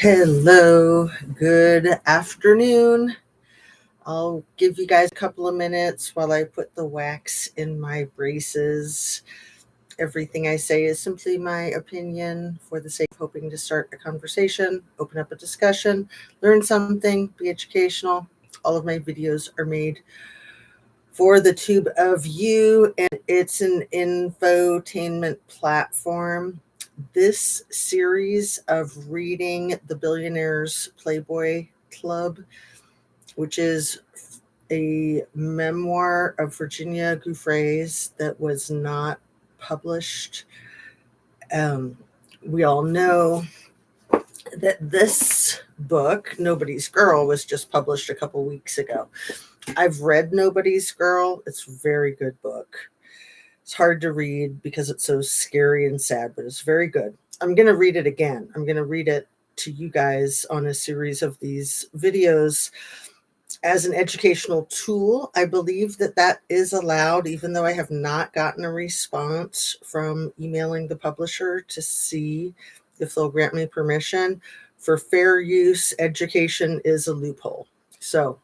Hello, good afternoon. I'll give you guys a couple of minutes while I put the wax in my braces. Everything I say is simply my opinion for the sake of hoping to start a conversation, open up a discussion, learn something, be educational. All of my videos are made for the tube of you, and it's an infotainment platform. This series of reading the Billionaire's Playboy Club, which is a memoir of Virginia Giuffre's that was not published. Um, we all know that this book, Nobody's Girl, was just published a couple weeks ago. I've read Nobody's Girl. It's a very good book. It's hard to read because it's so scary and sad, but it's very good. I'm going to read it again. I'm going to read it to you guys on a series of these videos as an educational tool. I believe that that is allowed, even though I have not gotten a response from emailing the publisher to see if they'll grant me permission. For fair use, education is a loophole. So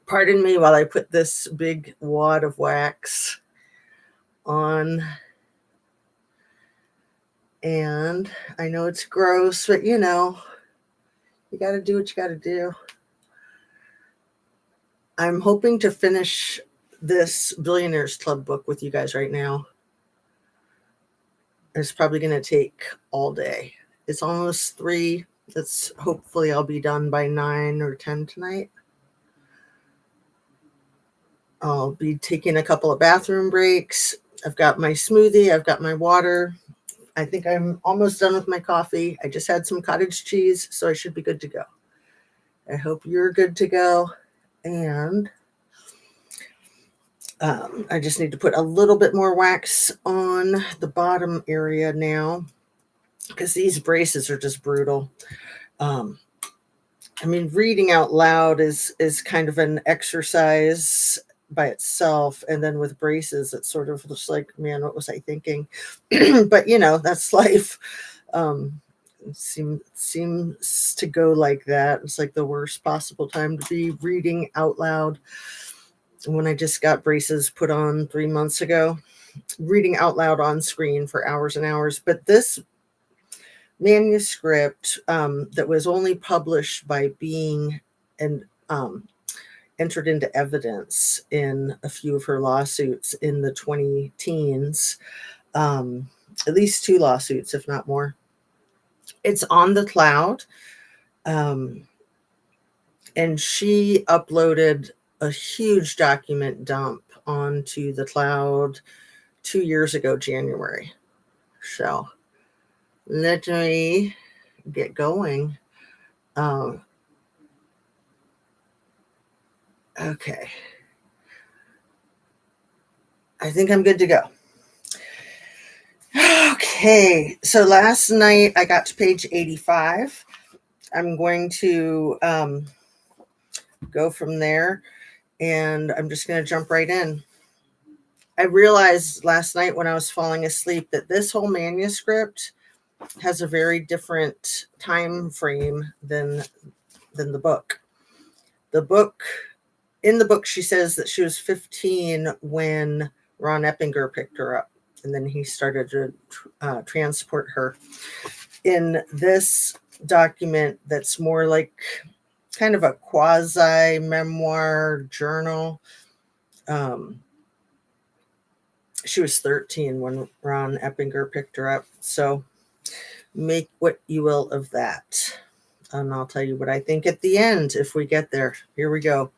pardon me while I put this big wad of wax on. And I know it's gross, but you got to do what you got to do. I'm hoping to finish this Billionaires Club book with you guys right now. It's probably going to take all day. It's almost 3. Hopefully I'll be done by 9 or 10 tonight. I'll be taking a couple of bathroom breaks. I've got my smoothie. I've got my water. I think I'm almost done with my coffee. I just had some cottage cheese, so I should be good to go. I hope you're good to go. And I just need to put a little bit more wax on the bottom area now because these braces are just brutal. Reading out loud is kind of an exercise by itself, and then with braces it's sort of just like, man, what was I thinking? But that's life. It seems to go like that. It's like the worst possible time to be reading out loud. When I just got braces put on 3 months ago, reading out loud on screen for hours and hours. But this manuscript that was only published by being and entered into evidence in a few of her lawsuits in the 20 teens, at least 2 lawsuits, if not more. It's on the cloud. And she uploaded a huge document dump onto the cloud 2 years ago, January. So let me get going. Okay. I think I'm good to go. Okay. So last night I got to page 85. I'm going to go from there, and I'm just going to jump right in. I realized last night when I was falling asleep that this whole manuscript has a very different time frame than the book. In the book, she says that she was 15 when Ron Eppinger picked her up, and then he started to transport her. In this document, that's more like kind of a quasi memoir journal. She was 13 when Ron Eppinger picked her up. So make what you will of that. And I'll tell you what I think at the end if we get there. Here we go.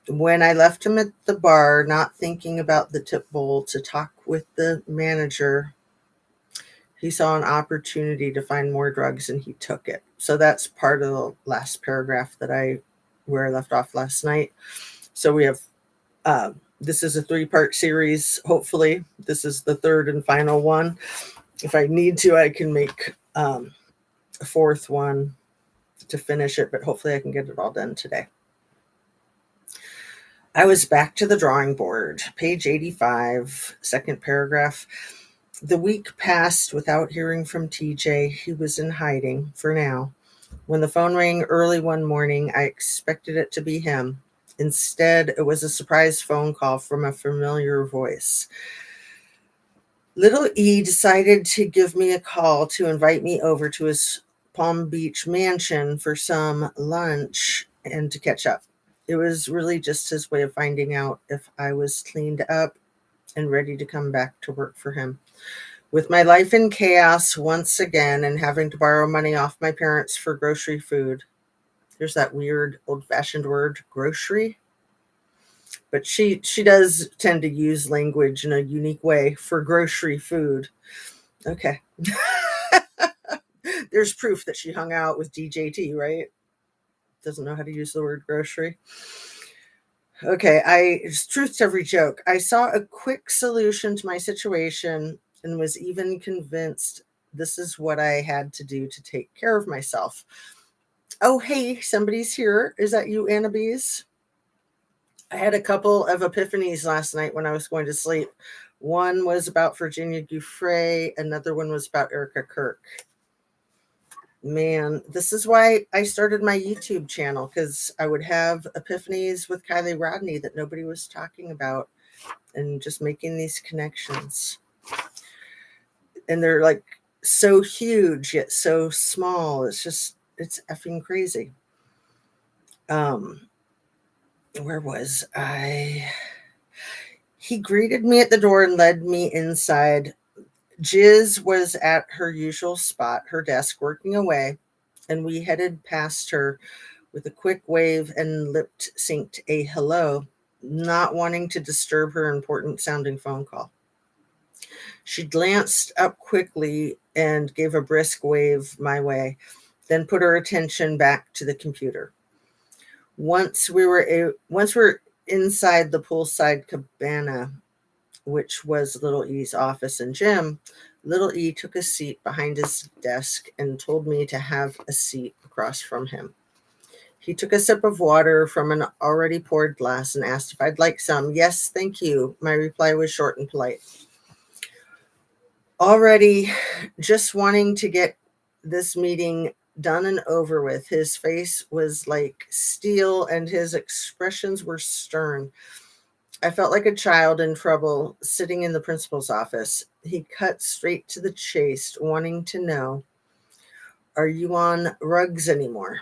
When I left him at the bar, not thinking about the tip bowl to talk with the manager, he saw an opportunity to find more drugs and he took it. So that's part of the last paragraph where I left off last night. So we have, this is a 3-part series. Hopefully this is the 3rd and final one. If I need to, I can make a 4th one to finish it, but hopefully I can get it all done today. I was back to the drawing board, page 85, 2nd paragraph. The week passed without hearing from TJ. He was in hiding for now. When the phone rang early one morning, I expected it to be him. Instead, it was a surprise phone call from a familiar voice. Little E decided to give me a call to invite me over to his Palm Beach mansion for some lunch and to catch up. It was really just his way of finding out if I was cleaned up and ready to come back to work for him. With my life in chaos once again and having to borrow money off my parents for grocery food. There's that weird old-fashioned word, grocery. But she does tend to use language in a unique way for grocery food. Okay. There's proof that she hung out with DJT, right? Doesn't know how to use the word grocery. Okay, it's truth to every joke. I saw a quick solution to my situation and was even convinced this is what I had to do to take care of myself. Oh, hey, somebody's here. Is that you, Annabese? I had a couple of epiphanies last night when I was going to sleep. One was about Virginia Giuffre. Another one was about Erica Kirk. Man, this is why I started my YouTube channel, because I would have epiphanies with Kylie Rodney that nobody was talking about and just making these connections. And they're like so huge yet so small. It's effing crazy. Where was I? He greeted me at the door and led me inside. Jiz was at her usual spot, her desk, working away, and we headed past her with a quick wave and lip-synced a hello, not wanting to disturb her important sounding phone call. She glanced up quickly and gave a brisk wave my way, then put her attention back to the computer. Once we're inside the poolside cabana, which was Little E's office and gym, Little E took a seat behind his desk and told me to have a seat across from him. He took a sip of water from an already poured glass and asked if I'd like some. Yes, thank you. My reply was short and polite. Already just wanting to get this meeting done and over with. His face was like steel and his expressions were stern. I felt like a child in trouble sitting in the principal's office. He cut straight to the chase, wanting to know, are you on rugs anymore?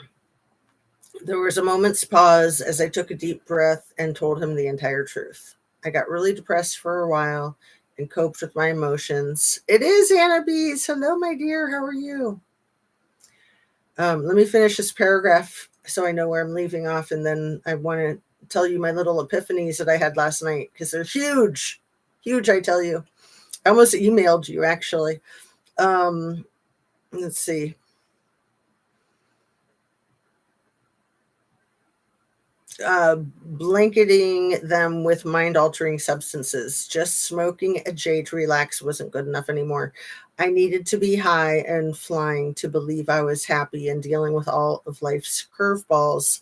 There was a moment's pause as I took a deep breath and told him the entire truth. I got really depressed for a while and coped with my emotions. It is Anna Bees. Hello, my dear. How are you? Let me finish this paragraph so I know where I'm leaving off, and then I want to tell you my little epiphanies that I had last night, because they're huge. Huge, I tell you. I almost emailed you, actually. Let's see. Blanketing them with mind-altering substances. Just smoking a J to relax wasn't good enough anymore. I needed to be high and flying to believe I was happy and dealing with all of life's curveballs.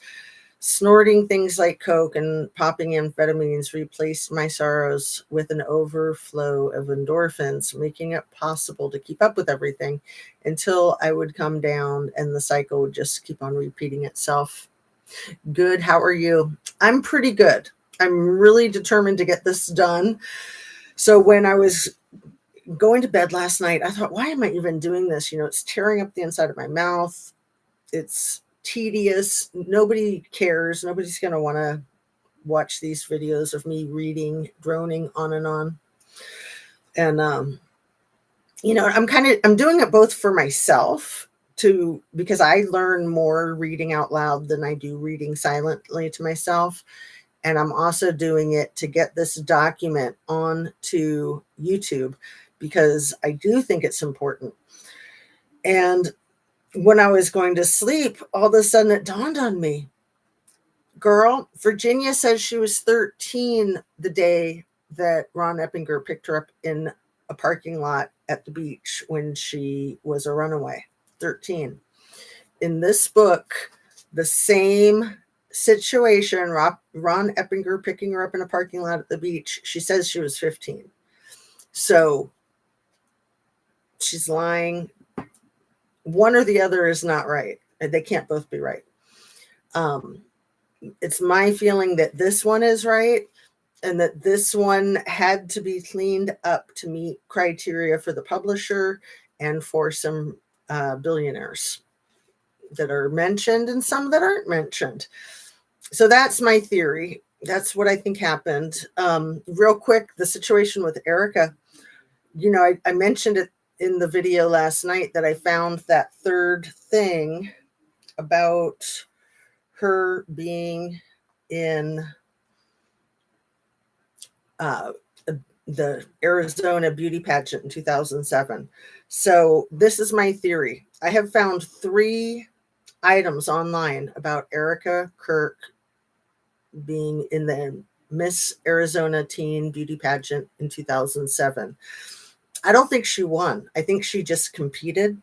Snorting things like coke and popping amphetamines replaced my sorrows with an overflow of endorphins, making it possible to keep up with everything until I would come down and the cycle would just keep on repeating itself. Good. How are you? I'm pretty good. I'm really determined to get this done. So when I was going to bed last night, I thought, why am I even doing this? It's tearing up the inside of my mouth. It's tedious. Nobody cares. Nobody's going to want to watch these videos of me reading, droning on and on. And, I'm doing it both for myself because I learn more reading out loud than I do reading silently to myself. And I'm also doing it to get this document onto YouTube because I do think it's important. And when I was going to sleep, all of a sudden it dawned on me, girl, Virginia says she was 13 the day that Ron Eppinger picked her up in a parking lot at the beach when she was a runaway. 13. In this book, the same situation, Ron Eppinger picking her up in a parking lot at the beach, she says she was 15. So she's lying. One or the other is not right. They can't both be right. It's my feeling that this one is right, and that this one had to be cleaned up to meet criteria for the publisher and for some billionaires that are mentioned and some that aren't mentioned. So that's my theory. That's what I think happened. Real quick, the situation with Erica, I mentioned it in the video last night that I found that third thing about her being in the Arizona beauty pageant in 2007. So this is my theory. I have found 3 items online about Erica Kirk being in the Miss Arizona Teen Beauty Pageant in 2007. I don't think she won. I think she just competed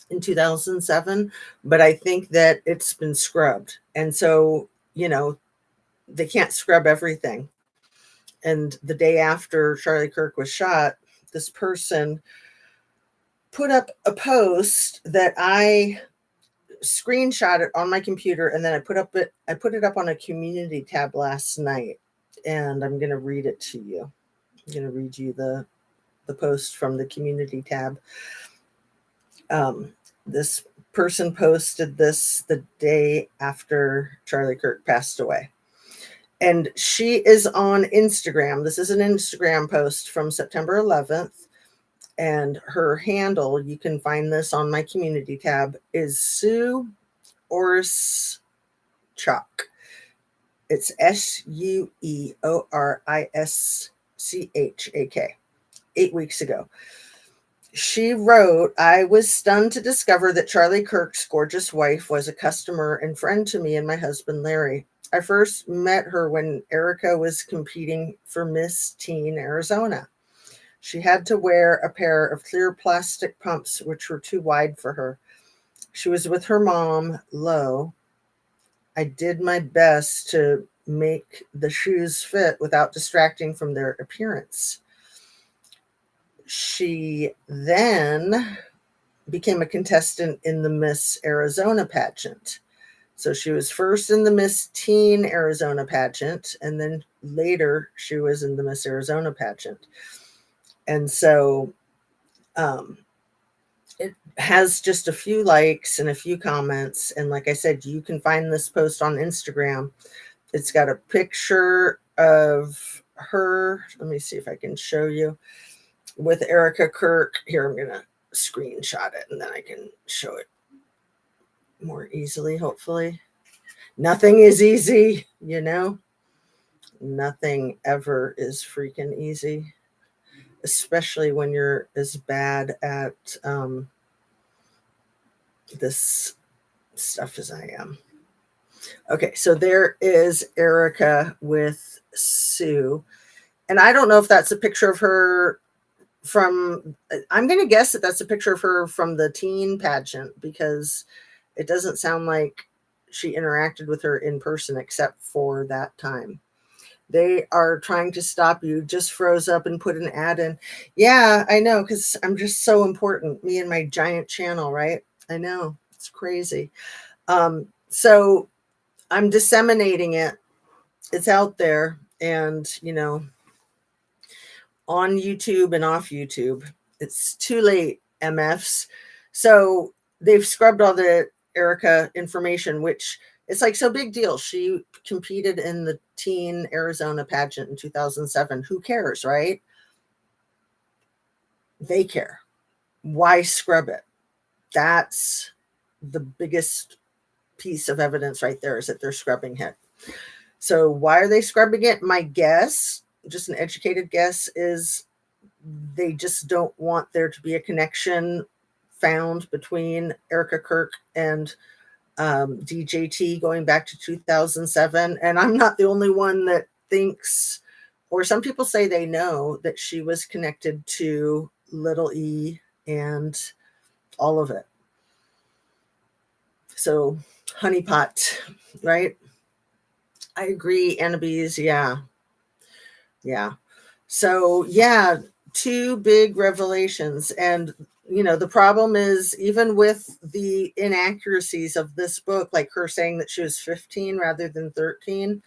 in 2007, but I think that it's been scrubbed. And so, they can't scrub everything. And the day after Charlie Kirk was shot, this person put up a post that I screenshot it on my computer, and then I put it up on a community tab last night, and I'm going to read it to you. I'm going to read you the post from the community tab. This person posted this the day after Charlie Kirk passed away. And she is on Instagram. This is an Instagram post from September 11th. And her handle, you can find this on my community tab, is Sue Orischak. It's SUEORISCHAK. 8 weeks ago. She wrote, "I was stunned to discover that Charlie Kirk's gorgeous wife was a customer and friend to me and my husband, Larry. I first met her when Erica was competing for Miss Teen Arizona. She had to wear a pair of clear plastic pumps, which were too wide for her. She was with her mom, Lo. I did my best to make the shoes fit without distracting from their appearance. She then became a contestant in the Miss Arizona pageant. So she was first in the Miss Teen Arizona pageant, and then later she was in the Miss Arizona pageant. And so it has just a few likes and a few comments. And like I said, you can find this post on Instagram. It's got a picture of her. Let me see if I can show you. With Erica Kirk. Here, I'm going to screenshot it and then I can show it more easily, hopefully. Nothing is easy, Nothing ever is freaking easy, especially when you're as bad at this stuff as I am. Okay, so there is Erica with Sue. And I don't know if that's a picture of her I'm going to guess that that's a picture of her from the teen pageant, because it doesn't sound like she interacted with her in person except for that time. They are trying to stop you. Just froze up and put an ad in. Yeah, I know, because I'm just so important. Me and my giant channel, right? I know. It's crazy. So I'm disseminating it. It's out there. And, on YouTube and off YouTube. It's too late, MFs. So they've scrubbed all the Erica information, which it's like, so big deal. She competed in the Teen Arizona pageant in 2007. Who cares, right? They care. Why scrub it? That's the biggest piece of evidence right there, is that they're scrubbing it. So why are they scrubbing it? My guess, just an educated guess, is they just don't want there to be a connection found between Erica Kirk and DJT going back to 2007. And I'm not the only one that thinks, or some people say they know, that she was connected to Little E and all of it. So honeypot, right? I agree, Annabise. Yeah. So, yeah, two big revelations. And, the problem is, even with the inaccuracies of this book, like her saying that she was 15 rather than 13,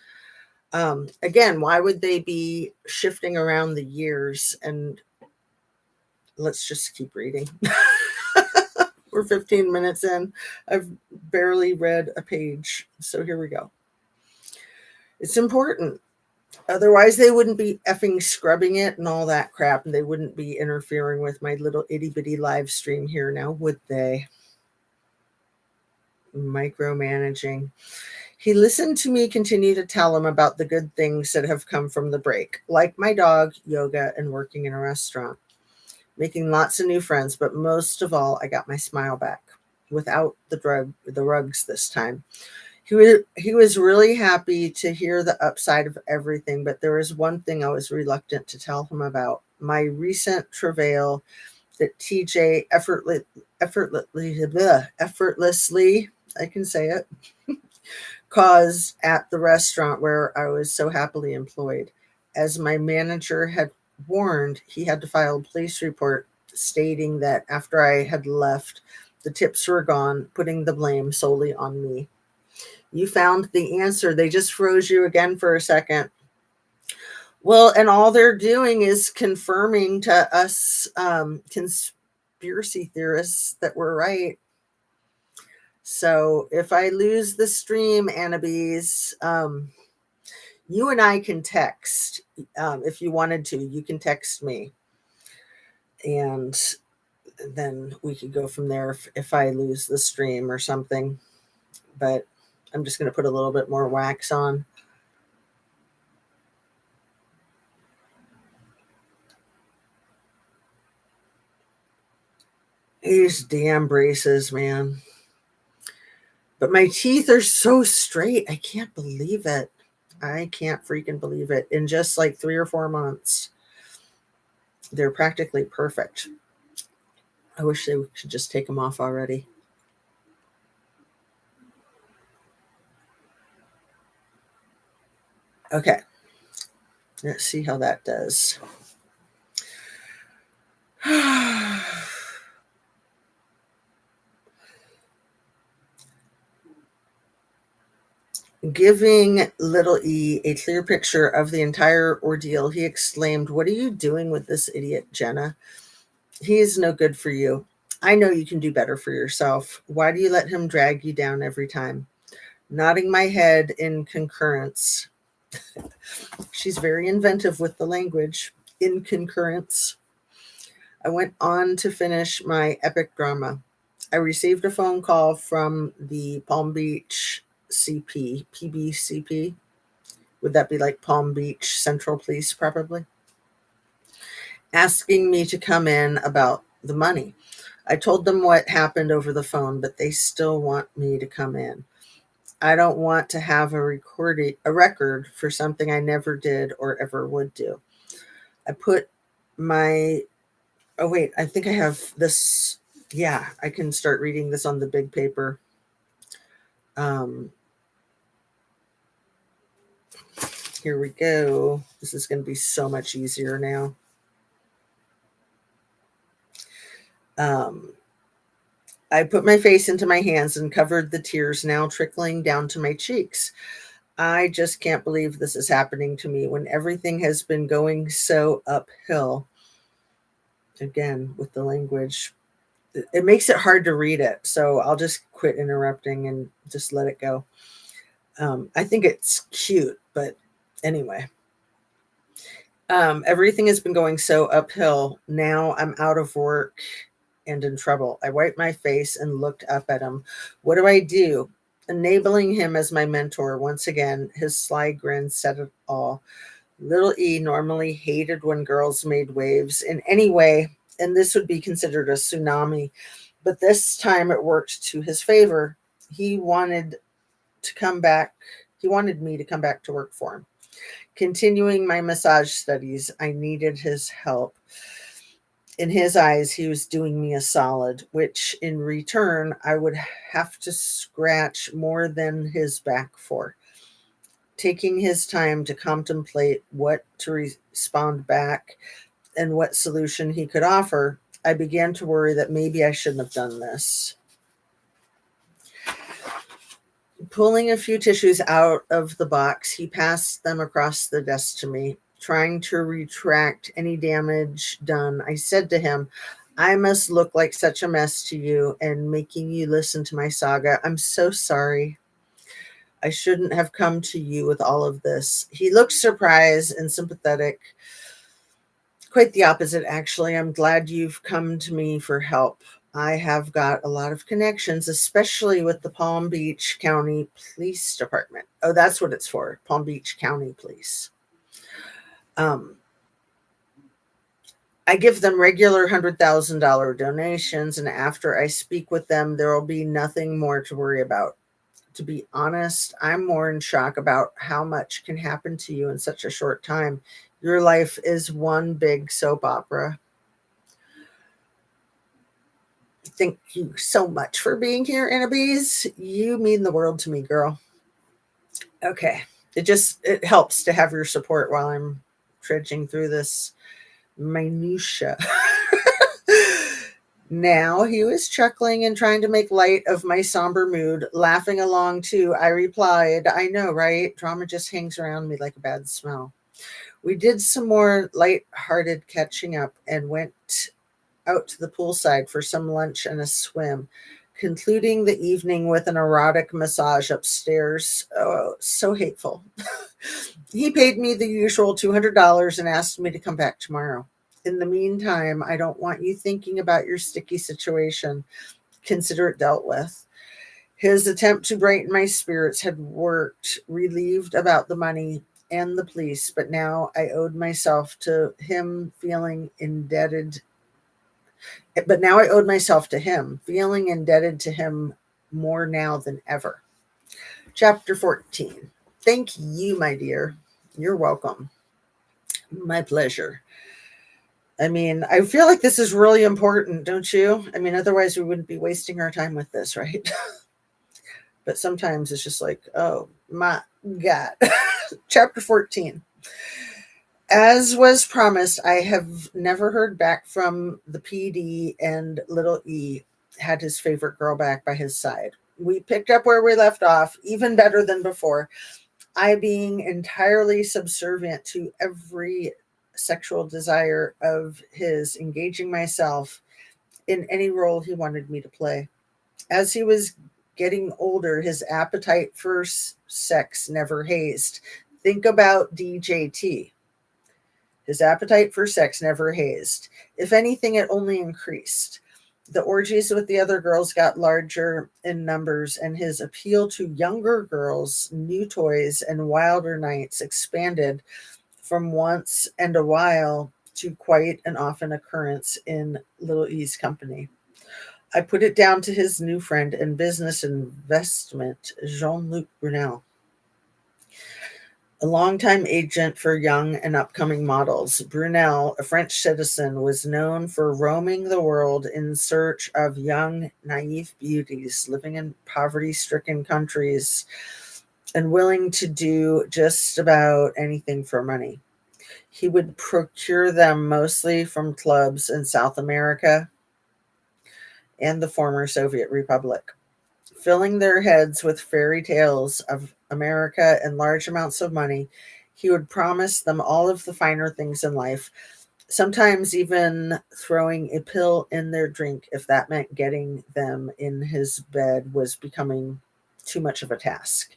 again, why would they be shifting around the years? And let's just keep reading. We're 15 minutes in. I've barely read a page. So here we go. It's important. Otherwise, they wouldn't be effing scrubbing it and all that crap, and they wouldn't be interfering with my little itty bitty live stream here now, would they? Micromanaging. He listened to me continue to tell him about the good things that have come from the break, like my dog, yoga, and working in a restaurant, making lots of new friends, but most of all, I got my smile back without the rugs this time. He was really happy to hear the upside of everything, but there was one thing I was reluctant to tell him about: my recent travail that TJ effortlessly, I can say it, caused at the restaurant where I was so happily employed. As my manager had warned, he had to file a police report stating that after I had left, the tips were gone, putting the blame solely on me. You found the answer. They just froze you again for a second. Well, and all they're doing is confirming to us conspiracy theorists that we're right. So if I lose the stream, Annabes, you and I can text. If you wanted to, you can text me. And then we could go from there if I lose the stream or something. But I'm just going to put a little bit more wax on. These damn braces, man. But my teeth are so straight. I can't believe it. I can't freaking believe it. In just like 3 or 4 months, they're practically perfect. I wish they could just take them off already. Okay. Let's see how that does. Giving little E a clear picture of the entire ordeal, he exclaimed, "What are you doing with this idiot, Jenna? He is no good for you. I know you can do better for yourself. Why do you let him drag you down every time?" Nodding my head in concurrence. She's very inventive with the language. In concurrence. I went on to finish my epic drama. I received a phone call from the Palm Beach PBCP. Would that be like Palm Beach Central Police, probably? Asking me to come in about the money. I told them what happened over the phone, but they still want me to come in. I don't want to have a record for something I never did or ever would do. I put my Oh wait, I think I have this. Yeah, I can start reading this on the big paper. Here we go. This is going to be so much easier now. I put my face into my hands and covered the tears now trickling down to my cheeks. I just can't believe this is happening to me when everything has been going so uphill. Again, with the language, it makes it hard to read it. So I'll just quit interrupting and just let it go. I think it's cute, but anyway. Everything has been going so uphill. Now I'm out of work and in trouble. I wiped my face and looked up at him. What do I do? Enabling him as my mentor. Once again, his sly grin said it all. Little E normally hated when girls made waves in any way, and this would be considered a tsunami. But this time it worked to his favor. He wanted to come back. He wanted me to come back to work for him. Continuing my massage studies, I needed his help. In his eyes, he was doing me a solid, which in return, I would have to scratch more than his back for. Taking his time to contemplate what to respond back, and what solution he could offer, I began to worry that maybe I shouldn't have done this. Pulling a few tissues out of the box, he passed them across the desk to me. Trying to retract any damage done, I said to him, I must look like such a mess to you and making you listen to my saga. I'm so sorry. I shouldn't have come to you with all of this. He looked surprised and sympathetic. Quite the opposite, actually. I'm glad you've come to me for help. I have got a lot of connections, especially with the Palm Beach County Police Department. Oh, that's what it's for, Palm Beach County Police. I give them regular $100,000 donations, and after I speak with them, there will be nothing more to worry about. To be honest, I'm more in shock about how much can happen to you in such a short time. Your life is one big soap opera. Thank you so much for being here, Annabise. You mean the world to me, girl. Okay. It helps to have your support while I'm trudging through this minutia. Now he was chuckling and trying to make light of my somber mood, laughing along too. I replied, I know, right? Drama just hangs around me like a bad smell. We did some more light-hearted catching up and went out to the poolside for some lunch and a swim, concluding the evening with an erotic massage upstairs. Oh, so hateful. He paid me the usual $200 and asked me to come back tomorrow. In the meantime, I don't want you thinking about your sticky situation. Consider it dealt with. His attempt to brighten my spirits had worked, relieved about the money and the police, but now I owed myself to him, feeling indebted. But now I owed myself to him, feeling indebted to him more now than ever. Chapter 14. Thank you, my dear. You're welcome. My pleasure. I mean, I feel like this is really important, don't you? I mean, otherwise we wouldn't be wasting our time with this, right? But sometimes it's just like, oh my God. Chapter 14. As was promised, I have never heard back from the PD, and little E had his favorite girl back by his side. We picked up where we left off, even better than before. I being entirely subservient to every sexual desire of his, engaging myself in any role he wanted me to play. As he was getting older, his appetite for sex never hazed. Think about DJT. His appetite for sex never hazed. If anything, it only increased. The orgies with the other girls got larger in numbers, and his appeal to younger girls, new toys, and wilder nights expanded from once and a while to quite an often occurrence in Little E's company. I put it down to his new friend and business investment, Jean-Luc Brunel. A longtime agent for young and upcoming models, Brunel, a French citizen, was known for roaming the world in search of young, naive beauties living in poverty-stricken countries and willing to do just about anything for money. He would procure them mostly from clubs in South America and the former Soviet Republic, filling their heads with fairy tales of America and large amounts of money. He would promise them all of the finer things in life, sometimes even throwing a pill in their drink if that meant getting them in his bed was becoming too much of a task.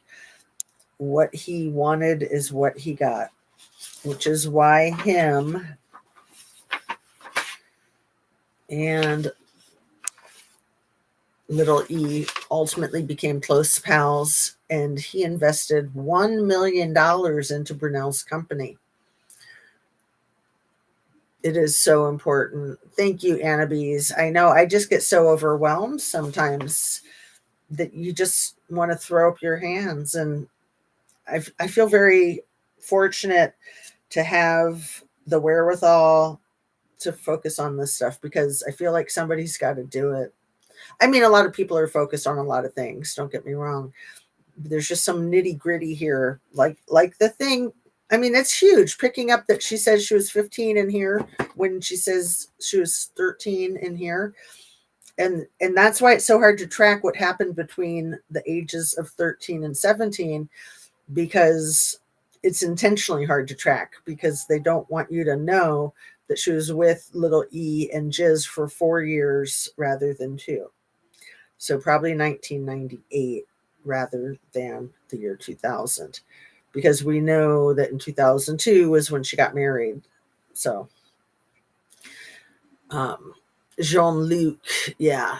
What he wanted is what he got, which is why him and little E ultimately became close pals, and he invested $1 million into Brunel's company. It is so important. Thank you, Annabise. I know I just get so overwhelmed sometimes that you just want to throw up your hands. And I feel very fortunate to have the wherewithal to focus on this stuff, because I feel like somebody's got to do it. I mean, a lot of people are focused on a lot of things. Don't get me wrong. There's just some nitty gritty here, like the thing. I mean, it's huge. Picking up that she says she was 15 in here when she says she was 13 in here. And that's why it's so hard to track what happened between the ages of 13 and 17, because it's intentionally hard to track because they don't want you to know that she was with little E and Jiz for 4 years rather than 2. So probably 1998 rather than the year 2000, because we know that in 2002 was when she got married. So Jean-Luc, yeah.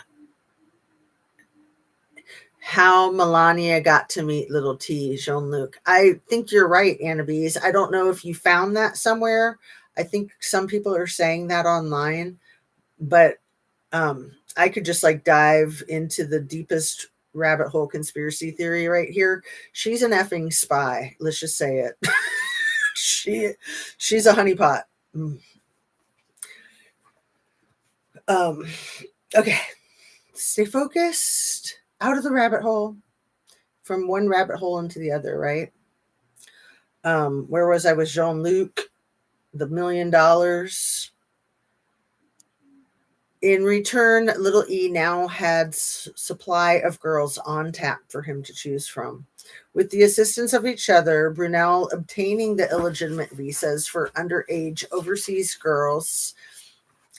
How Melania got to meet little T, Jean-Luc. I think you're right, Annabise. I don't know if you found that somewhere. I think some people are saying that online, but I could just like dive into the deepest rabbit hole conspiracy theory right here. She's an effing spy. Let's just say it. She's a honeypot. Okay. Stay focused. Out of the rabbit hole. From one rabbit hole into the other, right? Where was I with Jean-Luc? The $1 million. In return, little E now had supply of girls on tap for him to choose from. With the assistance of each other, Brunel obtaining the illegitimate visas for underage overseas girls,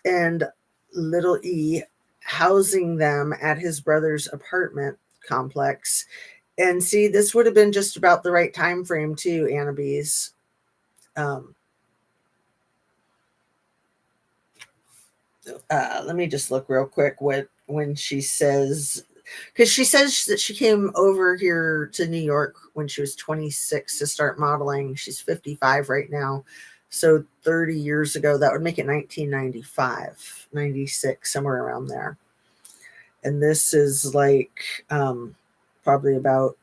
and little E housing them at his brother's apartment complex. And see, this would have been just about the right time frame too, Annabise. Let me just look real quick when she says, because she says that she came over here to New York when she was 26 to start modeling. She's 55 right now. So 30 years ago, that would make it 1995, 96, somewhere around there. And this is like probably about,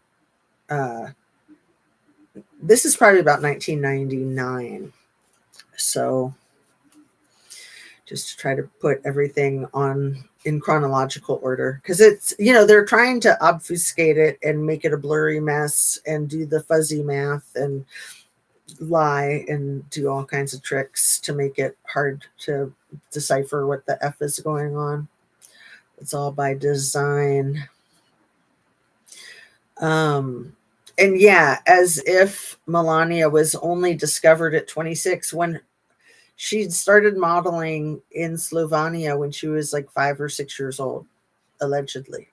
this is probably about 1999. So just to try to put everything on in chronological order, because it's, they're trying to obfuscate it and make it a blurry mess and do the fuzzy math and lie and do all kinds of tricks to make it hard to decipher what the F is going on. It's all by design. And yeah, as if Melania was only discovered at 26 when she started modeling in Slovenia when she was like 5 or 6 years old, allegedly.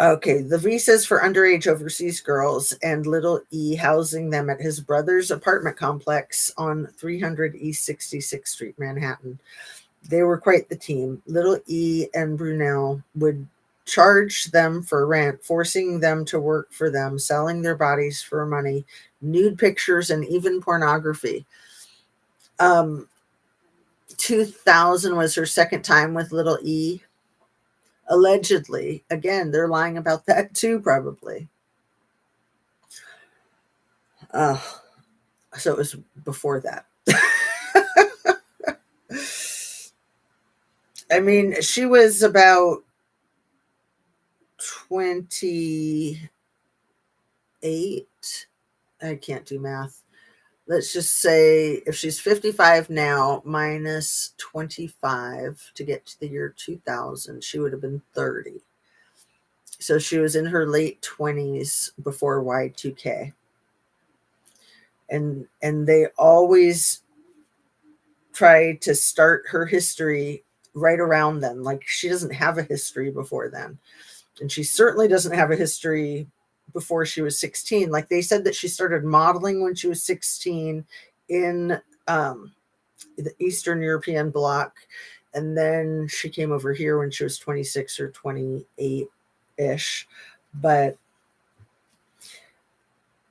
Okay, the visas for underage overseas girls, and little E housing them at his brother's apartment complex on 300 East 66th Street, Manhattan. They were quite the team. Little E and Brunel would charge them for rent, forcing them to work for them, selling their bodies for money, nude pictures, and even pornography. 2000 was her second time with little E. Allegedly. Again, they're lying about that too, probably. So it was before that. I mean, she was about 28. I can't do math. Let's just say if she's 55 now, minus 25 to get to the year 2000, she would have been 30. So she was in her late 20s before Y2K. And they always try to start her history right around then. Like, she doesn't have a history before then. And she certainly doesn't have a history before she was 16. Like, they said that she started modeling when she was 16 in the Eastern European bloc. And then she came over here when she was 26 or 28-ish. But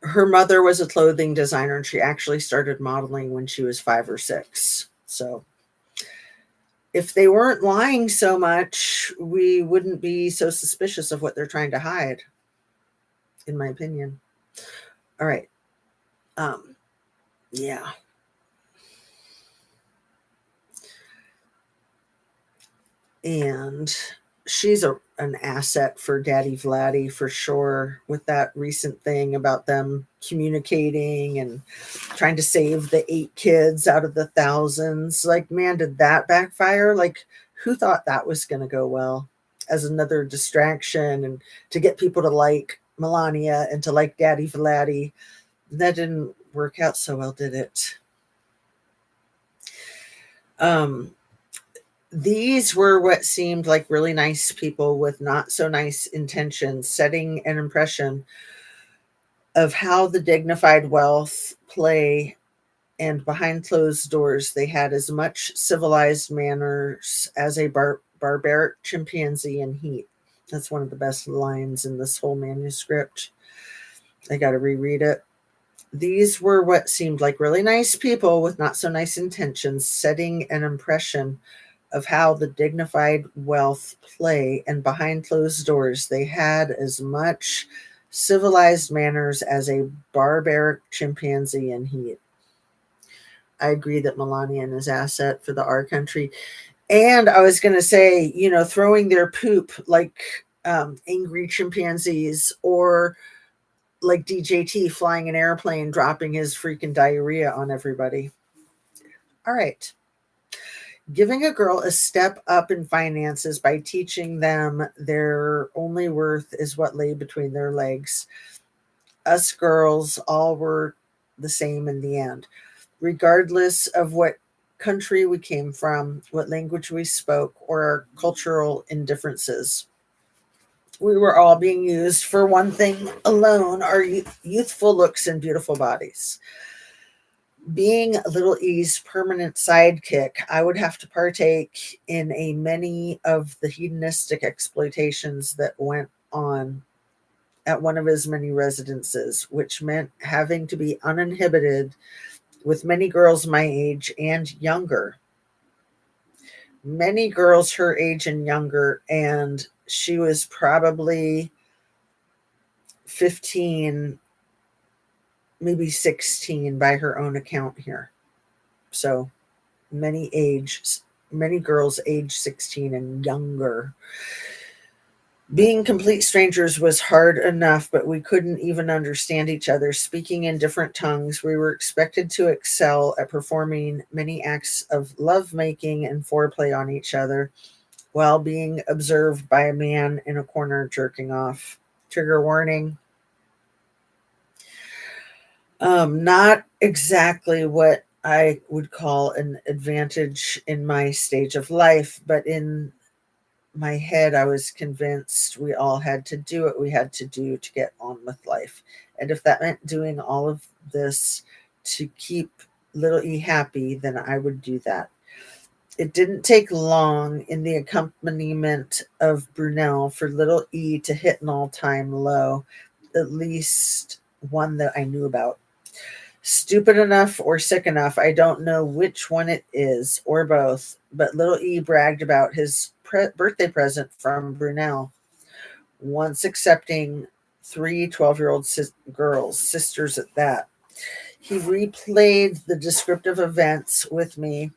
her mother was a clothing designer, and she actually started modeling when she was 5 or 6. So if they weren't lying so much, we wouldn't be so suspicious of what they're trying to hide, in my opinion. All right. Yeah. And she's an asset for Daddy Vladdy for sure, with that recent thing about them communicating and trying to save the 8 kids out of the thousands. Like, man, did that backfire? Like, who thought that was going to go well as another distraction and to get people to like Melania and to like Daddy Vladdy? That didn't work out so well, did it? These were what seemed like really nice people with not so nice intentions, setting an impression of how the dignified wealth play, and behind closed doors they had as much civilized manners as a barbaric chimpanzee in heat. That's one of the best lines in this whole manuscript. I got to reread it. These were what seemed like really nice people with not so nice intentions, setting an impression of how the dignified wealth play, and behind closed doors they had as much civilized manners as a barbaric chimpanzee in heat. I agree that Melania is asset for the R country. And I was going to say, throwing their poop like angry chimpanzees, or like DJT flying an airplane, dropping his freaking diarrhea on everybody. All right. Giving a girl a step up in finances by teaching them their only worth is what lay between their legs. Us girls all were the same in the end, regardless of what country we came from, what language we spoke, or our cultural indifferences. We were all being used for one thing alone: our youthful looks and beautiful bodies. Being Little E's permanent sidekick, I would have to partake in a many of the hedonistic exploitations that went on at one of his many residences, which meant having to be uninhibited with many girls my age and younger. Many girls her age and younger, and she was probably 15, maybe 16 by her own account here. So many girls age 16 and younger. Being complete strangers was hard enough, but we couldn't even understand each other. Speaking in different tongues, we were expected to excel at performing many acts of lovemaking and foreplay on each other while being observed by a man in a corner jerking off. Trigger warning. Not exactly what I would call an advantage in my stage of life, but in my head, I was convinced we all had to do what we had to do to get on with life. And if that meant doing all of this to keep Little E happy, then I would do that. It didn't take long in the accompaniment of Brunel for Little E to hit an all-time low, at least one that I knew about. Stupid enough or sick enough, I don't know which one it is, or both, but Little E bragged about his birthday present from Brunel, once accepting 3 12-year-old girls, sisters at that. He replayed the descriptive events with me,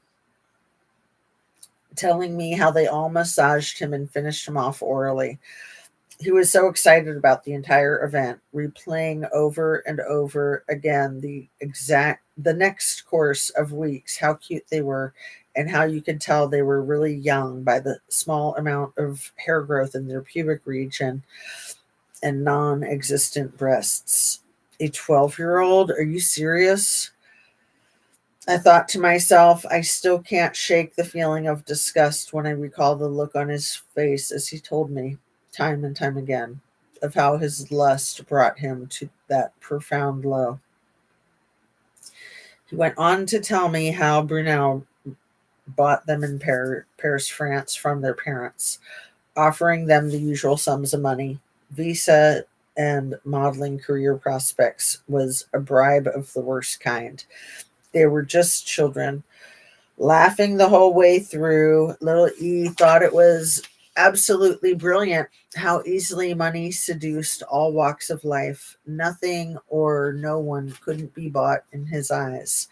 telling me how they all massaged him and finished him off orally. He was so excited about the entire event, replaying over and over again the next course of weeks, how cute they were, and how you could tell they were really young by the small amount of hair growth in their pubic region and non-existent breasts. A 12-year-old? Are you serious? I thought to myself, I still can't shake the feeling of disgust when I recall the look on his face as he told me, time and time again, of how his lust brought him to that profound low. He went on to tell me how Brunel bought them in Paris, France from their parents, offering them the usual sums of money. Visa and modeling career prospects was a bribe of the worst kind. They were just children. Laughing the whole way through, Little E thought it was absolutely brilliant how easily money seduced all walks of life. Nothing or no one couldn't be bought in his eyes.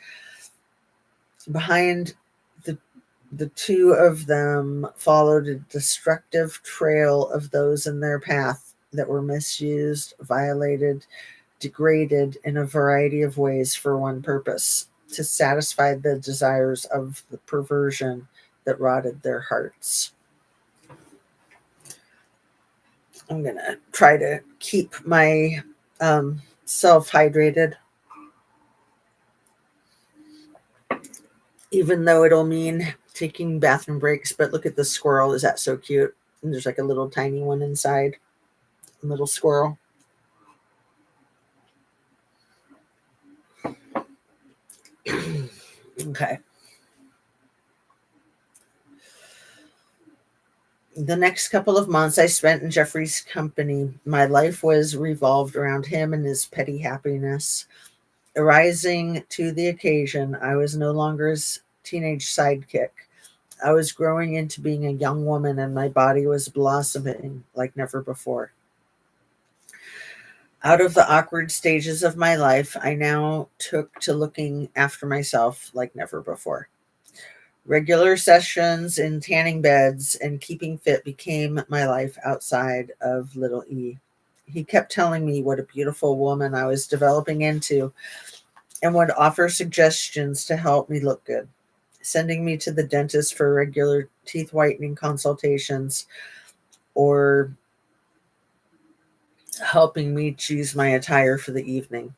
Behind the The two of them followed a destructive trail of those in their path that were misused, violated, degraded in a variety of ways for one purpose: to satisfy the desires of the perversion that rotted their hearts. I'm going to try to keep my self hydrated, even though it'll mean taking bathroom breaks. But look at the squirrel. Is that so cute? And there's like a little tiny one inside, a little squirrel. Okay. The next couple of months I spent in Jeffrey's company. My life was revolved around him and his petty happiness. Rising to the occasion, I was no longer his teenage sidekick. I was growing into being a young woman, and my body was blossoming like never before. Out of the awkward stages of my life, I now took to looking after myself like never before. Regular sessions in tanning beds and keeping fit became my life outside of Little E. He kept telling me what a beautiful woman I was developing into and would offer suggestions to help me look good, sending me to the dentist for regular teeth whitening consultations or helping me choose my attire for the evening.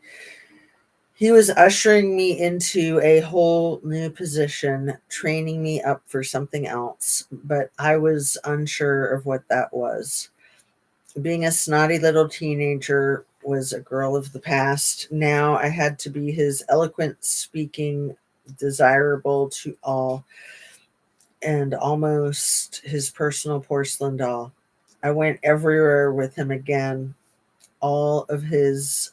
He was ushering me into a whole new position, training me up for something else, but I was unsure of what that was. Being a snotty little teenager was a girl of the past. Now I had to be his eloquent speaking, desirable to all, and almost his personal porcelain doll. I went everywhere with him again. All of his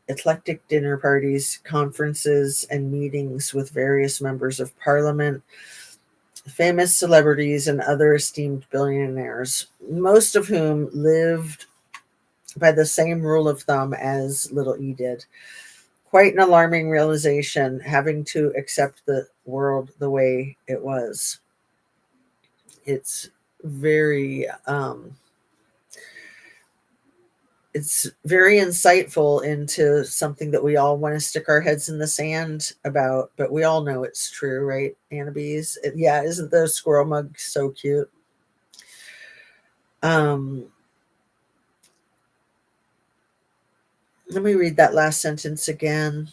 eclectic dinner parties, conferences, and meetings with various members of parliament, famous celebrities, and other esteemed billionaires, most of whom lived by the same rule of thumb as Little E did. Quite an alarming realization, having to accept the world the way it was. It's very it's very insightful into something that we all want to stick our heads in the sand about, but we all know it's true, right, Annabes? Yeah, isn't the squirrel mug so cute? Um, Let me read that last sentence again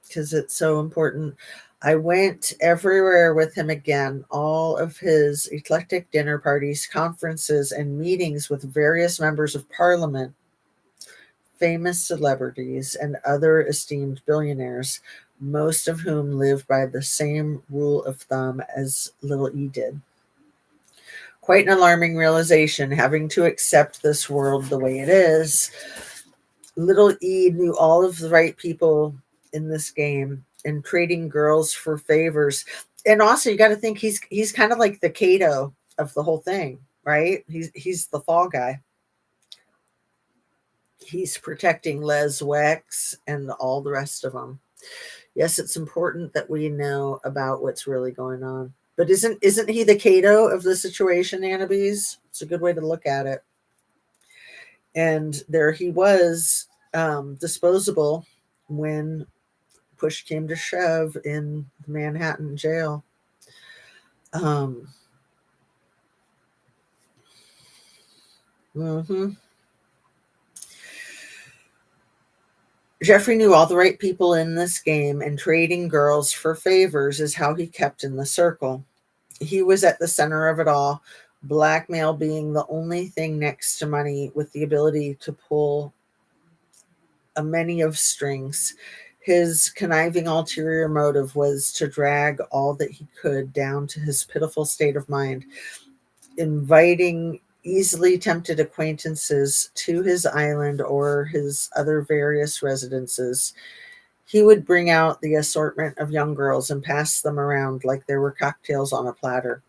because it's so important. I went everywhere with him again, all of his eclectic dinner parties, conferences, and meetings with various members of parliament, famous celebrities, and other esteemed billionaires, most of whom live by the same rule of thumb as Little E did. Quite an alarming realization, having to accept this world the way it is. Little E knew all of the right people in this game and trading girls for favors. And also, you got to think he's kind of like the Cato of the whole thing, right? He's the fall guy. He's protecting Les Wex and all the rest of them. Yes, it's important that we know about what's really going on. But isn't he the Cato of the situation, Annabes? It's a good way to look at it. And there he was, disposable when push came to shove in the Manhattan jail. Um, mhm. Jeffrey knew all the right people in this game, and trading girls for favors is how he kept in the circle. He was at the center of it all, blackmail being the only thing next to money with the ability to pull a many of strings. His conniving ulterior motive was to drag all that he could down to his pitiful state of mind, inviting easily tempted acquaintances to his island or his other various residences. He would bring out the assortment of young girls and pass them around like there were cocktails on a platter.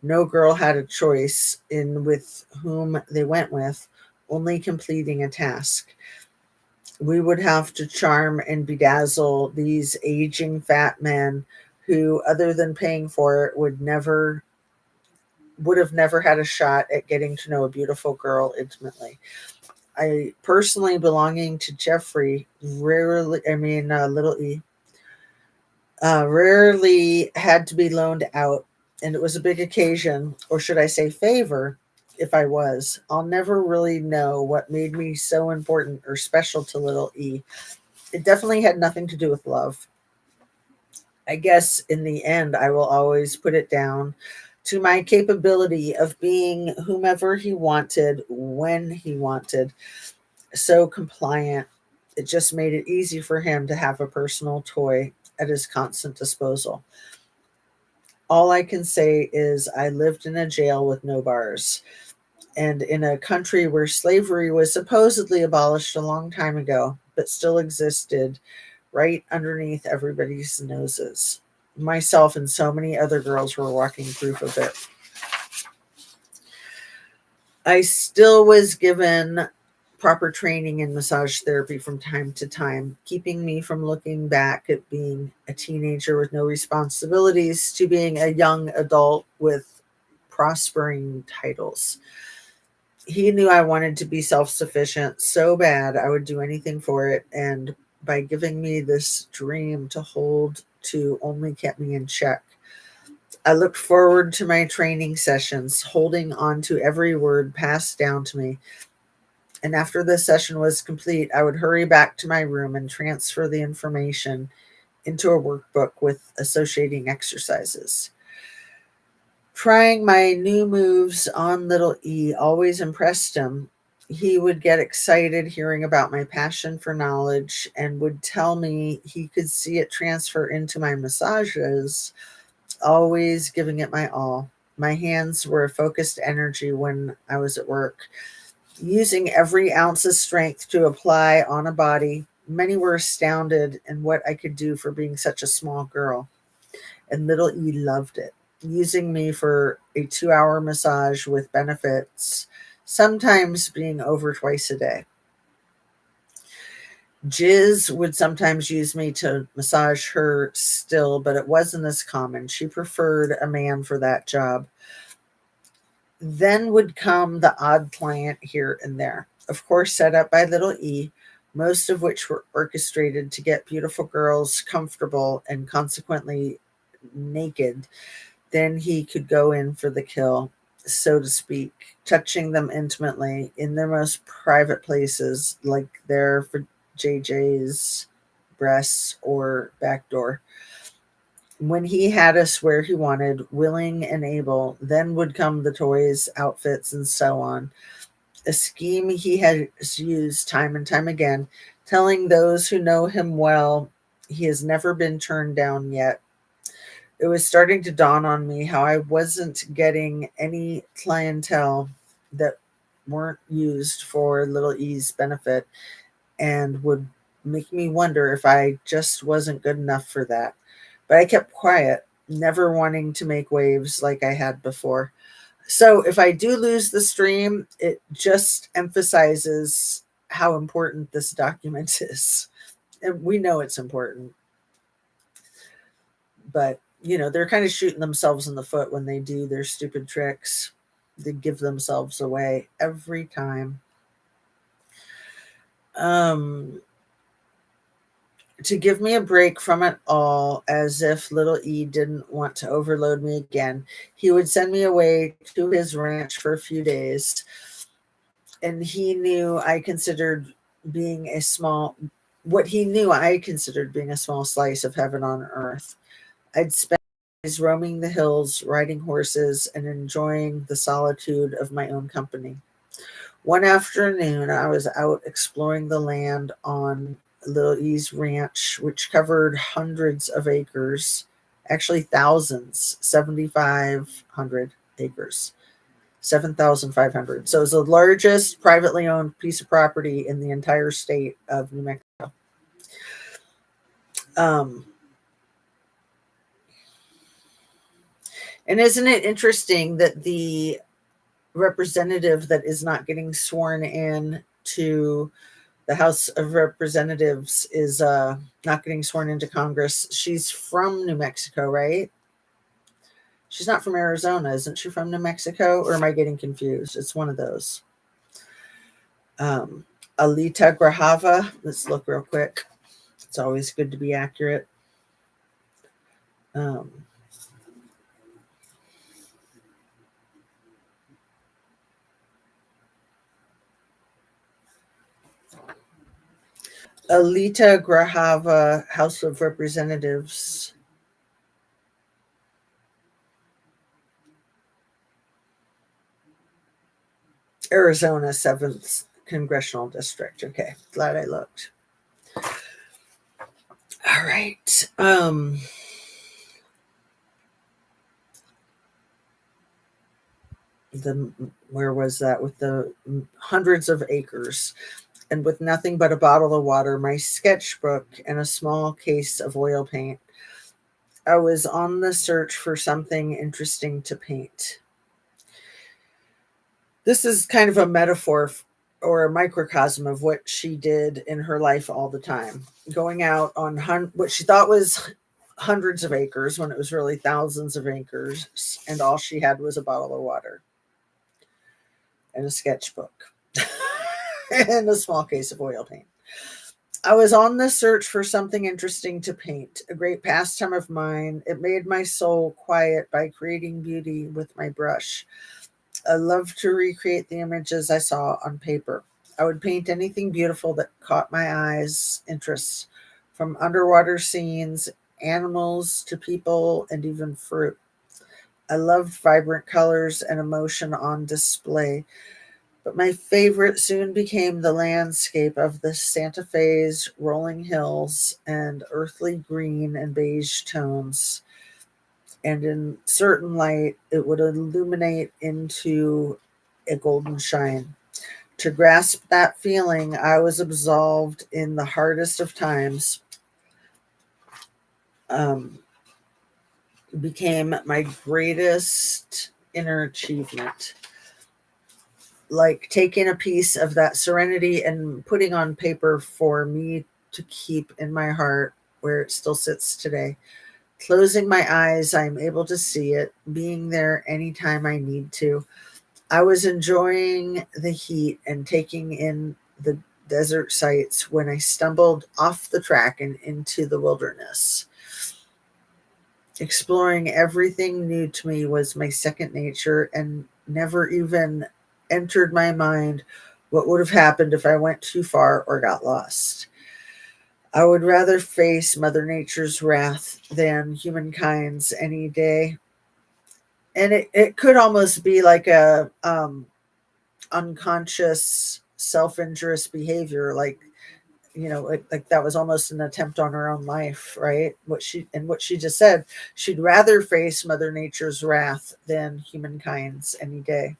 No girl had a choice in with whom they went with, only completing a task. We would have to charm and bedazzle these aging fat men who, other than paying for it, would have never had a shot at getting to know a beautiful girl intimately. I personally, belonging to Jeffrey, Little E, rarely had to be loaned out, and it was a big occasion, or should I say favor, if I was. I'll never really know what made me so important or special to Little E. It definitely had nothing to do with love. I guess in the end, I will always put it down to my capability of being whomever he wanted when he wanted. So compliant. It just made it easy for him to have a personal toy at his constant disposal. All I can say is I lived in a jail with no bars, and in a country where slavery was supposedly abolished a long time ago, but still existed right underneath everybody's noses. Myself and so many other girls were walking proof of it. I still was given proper training in massage therapy from time to time, keeping me from looking back at being a teenager with no responsibilities to being a young adult with prospering titles. He knew I wanted to be self sufficient so bad I would do anything for it. And by giving me this dream to hold to only kept me in check. I looked forward to my training sessions, holding on to every word passed down to me. And after the session was complete, I would hurry back to my room and transfer the information into a workbook with associating exercises. Trying my new moves on Little E always impressed him. He would get excited hearing about my passion for knowledge and would tell me he could see it transfer into my massages, always giving it my all. My hands were a focused energy when I was at work, using every ounce of strength to apply on a body. Many were astounded in what I could do for being such a small girl, and Little E loved it, using me for a 2-hour massage with benefits, sometimes being over twice a day. Jiz would sometimes use me to massage her still, but it wasn't as common. She preferred a man for that job. Then would come the odd client here and there, of course, set up by Little E, most of which were orchestrated to get beautiful girls comfortable and consequently naked. Then he could go in for the kill, so to speak, touching them intimately in their most private places, like their JJ's breasts or back door. When he had us where he wanted, willing and able, then would come the toys, outfits, and so on. A scheme he has used time and time again, telling those who know him well he has never been turned down yet. It was starting to dawn on me how I wasn't getting any clientele that weren't used for Little E's benefit, and would make me wonder if I just wasn't good enough for that. But I kept quiet, never wanting to make waves like I had before. So if I do lose the stream, it just emphasizes how important this document is. And we know it's important, but they're kind of shooting themselves in the foot when they do their stupid tricks. They give themselves away every time. To give me a break from it all, as if Little E didn't want to overload me again, he would send me away to his ranch for a few days. And he knew I considered being a small, what he knew I considered being a small slice of heaven on earth. I'd spend days roaming the hills, riding horses, and enjoying the solitude of my own company. One afternoon, I was out exploring the land on Little E's ranch, which covered hundreds of acres, actually thousands, 7,500 acres, 7,500. So it's the largest privately owned piece of property in the entire state of New Mexico. And isn't it interesting that the representative that is not getting sworn in to The House of Representatives is not getting sworn into Congress. She's from New Mexico, right? She's not from Arizona. Isn't she from New Mexico? Or am I getting confused? It's one of those. Um, Alita Grahava. Let's look real quick. It's always good to be accurate. Um, Alita Grahava, House of Representatives. Arizona 7th Congressional District. Okay, glad I looked. All right. Where was that with the hundreds of acres and with nothing but a bottle of water, my sketchbook, and a small case of oil paint. I was on the search for something interesting to paint. This is kind of a metaphor or a microcosm of what she did in her life all the time, going out on what she thought was hundreds of acres when it was really thousands of acres, and all she had was a bottle of water and a sketchbook and a small case of oil paint. I was on the search for something interesting to paint, a great pastime of mine. It made my soul quiet by creating beauty with my brush. I loved to recreate the images I saw on paper. I would paint anything beautiful that caught my eyes' interest, from underwater scenes, animals to people, and even fruit. I loved vibrant colors and emotion on display, but my favorite soon became the landscape of the Santa Fe's rolling hills and earthly green and beige tones. And in certain light, it would illuminate into a golden shine. To grasp that feeling, I was absolved in the hardest of times, um, became my greatest inner achievement. Like taking a piece of that serenity and putting on paper for me to keep in my heart where it still sits today. Closing my eyes, I'm able to see it, being there anytime I need to. I was enjoying the heat and taking in the desert sights when I stumbled off the track and into the wilderness. Exploring everything new to me was my second nature, and never even entered my mind what would have happened if I went too far or got lost. I would rather face Mother Nature's wrath than humankind's any day. And it could almost be like a unconscious self-injurious behavior, like like that was almost an attempt on her own life, right? What she just said, she'd rather face Mother Nature's wrath than humankind's any day.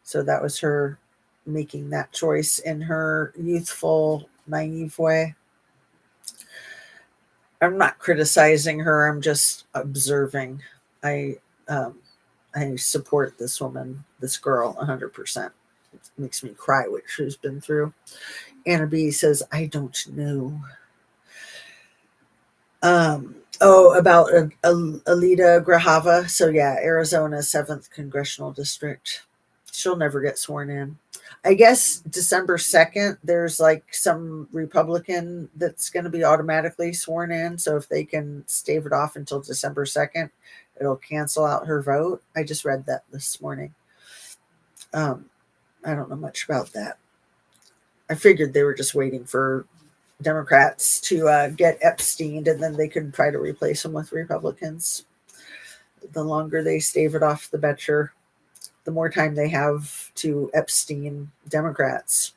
So that was her making that choice in her youthful, naive way. I'm not criticizing her, I'm just observing. I um i support this woman, this girl, 100%. It makes me cry what she's been through. Anna B says, I don't know. About Alita Grahava. So yeah, Arizona 7th Congressional District. She'll never get sworn in. I guess December 2nd, there's like some Republican that's going to be automatically sworn in. So if they can stave it off until December 2nd, it'll cancel out her vote. I just read that this morning. Um, I don't know much about that. I figured they were just waiting for Democrats to get Epstein, and then they could try to replace him with Republicans. The longer they stave it off, the better. The more time they have to Epstein Democrats.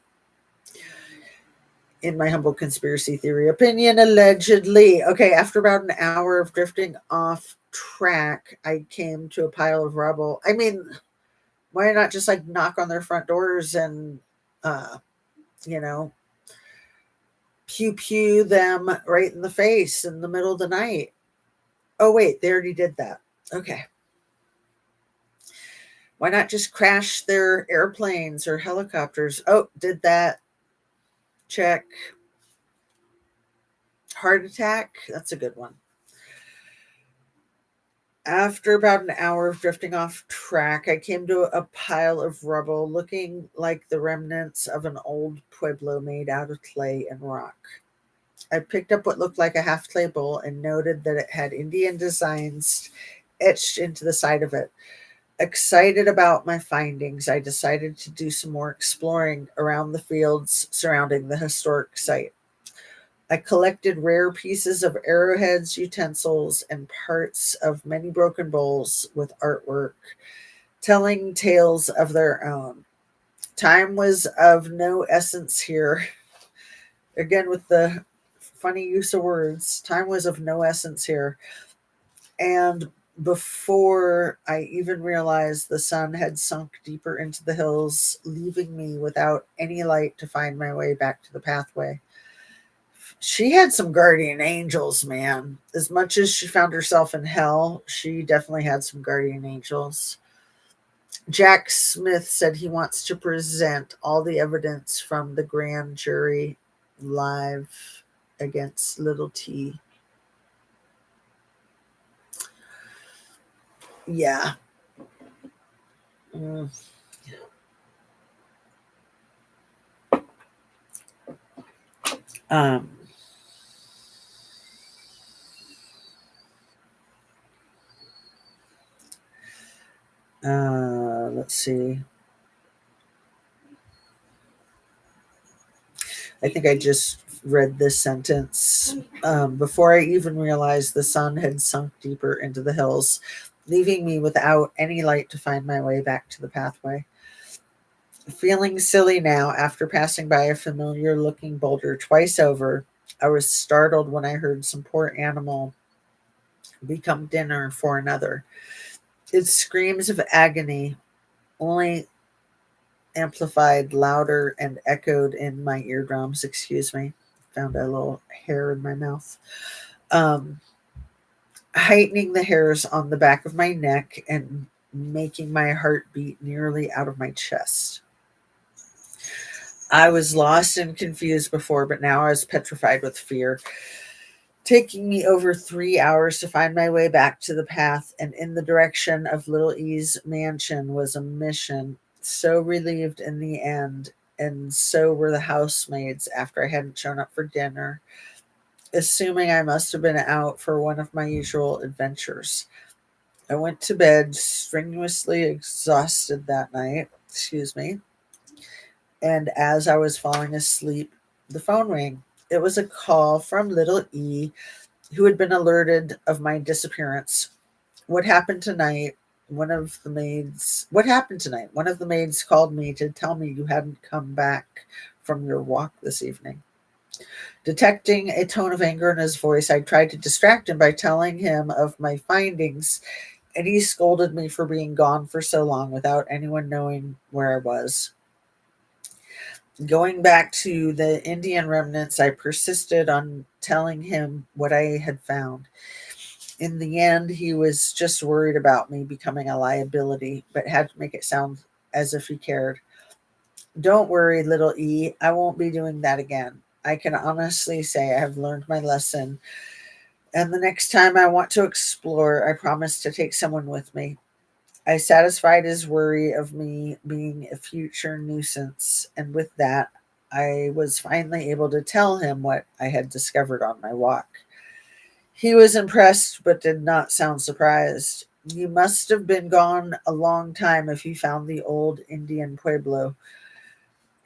In my humble conspiracy theory opinion, allegedly. Okay, after about an hour of drifting off track, I came to a pile of rubble. I mean, why not just like knock on their front doors and, uh, you know, pew pew them right in the face in the middle of the night? Oh, wait, they already did that. Okay. Why not just crash their airplanes or helicopters? Oh, did that. check. Heart attack, that's a good one. After about an hour of drifting off track, I came to a pile of rubble looking like the remnants of an old pueblo made out of clay and rock. I picked up what looked like a half clay bowl and noted that it had Indian designs etched into the side of it. Excited about my findings, I decided to do some more exploring around the fields surrounding the historic site. I collected rare pieces of arrowheads, utensils, and parts of many broken bowls with artwork telling tales of their own. Time was of no essence here. Again, with the funny use of words, time was of no essence here. And before I even realized, the sun had sunk deeper into the hills, leaving me without any light to find my way back to the pathway. She had some guardian angels, man. As much as she found herself in hell, she definitely had some guardian angels. Jack Smith said he wants to present all the evidence from the grand jury live against little T. Yeah. Mm. Um, let's see. I think I just read this sentence. Before I even realized, the sun had sunk deeper into the hills, leaving me without any light to find my way back to the pathway. Feeling silly now after passing by a familiar looking boulder twice over, I was startled when I heard some poor animal become dinner for another. Its screams of agony only amplified louder and echoed in my eardrums. Excuse me. Found a little hair in my mouth. Um, Heightening the hairs on the back of my neck and making my heart beat nearly out of my chest. I was lost and confused before, but now I was petrified with fear. Taking me over 3 hours to find my way back to the path and in the direction of Little E's mansion was a mission. So relieved in the end, and so were the housemaids after I hadn't shown up for dinner, assuming I must have been out for one of my usual adventures. I went to bed strenuously exhausted that night, excuse me, and as I was falling asleep, the phone rang. It was a call from Little E, who had been alerted of my disappearance. What happened tonight? What happened tonight? One of the maids called me to tell me you hadn't come back from your walk this evening. Detecting a tone of anger in his voice, I tried to distract him by telling him of my findings, and he scolded me for being gone for so long without anyone knowing where I was. Going back to the Indian remnants, I persisted on telling him what I had found. In the end, he was just worried about me becoming a liability, but had to make it sound as if he cared. Don't worry, little E, I won't be doing that again. I can honestly say I have learned my lesson, and the next time I want to explore, I promise to take someone with me. I satisfied his worry of me being a future nuisance, and with that, I was finally able to tell him what I had discovered on my walk. He was impressed, but did not sound surprised. You must have been gone a long time if you found the old Indian pueblo.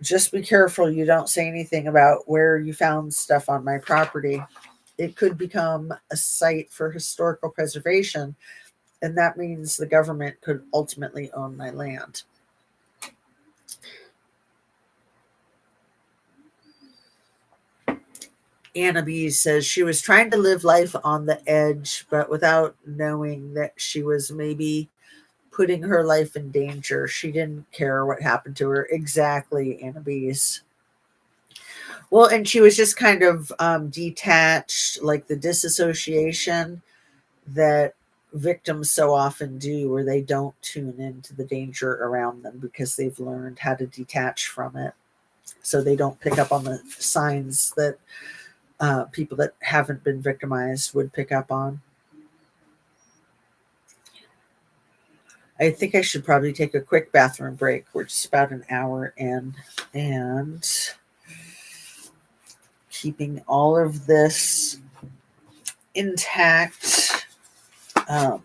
Just be careful you don't say anything about where you found stuff on my property. It could become a site for historical preservation, and that means the government could ultimately own my land. Anna B says she was trying to live life on the edge, but without knowing that she was maybe putting her life in danger. She didn't care what happened to her. Exactly, Anna B's. Well, and she was just kind of detached, like the disassociation that victims so often do, where they don't tune into the danger around them because they've learned how to detach from it. so they don't pick up on the signs that people that haven't been victimized would pick up on. I think I should probably take a quick bathroom break. We're just about an hour in, and keeping all of this intact. Let's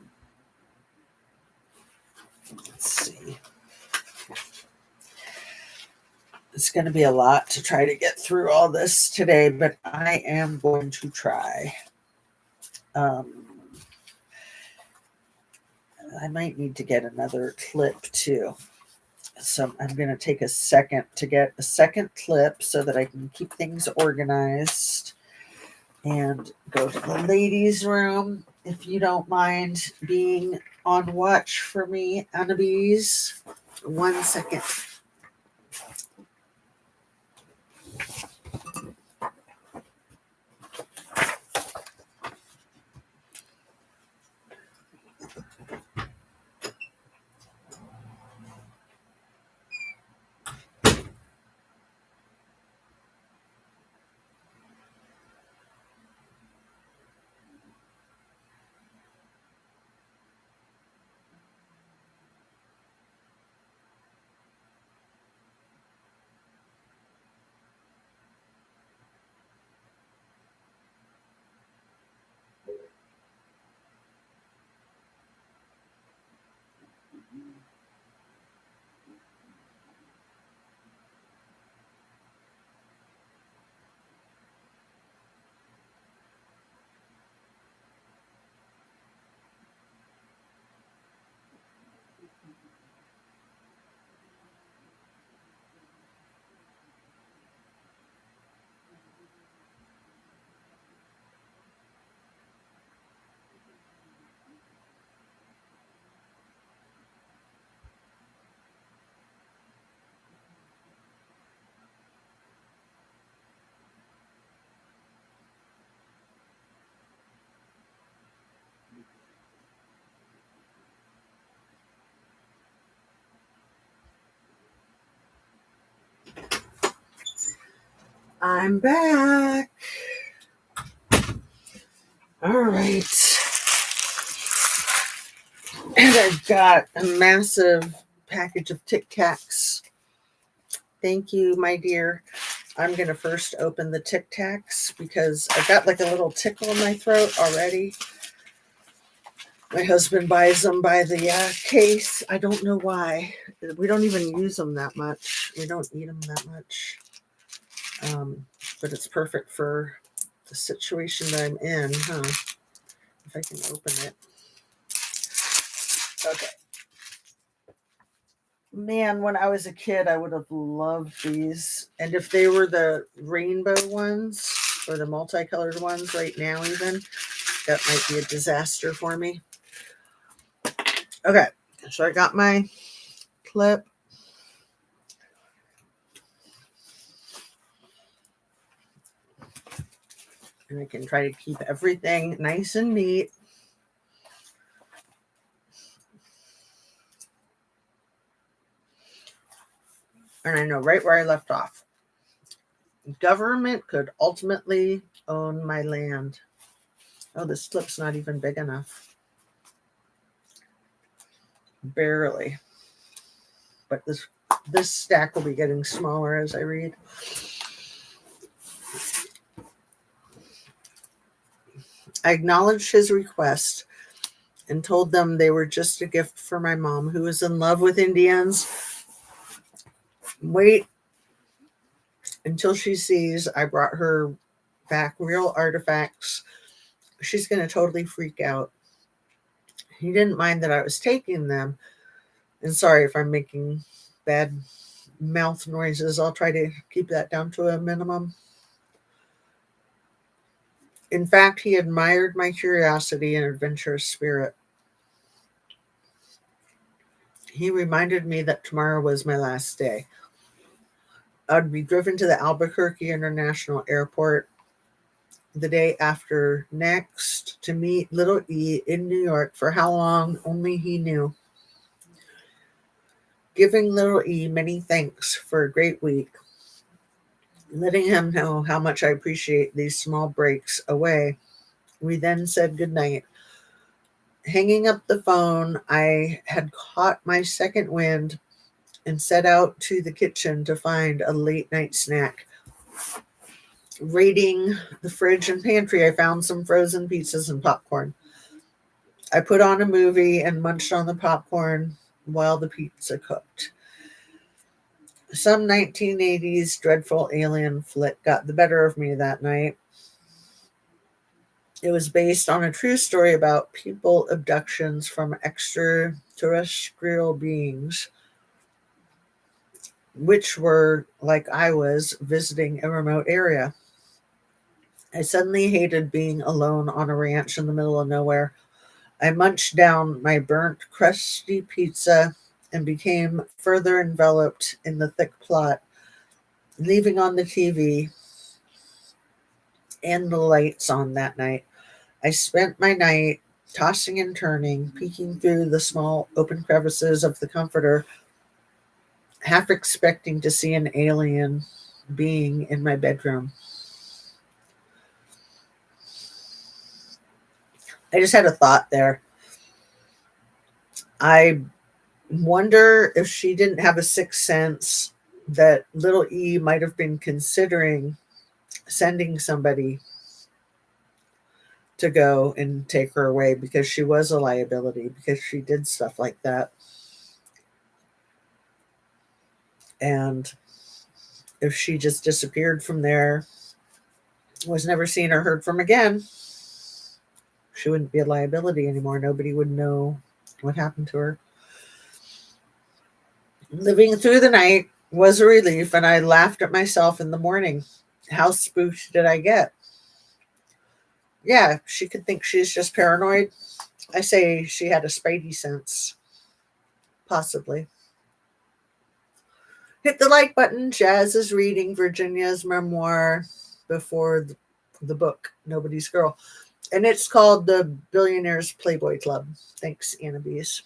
see. It's going to be a lot to try to get through all this today, but I am going to try. I might need to get another clip too. So I'm going to take a second to get a second clip so that I can keep things organized and go to the ladies' room. If you don't mind being on watch for me, Annabes. 1 second. I'm back. All right. And I've got a massive package of Tic Tacs. Thank you, my dear. I'm going to first open the Tic Tacs because I've got like a little tickle in my throat already. My husband buys them by the case. I don't know why. We don't even use them that much. We don't eat them that much. But it's perfect for the situation that I'm in, huh? If I can open it. Okay. Man, when I was a kid, I would have loved these. And if they were the rainbow ones or the multicolored ones right now even, that might be a disaster for me. Okay, so I got my clip. And I can try to keep everything nice and neat. And I know right where I left off. Government could ultimately own my land. Oh, this clip's not even big enough. Barely. But this stack will be getting smaller as I read. I acknowledged his request and told them they were just a gift for my mom, who is in love with Indians. Wait until she sees I brought her back real artifacts. She's going to totally freak out. He didn't mind that I was taking them. And sorry if I'm making bad mouth noises. I'll try to keep that down to a minimum. In fact, he admired my curiosity and adventurous spirit. He reminded me that tomorrow was my last day. I'd be driven to the Albuquerque International Airport the day after next to meet little E in New York for how long only he knew. Giving little E many thanks for a great week, letting him know how much I appreciate these small breaks away. We then said goodnight. Hanging up the phone, I had caught my second wind and set out to the kitchen to find a late night snack. Raiding the fridge and pantry, I found some frozen pizzas and popcorn. I put on a movie and munched on the popcorn while the pizza cooked. Some 1980s dreadful alien flick got the better of me that night. It was based on a true story about people abductions from extraterrestrial beings, which were, like I was, visiting a remote area. I suddenly hated being alone on a ranch in the middle of nowhere. I munched down my burnt, crusty pizza and became further enveloped in the thick plot, leaving on the TV and the lights on that night. I spent my night tossing and turning, peeking through the small open crevices of the comforter, half expecting to see an alien being in my bedroom. I just had a thought there. I wonder if she didn't have a sixth sense that little E might have been considering sending somebody to go and take her away because she was a liability, because she did stuff like that. And if she just disappeared from there, was never seen or heard from again, she wouldn't be a liability anymore. Nobody would know what happened to her. Living through the night was a relief, and I laughed at myself in the morning. How spooked did I get? Yeah, she could think she's just paranoid. I say she had a spidey sense. Possibly. Hit the like button. Jazz is reading Virginia's memoir before the book, Nobody's Girl. And it's called The Billionaire's Playboy Club. Thanks, Anna Bees.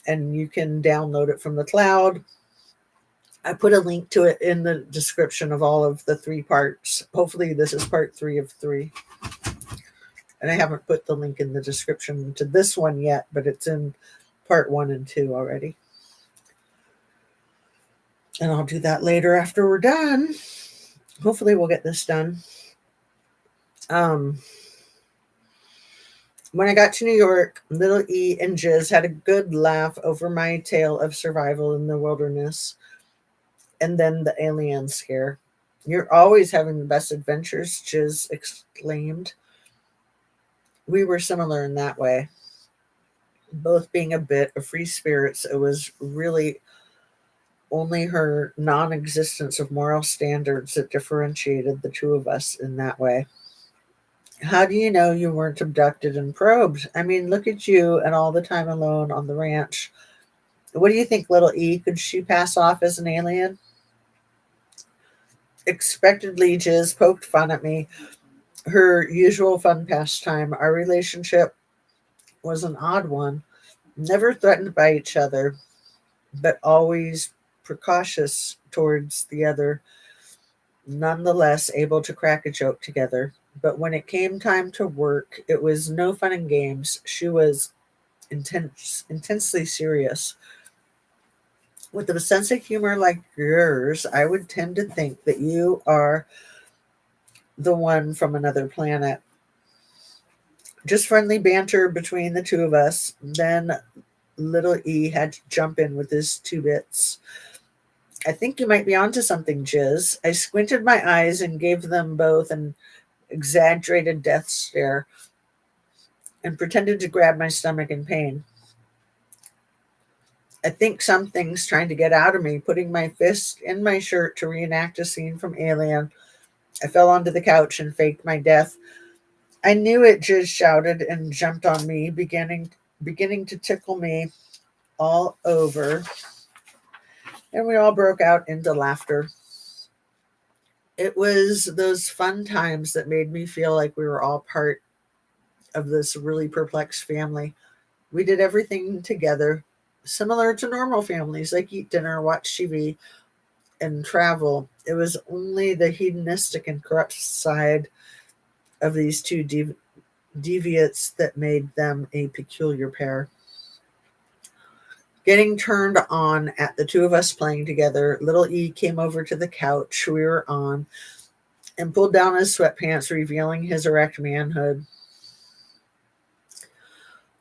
And you can download it from the cloud. I put a link to it in the description of all of the 3 parts. Hopefully, this is part 3 of 3. And I haven't put the link in the description to this one yet, but it's in part 1 and 2 already. And I'll do that later after we're done. Hopefully, we'll get this done. When I got to New York, Little E and Jiz had a good laugh over my tale of survival in the wilderness and then the alien scare. You're always having the best adventures, Jiz exclaimed. We were similar in that way. Both being a bit of free spirits, it was really only her non existence of moral standards that differentiated the two of us in that way. How do you know you weren't abducted and probed? I mean, look at you and all the time alone on the ranch. What do you think, little E? Could she pass off as an alien? Expectedly, Jiz poked fun at me. Her usual fun pastime. Our relationship was an odd one, never threatened by each other, but always precautious towards the other, nonetheless able to crack a joke together. But when it came time to work, it was no fun and games. She was intensely serious. With a sense of humor like yours, I would tend to think that you are the one from another planet. Just friendly banter between the two of us. Then little E had to jump in with his 2 bits. I think you might be onto something, Jiz. I squinted my eyes and gave them both an exaggerated death stare and pretended to grab my stomach in pain. I think something's trying to get out of me, putting my fist in my shirt to reenact a scene from Alien. I fell onto the couch and faked my death. I knew it, Jiz shouted and jumped on me, beginning to tickle me all over, and we all broke out into laughter. It was those fun times that made me feel like we were all part of this really perplexed family. We did everything together, similar to normal families, like eat dinner, watch TV, and travel. It was only the hedonistic and corrupt side of these two deviates that made them a peculiar pair. Getting turned on at the two of us playing together, little E came over to the couch we were on and pulled down his sweatpants, revealing his erect manhood.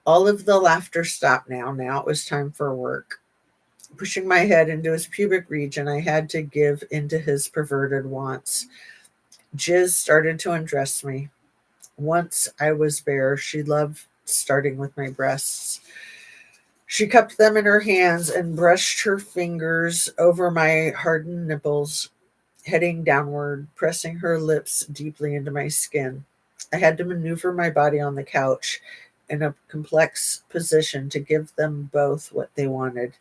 All of the laughter stopped now. Now it was time for work. Pushing my head into his pubic region, I had to give into his perverted wants. Jiz started to undress me. Once I was bare, she loved starting with my breasts. She cupped them in her hands and brushed her fingers over my hardened nipples, heading downward, pressing her lips deeply into my skin. I had to maneuver my body on the couch in a complex position to give them both what they wanted.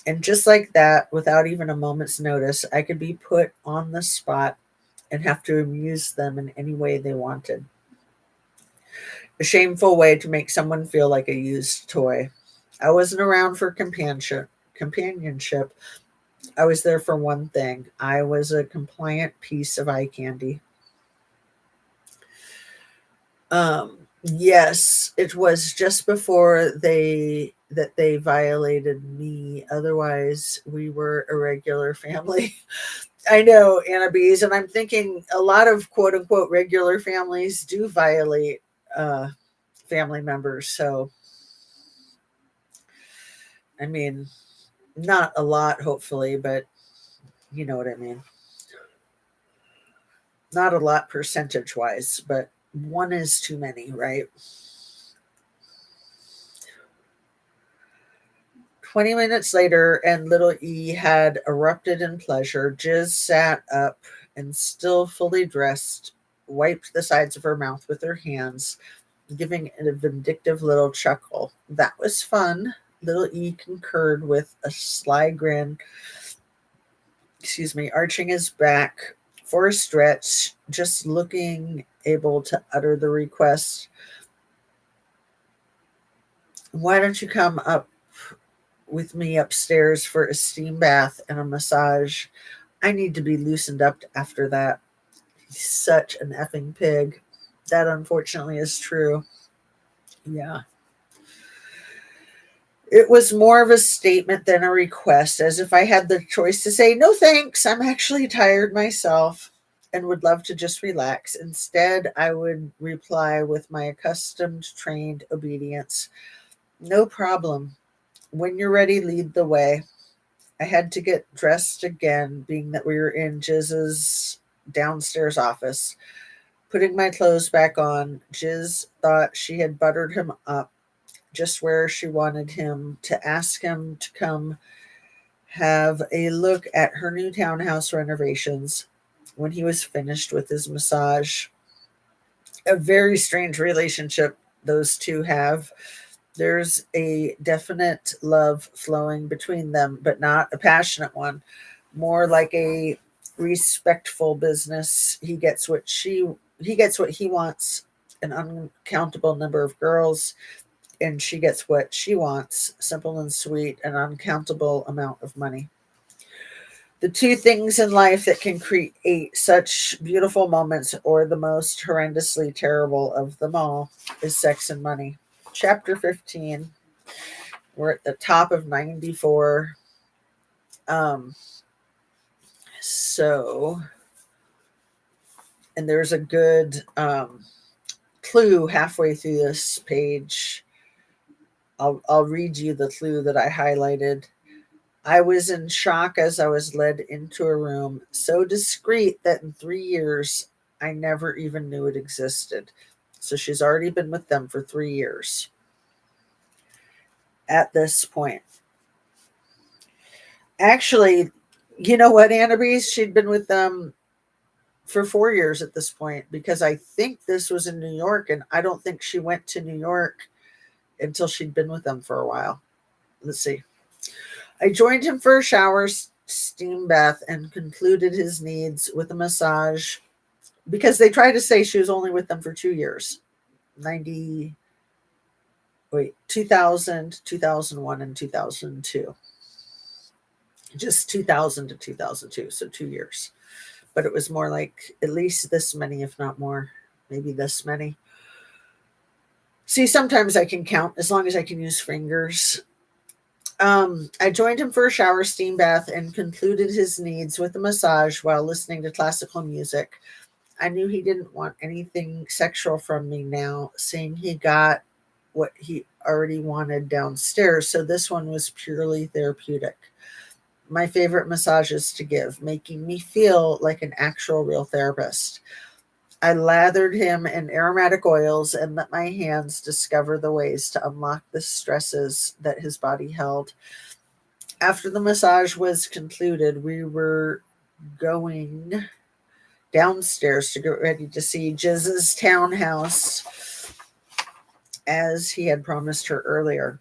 And just like that, without even a moment's notice, I could be put on the spot and have to amuse them in any way they wanted. A shameful way to make someone feel like a used toy. I wasn't around for companionship. I was there for one thing. I was a compliant piece of eye candy. Yes, it was just before they violated me. Otherwise, we were a regular family. I know, Anna Bees, and I'm thinking a lot of quote unquote regular families do violate uh, family members. So, I mean, not a lot, hopefully, but you know what I mean. Not a lot percentage wise, but one is too many, right? 20 minutes later, and little E had erupted in pleasure. Jiz sat up and, still fully dressed, wiped the sides of her mouth with her hands, giving it a vindictive little chuckle. That was fun. Little E concurred with a sly grin, arching his back for a stretch, just looking able to utter the request, "Why don't you come up with me upstairs for a steam bath and a massage? I need to be loosened up after that." He's such an effing pig. That unfortunately is true. Yeah. It was more of a statement than a request, as if I had the choice to say, "No thanks, I'm actually tired myself and would love to just relax." Instead, I would reply with my accustomed trained obedience, "No problem. When you're ready, lead the way." I had to get dressed again, being that we were in Jiz's downstairs office. Putting my clothes back on, Jiz thought she had buttered him up just where she wanted him, to ask him to come have a look at her new townhouse renovations when he was finished with his massage. A very strange relationship those two have. There's a definite love flowing between them, but not a passionate one. More like a respectful business. He gets what he wants, an uncountable number of girls, and she gets what she wants, simple and sweet, an uncountable amount of money. The two things in life that can create such beautiful moments, or the most horrendously terrible of them all, is sex and money. Chapter 15. We're at the top of 94. Um, so, and there's a good clue halfway through this page. I'll read you the clue that I highlighted. I was in shock as I was led into a room so discreet that in 3 years I never even knew it existed. So she's already been with them for 3 years at this point. Actually, you know what, Annabise? She'd been with them for 4 years at this point, because I think this was in New York, and I don't think she went to New York until she'd been with them for a while. Let's see. I joined him for a shower, steam bath, and concluded his needs with a massage, because they tried to say she was only with them for 2 years. 90, wait, 2000, 2001, and 2002. just 2000 to 2002, so 2 years. But it was more like at least this many, if not more, maybe this many. See, sometimes I can count as long as I can use fingers. I joined him for a shower, steam bath, and concluded his needs with a massage while listening to classical music. I knew he didn't want anything sexual from me now, seeing he got what he already wanted downstairs, so this one was purely therapeutic. My favorite massages to give, making me feel like an actual real therapist. I lathered him in aromatic oils and let my hands discover the ways to unlock the stresses that his body held. After the massage was concluded, we were going downstairs to get ready to see Jiz's townhouse as he had promised her earlier.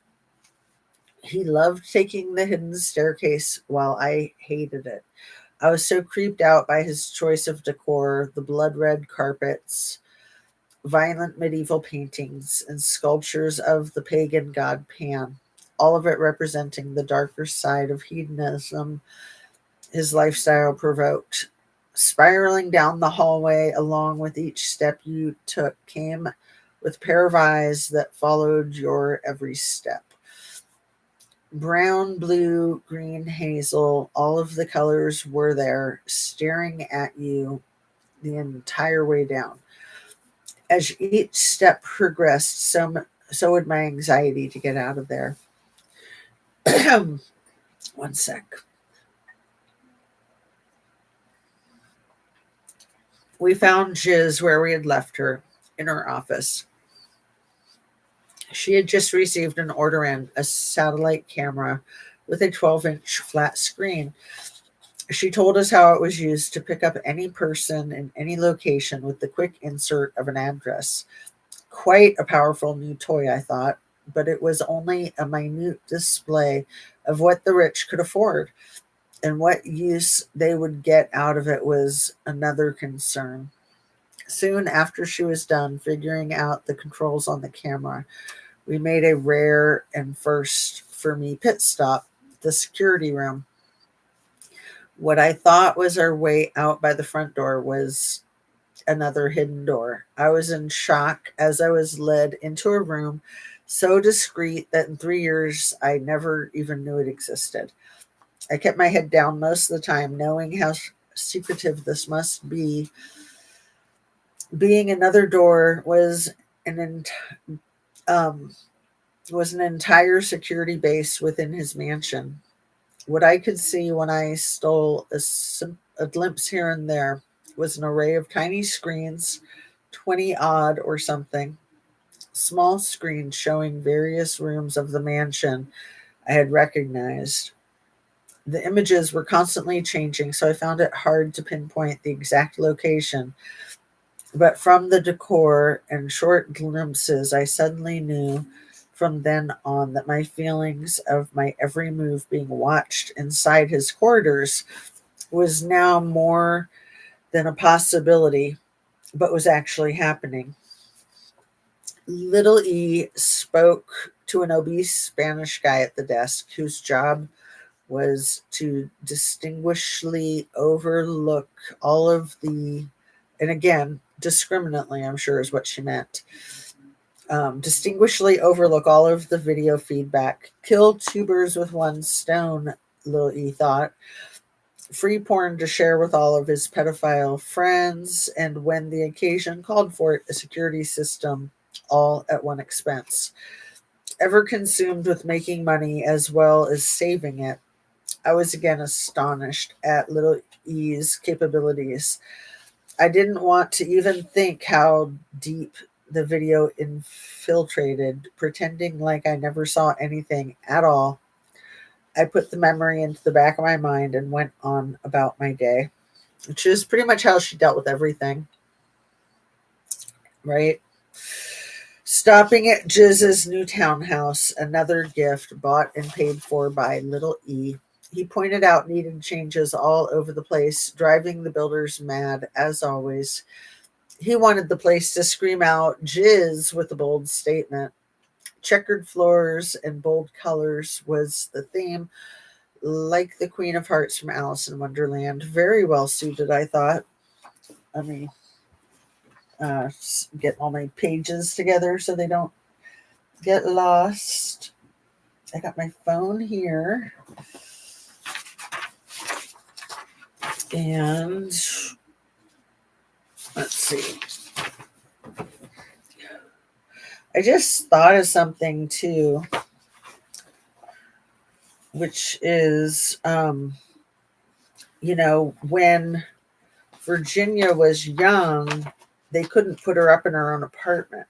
He loved taking the hidden staircase while I hated it. I was so creeped out by his choice of decor, the blood red carpets, violent medieval paintings, and sculptures of the pagan god Pan, all of it representing the darker side of hedonism his lifestyle provoked. Spiraling down the hallway along with each step you took came with a pair of eyes that followed your every step. Brown, blue, green, hazel, all of the colors were there, staring at you the entire way down. As each step progressed, so would my anxiety to get out of there. One sec. We found Jiz where we had left her, in her office. She had just received an order in, a satellite camera with a 12-inch flat screen. She told us how it was used to pick up any person in any location with the quick insert of an address. Quite a powerful new toy, I thought, but it was only a minute display of what the rich could afford, and what use they would get out of it was another concern. Soon after she was done figuring out the controls on the camera, we made a rare and first for me pit stop, the security room. What I thought was our way out by the front door was another hidden door. I was in shock as I was led into a room so discreet that in 3 years I never even knew it existed. I kept my head down most of the time, knowing how secretive this must be. Being another door um, was an entire security base within his mansion. What I could see when I stole a glimpse here and there was an array of tiny screens, 20 odd or something, small screens showing various rooms of the mansion I had recognized. The images were constantly changing, so I found it hard to pinpoint the exact location. But from the decor and short glimpses, I suddenly knew from then on that my feelings of my every move being watched inside his corridors was now more than a possibility, but was actually happening. Little E spoke to an obese Spanish guy at the desk whose job was to distinguishingly overlook all of the, and again, discriminately, I'm sure is what she meant. Distinguishingly overlook all of the video feedback. Kill two birds with one stone, Lil E thought. Free porn to share with all of his pedophile friends, and when the occasion called for it, a security system, all at one expense. Ever consumed with making money as well as saving it, I was again astonished at Little E's capabilities. I didn't want to even think how deep the video infiltrated, pretending like I never saw anything at all. I put the memory into the back of my mind and went on about my day, which is pretty much how she dealt with everything, right? Stopping at Jiz's new townhouse, another gift bought and paid for by Little E. He pointed out needed changes all over the place, driving the builders mad as always. He wanted the place to scream out Jiz with a bold statement. Checkered floors and bold colors was the theme. like the Queen of Hearts from Alice in Wonderland. Very well suited, I thought. Let me get all my pages together so they don't get lost. I got my phone here. And let's see. I just thought of something too, which is, when Virginia was young, they couldn't put her up in her own apartment.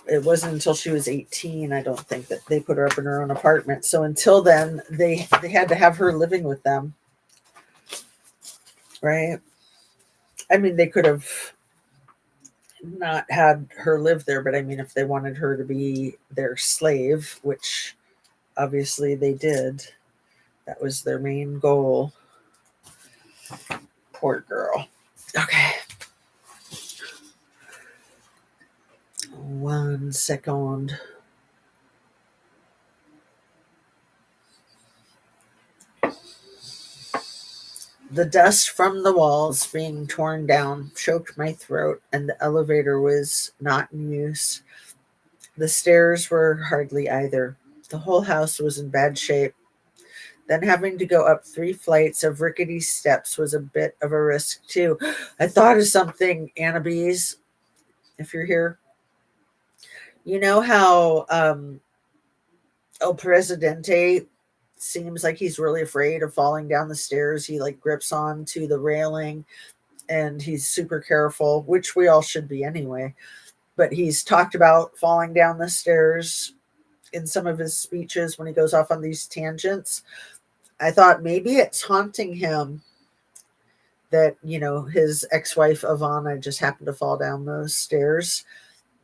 It wasn't until she was 18, I don't think, that they put her up in her own apartment. So until then, they had to have her living with them. Right? I mean, they could have not had her live there, but I mean, if they wanted her to be their slave, which obviously they did, that was their main goal. Poor girl. Okay. 1 second. The dust from the walls being torn down choked my throat, and the elevator was not in use. The stairs were hardly either. The whole house was in bad shape. Then having to go up 3 flights of rickety steps was a bit of a risk, too. I thought of something, Anna Bees, if you're here. You know how El Presidente seems like he's really afraid of falling down the stairs? He like grips on to the railing and he's super careful, which we all should be anyway. But he's talked about falling down the stairs in some of his speeches when he goes off on these tangents. I thought maybe it's haunting him that, his ex-wife Ivana just happened to fall down those stairs.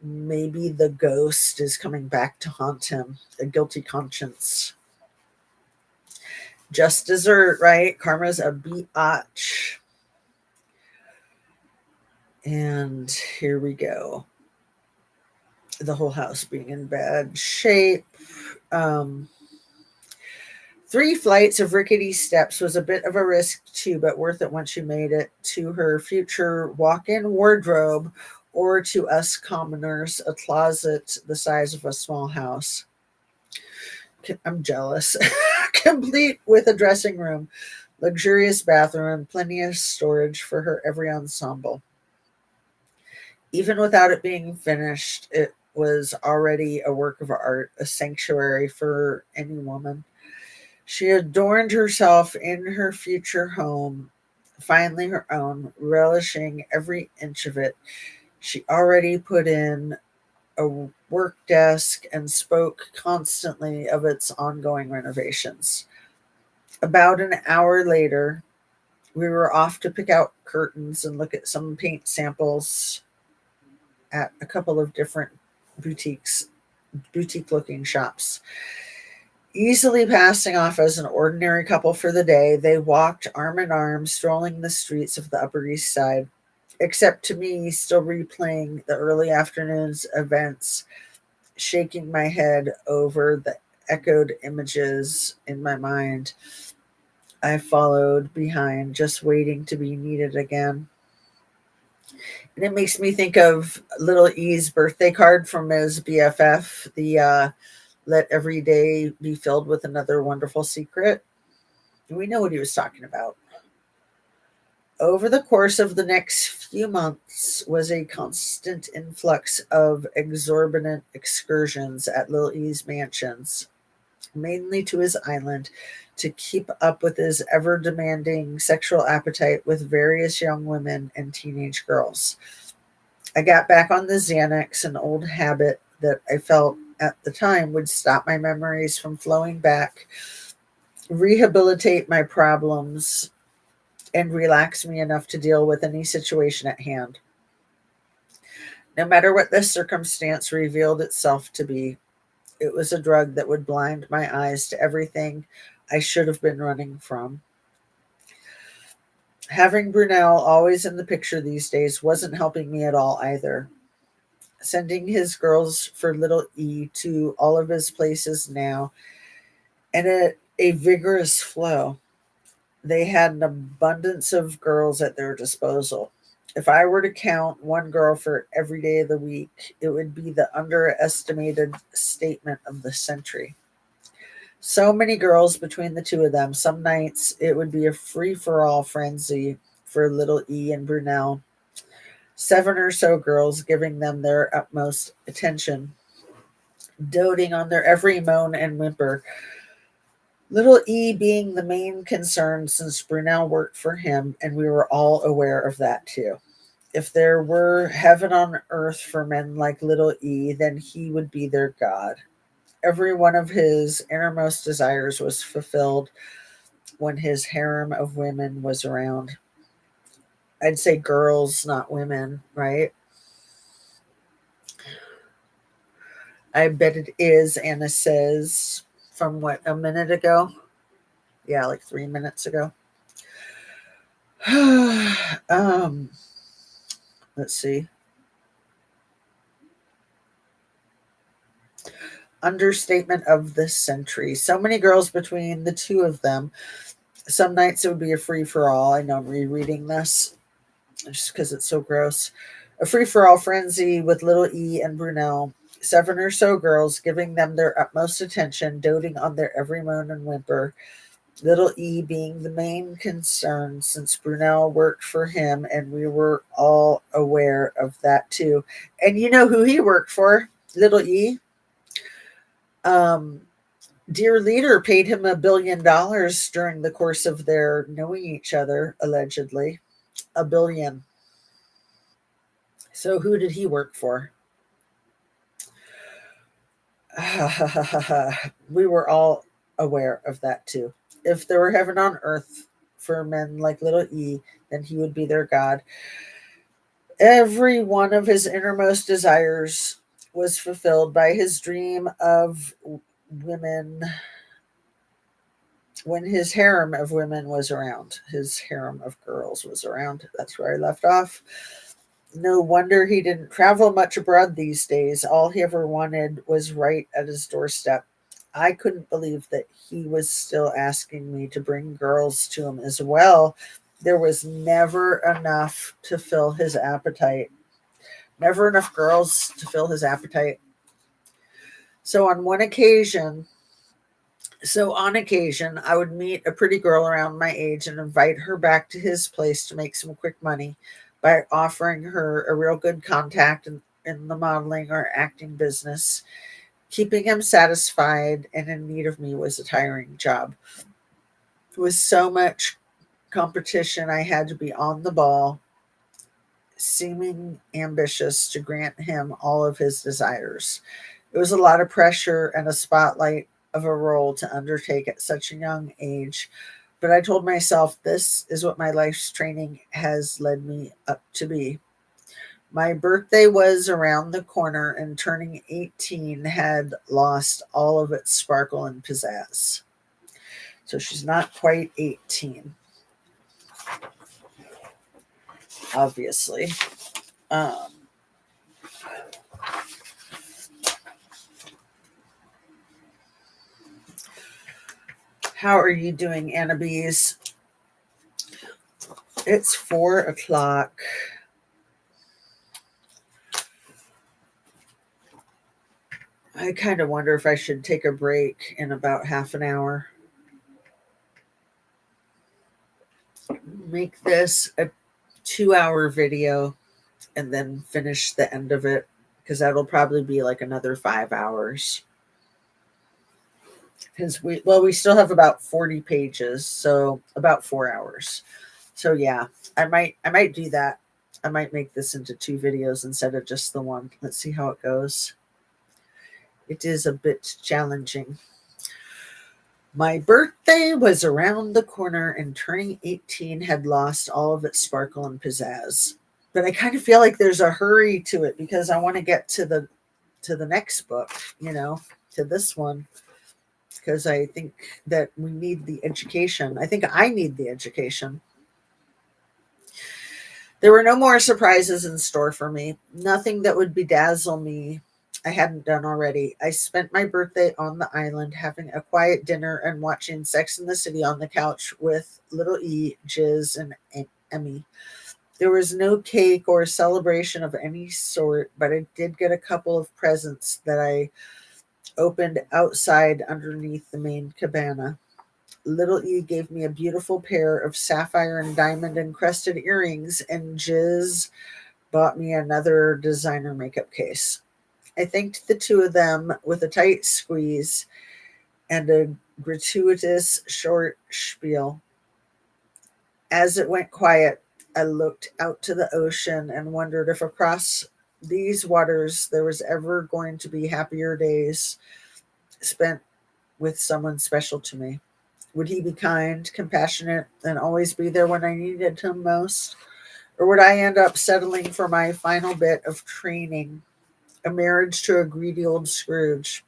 Maybe the ghost is coming back to haunt him, a guilty conscience. Just dessert, right? Karma's a biatch. And here we go. The whole house being in bad shape. 3 flights of rickety steps was a bit of a risk too, but worth it once you made it to her future walk-in wardrobe, or to us commoners, a closet the size of a small house. I'm jealous. Complete with a dressing room, luxurious bathroom, and plenty of storage for her every ensemble. Even without it being finished, it was already a work of art, a sanctuary for any woman. She adorned herself in her future home, finally her own, relishing every inch of it. She already put in a work desk and spoke constantly of its ongoing renovations. About an hour later, we were off to pick out curtains and look at some paint samples at a couple of different boutique looking shops. Easily passing off as an ordinary couple for the day, they walked arm in arm, strolling the streets of the Upper East Side, except to me, still replaying the early afternoon's events, shaking my head over the echoed images in my mind. I followed behind, just waiting to be needed again. And it makes me think of Little E's birthday card from his BFF, the let every day be filled with another wonderful secret. We know what he was talking about. Over the course of the next few months was a constant influx of exorbitant excursions at Lil E's mansions, mainly to his island, to keep up with his ever demanding sexual appetite with various young women and teenage girls. I got back on the Xanax, an old habit that I felt at the time would stop my memories from flowing back, rehabilitate my problems, and relax me enough to deal with any situation at hand. No matter what the circumstance revealed itself to be, it was a drug that would blind my eyes to everything I should have been running from. Having Brunel always in the picture these days wasn't helping me at all either. Sending his girls for little E to all of his places now, and a vigorous flow. They had an abundance of girls at their disposal. If I were to count one girl for every day of the week, it would be the underestimated statement of the century. So many girls between the two of them. Some nights it would be a free for all frenzy for little E and Brunel. 7 or so girls giving them their utmost attention, doting on their every moan and whimper. Little E being the main concern since Brunel worked for him, and we were all aware of that too. If there were heaven on earth for men like little E, then he would be their God. Every one of his innermost desires was fulfilled when his harem of women was around. I'd say girls, not women, right? I bet it is, Anna says, from what, a minute ago? Yeah, like 3 minutes ago. Let's see. Understatement of the century. So many girls between the two of them. Some nights it would be a free for all. I know I'm rereading this just because it's so gross. A free for all frenzy with little E and Brunel. 7 or so girls giving them their utmost attention, doting on their every moan and whimper. Little E being the main concern since Brunel worked for him, and we were all aware of that too. And you know who he worked for? Little E. Um, Dear Leader paid him $1 billion during the course of their knowing each other, allegedly. $1 billion. So who did he work for? We were all aware of that too. If there were heaven on earth for men like little E, then he would be their God. Every one of his innermost desires was fulfilled by his dream of women when his harem of women was around. His harem of girls was around. That's where I left off. No wonder he didn't travel much abroad these days. All he ever wanted was right at his doorstep. I couldn't believe that he was still asking me to bring girls to him as well. There was never enough to fill his appetite. Never enough girls to fill his appetite. So on occasion, I would meet a pretty girl around my age and invite her back to his place to make some quick money by offering her a real good contact in the modeling or acting business. Keeping him satisfied and in need of me was a tiring job. With so much competition, I had to be on the ball, seeming ambitious to grant him all of his desires. It was a lot of pressure and a spotlight of a role to undertake at such a young age. But I told myself this is what my life's training has led me up to be. My birthday was around the corner, and turning 18 had lost all of its sparkle and pizzazz. So she's not quite 18, obviously. Um, how are you doing, Anna Bees? It's 4 o'clock. I kind of wonder if I should take a break in about half an hour. Make this a 2 hour video and then finish the end of it, because that'll probably be like another 5 hours. Because we still have about 40 pages, so about 4 hours. So yeah, I might do that. I might make this into 2 videos instead of just the one. Let's see how it goes. It is a bit challenging. My birthday was around the corner, and turning 18 had lost all of its sparkle and pizzazz. But I kind of feel like there's a hurry to it because I want to get to the next book, to this one, because I think that we need the education. I think I need the education. There were no more surprises in store for me. Nothing that would bedazzle me I hadn't done already. I spent my birthday on the island having a quiet dinner and watching Sex in the City on the couch with little E, Jiz, and Emmy. There was no cake or celebration of any sort, but I did get a couple of presents that I opened outside underneath the main cabana. Little E gave me a beautiful pair of sapphire and diamond encrusted earrings, and Jiz bought me another designer makeup case. I thanked the two of them with a tight squeeze and a gratuitous short spiel. As it went quiet, I looked out to the ocean and wondered if across these waters there was ever going to be happier days spent with someone special to me. Would he be kind, compassionate, and always be there when I needed him most? Or would I end up settling for my final bit of training, a marriage to a greedy old Scrooge?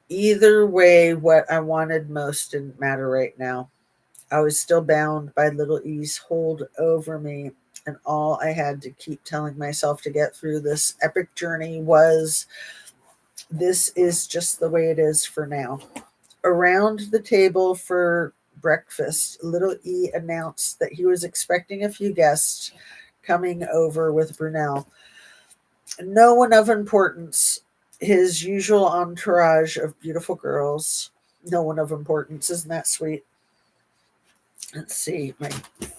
Either way, what I wanted most didn't matter right now. I was still bound by little E's hold over me, and all I had to keep telling myself to get through this epic journey was this is just the way it is for now. Around the table for breakfast, little E announced that he was expecting a few guests coming over with Brunel. No one of importance, his usual entourage of beautiful girls. No one of importance. Isn't that sweet? Let's see. My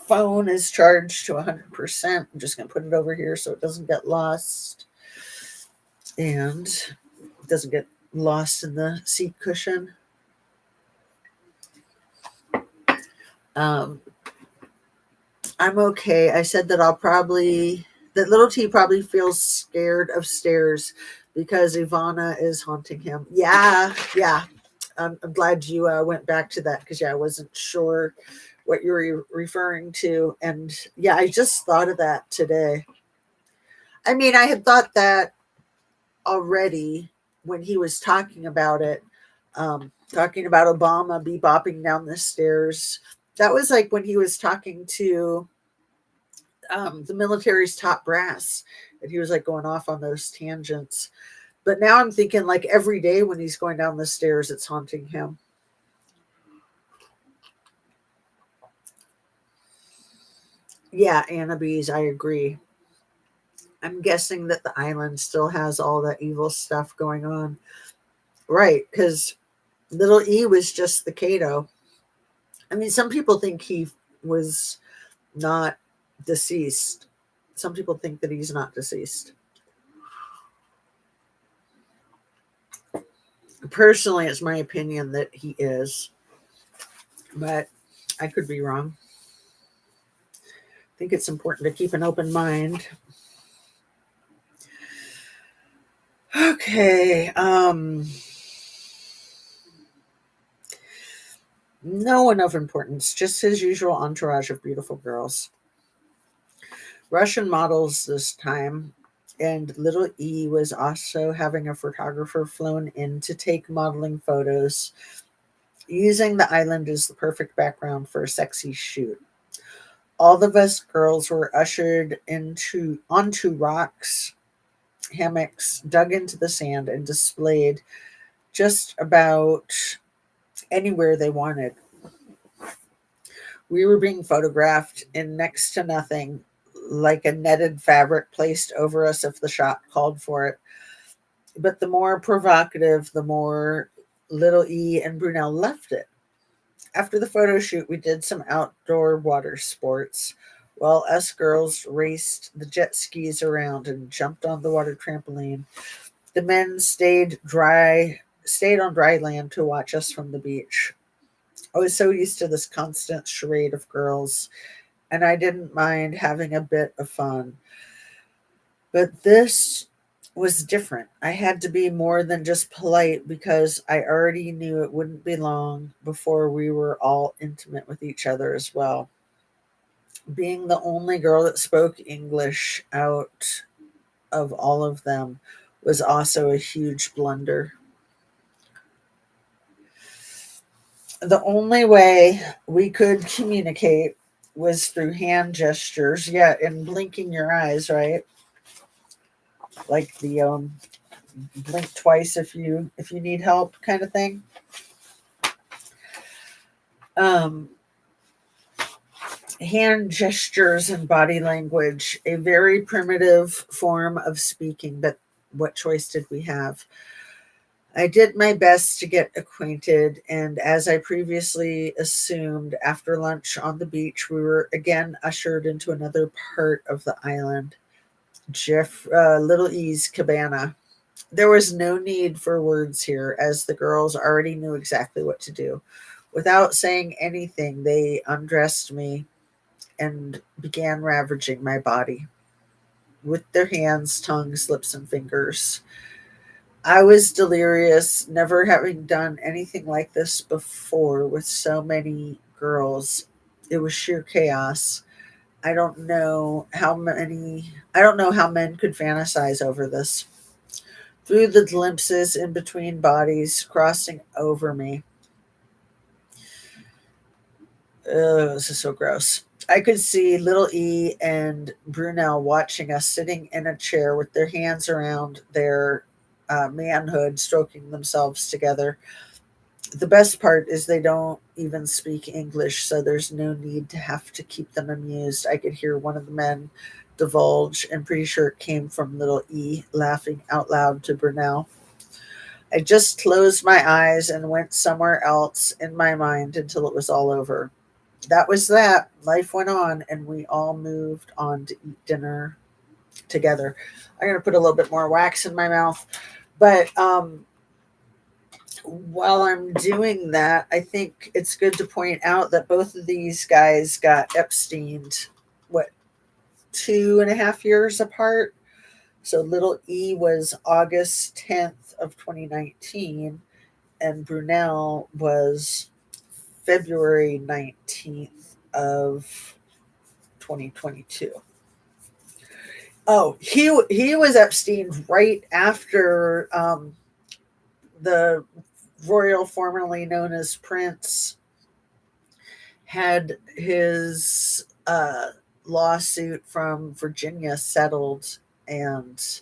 phone is charged to 100%. I'm just going to put it over here so it doesn't get lost and it doesn't get lost in the seat cushion. Um, I'm okay. I said that that little T probably feels scared of stairs because Ivana is haunting him. Yeah, yeah. I'm glad you went back to that because, yeah, I wasn't sure what you were referring to. And yeah, I just thought of that today. I mean, I had thought that already when he was talking about it, talking about Obama bebopping down the stairs. That was like when he was talking to the military's top brass, and he was like going off on those tangents. But now I'm thinking like every day when he's going down the stairs, it's haunting him. Yeah, Anna Bees, I agree. I'm guessing that the island still has all that evil stuff going on. Right, because little E was just the Cato. I mean, some people think he was not deceased. Some people think that he's not deceased. Personally, it's my opinion that he is, but I could be wrong. I think it's important to keep an open mind. Okay. No one of importance, just his usual entourage of beautiful girls. Russian models this time, and little E was also having a photographer flown in to take modeling photos, using the island as the perfect background for a sexy shoot. All of us girls were ushered into onto rocks, hammocks, dug into the sand, and displayed just about anywhere they wanted. We were being photographed in next to nothing, like a netted fabric placed over us if the shot called for it. But the more provocative, the more little E and Brunel left it. After the photo shoot, we did some outdoor water sports while us girls raced the jet skis around and jumped on the water trampoline. The men stayed on dry land to watch us from the beach. I was so used to this constant charade of girls, and I didn't mind having a bit of fun. But this was different. I had to be more than just polite because I already knew it wouldn't be long before we were all intimate with each other as well. Being the only girl that spoke English out of all of them was also a huge blunder. The only way we could communicate was through hand gestures. Yeah, and blinking your eyes, right? like the blink twice if you need help kind of thing. Um, Hand gestures and body language, a very primitive form of speaking, but what choice did we have? I did my best to get acquainted, and as I previously assumed, after lunch on the beach, we were again ushered into another part of the island, Little E's cabana. There was no need for words here, as the girls already knew exactly what to do. Without saying anything, they undressed me and began ravaging my body with their hands, tongues, lips, and fingers. I was delirious, never having done anything like this before with so many girls. It was sheer chaos. I don't know how men could fantasize over this. Through the glimpses in between bodies crossing over me. This is so gross. I could see little E and Brunel watching us sitting in a chair with their hands around their manhood, stroking themselves together. The best part is they don't even speak English, so there's no need to have to keep them amused. I could hear one of the men divulge, and pretty sure it came from little E, laughing out loud to Brunel. I just closed my eyes and went somewhere else in my mind until it was all over. That was that. Life went on, and we all moved on to eat dinner together. I'm going to put a little bit more wax in my mouth. But while I'm doing that, I think it's good to point out that both of these guys got Epsteined, what, 2.5 years apart? So little E was August 10th of 2019, and Brunel was February 19th of 2022. Oh, he was Epstein right after the royal, formerly known as Prince, had his lawsuit from Virginia settled, and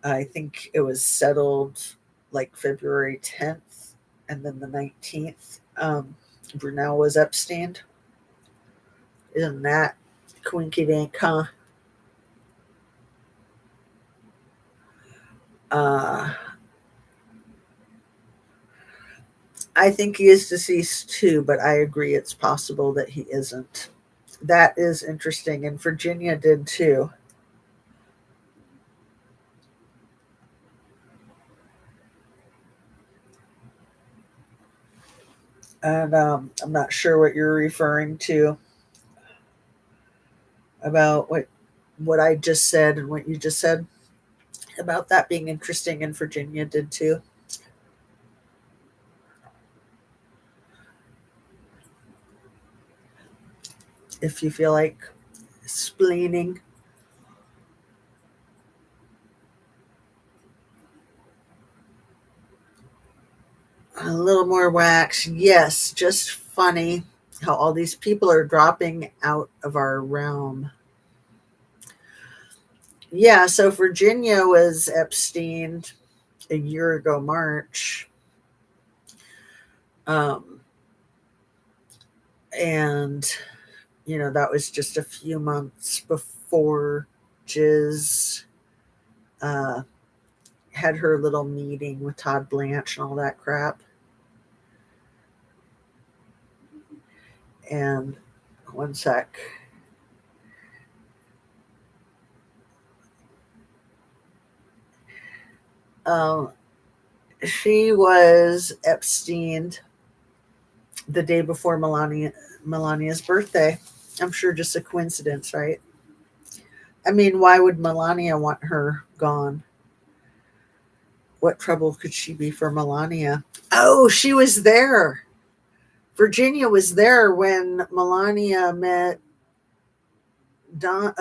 I think it was settled like February 10th, and then the 19th, Brunel was Epstein. Isn't that quinky dink, huh? Uh, I think he is deceased too, but I agree it's possible that he isn't. That is interesting, and Virginia did too. And I'm not sure what you're referring to about what I just said and what you just said about that being interesting, and Virginia did too. If you feel like splaining. A little more wax. Yes, just funny how all these people are dropping out of our realm. Yeah, so Virginia was Epstein a year ago, March. Um, and, that was just a few months before Jiz uh, had her little meeting with Todd Blanche and all that crap. And one sec. Um, she was Epstein the day before Melania's birthday. I'm sure just a coincidence, right? I mean, why would Melania want her gone? What trouble could she be for Melania? Oh, she was there. Virginia was there when Melania met Don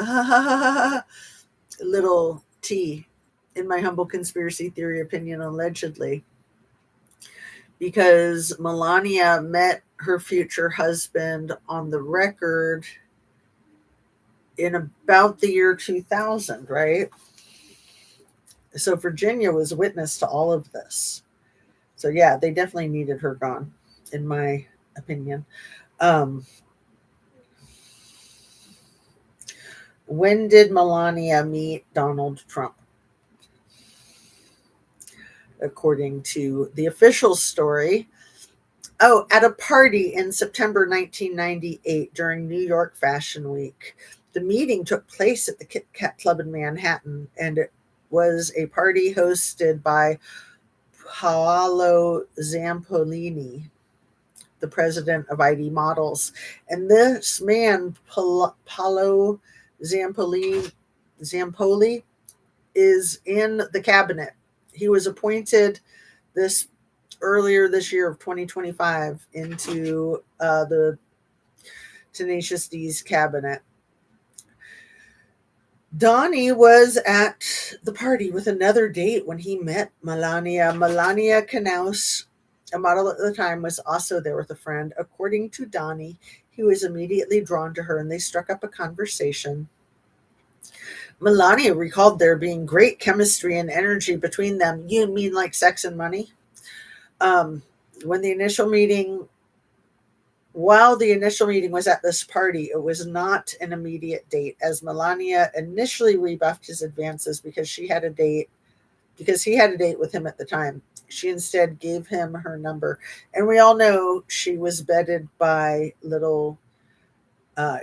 little T, in my humble conspiracy theory opinion, allegedly, because Melania met her future husband on the record in about the year 2000, right? So Virginia was witness to all of this. So yeah, they definitely needed her gone, in my opinion. Um, when did Melania meet Donald Trump? According to the official story, oh, at a party in September 1998 during New York Fashion Week. The meeting took place at the Kit Kat Club in Manhattan, and it was a party hosted by Paolo Zampolini, the president of ID Models. And this man, Paolo Zampoli, is in the cabinet. He was appointed this earlier this year of 2025 into the Tenacious D's cabinet. Donnie was at the party with another date when he met Melania. Melania Knaus, a model at the time, was also there with a friend. According to Donnie, he was immediately drawn to her and they struck up a conversation. Melania recalled there being great chemistry and energy between them. You mean like sex and money? Um, when the initial meeting While the initial meeting was at this party, it was not an immediate date, as Melania initially rebuffed his advances because he had a date with him at the time. She instead gave him her number. And we all know she was bedded by little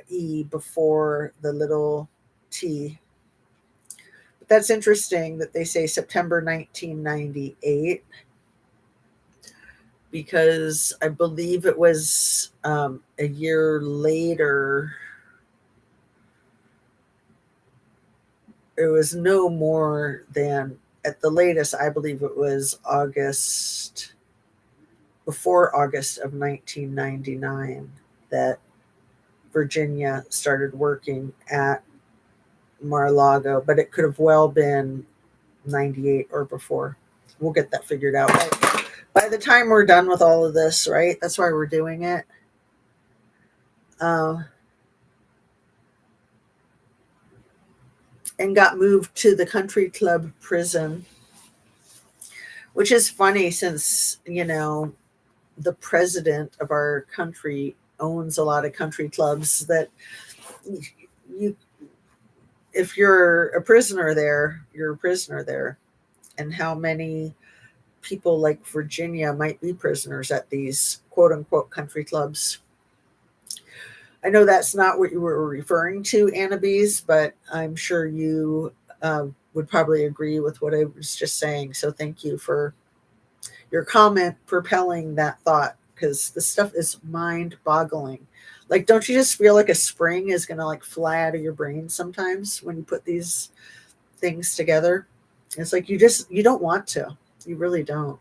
E before the little T. But that's interesting that they say September 1998, because I believe it was a year later. It was no more than, at the latest, I believe it was before August of 1999, that Virginia started working at Mar-a-Lago, but it could have well been 98 or before. We'll get that figured out. By the time we're done with all of this, right? That's why we're doing it. Uh, and got moved to the country club prison, which is funny since, the president of our country owns a lot of country clubs that you if you're a prisoner there, you're a prisoner there. And how many people like Virginia might be prisoners at these quote unquote country clubs? I know that's not what you were referring to, Annabise, but I'm sure you would probably agree with what I was just saying. So thank you for your comment propelling that thought, because this stuff is mind boggling. Like, don't you just feel like a spring is going to like fly out of your brain sometimes when you put these things together? It's like you don't want to. You really don't.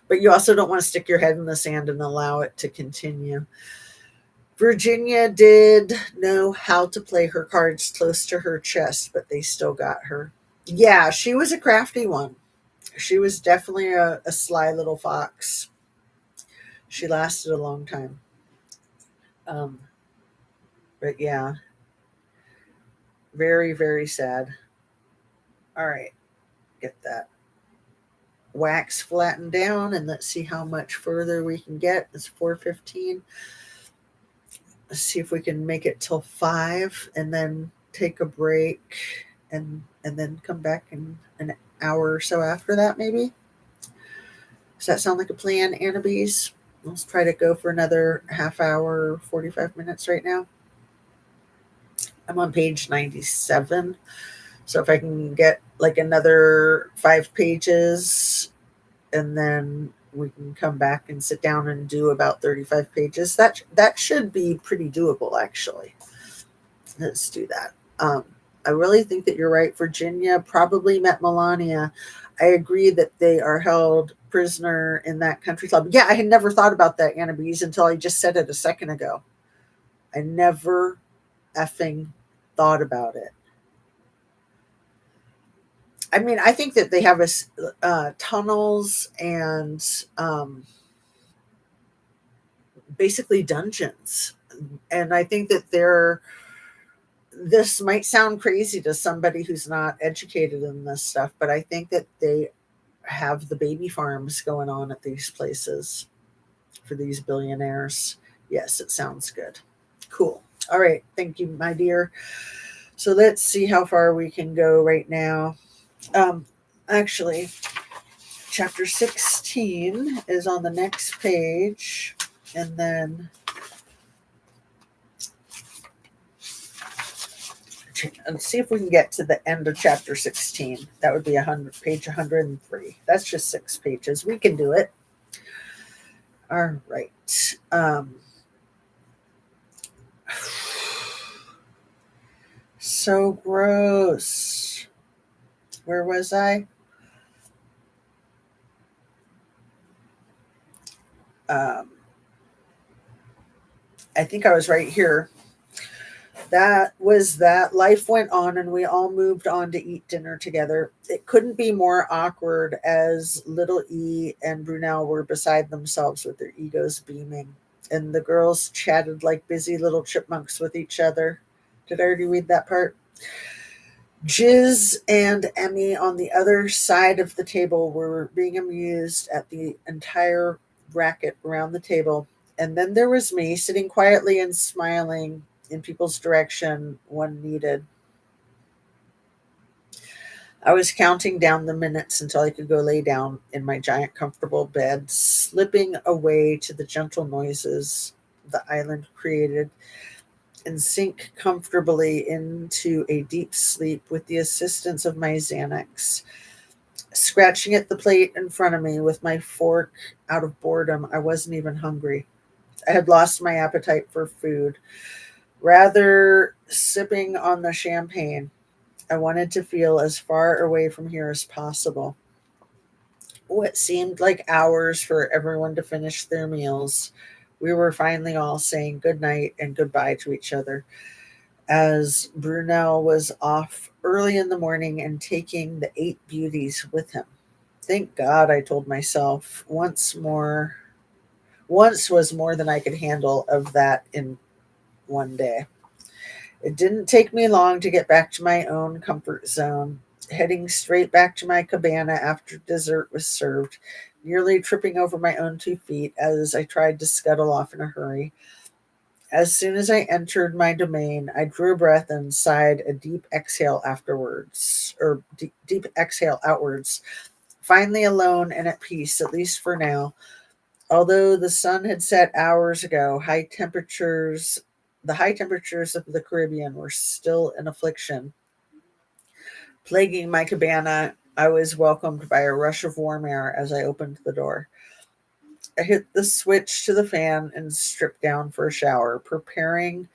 But you also don't want to stick your head in the sand and allow it to continue. Virginia did know how to play her cards close to her chest, but they still got her. Yeah, she was a crafty one. She was definitely a sly little fox. She lasted a long time. Um, but yeah, very, very sad. All right, get that wax flattened down and let's see how much further we can get. It's 4:15. Let's see if we can make it till 5 and then take a break and then come back in an hour or so after that, maybe. Does that sound like a plan, Annabise? Let's try to go for another half hour, 45 minutes right now. I'm on page 97. So if I can get like another 5 pages and then we can come back and sit down and do about 35 pages, that should be pretty doable, actually. Let's do that. I really think that you're right. Virginia probably met Melania. I agree that they are held prisoner in that country club. Yeah, I had never thought about that, Annabise, until I just said it a second ago. I never effing thought about it. I mean, I think that they have tunnels and basically dungeons, and I think that This might sound crazy to somebody who's not educated in this stuff, but I think that they have the baby farms going on at these places for these billionaires. Yes, it sounds good. Cool. All right. Thank you, my dear. So let's see how far we can go right now. Um, Actually, chapter 16 is on the next page. And then let's see if we can get to the end of chapter 16. That would be page 103. That's just 6 pages. We can do it. All right. So gross. Where was I? Um, I think I was right here. That was that. Life went on and we all moved on to eat dinner together. It couldn't be more awkward as little E and Brunel were beside themselves with their egos beaming. And the girls chatted like busy little chipmunks with each other. Did I already read that part? Jiz and Emmy on the other side of the table were being amused at the entire racket around the table. And then there was me sitting quietly and smiling in people's direction when needed. I was counting down the minutes until I could go lay down in my giant comfortable bed, slipping away to the gentle noises the island created and sink comfortably into a deep sleep with the assistance of my Xanax. Scratching at the plate in front of me with my fork out of boredom, I wasn't even hungry. I had lost my appetite for food. Rather, sipping on the champagne, I wanted to feel as far away from here as possible. What seemed like hours for everyone to finish their meals, we were finally all saying good night and goodbye to each other as Brunel was off early in the morning and taking the 8 beauties with him. Thank God, I told myself once more. Once was more than I could handle of that in one day. It didn't take me long to get back to my own comfort zone, heading straight back to my cabana after dessert was served, nearly tripping over my own 2 feet as I tried to scuttle off in a hurry. As soon as I entered my domain, I drew a breath and sighed a deep exhale afterwards, or deep exhale outwards. Finally alone and at peace, at least for now. Although the sun had set hours ago, the high temperatures of the Caribbean were still an affliction. Plaguing my cabana, I was welcomed by a rush of warm air as I opened the door. I hit the switch to the fan and stripped down for a shower. Preparing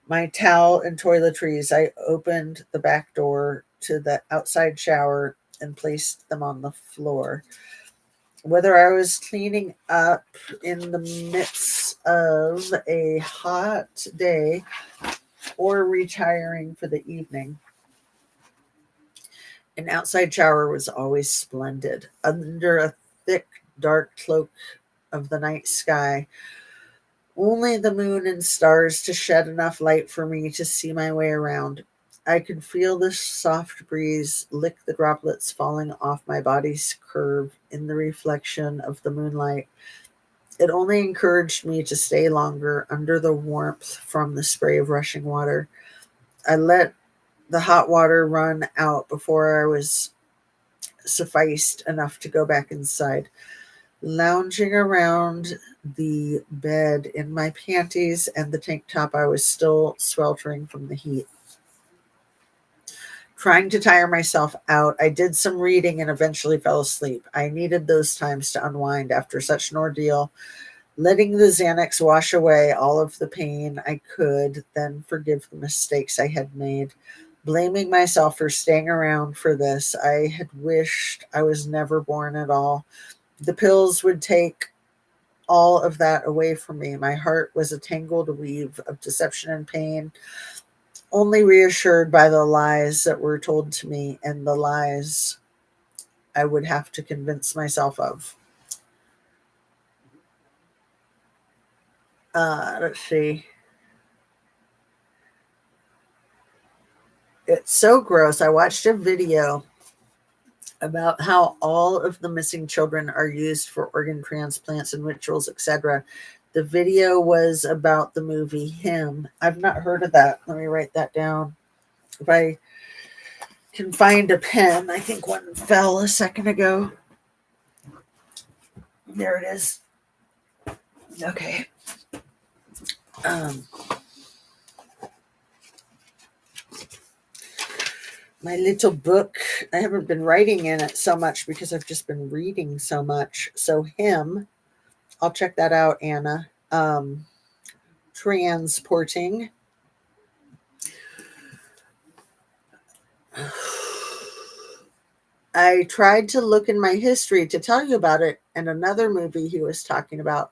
my towel and toiletries, I opened the back door to the outside shower and placed them on the floor. Whether I was cleaning up in the midst of a hot day or retiring for the evening, an outside shower was always splendid. Under a thick, dark cloak of the night sky, only the moon and stars to shed enough light for me to see my way around. I could feel the soft breeze lick the droplets falling off my body's curve in the reflection of the moonlight. It only encouraged me to stay longer under the warmth from the spray of rushing water. I let the hot water run out before I was sufficed enough to go back inside. Lounging around the bed in my panties and the tank top, I was still sweltering from the heat. Trying to tire myself out, I did some reading and eventually fell asleep. I needed those times to unwind after such an ordeal. Letting the Xanax wash away all of the pain I could, then forgive the mistakes I had made. Blaming myself for staying around for this, I had wished I was never born at all. The pills would take all of that away from me. My heart was a tangled weave of deception and pain, only reassured by the lies that were told to me and the lies I would have to convince myself of. Let's see. It's so gross. I watched a video about how all of the missing children are used for organ transplants and rituals, etc. The video was about the movie Him. I've not heard of that. Let me write that down. If I can find a pen, I think one fell a second ago. There it is. Okay. Um, my little book, I haven't been writing in it so much because I've just been reading so much. So, Him, I'll check that out, Anna. Transporting. I tried to look in my history to tell you about it and another movie he was talking about,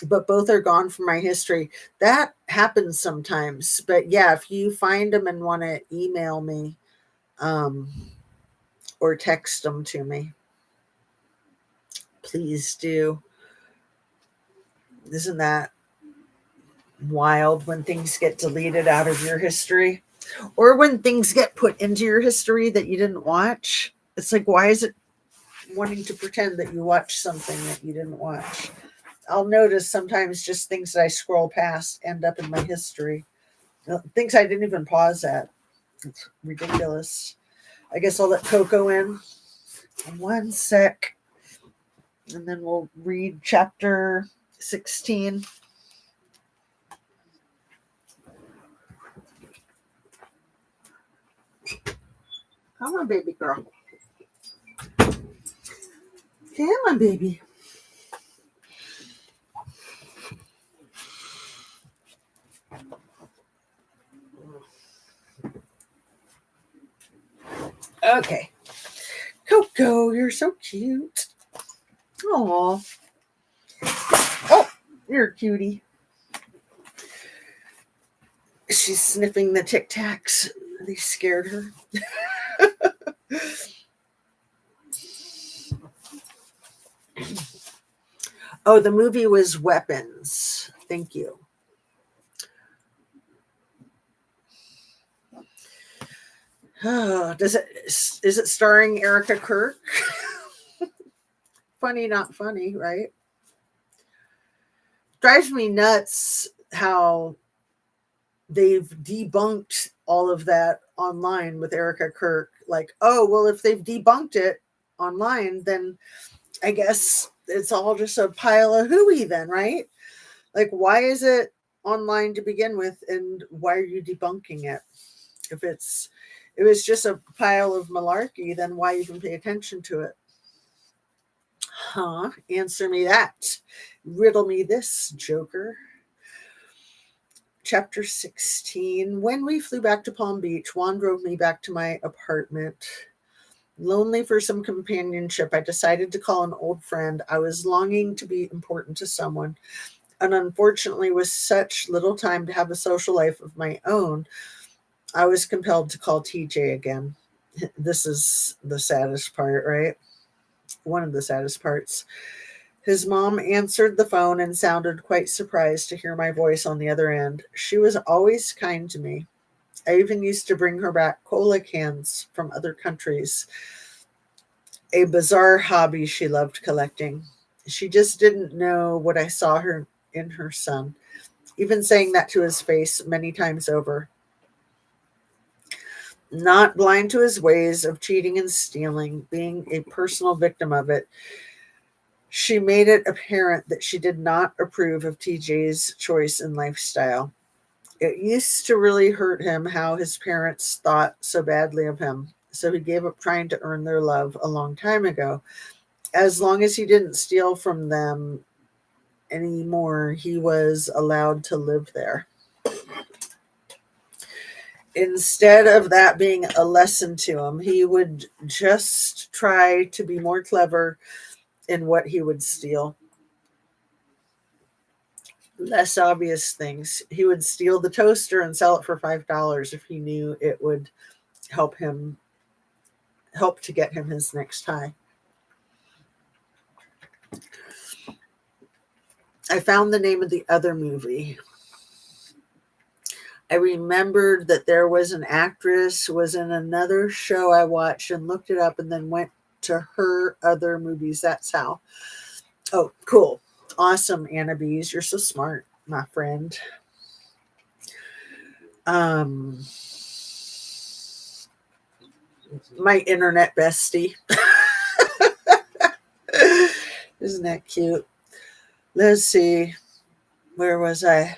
but both are gone from my history. That happens sometimes. But yeah, if you find them and want to email me um, or text them to me, please do. Isn't that wild when things get deleted out of your history? Or when things get put into your history that you didn't watch? It's like, why is it wanting to pretend that you watched something that you didn't watch? I'll notice sometimes just things that I scroll past end up in my history. Things I didn't even pause at. It's ridiculous. I guess I'll let Coco in 1 sec, and then we'll read chapter 16. Come on, baby girl. Come on, baby. Okay. Coco, you're so cute. Aw. Oh, you're a cutie. She's sniffing the Tic Tacs. They scared her. Oh, the movie was Weapons. Thank you. Oh, is it starring Erica Kirk? Funny, not funny, right? Drives me nuts how they've debunked all of that online with Erica Kirk. Like, oh, well, if they've debunked it online, then I guess it's all just a pile of hooey then, right? Like, why is it online to begin with, and why are you debunking it? If it was just a pile of malarkey, then why even pay attention to it? Huh? Answer me that. Riddle me this, Joker. Chapter 16. When we flew back to Palm Beach, Juan drove me back to my apartment. Lonely for some companionship, I decided to call an old friend. I was longing to be important to someone, and unfortunately, with such little time to have a social life of my own, I was compelled to call TJ again. This is the saddest part, right? One of the saddest parts. His mom answered the phone and sounded quite surprised to hear my voice on the other end. She was always kind to me. I even used to bring her back cola cans from other countries, a bizarre hobby she loved collecting. She just didn't know what I saw her in her son, even saying that to his face many times over. Not blind to his ways of cheating and stealing, being a personal victim of it, she made it apparent that she did not approve of TJ's choice and lifestyle. It used to really hurt him how his parents thought so badly of him, so he gave up trying to earn their love a long time ago. As long as he didn't steal from them anymore, he was allowed to live there. Instead of that being a lesson to him, he would just try to be more clever in what he would steal. Less obvious things. He would steal the toaster and sell it for $5 if he knew it would help him help to get him his next high. I found the name of the other movie. I remembered that there was an actress who was in another show I watched and looked it up and then went to her other movies. That's how. Oh, cool. Awesome, Anna Bees. You're so smart, my friend. Um, my internet bestie. Isn't that cute? Let's see. Where was I?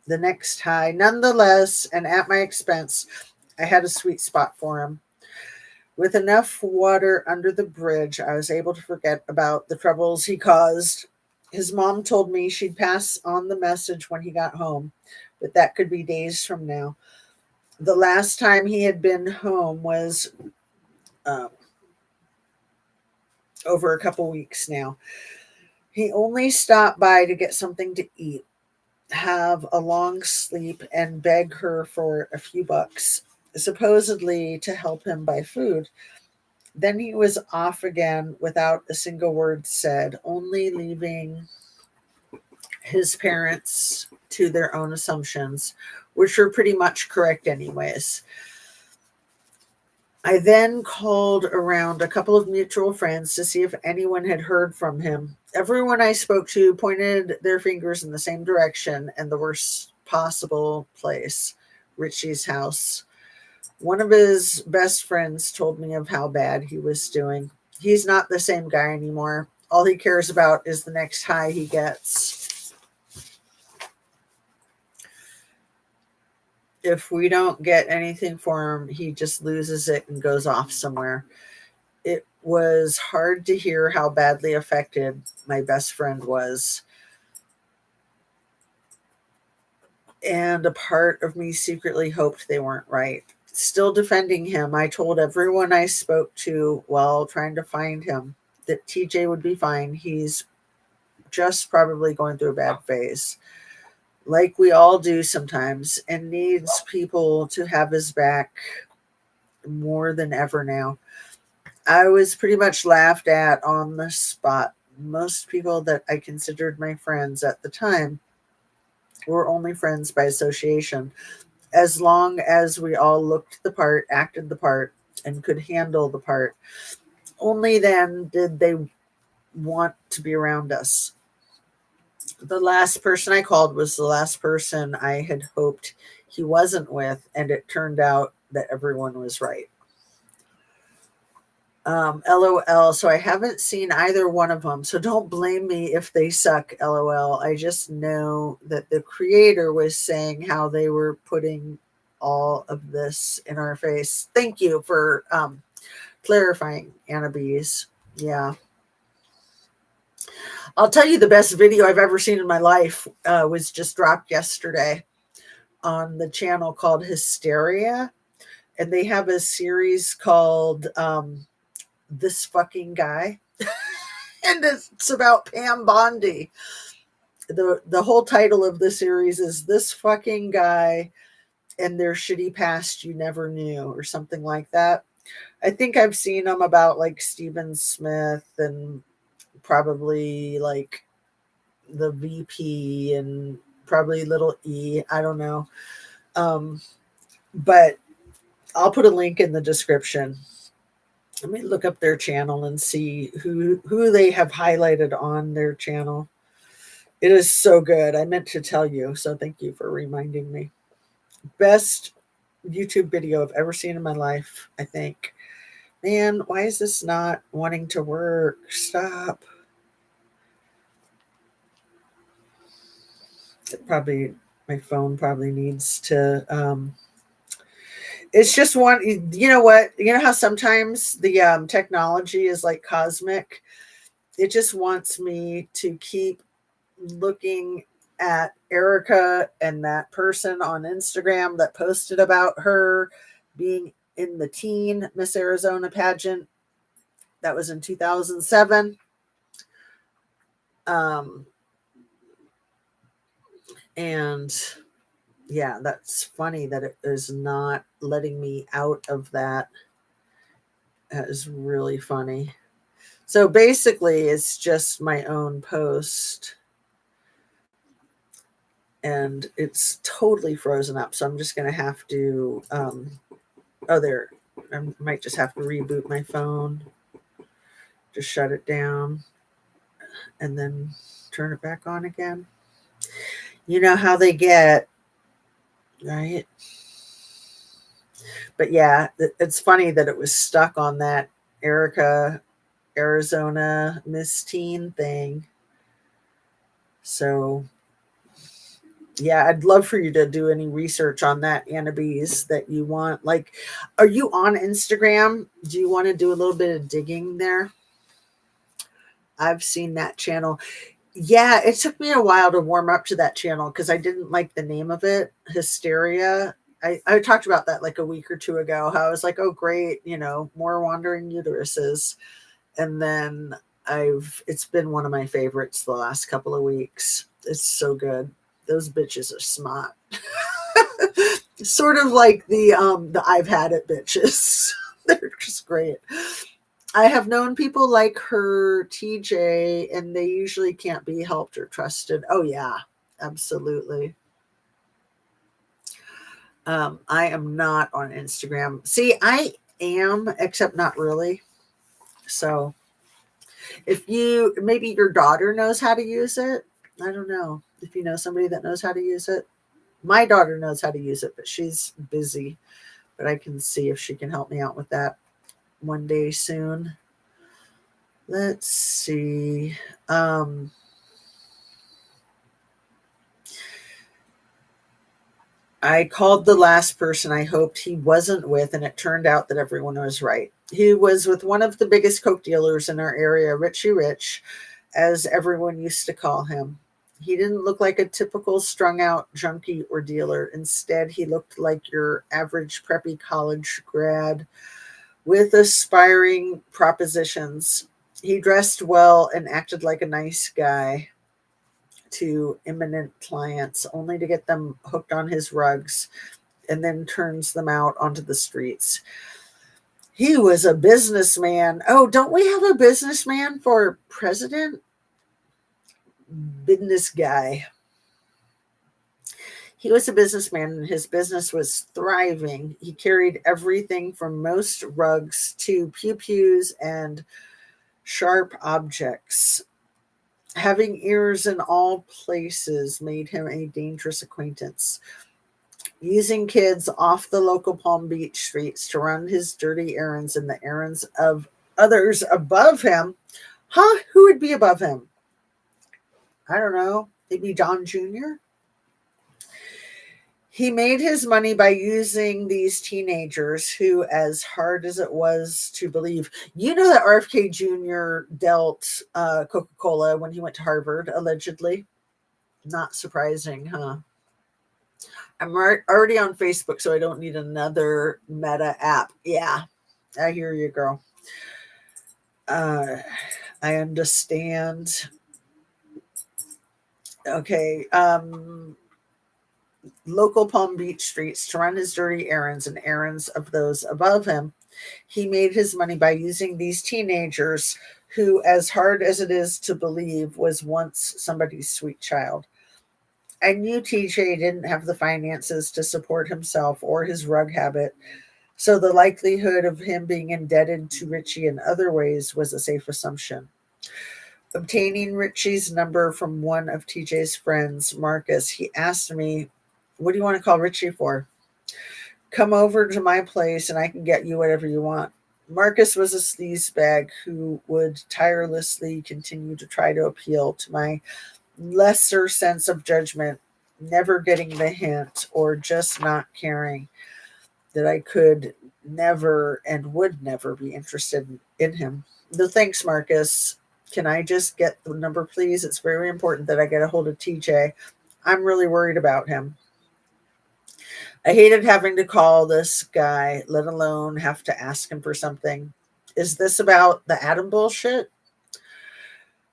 The next high. Nonetheless, and at my expense, I had a sweet spot for him. With enough water under the bridge, I was able to forget about the troubles he caused. His mom told me she'd pass on the message when he got home, but that could be days from now. The last time he had been home was um, over a couple weeks now. He only stopped by to get something to eat, have a long sleep, and beg her for a few bucks, supposedly to help him buy food. Then he was off again without a single word said, only leaving his parents to their own assumptions, which were pretty much correct, anyways. I then called around a couple of mutual friends to see if anyone had heard from him. Everyone I spoke to pointed their fingers in the same direction and the worst possible place, Richie's house. One of his best friends told me of how bad he was doing. He's not the same guy anymore. All he cares about is the next high he gets. If we don't get anything for him, he just loses it and goes off somewhere. It was hard to hear how badly affected my best friend was. And a part of me secretly hoped they weren't right. Still defending him, I told everyone I spoke to while trying to find him that TJ would be fine. He's just probably going through a bad phase, like we all do sometimes, and needs people to have his back more than ever now. I was pretty much laughed at on the spot. Most people that I considered my friends at the time were only friends by association. As long as we all looked the part, acted the part, and could handle the part, only then did they want to be around us. The last person I called was the last person I had hoped he wasn't with, and it turned out that everyone was right. LOL. So I haven't seen either one of them. So don't blame me if they suck. LOL. I just know that the creator was saying how they were putting all of this in our face. Thank you for clarifying, Anna Bees. Yeah. I'll tell you the best video I've ever seen in my life was just dropped yesterday on the channel called Hysteria. And they have a series called This Fucking Guy. And it's about Pam Bondi. The whole title of the series is This Fucking Guy and Their Shitty Past You Never Knew, or something like that. I think I've seen them about like Stephen Smith and probably like the VP and probably Little E. I don't know. But I'll put a link in the description. Let me look up their channel and see who they have highlighted on their channel. It is so good. I meant to tell you, so thank you for reminding me. Best YouTube video I've ever seen in my life, I think. Man, why is this not wanting to work? Stop. My phone probably needs to it's just one. You know what, you know how sometimes the technology is like cosmic. It just wants me to keep looking at Erica and that person on Instagram that posted about her being in the teen Miss Arizona pageant that was in 2007. And yeah, that's funny that it is not letting me out of that. That is really funny. So basically, it's just my own post. and it's totally frozen up. So I'm just going to have to, oh, there, I might just have to reboot my phone, just shut it down, and then turn it back on again. You know how they get, right? But yeah, it's funny that it was stuck on that Erica, Arizona Miss Teen thing. So yeah, I'd love for you to do any research on that, Annabise, that you want. Like, are you on Instagram? Do you want to do a little bit of digging there? I've seen that channel. Yeah, it took me a while to warm up to that channel because I didn't like the name of it, Hysteria. I talked about that like a week or two ago. How I was like, oh, great, more wandering uteruses. And then it's been one of my favorites the last couple of weeks. It's so good. Those bitches are smart. Sort of like the I've had it bitches. They're just great. I have known people like her, TJ, and they usually can't be helped or trusted. Oh yeah, absolutely. I am not on Instagram. See, I am, except not really. So if maybe your daughter knows how to use it. I don't know if you know somebody that knows how to use it. My daughter knows how to use it, but she's busy. But I can see if she can help me out with that one day soon. Let's see. I called the last person I hoped he wasn't with, and it turned out that everyone was right. He was with one of the biggest coke dealers in our area, Richie Rich, as everyone used to call him. He didn't look like a typical strung out junkie or dealer. Instead, he looked like your average preppy college grad with aspiring propositions. He dressed well and acted like a nice guy to imminent clients, only to get them hooked on his rugs and then turns them out onto the streets. He was a businessman. Oh, don't we have a businessman for president? Business guy. He was a businessman and his business was thriving. He carried everything from most rugs to pew-pews and sharp objects. Having ears in all places made him a dangerous acquaintance. Using kids off the local Palm Beach streets to run his dirty errands and the errands of others above him. Huh? Who would be above him? I don't know. Maybe Don Jr.? He made his money by using these teenagers who, as hard as it was to believe, that RFK Jr. dealt Coca-Cola when he went to Harvard, allegedly. Not surprising, huh? I'm already on Facebook, so I don't need another meta app. Yeah, I hear you, girl. I understand. Okay. Local Palm Beach streets to run his dirty errands and errands of those above him. He made his money by using these teenagers who, as hard as it is to believe, was once somebody's sweet child. I knew TJ didn't have the finances to support himself or his rug habit, so the likelihood of him being indebted to Richie in other ways was a safe assumption. Obtaining Richie's number from one of TJ's friends, Marcus, he asked me, "What do you want to call Richie for?" "Come over to my place and I can get you whatever you want." Marcus was a sleazebag who would tirelessly continue to try to appeal to my lesser sense of judgment, never getting the hint or just not caring that I could never and would never be interested in him. No thanks, Marcus. Can I just get the number, please? It's very important that I get a hold of TJ. I'm really worried about him. I hated having to call this guy, let alone have to ask him for something. Is this about the Adam bullshit?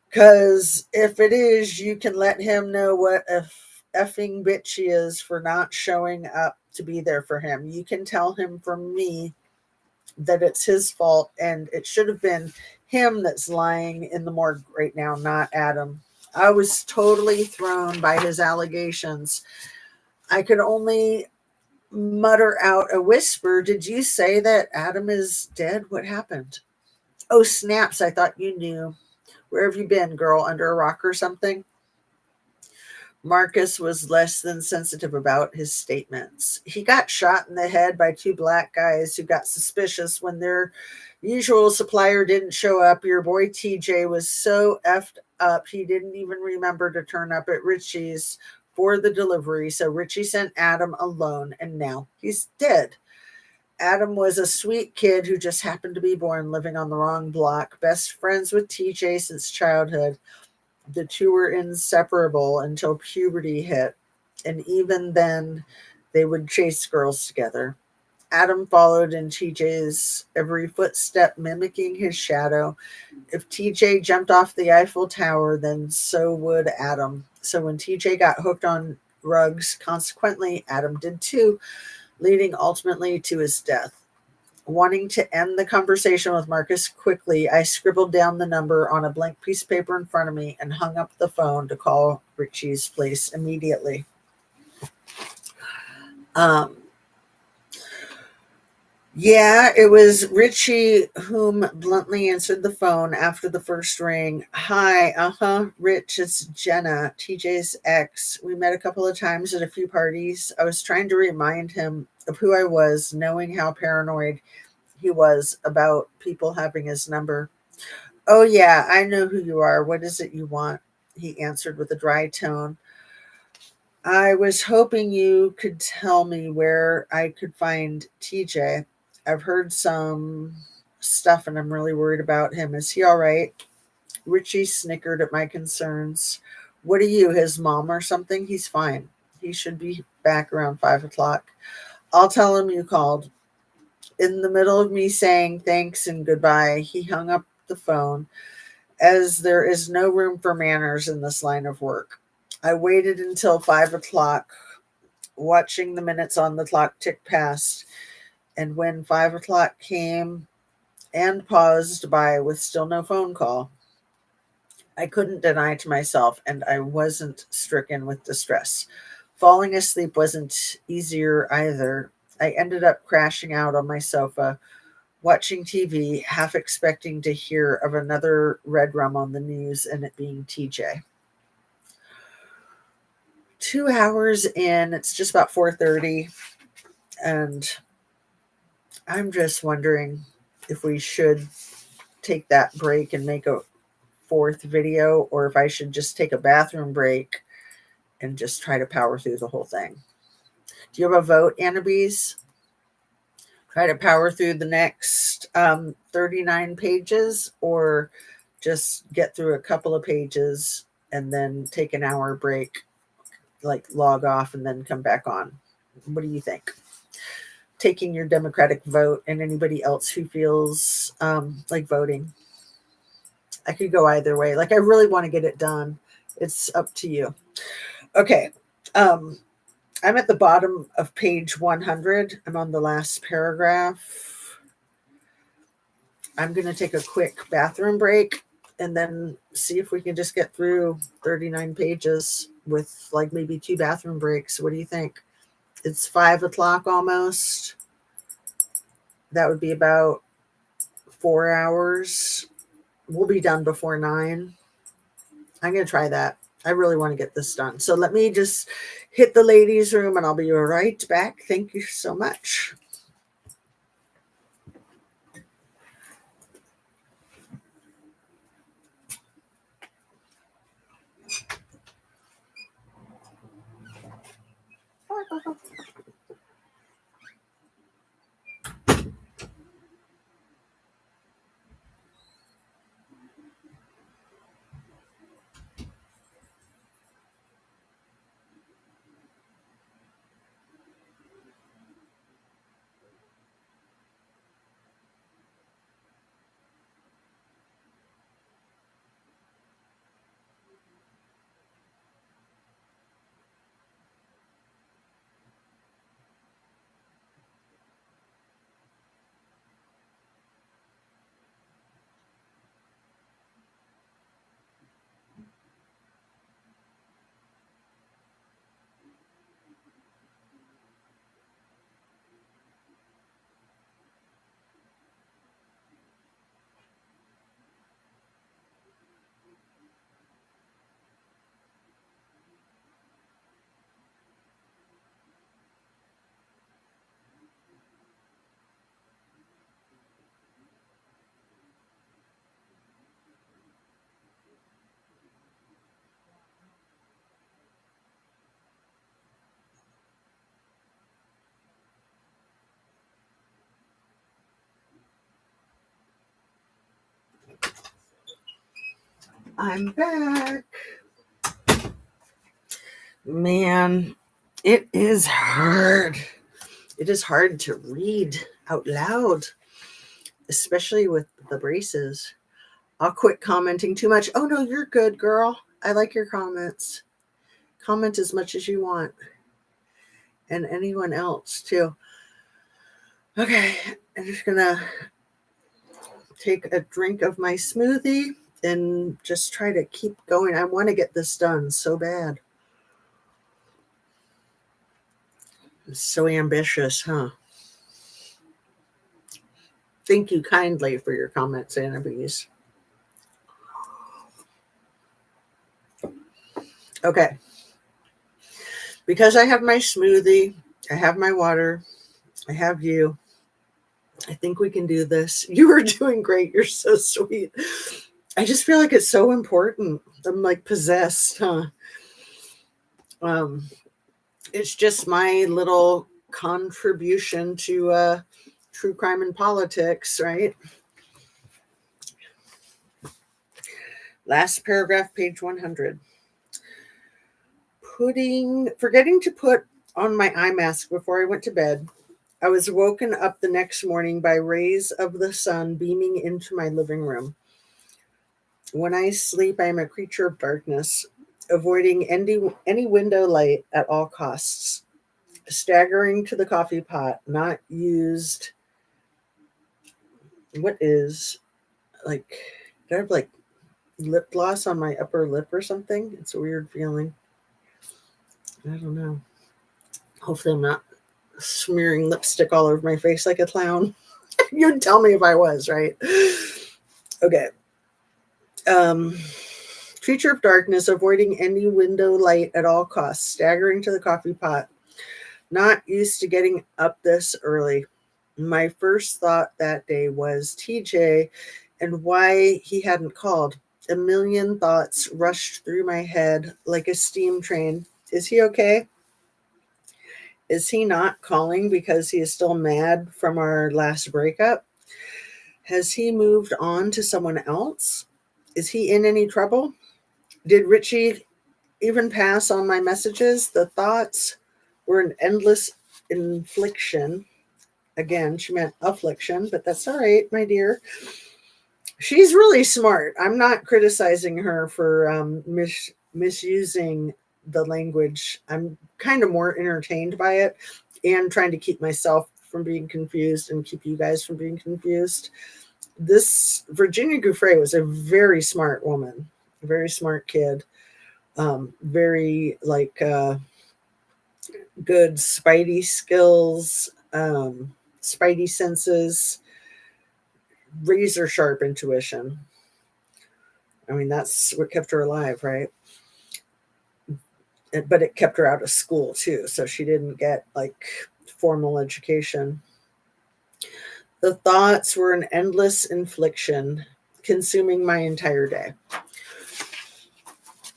Because if it is, you can let him know what a effing bitch he is for not showing up to be there for him. You can tell him from me that it's his fault and it should have been him that's lying in the morgue right now, not Adam. I was totally thrown by his allegations. I could only mutter out a whisper. Did you say that Adam is dead? What happened? Oh, snaps. I thought you knew. Where have you been, girl? Under a rock or something? Marcus was less than sensitive about his statements. He got shot in the head by two black guys who got suspicious when their usual supplier didn't show up. Your boy TJ was so effed up, he didn't even remember to turn up at Richie's for the delivery. So Richie sent Adam alone, and now he's dead. Adam was a sweet kid who just happened to be born living on the wrong block, best friends with TJ since childhood. The two were inseparable until puberty hit, and even then, they would chase girls together. Adam followed in TJ's every footstep, mimicking his shadow. If TJ jumped off the Eiffel Tower, then so would Adam. So when TJ got hooked on drugs, consequently, Adam did too, leading ultimately to his death. Wanting to end the conversation with Marcus quickly, I scribbled down the number on a blank piece of paper in front of me and hung up the phone to call Richie's place immediately. Um, yeah, it was Richie whom bluntly answered the phone after the first ring. Hi, Rich, it's Jenna, TJ's ex. We met a couple of times at a few parties. I was trying to remind him of who I was, knowing how paranoid he was about people having his number. Oh, yeah, I know who you are. What is it you want? He answered with a dry tone. I was hoping you could tell me where I could find TJ. I've heard some stuff and I'm really worried about him. Is he all right? Richie snickered at my concerns. What are you, his mom or something? He's fine. He should be back around 5 o'clock. I'll tell him you called. In the middle of me saying thanks and goodbye, he hung up the phone, as there is no room for manners in this line of work. I waited until 5 o'clock, watching the minutes on the clock tick past, and when 5 o'clock came and paused by with still no phone call, I couldn't deny to myself, and I wasn't stricken with distress. Falling asleep wasn't easier either. I ended up crashing out on my sofa, watching TV, half expecting to hear of another red rum on the news and it being TJ. 2 hours in, it's just about 4:30, and I'm just wondering if we should take that break and make a fourth video, or if I should just take a bathroom break and just try to power through the whole thing. Do you have a vote, Annabise? Try to power through the next 39 pages, or just get through a couple of pages and then take an hour break, like log off and then come back on? What do you think? Taking your democratic vote, and anybody else who feels like voting. I could go either way. Like, I really want to get it done. It's up to you. Okay. I'm at the bottom of page 100. I'm on the last paragraph. I'm going to take a quick bathroom break and then see if we can just get through 39 pages with like maybe 2 bathroom breaks. What do you think? It's 5 o'clock almost. That would be about 4 hours. We'll be done before 9. I'm going to try that. I really want to get this done. So let me just hit the ladies' room and I'll be right back. Thank you so much. I'm back. Man, it is hard. It is hard to read out loud, especially with the braces. I'll quit commenting too much. Oh, no, you're good, girl. I like your comments. Comment as much as you want. And anyone else, too. Okay, I'm just going to take a drink of my smoothie and just try to keep going. I want to get this done so bad. It's so ambitious, huh? Thank you kindly for your comments, Annabise. Okay. Because I have my smoothie, I have my water, I have you. I think we can do this. You are doing great. You're so sweet. I just feel like it's so important. I'm like possessed, huh? It's just my little contribution to true crime and politics, right? Last paragraph, page 100. Forgetting to put on my eye mask before I went to bed, I was woken up the next morning by rays of the sun beaming into my living room. When I sleep, I am a creature of darkness, avoiding any window light at all costs. Staggering to the coffee pot, not used. What is, like, do I have like lip gloss on my upper lip or something? It's a weird feeling. I don't know. Hopefully, I'm not smearing lipstick all over my face like a clown. You'd tell me if I was, right? Okay. Creature of darkness, avoiding any window light at all costs, staggering to the coffee pot, not used to getting up this early. My first thought that day was TJ and why he hadn't called. A million thoughts rushed through my head like a steam train. Is he okay? Is he not calling because he is still mad from our last breakup? Has he moved on to someone else? Is he in any trouble? Did Richie even pass on my messages? The thoughts were an endless infliction. Again, she meant affliction, but that's all right, my dear. She's really smart. I'm not criticizing her for misusing the language. I'm kind of more entertained by it and trying to keep myself from being confused and keep you guys from being confused. This Virginia Giuffre was a very smart woman, a very smart kid, very good spidey skills, spidey senses, razor sharp intuition. I mean, that's what kept her alive, right? But it kept her out of school too, so she didn't get like formal education. The thoughts were an endless infliction, consuming my entire day.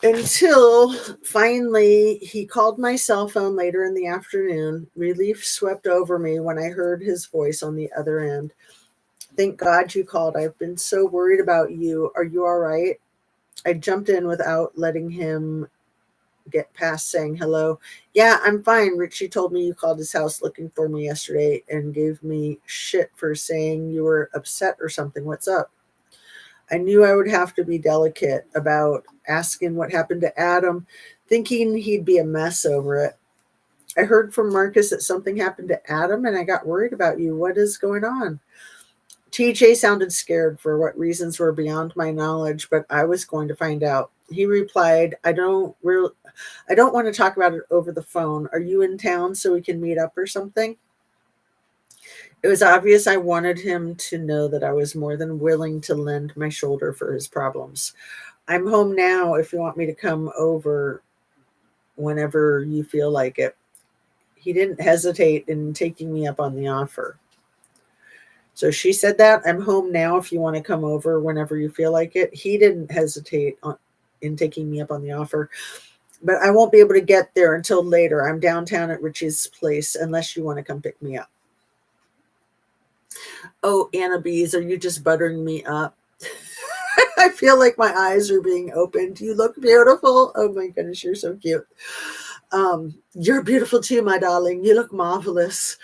Until finally he called my cell phone later in the afternoon. Relief swept over me when I heard his voice on the other end. Thank God you called. I've been so worried about you. Are you all right? I jumped in without letting him get past saying hello. Yeah, I'm fine. Richie told me you called his house looking for me yesterday and gave me shit for saying you were upset or something. What's up? I knew I would have to be delicate about asking what happened to Adam, thinking he'd be a mess over it. I heard from Marcus that something happened to Adam and I got worried about you. What is going on? TJ sounded scared for what reasons were beyond my knowledge, but I was going to find out. He replied, I don't want to talk about it over the phone. Are you in town so we can meet up or something? It was obvious I wanted him to know that I was more than willing to lend my shoulder for his problems. I'm home now if you want me to come over whenever you feel like it. He didn't hesitate in taking me up on the offer. So she said that, I'm home now if you want to come over whenever you feel like it. He didn't hesitate in taking me up on the offer. But I won't be able to get there until later. I'm downtown at Richie's place unless you want to come pick me up. Oh, Anna Bees, are you just buttering me up? I feel like my eyes are being opened. You look beautiful. Oh my goodness, you're so cute. You're beautiful too, my darling. You look marvelous.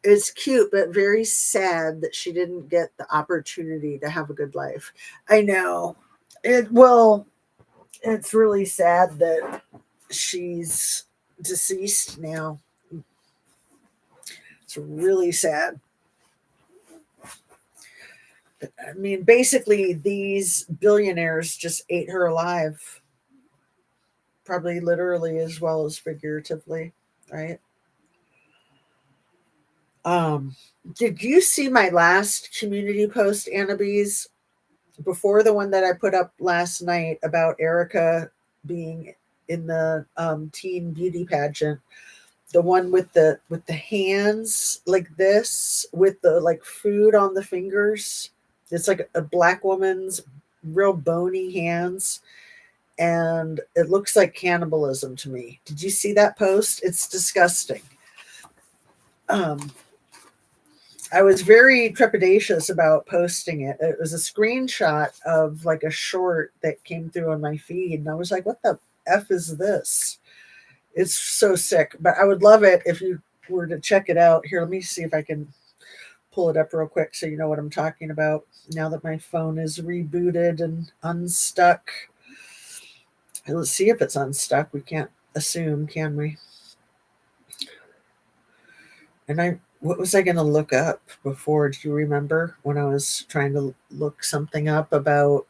It's cute, but very sad that she didn't get the opportunity to have a good life. I know. It's really sad that she's deceased now. It's really sad. I mean, basically, these billionaires just ate her alive, probably literally as well as figuratively, right? Um, did you see my last community post, Annabise, before the one that I put up last night about Erica being in the teen beauty pageant? The one with the hands like this, with the like food on the fingers. It's like a black woman's real bony hands, and it looks like cannibalism to me. Did you see that post? It's disgusting. Um, I was very trepidatious about posting it. It was a screenshot of like a short that came through on my feed, and I was like, "What the f is this?" It's so sick, but I would love it if you were to check it out. Here, let me see if I can pull it up real quick so you know what I'm talking about now that my phone is rebooted and unstuck. Let's see if it's unstuck. We can't assume, can we? What was I going to look up before? Do you remember when I was trying to look something up about,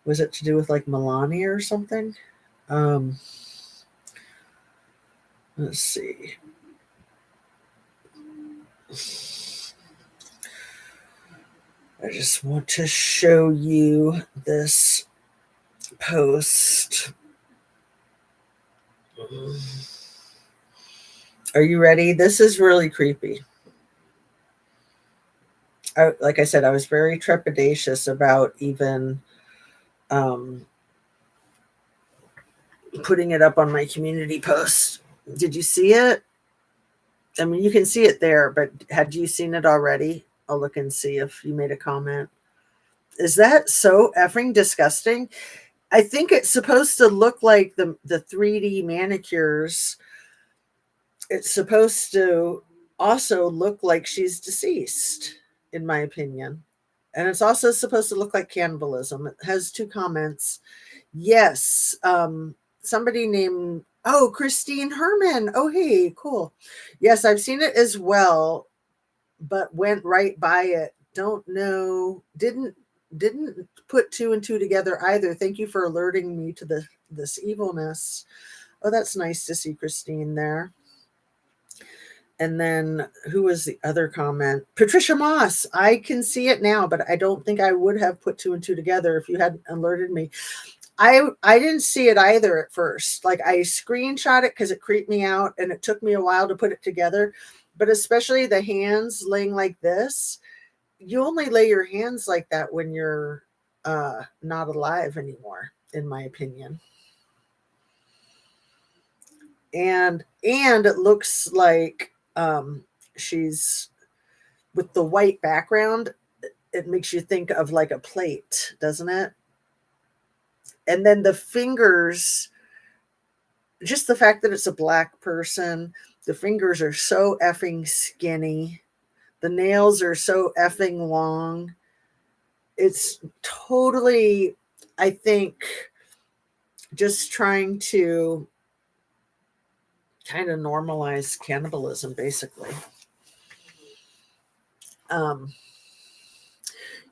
was it to do with like Melania or something? Um, let's see. I just want to show you this post. Are you ready? This is really creepy. Like I said, I was very trepidatious about even um, putting it up on my community post. Did you see it? I mean, you can see it there, but had you seen it already? I'll look and see if you made a comment. Is that so effing disgusting? I think it's supposed to look like the 3D manicures. It's supposed to also look like she's deceased, in my opinion. And it's also supposed to look like cannibalism. It has two comments. Yes, somebody named, oh, Christine Herman. Oh, hey, cool. Yes, I've seen it as well, but went right by it. Don't know, didn't put two and two together either. Thank you for alerting me to this evilness. Oh, that's nice to see Christine there. And then who was the other comment? Patricia Moss. I can see it now, but I don't think I would have put two and two together if you hadn't alerted me. I didn't see it either at first. Like I screenshot it because it creeped me out, and it took me a while to put it together. But especially the hands laying like this, you only lay your hands like that when you're not alive anymore, in my opinion. And it looks like she's with the white background. It makes you think of like a plate, doesn't it? And then the fingers, just the fact that it's a black person, the fingers are so effing skinny. The nails are so effing long. It's totally, I think, just trying to kind of normalize cannibalism, basically. Um,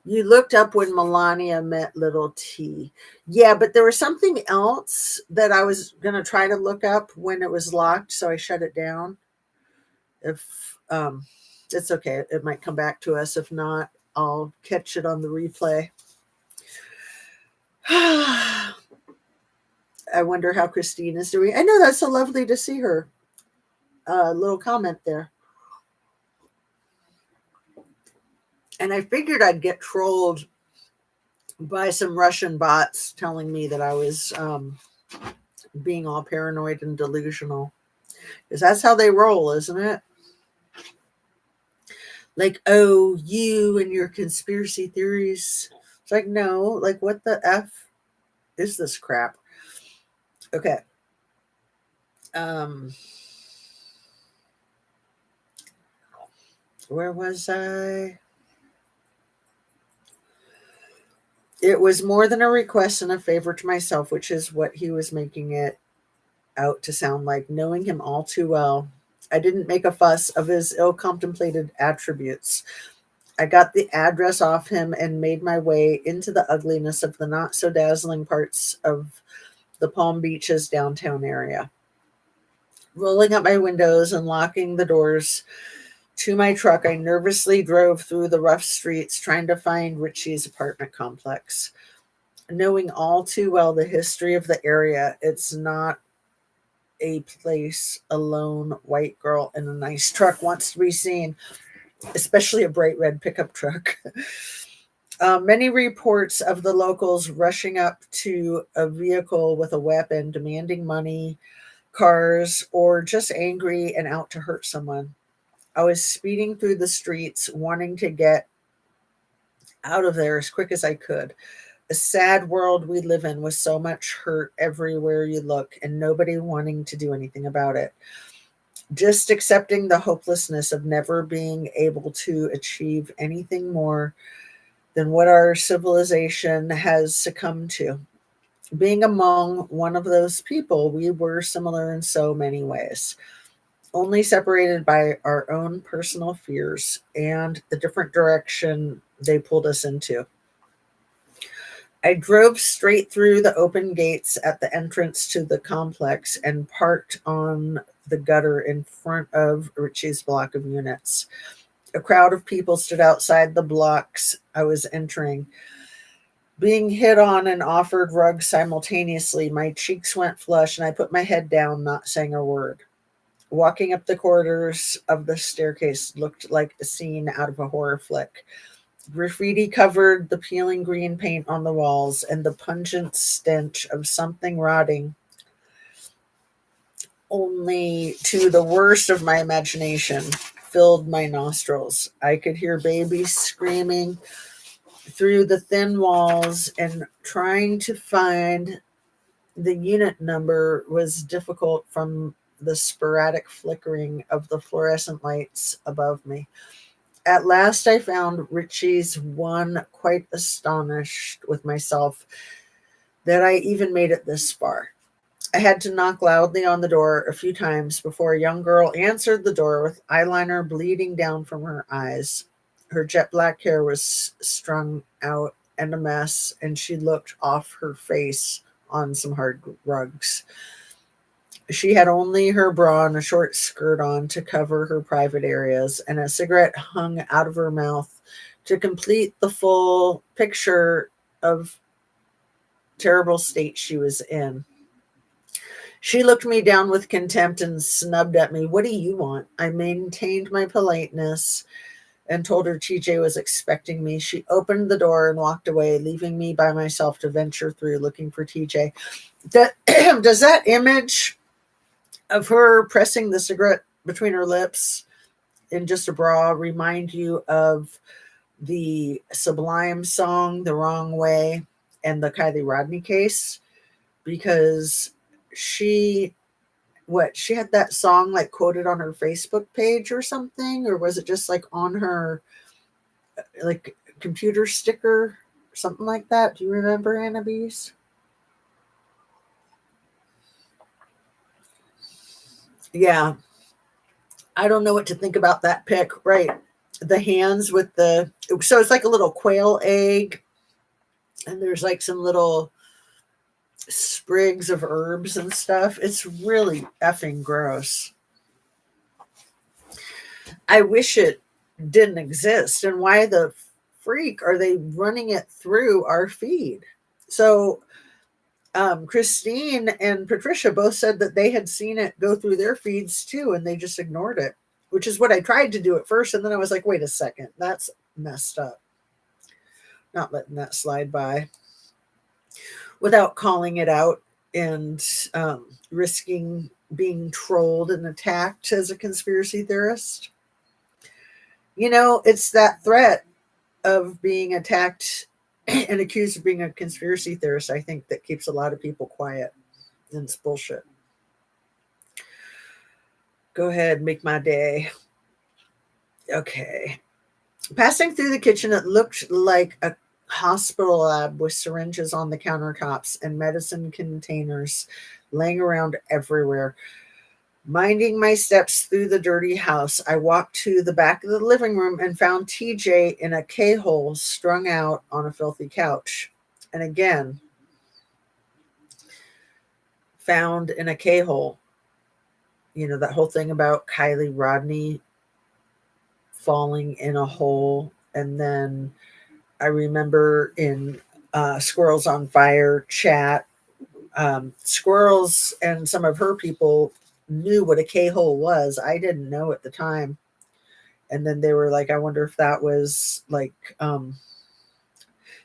you looked up when Melania met Little T. Yeah, but there was something else that I was going to try to look up when it was locked, so I shut it down. If it's okay, it might come back to us. If not, I'll catch it on the replay. I wonder how Christine is doing. I know, that's so lovely to see her. Little comment there. And I figured I'd get trolled by some Russian bots telling me that I was being all paranoid and delusional. Because that's how they roll, isn't it? Like, oh, you and your conspiracy theories. It's like, no, like, what the F is this crap? Okay. Um, where was I? It was more than a request and a favor to myself, which is what he was making it out to sound like. Knowing him all too well, I didn't make a fuss of his ill contemplated attributes. I got the address off him and made my way into the ugliness of the not so dazzling parts of the Palm Beaches downtown area. Rolling up my windows and locking the doors to my truck, I nervously drove through the rough streets trying to find Richie's apartment complex. Knowing all too well the history of the area, it's not a place a lone white girl in a nice truck wants to be seen, especially a bright red pickup truck. Many reports of the locals rushing up to a vehicle with a weapon, demanding money, cars, or just angry and out to hurt someone. I was speeding through the streets, wanting to get out of there as quick as I could. A sad world we live in with so much hurt everywhere you look and nobody wanting to do anything about it. Just accepting the hopelessness of never being able to achieve anything more than what our civilization has succumbed to. Being among one of those people, we were similar in so many ways, only separated by our own personal fears and the different direction they pulled us into. I drove straight through the open gates at the entrance to the complex and parked on the gutter in front of Richie's block of units. A crowd of people stood outside the blocks I was entering, being hit on and offered rugs simultaneously. My cheeks went flush and I put my head down, not saying a word. Walking up the corridors of the staircase looked like a scene out of a horror flick. Graffiti covered the peeling green paint on the walls, and the pungent stench of something rotting only to the worst of my imagination filled my nostrils. I could hear babies screaming through the thin walls, and trying to find the unit number was difficult from the sporadic flickering of the fluorescent lights above me. At last I found Richie's one, quite astonished with myself that I even made it this far. I had to knock loudly on the door a few times before a young girl answered the door with eyeliner bleeding down from her eyes. Her jet black hair was strung out and a mess, and she looked off her face on some hard rugs. She had only her bra and a short skirt on to cover her private areas, and a cigarette hung out of her mouth to complete the full picture of terrible state she was in. She looked me down with contempt and snubbed at me. What do you want? I maintained my politeness and told her TJ was expecting me. She opened the door and walked away, leaving me by myself to venture through looking for TJ. Does that image of her pressing the cigarette between her lips in just a bra remind you of the Sublime song, The Wrong Way, and the Kylie Rodney case? Because she she had that song like quoted on her Facebook page or something, or was it just like on her like computer sticker, something like that? Do you remember, Anna Bees? Yeah, I don't know what to think about that pic. Right, the hands with the, so it's like a little quail egg, and there's like some little sprigs of herbs and stuff. It's really effing gross. I wish it didn't exist. And why the freak are they running it through our feed? So Christine and Patricia both said that they had seen it go through their feeds too, and they just ignored it, which is what I tried to do at first. And then I was like, wait a second, that's messed up. Not letting that slide by without calling it out and risking being trolled and attacked as a conspiracy theorist. You know, it's that threat of being attacked and accused of being a conspiracy theorist, I think that keeps a lot of people quiet. And it's bullshit. Go ahead, make my day. Okay. Passing through the kitchen, it looked like a hospital lab with syringes on the countertops and medicine containers laying around everywhere. Minding my steps through the dirty house, I walked to the back of the living room and found TJ in a K-hole strung out on a filthy couch. And again, found in a K-hole. You know, that whole thing about Kylie Rodney falling in a hole. And then I remember in Squirrels on Fire chat, Squirrels and some of her people knew what a K-hole was. I didn't know at the time. And then they were like, I wonder if that was like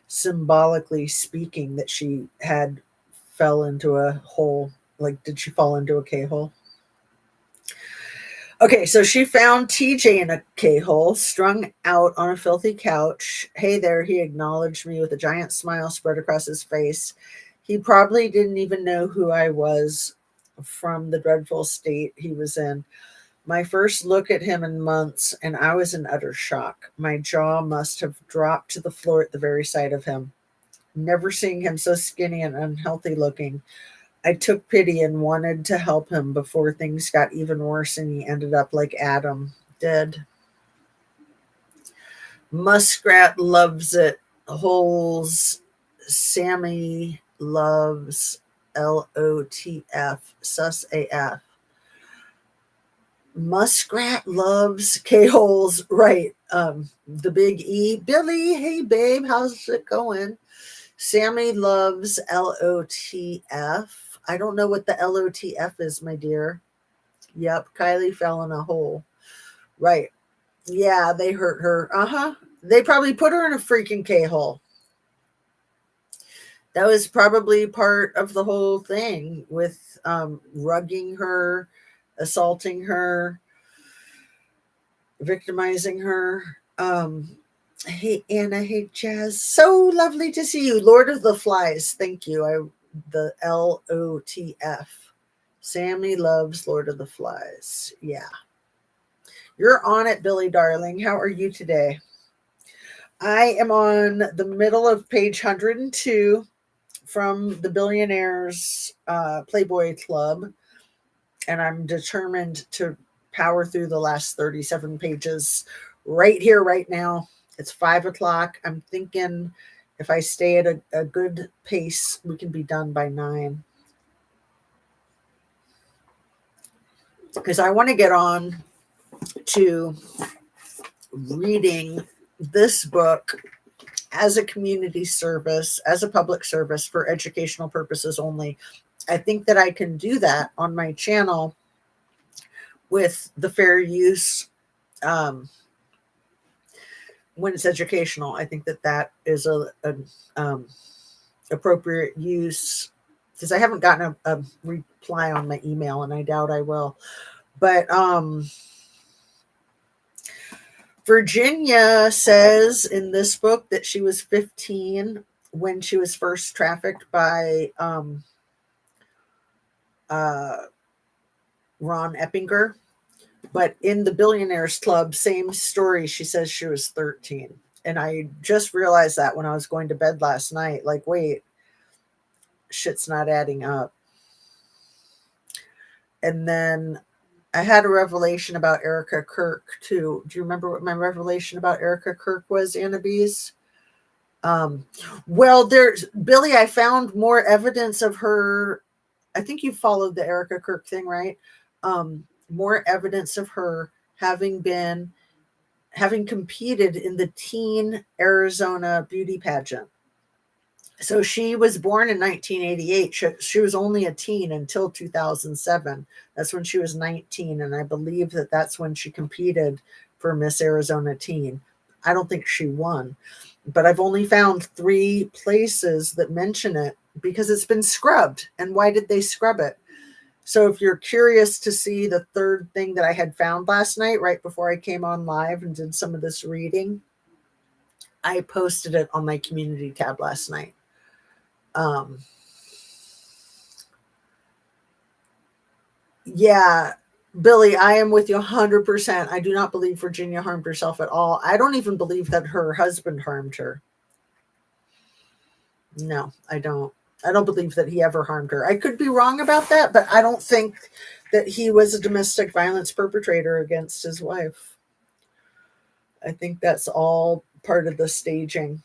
symbolically speaking that she had fell into a hole. Like, did she fall into a K-hole? Okay, so she found TJ in a K-hole, strung out on a filthy couch. Hey there, he acknowledged me with a giant smile spread across his face. He probably didn't even know who I was from the dreadful state he was in. My first look at him in months, and I was in utter shock. My jaw must have dropped to the floor at the very sight of him. Never seeing him so skinny and unhealthy looking, I took pity and wanted to help him before things got even worse and he ended up like Adam, dead. Muskrat loves it. Holes. Sammy loves LOTF. Sus AF. Muskrat loves K-holes. Right. The big E. Billy, hey babe, how's it going? Sammy loves LOTF. I don't know what the LOTF is, my dear. Yep, Kylie fell in a hole. Right. Yeah, they hurt her. Uh-huh. They probably put her in a freaking K-hole. That was probably part of the whole thing with rugging her, assaulting her, victimizing her. Hey, Anna. Hey, Jazz. So lovely to see you. Lord of the Flies. Thank you. The LOTF. Sammy loves Lord of the Flies. Yeah. You're on it, Billy, darling. How are you today? I am on the middle of page 102 from the Billionaires Playboy Club, and I'm determined to power through the last 37 pages right here, right now. It's 5 o'clock. I'm thinking if I stay at a good pace, we can be done by 9. Because I want to get on to reading this book as a community service, as a public service for educational purposes only. I think that I can do that on my channel with the fair use when it's educational. I think that that is a appropriate use, because I haven't gotten a reply on my email and I doubt I will. But Virginia says in this book that she was 15 when she was first trafficked by Ron Eppinger. But in the Billionaires Club, same story, she says she was 13. And I just realized that when I was going to bed last night. Like, wait, shit's not adding up. And then I had a revelation about Erica Kirk, too. Do you remember what my revelation about Erica Kirk was, Anna Bees? Well, there's Billy, I found more evidence of her. I think you followed the Erica Kirk thing, right? More evidence of her having competed in the teen Arizona beauty pageant. So she was born in 1988. She was only a teen until 2007. That's when she was 19. And I believe that that's when she competed for Miss Arizona Teen. I don't think she won, but I've only found 3 places that mention it because it's been scrubbed. And why did they scrub it? So if you're curious to see the third thing that I had found last night, right before I came on live and did some of this reading, I posted it on my community tab last night. Um, yeah, Billy, I am with you 100%. I do not believe Virginia harmed herself at all. I don't even believe that her husband harmed her. No, I don't. I don't believe that he ever harmed her. I could be wrong about that, but I don't think that he was a domestic violence perpetrator against his wife. I think that's all part of the staging,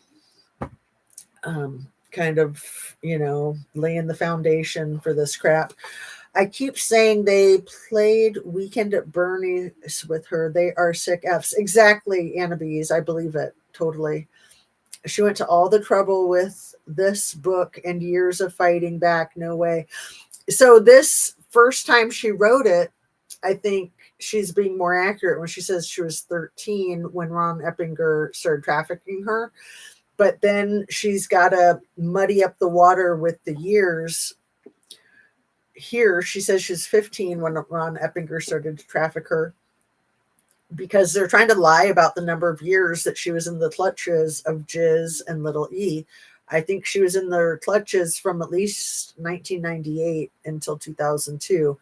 kind of, laying the foundation for this crap. I keep saying they played Weekend at Bernie's with her. They are sick F's. Exactly, Anna Bees. I believe it totally. She went to all the trouble with this book and years of fighting back. No way. So this first time she wrote it, I think she's being more accurate when she says she was 13 when Ron Eppinger started trafficking her. But then she's got to muddy up the water with the years. Here, she says she's 15 when Ron Eppinger started to traffic her, because they're trying to lie about the number of years that she was in the clutches of Jizz and Little E. I think she was in their clutches from at least 1998 until 2002,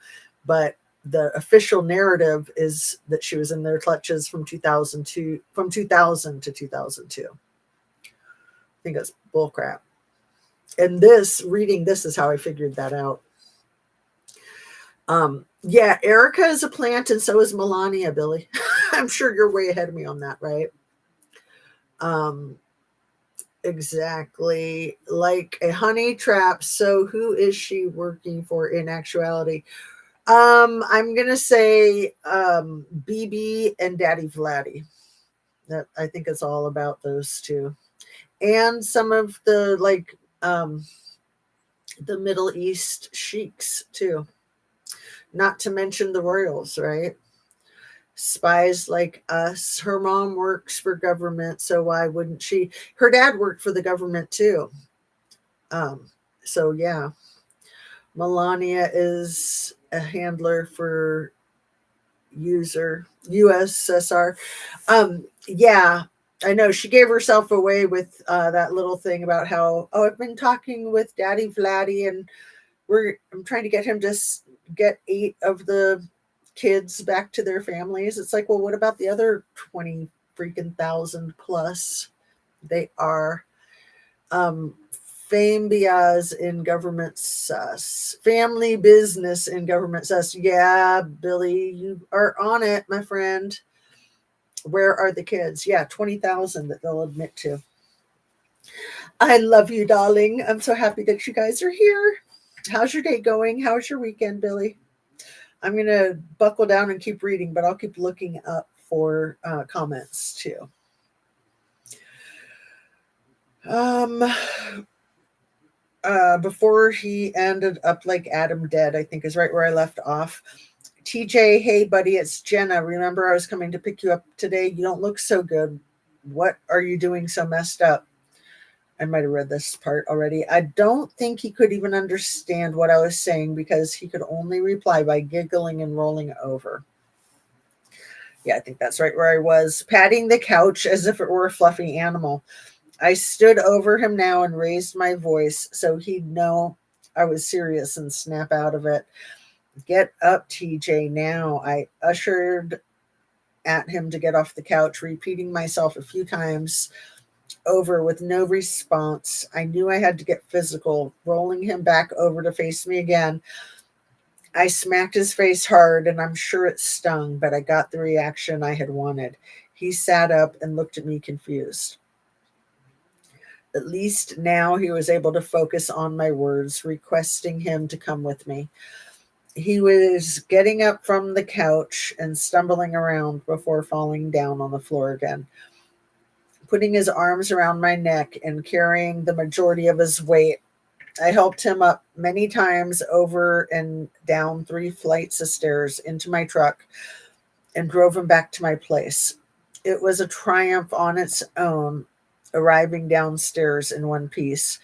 but the official narrative is that she was in their clutches from 2000 to 2002. I think that's bullcrap. And reading this is how I figured that out. Yeah, Erica is a plant, and so is Melania, Billy. I'm sure you're way ahead of me on that, right? Exactly. Like a honey trap. So who is she working for in actuality? I'm gonna say BB and Daddy Vladdy. That I think it's all about those two. And some of the the Middle East sheiks too. Not to mention the royals, right? Spies like us. Her mom works for government, so why wouldn't she? Her dad worked for the government too. Um, so yeah, Melania is a handler for USSR. Yeah, I know she gave herself away with that little thing about how, oh, I've been talking with Daddy Vladdy, and I'm trying to get him to get 8 of the kids back to their families. It's like, well, what about the other 20 freaking thousand plus? They are Fambias in government sus. Family business in government sus. Yeah, Billy, you are on it, my friend. Where are the kids? Yeah, 20,000 that they'll admit to. I love you, darling. I'm so happy that you guys are here. How's your day going? How's your weekend, Billy? I'm going to buckle down and keep reading, but I'll keep looking up for comments too. Before he ended up like Adam dead, I think is right where I left off. TJ, hey buddy, it's Jenna. Remember I was coming to pick you up today? You don't look so good. What are you doing so messed up? I might have read this part already. I don't think he could even understand what I was saying because he could only reply by giggling and rolling over. Yeah, I think that's right where I was, patting the couch as if it were a fluffy animal. I stood over him now and raised my voice so he'd know I was serious and snap out of it. Get up, TJ, now. I ushered at him to get off the couch, repeating myself a few times over with no response. I knew I had to get physical, rolling him back over to face me again. I smacked his face hard, and I'm sure it stung, but I got the reaction I had wanted. He sat up and looked at me confused. At least now he was able to focus on my words, requesting him to come with me. He was getting up from the couch and stumbling around before falling down on the floor again. Putting his arms around my neck and carrying the majority of his weight, I helped him up many times over and down 3 flights of stairs into my truck and drove him back to my place. It was a triumph on its own, arriving downstairs in one piece.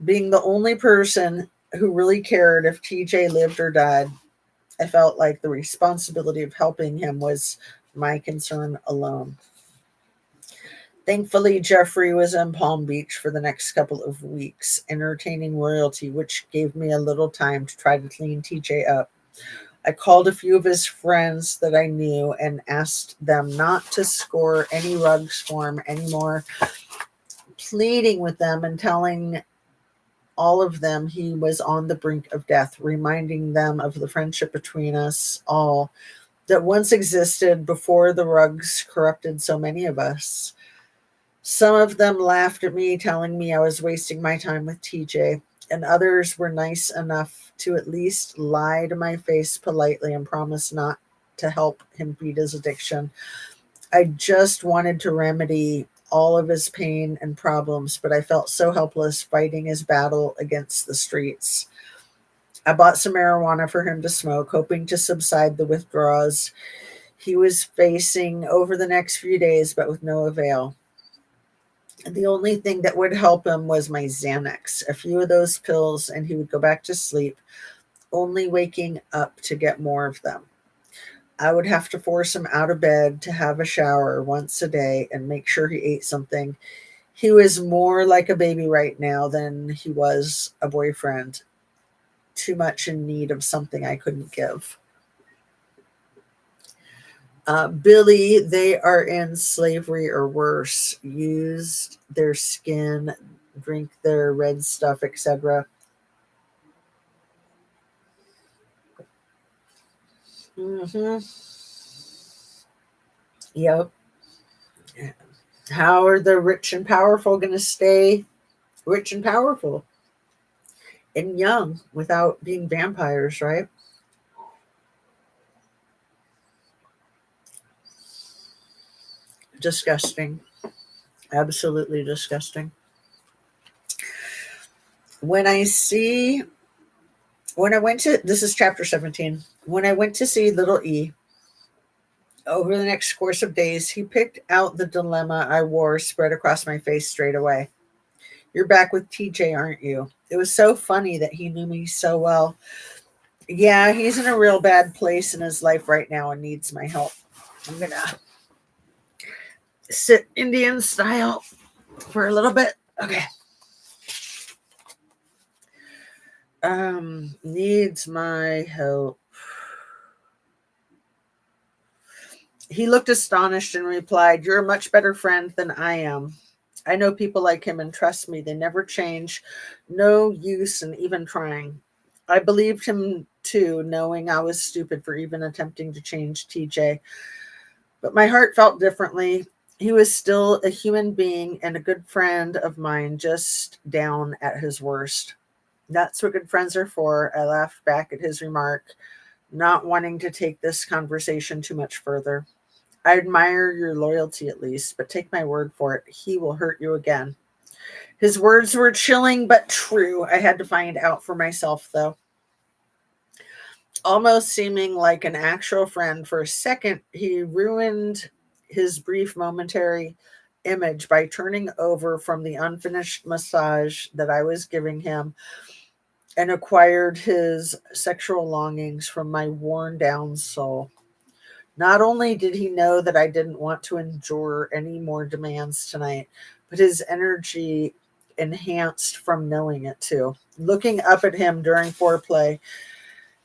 Being the only person who really cared if TJ lived or died, I felt like the responsibility of helping him was my concern alone. Thankfully, Jeffrey was in Palm Beach for the next couple of weeks, entertaining royalty, which gave me a little time to try to clean TJ up. I called a few of his friends that I knew and asked them not to score any rugs for him anymore, pleading with them and telling all of them he was on the brink of death, reminding them of the friendship between us all that once existed before the rugs corrupted so many of us. Some of them laughed at me, telling me I was wasting my time with TJ, and others were nice enough to at least lie to my face politely and promise not to help him beat his addiction. I just wanted to remedy all of his pain and problems, but I felt so helpless fighting his battle against the streets. I bought some marijuana for him to smoke, hoping to subside the withdrawals he was facing over the next few days, but with no avail. The only thing that would help him was my Xanax. A few of those pills, and he would go back to sleep, only waking up to get more of them. I would have to force him out of bed to have a shower once a day and make sure he ate something. He was more like a baby right now than he was a boyfriend, too much in need of something I couldn't give. Billy, they are in slavery or worse, used their skin, drink their red stuff, etc. Mm-hmm. Yep. How are the rich and powerful going to stay rich and powerful and young without being vampires, right? Disgusting. Absolutely disgusting. When I see, when I went to, this is chapter 17, when I went to see little E, over the next course of days, he picked out the dilemma I wore spread across my face straight away. You're back with TJ, aren't you? It was so funny that he knew me so well. Yeah, he's in a real bad place in his life right now and needs my help. I'm going to sit Indian style for a little bit. Okay. Needs my help. He looked astonished and replied, "You're a much better friend than I am. I know people like him, and trust me, they never change. No use in even trying." I believed him too, knowing I was stupid for even attempting to change TJ. But my heart felt differently. He was still a human being and a good friend of mine, just down at his worst. That's what good friends are for. I laughed back at his remark, not wanting to take this conversation too much further. I admire your loyalty at least, but take my word for it, he will hurt you again. His words were chilling but true. I had to find out for myself, though. Almost seeming like an actual friend for a second, he ruined his brief momentary image by turning over from the unfinished massage that I was giving him and acquired his sexual longings from my worn down soul. Not only did he know that I didn't want to endure any more demands tonight, but his energy enhanced from knowing it too. Looking up at him during foreplay,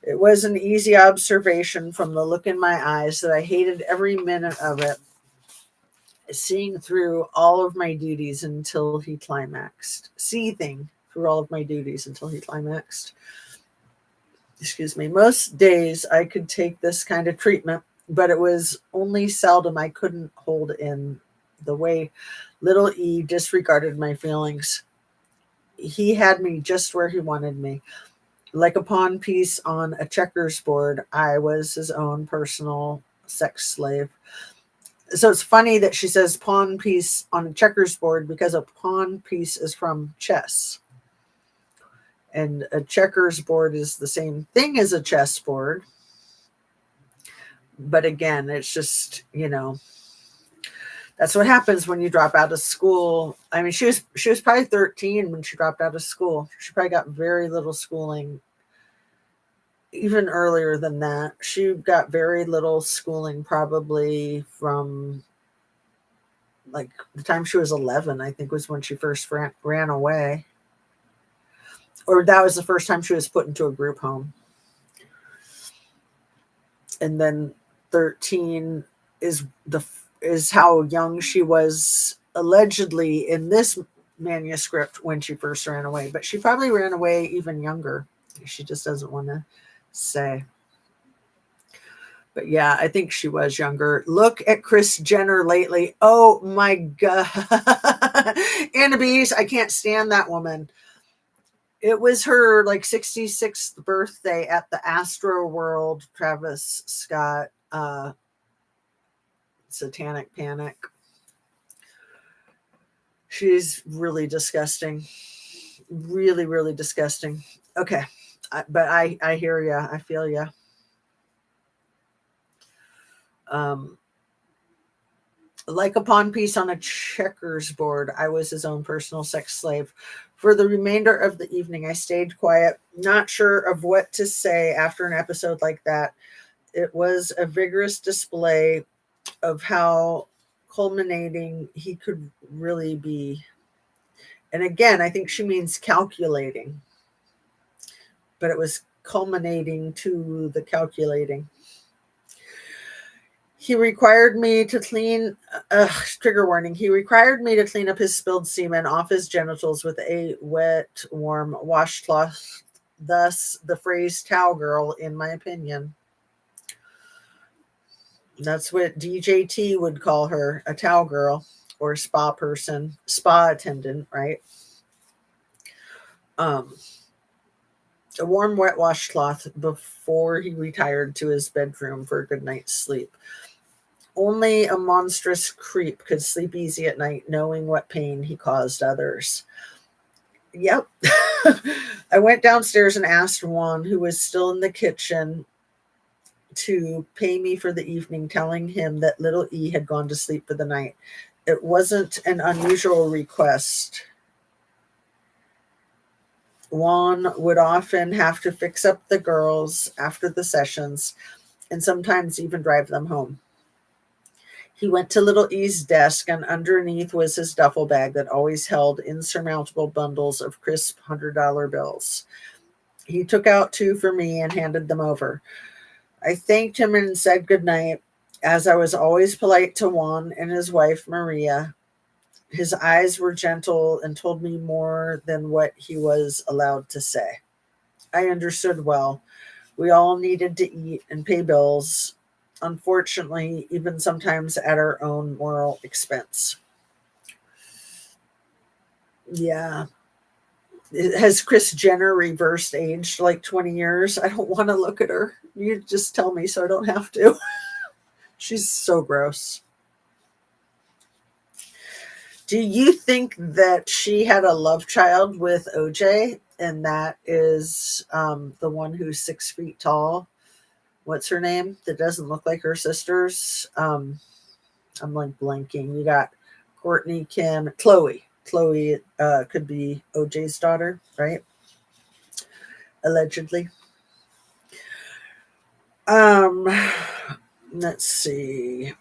it was an easy observation from the look in my eyes that I hated every minute of it, seeing through all of my duties until he climaxed, seething through all of my duties until he climaxed. Excuse me. Most days I could take this kind of treatment, but it was only seldom I couldn't hold in the way little E disregarded my feelings. He had me just where he wanted me. Like a pawn piece on a checkers board, I was his own personal sex slave. So it's funny that she says pawn piece on a checkers board because a pawn piece is from chess. And a checkers board is the same thing as a chess board. But again, it's just, that's what happens when you drop out of school. I mean, she was probably 13 when she dropped out of school. She probably got very little schooling. Even earlier than that, she got very little schooling, probably from like the time she was 11, I think was when she first ran away. Or that was the first time she was put into a group home. And then 13 is how young she was allegedly in this manuscript when she first ran away, but she probably ran away even younger. She just doesn't want to say. But yeah, I think she was younger. Look at Kris Jenner lately. Oh my God. Anna Bees, I can't stand that woman. It was her like 66th birthday at the Astro World Travis Scott Satanic Panic. She's really disgusting. Really, really disgusting. Okay. But I hear ya. I feel ya. Like a pawn piece on a checkers board, I was his own personal sex slave. For the remainder of the evening, I stayed quiet, not sure of what to say after an episode like that. It was a vigorous display of how culminating he could really be. And again, I think she means calculating, but it was culminating to the calculating. He required me to clean, trigger warning, he required me to clean up his spilled semen off his genitals with a wet, warm washcloth. Thus, the phrase towel girl, in my opinion. That's what DJT would call her, a towel girl or spa person, spa attendant, right? A warm, wet washcloth before he retired to his bedroom for a good night's sleep. Only a monstrous creep could sleep easy at night, knowing what pain he caused others. Yep. I went downstairs and asked Juan, who was still in the kitchen, to pay me for the evening, telling him that little E had gone to sleep for the night. It wasn't an unusual request. Juan would often have to fix up the girls after the sessions and sometimes even drive them home. He went to little E's desk, and underneath was his duffel bag that always held insurmountable bundles of crisp $100 bills. He took out 2 for me and handed them over. I thanked him and said goodnight, as I was always polite to Juan and his wife, Maria. His eyes were gentle and told me more than what he was allowed to say. I understood well. We all needed to eat and pay bills, unfortunately, even sometimes at our own moral expense. Yeah. Has Kris Jenner reversed aged like 20 years? I don't want to look at her. You just tell me so I don't have to. She's so gross. Do you think that she had a love child with OJ, and that is the one who's 6 feet tall? What's her name? That doesn't look like her sisters. I'm like blanking. You got Courtney, Kim, Chloe. Chloe could be OJ's daughter, right? Allegedly. Let's see.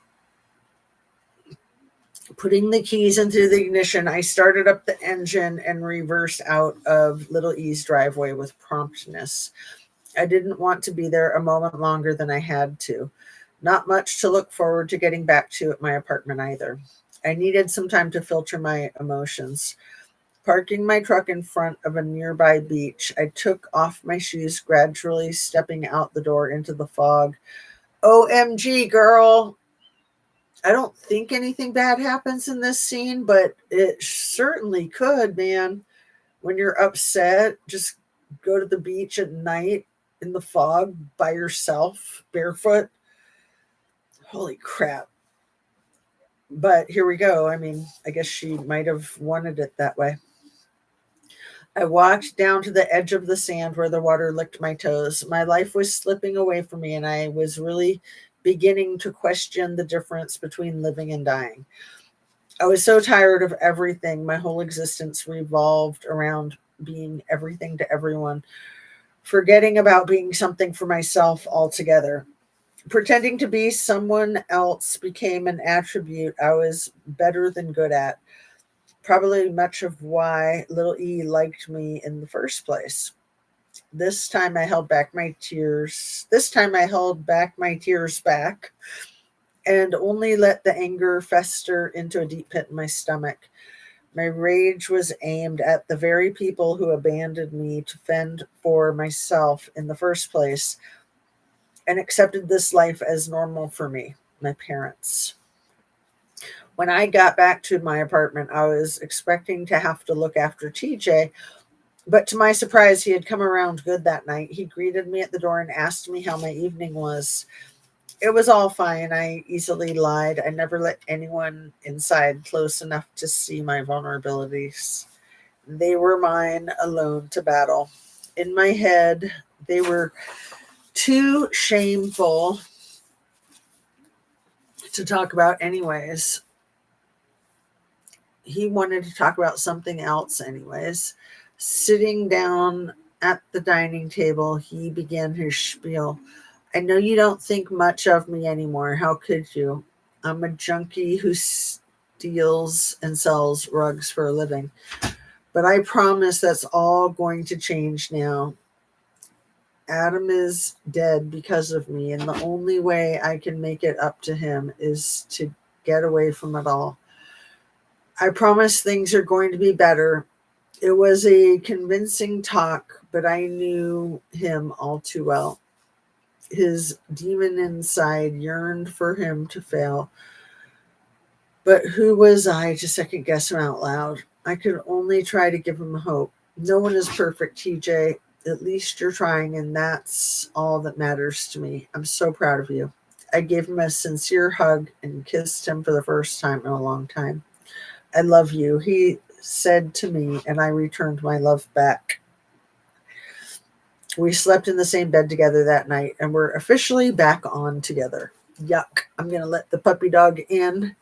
Putting the keys into the ignition, I started up the engine and reversed out of little E's driveway with promptness. I didn't want to be there a moment longer than I had to. Not much to look forward to getting back to at my apartment either. I needed some time to filter my emotions. Parking my truck in front of a nearby beach, I took off my shoes, gradually stepping out the door into the fog. OMG, girl. I don't think anything bad happens in this scene, but it certainly could, man. When you're upset, just go to the beach at night in the fog by yourself, barefoot. Holy crap. But here we go. I mean, I guess she might have wanted it that way. I walked down to the edge of the sand where the water licked my toes. My life was slipping away from me, and I was really beginning to question the difference between living and dying. I was so tired of everything. My whole existence revolved around being everything to everyone, forgetting about being something for myself altogether. Pretending to be someone else became an attribute I was better than good at. Probably much of why little E liked me in the first place. This time I held back my tears. This time I held back my tears back and only let the anger fester into a deep pit in my stomach. My rage was aimed at the very people who abandoned me to fend for myself in the first place and accepted this life as normal for me, my parents. When I got back to my apartment, I was expecting to have to look after TJ, but to my surprise, he had come around good that night. He greeted me at the door and asked me how my evening was. It was all fine. I easily lied. I never let anyone inside close enough to see my vulnerabilities. They were mine alone to battle. In my head, they were too shameful to talk about, anyways. He wanted to talk about something else, anyways. Sitting down at the dining table, he began his spiel. I know you don't think much of me anymore. How could you? I'm a junkie who steals and sells rugs for a living. But I promise that's all going to change now. Adam is dead because of me, and the only way I can make it up to him is to get away from it all. I promise things are going to be better. It was a convincing talk, but I knew him all too well. His demon inside yearned for him to fail. But who was I to second guess him out loud? I could only try to give him hope. No one is perfect, TJ. At least you're trying, and that's all that matters to me. I'm so proud of you. I gave him a sincere hug and kissed him for the first time in a long time. I love you, he said to me, and I returned my love back. We slept in the same bed together that night, and we're officially back on together. Yuck. I'm going to let the puppy dog in,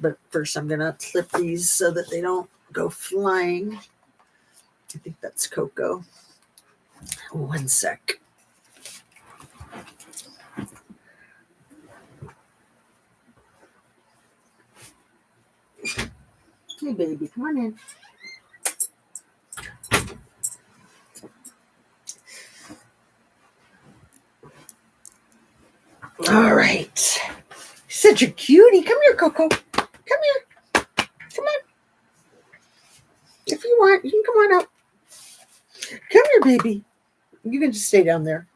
but first I'm going to clip these so that they don't go flying. I think that's Coco. One sec. Hey, baby, come on in. All right. Such a cutie. Come here, Coco. Come here. Come on. If you want, you can come on up. Come here, baby. You can just stay down there.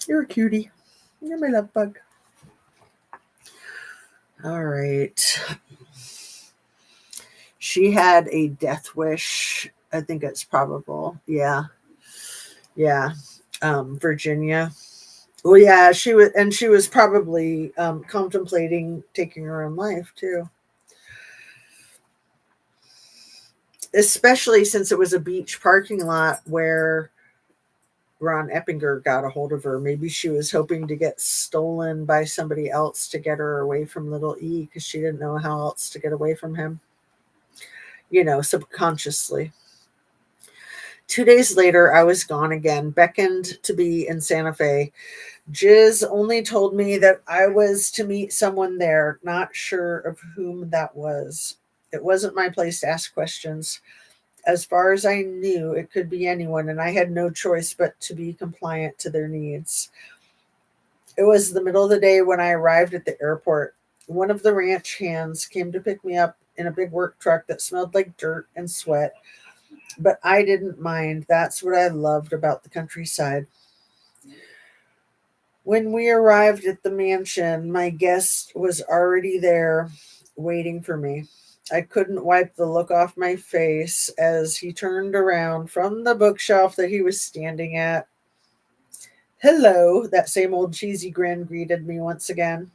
You're a cutie. You're my love bug. All right. She had a death wish. I think it's probable. Yeah. Yeah. Virginia. Well, yeah, she was probably contemplating taking her own life too. Especially since it was a beach parking lot where Ron Eppinger got a hold of her. Maybe she was hoping to get stolen by somebody else to get her away from little E because she didn't know how else to get away from him, subconsciously. 2 days later, I was gone again, beckoned to be in Santa Fe. Jiz only told me that I was to meet someone there, not sure of whom that was. It wasn't my place to ask questions. As far as I knew, it could be anyone, and I had no choice but to be compliant to their needs. It was the middle of the day when I arrived at the airport. One of the ranch hands came to pick me up in a big work truck that smelled like dirt and sweat, but I didn't mind. That's what I loved about the countryside. When we arrived at the mansion, my guest was already there waiting for me. I couldn't wipe the look off my face as he turned around from the bookshelf that he was standing at. Hello, that same old cheesy grin greeted me once again.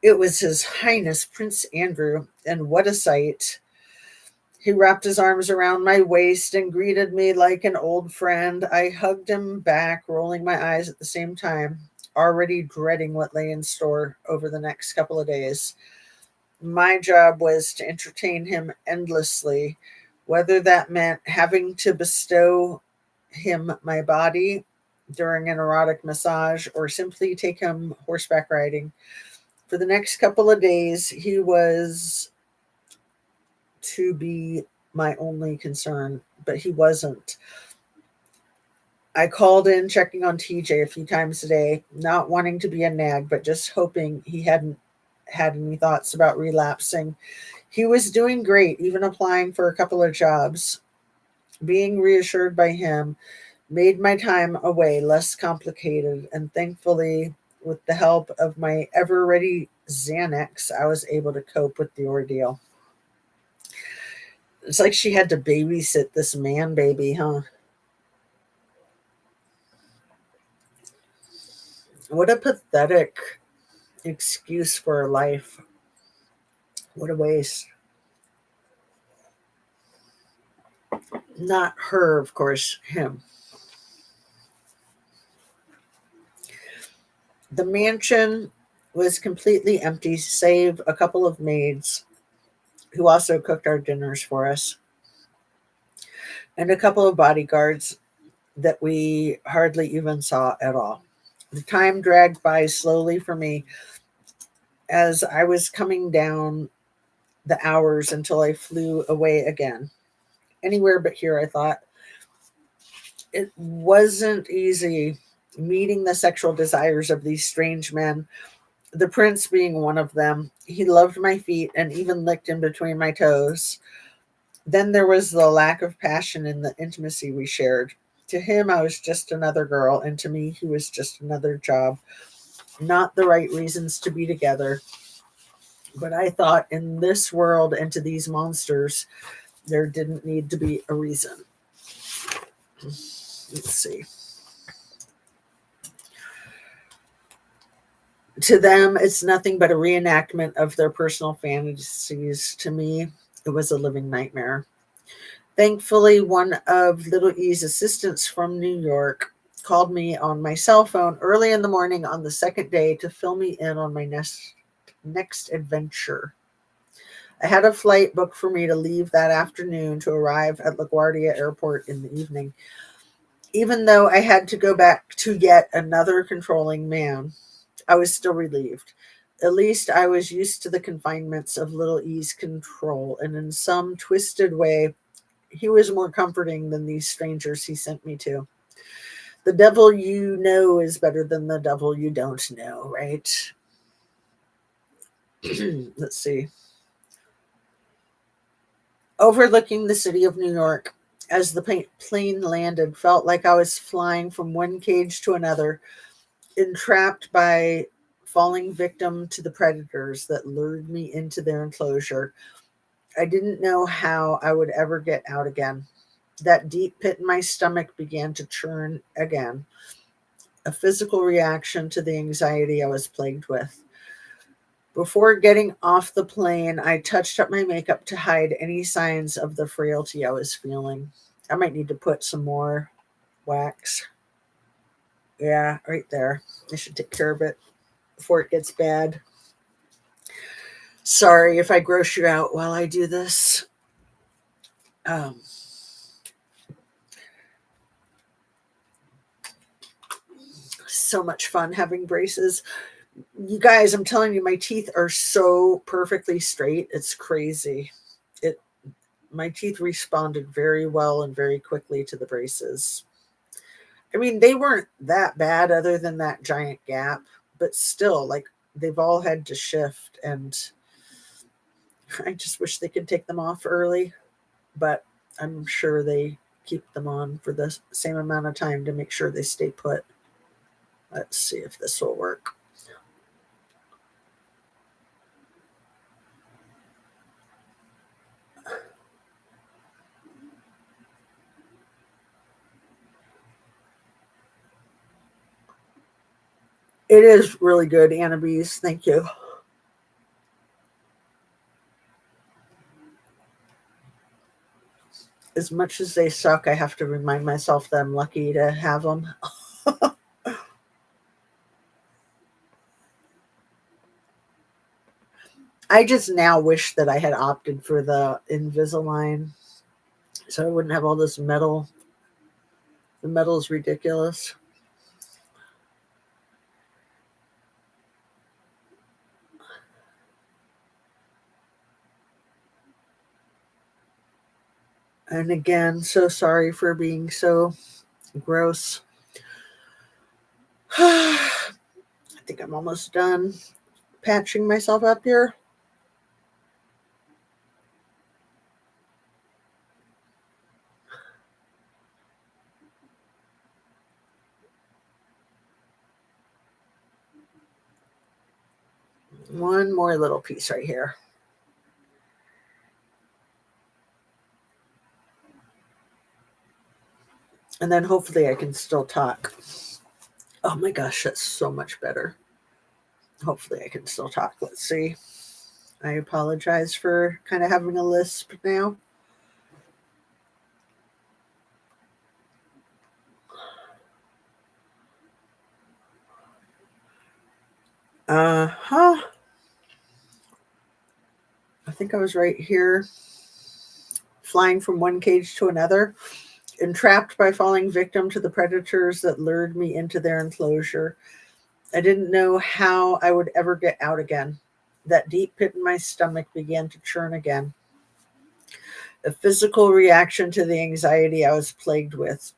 It was His Highness Prince Andrew, and what a sight. He wrapped his arms around my waist and greeted me like an old friend. I hugged him back, rolling my eyes at the same time, already dreading what lay in store over the next couple of days. My job was to entertain him endlessly, whether that meant having to bestow him my body, during an erotic massage or simply take him horseback riding. For the next couple of days, he was to be my only concern, but he wasn't. I called in checking on TJ a few times a day, not wanting to be a nag, but just hoping he hadn't had any thoughts about relapsing. He was doing great, even applying for a couple of jobs. Being reassured by him made my time away less complicated, and thankfully, with the help of my ever ready Xanax, I was able to cope with the ordeal. It's like she had to babysit this man baby, huh? What a pathetic excuse for a life. What a waste. Not her, of course, him. The mansion was completely empty, save a couple of maids who also cooked our dinners for us, and a couple of bodyguards that we hardly even saw at all. The time dragged by slowly for me as I was coming down the hours until I flew away again. Anywhere but here, I thought. It wasn't easy meeting the sexual desires of these strange men, the prince being one of them. He loved my feet and even licked in between my toes. Then there was the lack of passion in the intimacy we shared. To him, I was just another girl, and to me, he was just another job. Not the right reasons to be together. But I thought in this world and to these monsters, there didn't need to be a reason. Let's see. To them, it's nothing but a reenactment of their personal fantasies. To me, it was a living nightmare. Thankfully, one of Little E's assistants from New York called me on my cell phone early in the morning on the second day to fill me in on my next adventure. I had a flight booked for me to leave that afternoon to arrive at LaGuardia Airport in the evening. Even though I had to go back to yet another controlling man, I was still relieved. At least I was used to the confinements of Little E's control, and in some twisted way, he was more comforting than these strangers he sent me to. The devil you know is better than the devil you don't know, right? Let's see. Overlooking the city of New York, as the plane landed, felt like I was flying from one cage to another, entrapped by falling victim to the predators that lured me into their enclosure. I didn't know how I would ever get out again. That deep pit in my stomach began to churn again, a physical reaction to the anxiety I was plagued with. Before getting off the plane, I touched up my makeup to hide any signs of the frailty I was feeling. I might need to put some more wax. Yeah, right there. I should take care of it before it gets bad. Sorry if I gross you out while I do this. Um, so much fun having braces. You guys, I'm telling you, my teeth are so perfectly straight. It's crazy. It My teeth responded very well and very quickly to the braces. I mean, they weren't that bad other than that giant gap, but still, like, they've all had to shift, and I just wish they could take them off early, but I'm sure they keep them on for the same amount of time to make sure they stay put. Let's see if this will work. It is really good, Annabees. Thank you. As much as they suck, I have to remind myself that I'm lucky to have them. I just now wish that I had opted for the Invisalign so I wouldn't have all this metal. The metal is ridiculous. And again, so sorry for being so gross. I think I'm almost done patching myself up here. One more little piece right here. And then hopefully I can still talk. Oh my gosh, that's so much better. Hopefully I can still talk. Let's see. I apologize for kind of having a lisp now. Huh. I think I was right here, flying from one cage to another, entrapped by falling victim to the predators that lured me into their enclosure. I didn't know how I would ever get out again. That deep pit in my stomach began to churn again. A physical reaction to the anxiety I was plagued with.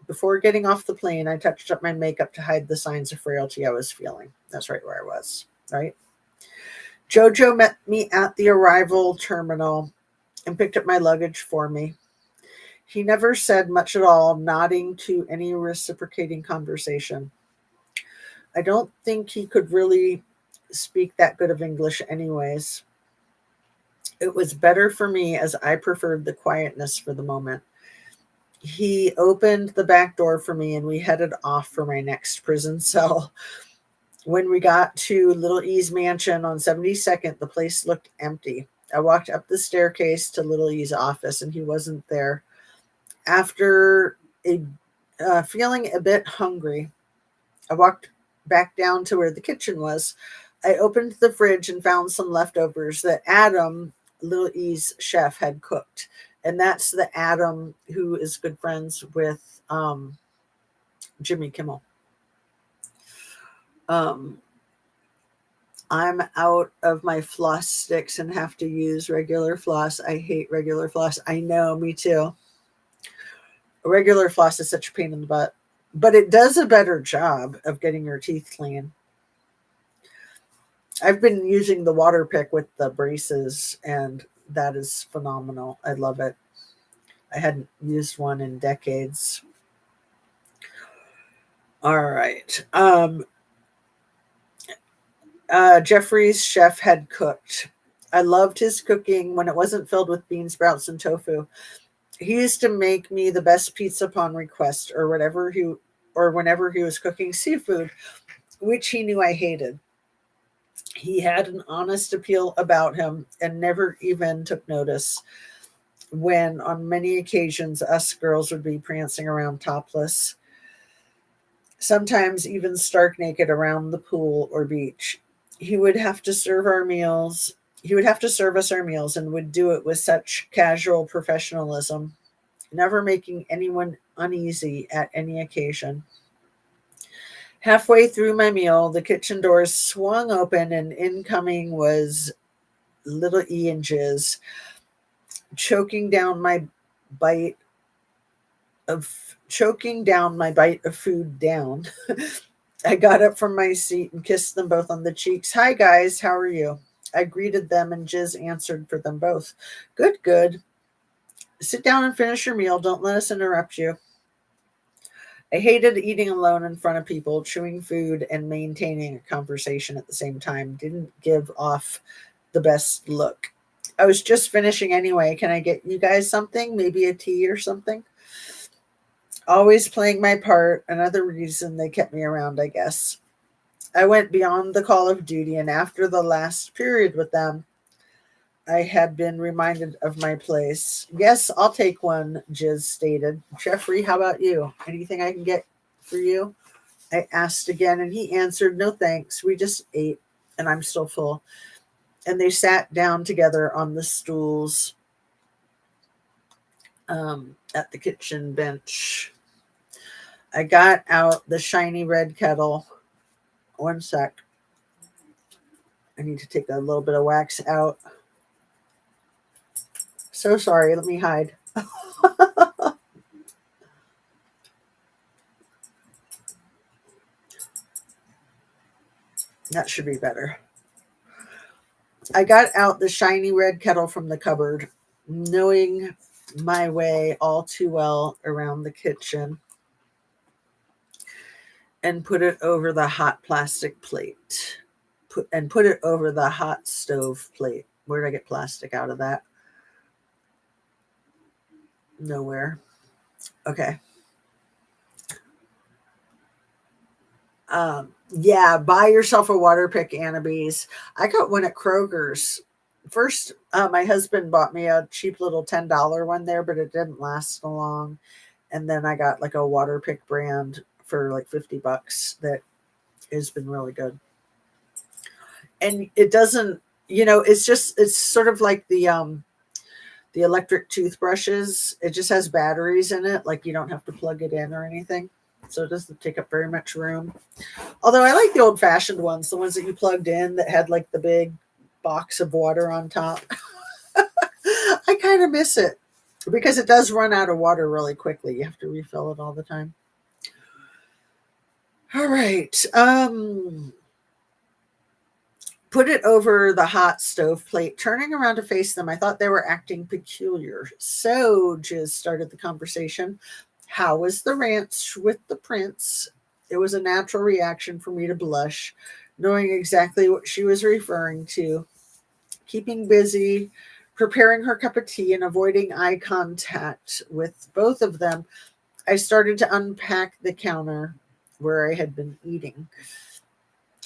Before getting off the plane, I touched up my makeup to hide the signs of frailty I was feeling. That's right where I was, right? Jojo met me at the arrival terminal and picked up my luggage for me. He never said much at all, nodding to any reciprocating conversation. I don't think he could really speak that good of English, anyways. It was better for me as I preferred the quietness for the moment. He opened the back door for me and we headed off for my next prison cell. When we got to Little E's mansion on 72nd, the place looked empty. I walked up the staircase to Little E's office and he wasn't there. After feeling a bit hungry, I walked back down to where the kitchen was. I opened the fridge and found some leftovers that Adam, Little E's chef, had cooked. And that's the Adam who is good friends with Jimmy Kimmel. Um, I'm out of my floss sticks and have to use regular floss. I hate regular floss. I know, me too. Regular floss is such a pain in the butt, but it does a better job of getting your teeth clean. I've been using the water pick with the braces, and that is phenomenal. I love it. I hadn't used one in decades. All right. Jeffrey's chef had cooked. I loved his cooking when it wasn't filled with bean sprouts and tofu. He used to make me the best pizza upon request, or whenever he was cooking seafood, which he knew I hated. He had an honest appeal about him and never even took notice when, on many occasions, us girls would be prancing around topless, sometimes even stark naked around the pool or beach. He would have to serve our meals. He would have to serve us our meals and would do it with such casual professionalism, never making anyone uneasy at any occasion. Halfway through my meal, the kitchen doors swung open and incoming was Little E and Jizz, choking down my bite choking down my bite of food down. I got up from my seat and kissed them both on the cheeks. Hi guys, how are you? I greeted them and Jizz answered for them both. Good, good. Sit down and finish your meal. Don't let us interrupt you. I hated eating alone in front of people, chewing food and maintaining a conversation at the same time. Didn't give off the best look. I was just finishing anyway. Can I get you guys something? Maybe a tea or something? Always playing my part. Another reason they kept me around, I guess. I went beyond the call of duty, and after the last period with them, I had been reminded of my place. Yes, I'll take one, Jiz stated. Jeffrey, how about you? Anything I can get for you? I asked again, and he answered, no thanks. We just ate, and I'm still full. And they sat down together on the stools at the kitchen bench. I got out the shiny red kettle. One sec. I need to take a little bit of wax out. So sorry. Let me hide. That should be better. I got out the shiny red kettle from the cupboard, knowing my way all too well around the kitchen, and put it over the hot plastic plate. Put it over the hot stove plate. Where did I get plastic out of that? Nowhere. Okay. Yeah, buy yourself a water pick, Annabees. I got one at Kroger's. First, my husband bought me a cheap little $10 one there, but it didn't last long. And then I got like a water pick brand for like $50 that has been really good. And it doesn't, it's sort of like the electric toothbrushes. It just has batteries in it, like you don't have to plug it in or anything. So it doesn't take up very much room. Although I like the old fashioned ones, the ones that you plugged in that had like the big box of water on top. I kind of miss it because it does run out of water really quickly. You have to refill it all the time. All right. Put it over the hot stove plate. Turning around to face them, I thought they were acting peculiar. So Jiz started the conversation. How was the ranch with the prince? It was a natural reaction for me to blush, knowing exactly what she was referring to. Keeping busy, preparing her cup of tea, and avoiding eye contact with both of them, I started to unpack the counter where I had been eating.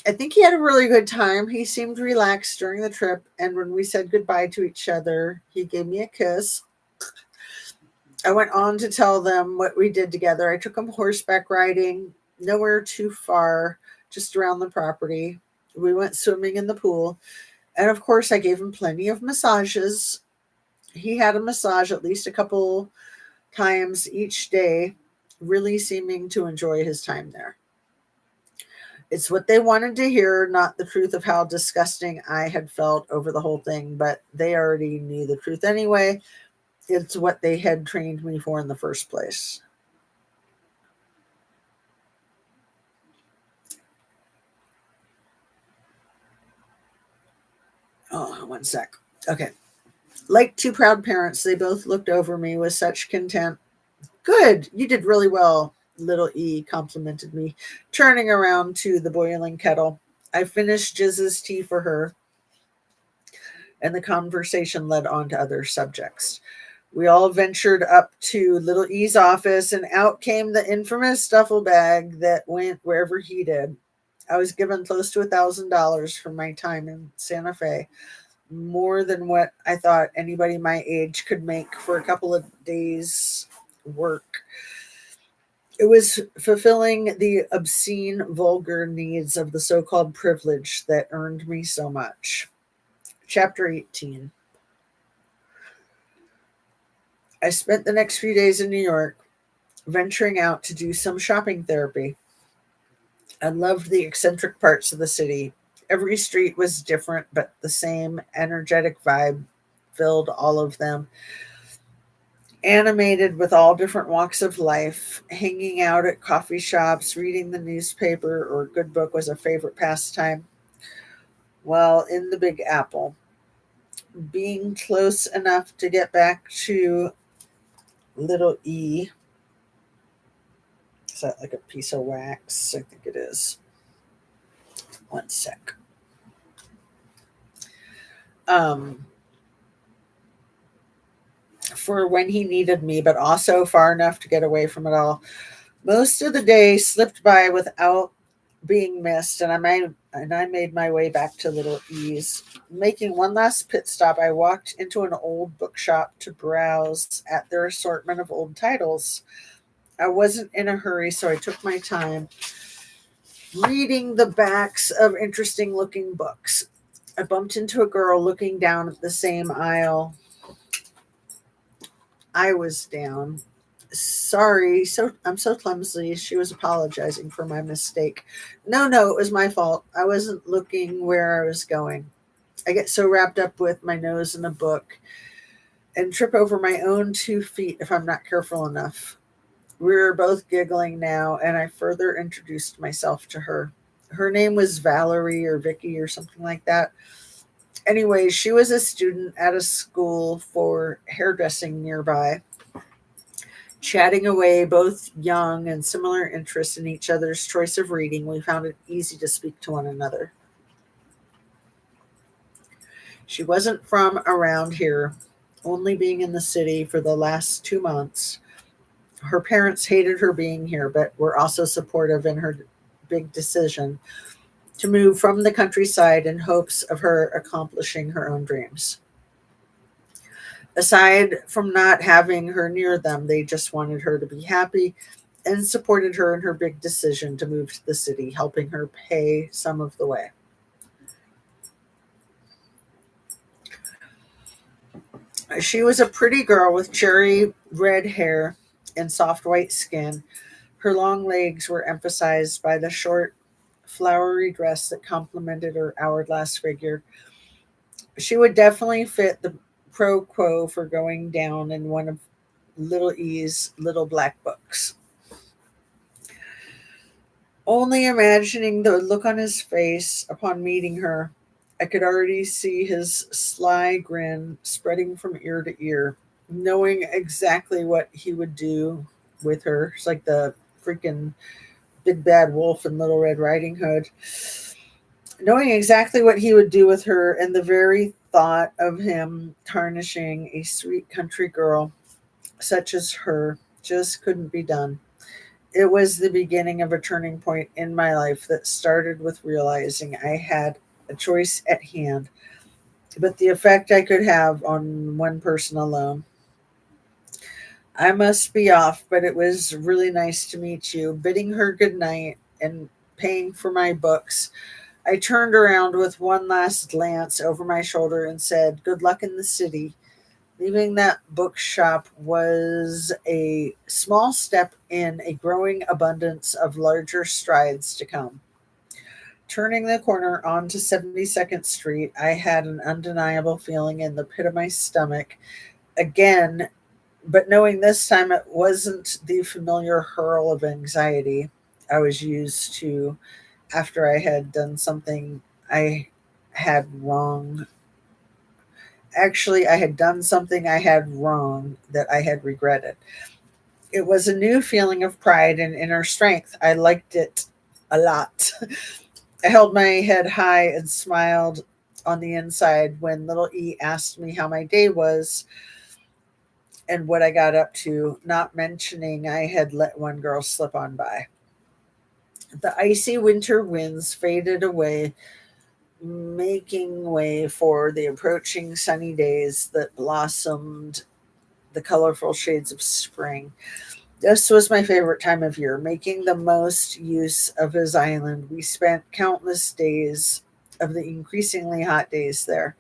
I think he had a really good time. He seemed relaxed during the trip, and when we said goodbye to each other, he gave me a kiss. I went on to tell them what we did together. I took him horseback riding, nowhere too far, just around the property. We went swimming in the pool, and of course, I gave him plenty of massages. He had a massage at least a couple times each day, really seeming to enjoy his time there. It's what they wanted to hear, not the truth of how disgusting I had felt over the whole thing, but they already knew the truth anyway. It's what they had trained me for in the first place. Oh, one sec. Okay. Like two proud parents, they both looked over me with such content. Good, you did really well, little E complimented me, turning around to the boiling kettle. I finished Jiz's tea for her, and the conversation led on to other subjects. We all ventured up to Little E's office, and out came the infamous duffel bag that went wherever he did. I was given close to $1,000 for my time in Santa Fe, more than what I thought anybody my age could make for a couple of days' work. It was fulfilling the obscene, vulgar needs of the so called privilege that earned me so much. Chapter 18. I spent the next few days in New York, venturing out to do some shopping therapy. I loved the eccentric parts of the city. Every street was different, but the same energetic vibe filled all of them. Animated with all different walks of life, hanging out at coffee shops, reading the newspaper or a good book was a favorite pastime. While in the Big Apple, being close enough to get back to Little E. Is that like a piece of wax? I think it is. One sec. Um, for when he needed me, but also far enough to get away from it all. Most of the day slipped by without being missed, and I made my way back to Little E's. Making one last pit stop, I walked into an old bookshop to browse at their assortment of old titles. I wasn't in a hurry, so I took my time reading the backs of interesting looking books. I bumped into a girl looking down at the same aisle I was down. Sorry, I'm so clumsy. She was apologizing for my mistake. No, it was my fault. I wasn't looking where I was going. I get so wrapped up with my nose in a book and trip over my own 2 feet if I'm not careful enough. We were both giggling now, and I further introduced myself to her. Her name was Valerie or Vicky or something like that. Anyway, she was a student at a school for hairdressing nearby. Chatting away, both young and similar interests in each other's choice of reading, we found it easy to speak to one another. She wasn't from around here, only being in the city for the last 2 months. Her parents hated her being here, but were also supportive in her big decision to move from the countryside in hopes of her accomplishing her own dreams. Aside from not having her near them, they just wanted her to be happy and supported her in her big decision to move to the city, helping her pay some of the way. She was a pretty girl with cherry red hair and soft white skin. Her long legs were emphasized by the short, flowery dress that complemented her hourglass figure. She would definitely fit the pro quo for going down in one of Little E's little black books. Only imagining the look on his face upon meeting her, I could already see his sly grin spreading from ear to ear, knowing exactly what he would do with her. It's like the freaking big bad wolf in Little Red Riding Hood. Knowing exactly what he would do with her, and the very thought of him tarnishing a sweet country girl such as her just couldn't be done. It was the beginning of a turning point in my life that started with realizing I had a choice at hand, but the effect I could have on one person alone. I must be off, but it was really nice to meet you. Bidding her good night and paying for my books, I turned around with one last glance over my shoulder and said, "Good luck in the city." Leaving that bookshop was a small step in a growing abundance of larger strides to come. Turning the corner onto 72nd Street, I had an undeniable feeling in the pit of my stomach again, but knowing this time it wasn't the familiar hurl of anxiety I was used to after I had done something I had wrong. Actually, I had done something I had wrong that I had regretted. It was a new feeling of pride and inner strength. I liked it a lot. I held my head high and smiled on the inside when little E asked me how my day was and what I got up to, not mentioning I had let one girl slip on by. The icy winter winds faded away, making way for the approaching sunny days that blossomed the colorful shades of spring. This was my favorite time of year, making the most use of his island. We spent countless days of the increasingly hot days there.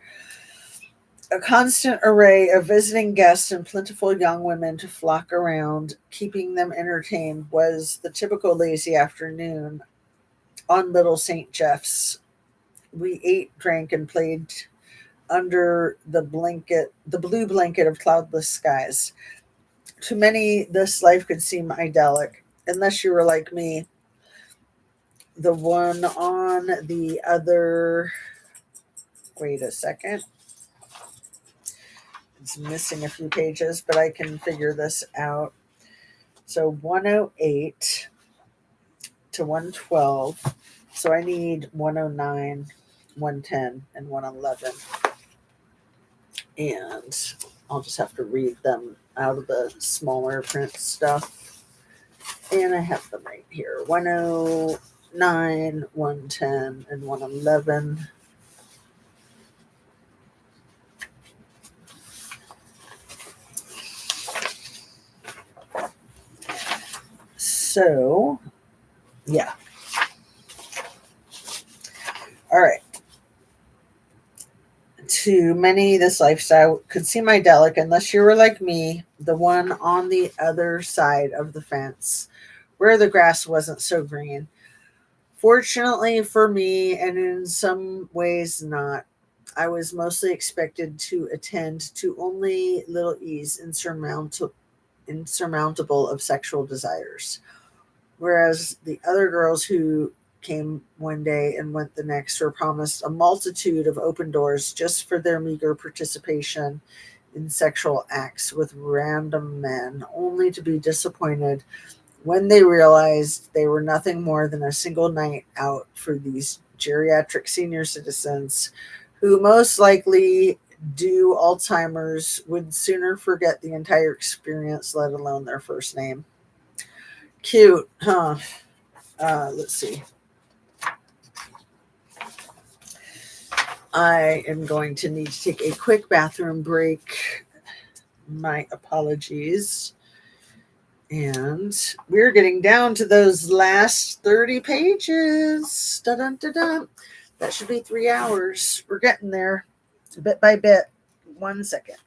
A constant array of visiting guests and plentiful young women to flock around, keeping them entertained, was the typical lazy afternoon on Little St. Jeff's. We ate, drank, and played under the blue blanket of cloudless skies. To many, this life could seem idyllic, unless you were like me, the one on the other. Wait a second. It's missing a few pages, but I can figure this out. So 108 to 112. So I need 109, 110, and 111. And I'll just have to read them out of the smaller print stuff. And I have them right here: 109, 110, and 111. So, yeah. All right. To many, this lifestyle could seem idyllic unless you were like me, the one on the other side of the fence, where the grass wasn't so green. Fortunately for me, and in some ways not, I was mostly expected to attend to only little E's insurmountable of sexual desires, whereas the other girls who came one day and went the next were promised a multitude of open doors just for their meager participation in sexual acts with random men, only to be disappointed when they realized they were nothing more than a single night out for these geriatric senior citizens who most likely, due Alzheimer's, would sooner forget the entire experience, let alone their first name. Cute, huh? Let's see. I am going to need to take a quick bathroom break. My apologies. And we're getting down to those last 30 pages. Dun-dun-dun-dun. That should be 3 hours. We're getting there bit by bit. 1 second.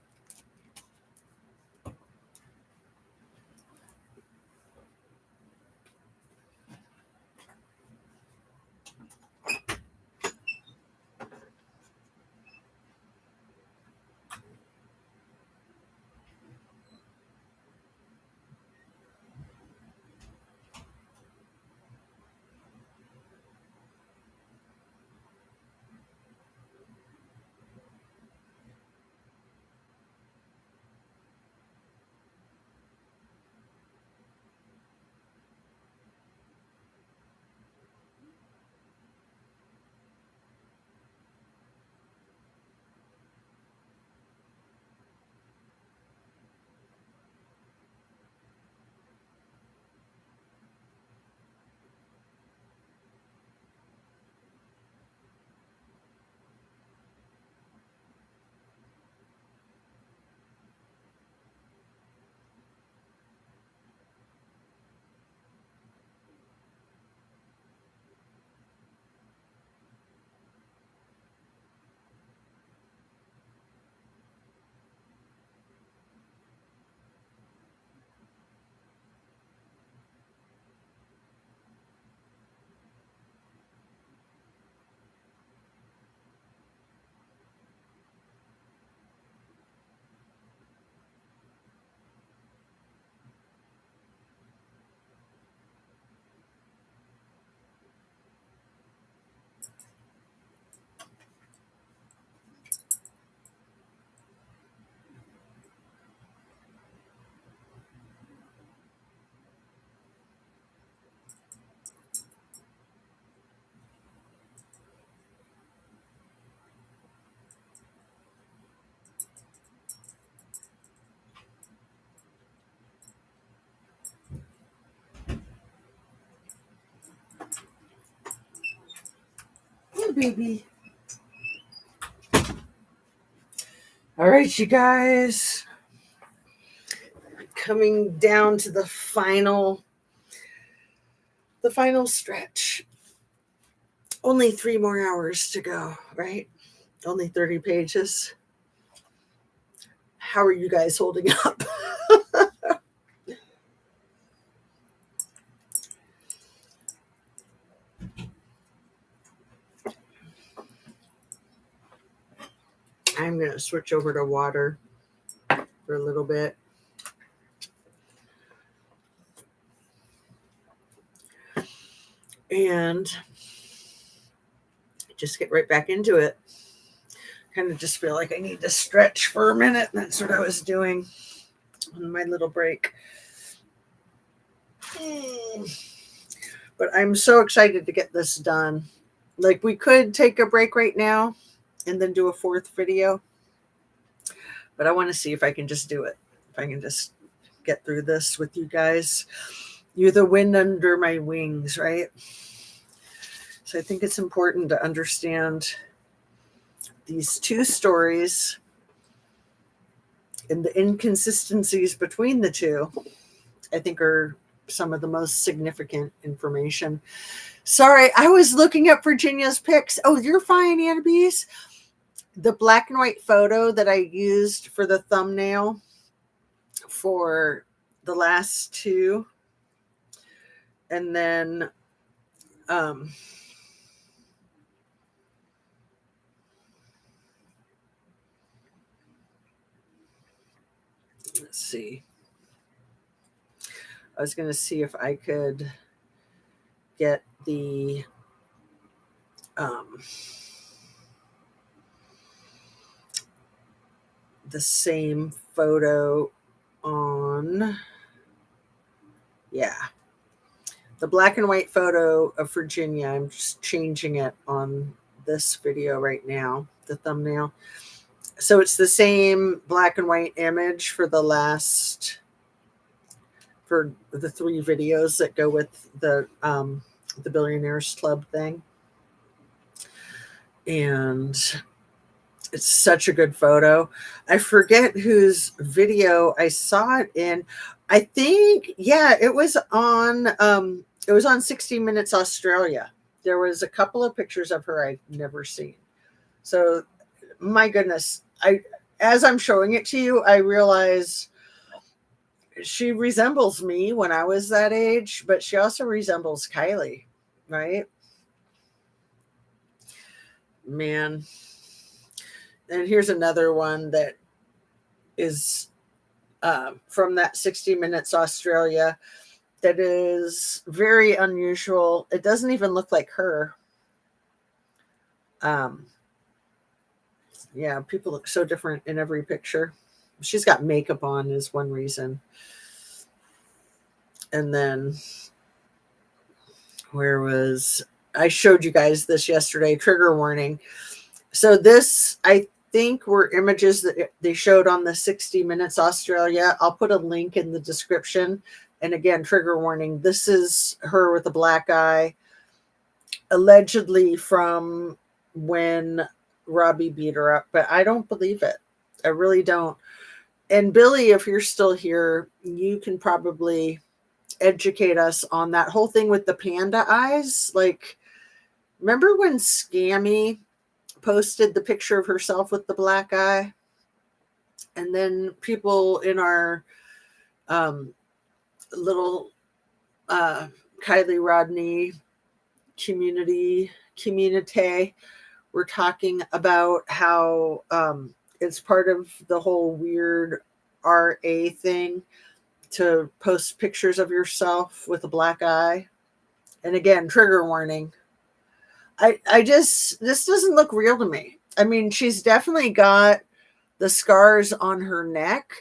Yeah, baby. All right, you guys. Coming down to the final stretch. Only 3 more hours to go, right? Only 30 pages. How are you guys holding up? I'm going to switch over to water for a little bit. And just get right back into it. Kind of just feel like I need to stretch for a minute. That's what I was doing on my little break. But I'm so excited to get this done. Like, we could take a break right now and then do a 4th video. But I want to see if I can just do it. If I can just get through this with you guys. You're the wind under my wings, right? So I think it's important to understand these 2 stories and the inconsistencies between the 2, I think, are some of the most significant information. Sorry, I was looking up Virginia's pics. Oh, you're fine, Annabise. The black and white photo that I used for the thumbnail for the last 2, and then Let's see. I was going to see if I could get um, the same photo on, yeah, the black and white photo of Virginia. I'm just changing it on this video right now, the thumbnail. So it's the same black and white image for the 3 videos that go with the Billionaires Club thing. And it's such a good photo. I forget whose video I saw it in. I think, yeah, it was on 60 Minutes Australia. There was a couple of pictures of her I'd never seen. So my goodness, as I'm showing it to you, I realize she resembles me when I was that age, but she also resembles Kylie, right? Man. And here's another one that is from that 60 Minutes Australia that is very unusual. It doesn't even look like her. Yeah, people look so different in every picture. She's got makeup on is one reason. And then I showed you guys this yesterday, trigger warning. So this, I think, were images that they showed on the 60 Minutes Australia. I'll put a link in the description. And again, trigger warning. This is her with a black eye, allegedly from when Robbie beat her up, but I don't believe it. I really don't. And Billy, if you're still here, you can probably educate us on that whole thing with the panda eyes. Like, remember when Scammy posted the picture of herself with the black eye? And then people in our little Kylie Rodney community were talking about how it's part of the whole weird RA thing to post pictures of yourself with a black eye. And again, trigger warning. This doesn't look real to me. I mean, she's definitely got the scars on her neck,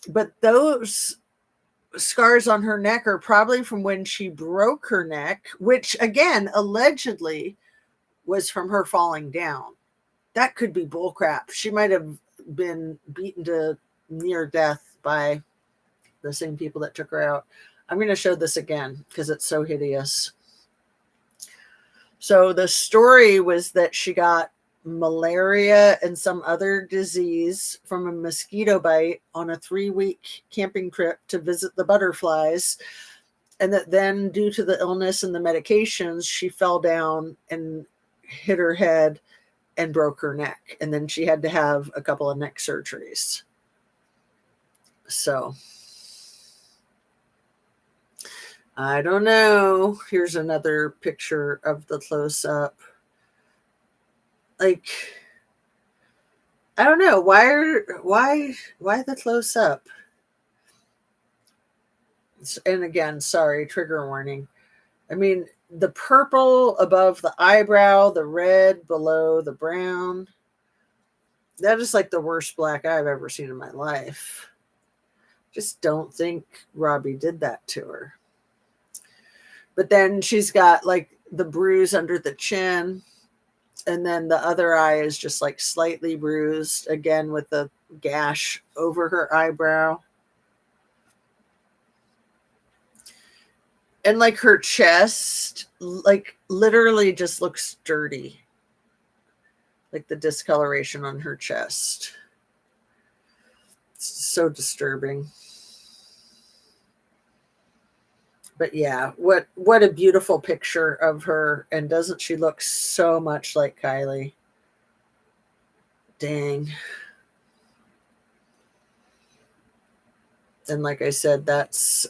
but those scars on her neck are probably from when she broke her neck, which again, allegedly was from her falling down. That could be bullcrap. She might have been beaten to near death by the same people that took her out. I'm going to show this again because it's so hideous. So the story was that she got malaria and some other disease from a mosquito bite on a 3-week camping trip to visit the butterflies. And that then, due to the illness and the medications, she fell down and hit her head and broke her neck. And then she had to have a couple of neck surgeries. So I don't know. Here's another picture of the close-up. Like, I don't know. Why the close-up? And again, sorry, trigger warning. I mean, the purple above the eyebrow, the red below the brown. That is like the worst black eye I've ever seen in my life. Just don't think Robbie did that to her. But then she's got like the bruise under the chin. And then the other eye is just like slightly bruised, again with the gash over her eyebrow. And like her chest, like literally just looks dirty. Like the discoloration on her chest. It's so disturbing. But yeah, what a beautiful picture of her. And doesn't she look so much like Kylie? Dang. And like I said, that's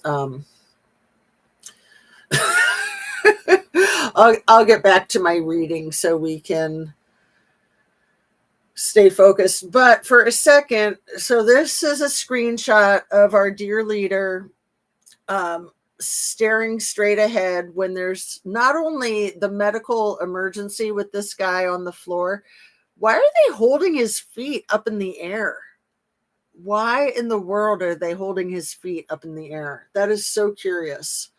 I'll get back to my reading so we can stay focused. But for a second, so this is a screenshot of our dear leader staring straight ahead when there's not only the medical emergency with this guy on the floor. Why are they holding his feet up in the air? Why in the world are they holding his feet up in the air? That is so curious.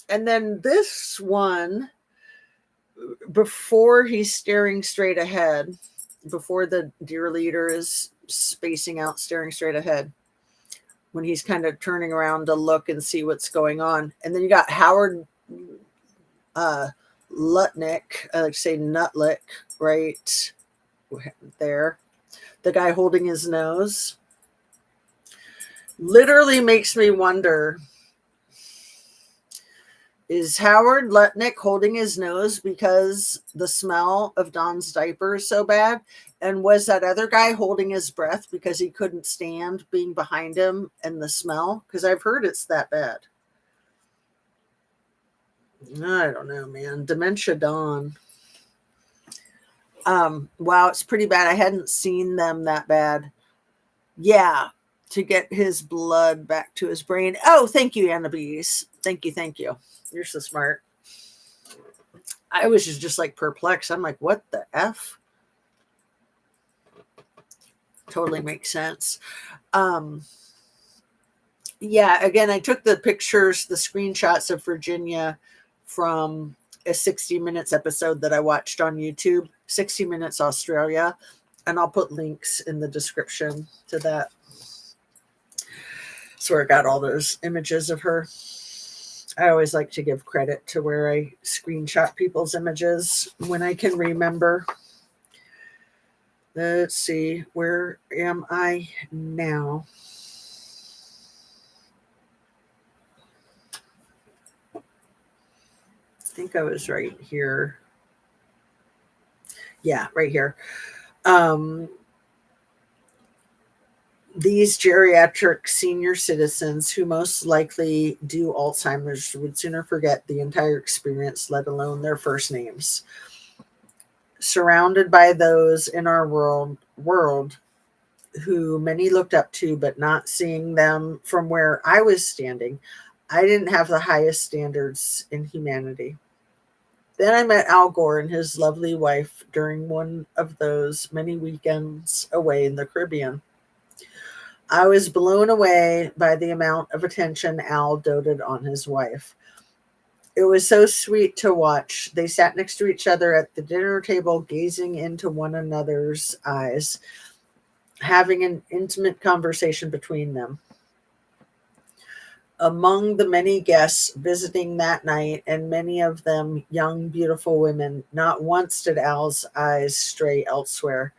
And then this one, before he's staring straight ahead, before the dear leader is spacing out, staring straight ahead, when he's kind of turning around to look and see what's going on. And then you got Howard Lutnick, I like to say Nutlick, right there. The guy holding his nose. Literally makes me wonder, is Howard Lutnick holding his nose because the smell of Don's diaper is so bad? And was that other guy holding his breath because he couldn't stand being behind him and the smell? Because I've heard it's that bad. I don't know, man. Dementia Don. Wow, it's pretty bad. I hadn't seen them that bad. Yeah, to get his blood back to his brain. Oh, thank you, Annabise. Thank you, thank you. You're so smart. I was just like perplexed. I'm like, what the F? Totally makes sense. Yeah, again, I took the pictures, the screenshots of Virginia from a 60 Minutes episode that I watched on YouTube, 60 Minutes Australia, and I'll put links in the description to that. That's where I got all those images of her. I always like to give credit to where I screenshot people's images when I can remember. Let's see, where am I now? I think I was right here. Yeah, right here. These geriatric senior citizens who most likely do Alzheimer's would sooner forget the entire experience, let alone their first names. Surrounded by those in our world who many looked up to, but not seeing them from where I was standing, I didn't have the highest standards in humanity. Then I met Al Gore and his lovely wife during one of those many weekends away in the Caribbean. I was blown away by the amount of attention Al doted on his wife. It was so sweet to watch. They sat next to each other at the dinner table, gazing into one another's eyes, having an intimate conversation between them. Among the many guests visiting that night, and many of them young, beautiful women, not once did Al's eyes stray elsewhere.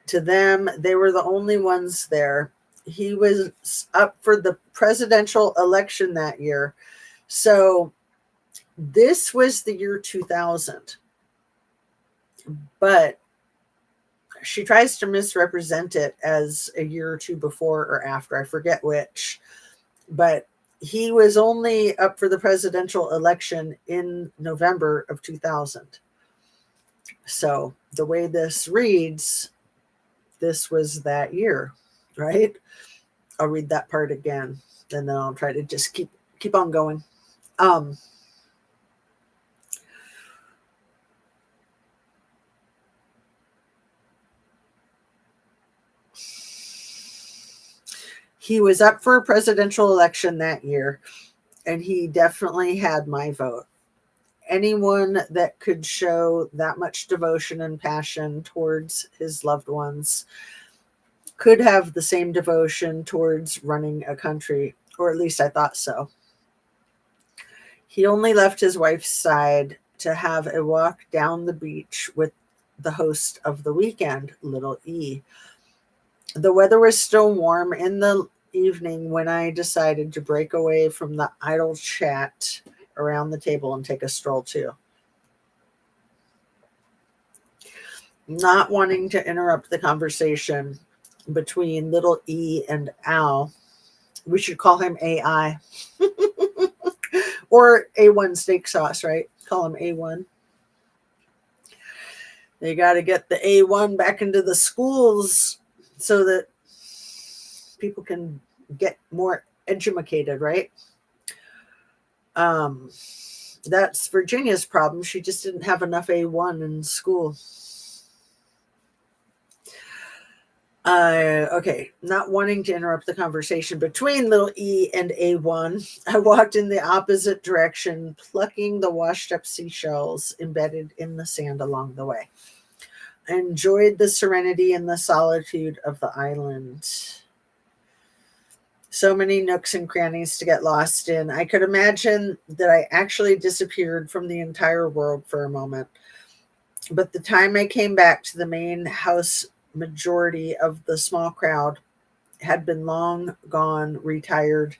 To them, they were the only ones there. He was up for the presidential election that year. So this was the year 2000. But she tries to misrepresent it as a year or two before or after. I forget which. But he was only up for the presidential election in November of 2000. So the way this reads, this was that year, right? I'll read that part again, and then I'll try to just keep on going. He was up for a presidential election that year, and he definitely had my vote. Anyone that could show that much devotion and passion towards his loved ones could have the same devotion towards running a country, or at least I thought so. He only left his wife's side to have a walk down the beach with the host of the weekend, little E. The weather was still warm in the evening when I decided to break away from the idle chat around the table and take a stroll too. Not wanting to interrupt the conversation between little E and Al, we should call him AI. Or A1 steak sauce, right? Call him A1. They got to get the A1 back into the schools so that people can get more educated, right? That's Virginia's problem. She just didn't have enough A1 in school. Okay, not wanting to interrupt the conversation between little E and A1, I walked in the opposite direction, plucking the washed up seashells embedded in the sand along the way. I enjoyed the serenity and the solitude of the island. So many nooks and crannies to get lost in. I could imagine that I actually disappeared from the entire world for a moment. But the time I came back to the main house, majority of the small crowd had been long gone, retired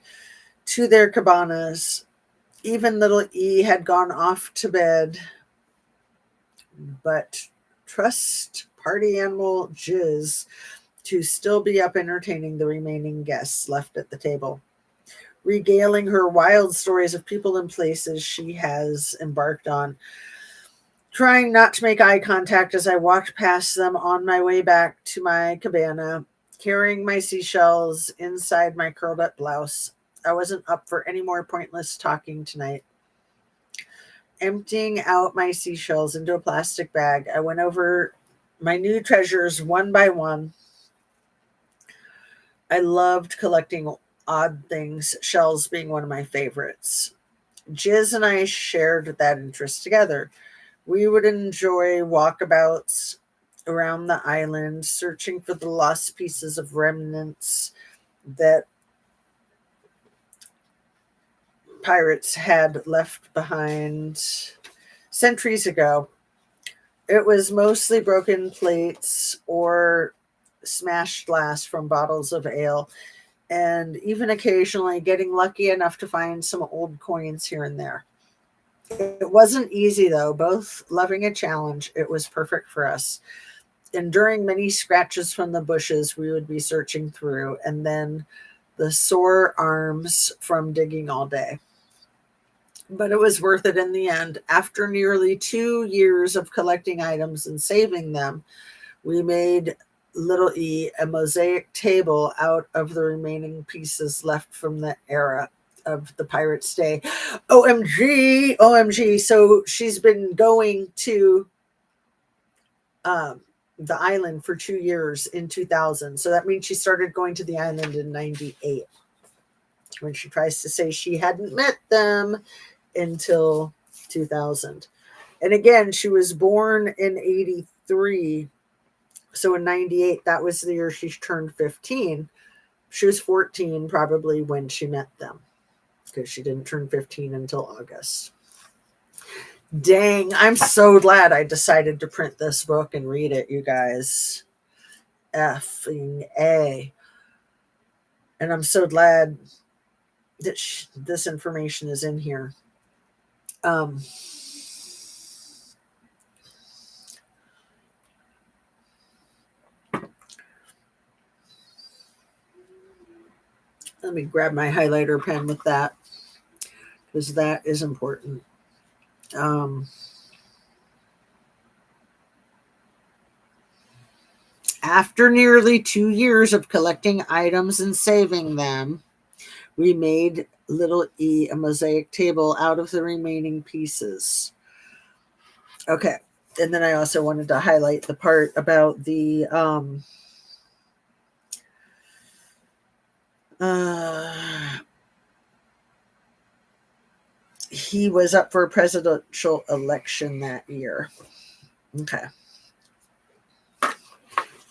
to their cabanas. Even little E had gone off to bed. But trust party animal Jizz to still be up entertaining the remaining guests left at the table, regaling her wild stories of people and places she has embarked on. Trying not to make eye contact as I walked past them on my way back to my cabana, carrying my seashells inside my curled up blouse. I wasn't up for any more pointless talking tonight. Emptying out my seashells into a plastic bag, I went over my new treasures one by one. I loved collecting odd things, shells being one of my favorites. Jiz and I shared that interest together. We would enjoy walkabouts around the island, searching for the lost pieces of remnants that pirates had left behind centuries ago. It was mostly broken plates or smashed glass from bottles of ale, and even occasionally getting lucky enough to find some old coins here and there. It wasn't easy, though. Both loving a challenge, it was perfect for us. Enduring many scratches from the bushes we would be searching through, and then the sore arms from digging all day. But it was worth it in the end. After nearly 2 years of collecting items and saving them, we made little E a mosaic table out of the remaining pieces left from the era of the Pirates' Day. OMG, OMG. So she's been going to the island for 2 years in 2000. So that means she started going to the island in 98, when she tries to say she hadn't met them until 2000. And again, she was born in 83. So in 98, that was the year she turned 15. She was 14 probably when she met them, because she didn't turn 15 until August. Dang, I'm so glad I decided to print this book and read it, you guys. Effing A. And I'm so glad that this information is in here. Let me grab my highlighter pen with that, because that is important. After nearly 2 years of collecting items and saving them, we made little E a mosaic table out of the remaining pieces. Okay. And then I also wanted to highlight the part about the he was up for a presidential election that year. Okay.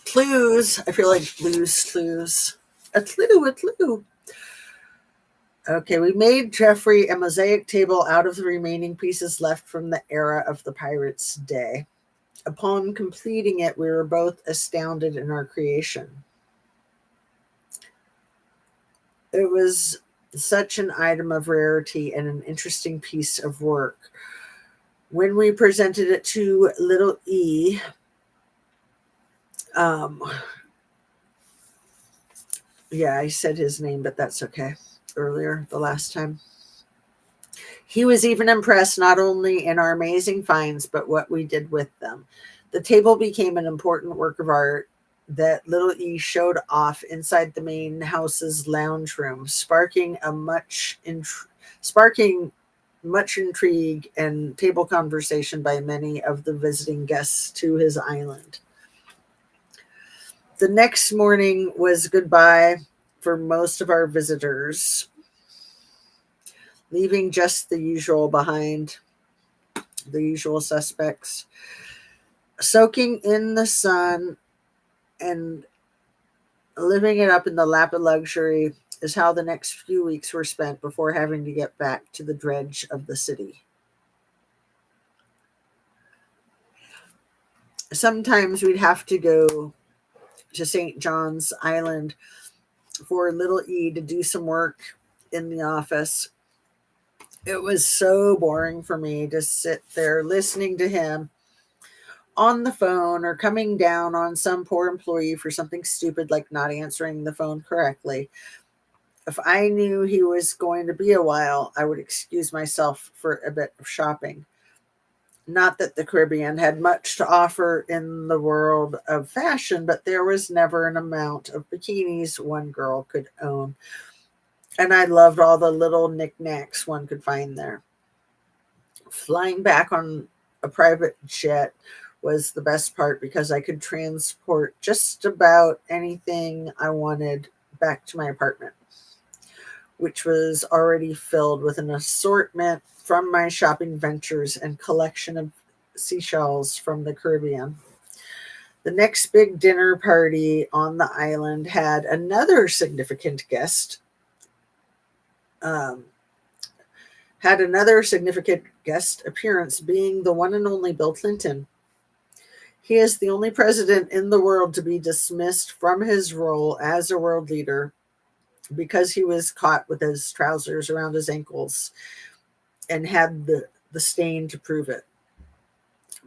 Clues. I feel like Blue's Clues. A clue. Okay, we made Jeffrey a mosaic table out of the remaining pieces left from the era of the Pirates' Day. Upon completing it, we were both astounded in our creation. It was such an item of rarity and an interesting piece of work. When we presented it to little E, yeah, I said his name, but that's okay. Earlier, the last time. He was even impressed not only in our amazing finds, but what we did with them. The table became an important work of art that little E showed off inside the main house's lounge room, sparking much intrigue and table conversation by many of the visiting guests to his island. The next morning was goodbye for most of our visitors, leaving just the usual behind, the usual suspects. Soaking in the sun and living it up in the lap of luxury is how the next few weeks were spent before having to get back to the dredge of the city. Sometimes we'd have to go to St. John's Island for little E to do some work in the office. It was so boring for me to sit there listening to him on the phone or coming down on some poor employee for something stupid like not answering the phone correctly. If I knew he was going to be a while, I would excuse myself for a bit of shopping. Not that the Caribbean had much to offer in the world of fashion, but there was never an amount of bikinis one girl could own. And I loved all the little knickknacks one could find there. Flying back on a private jet was the best part because I could transport just about anything I wanted back to my apartment, which was already filled with an assortment from my shopping ventures and collection of seashells from the Caribbean. The next big dinner party on the island had another significant guest. Appearance being the one and only Bill Clinton. He is the only president in the world to be dismissed from his role as a world leader because he was caught with his trousers around his ankles and had the stain to prove it.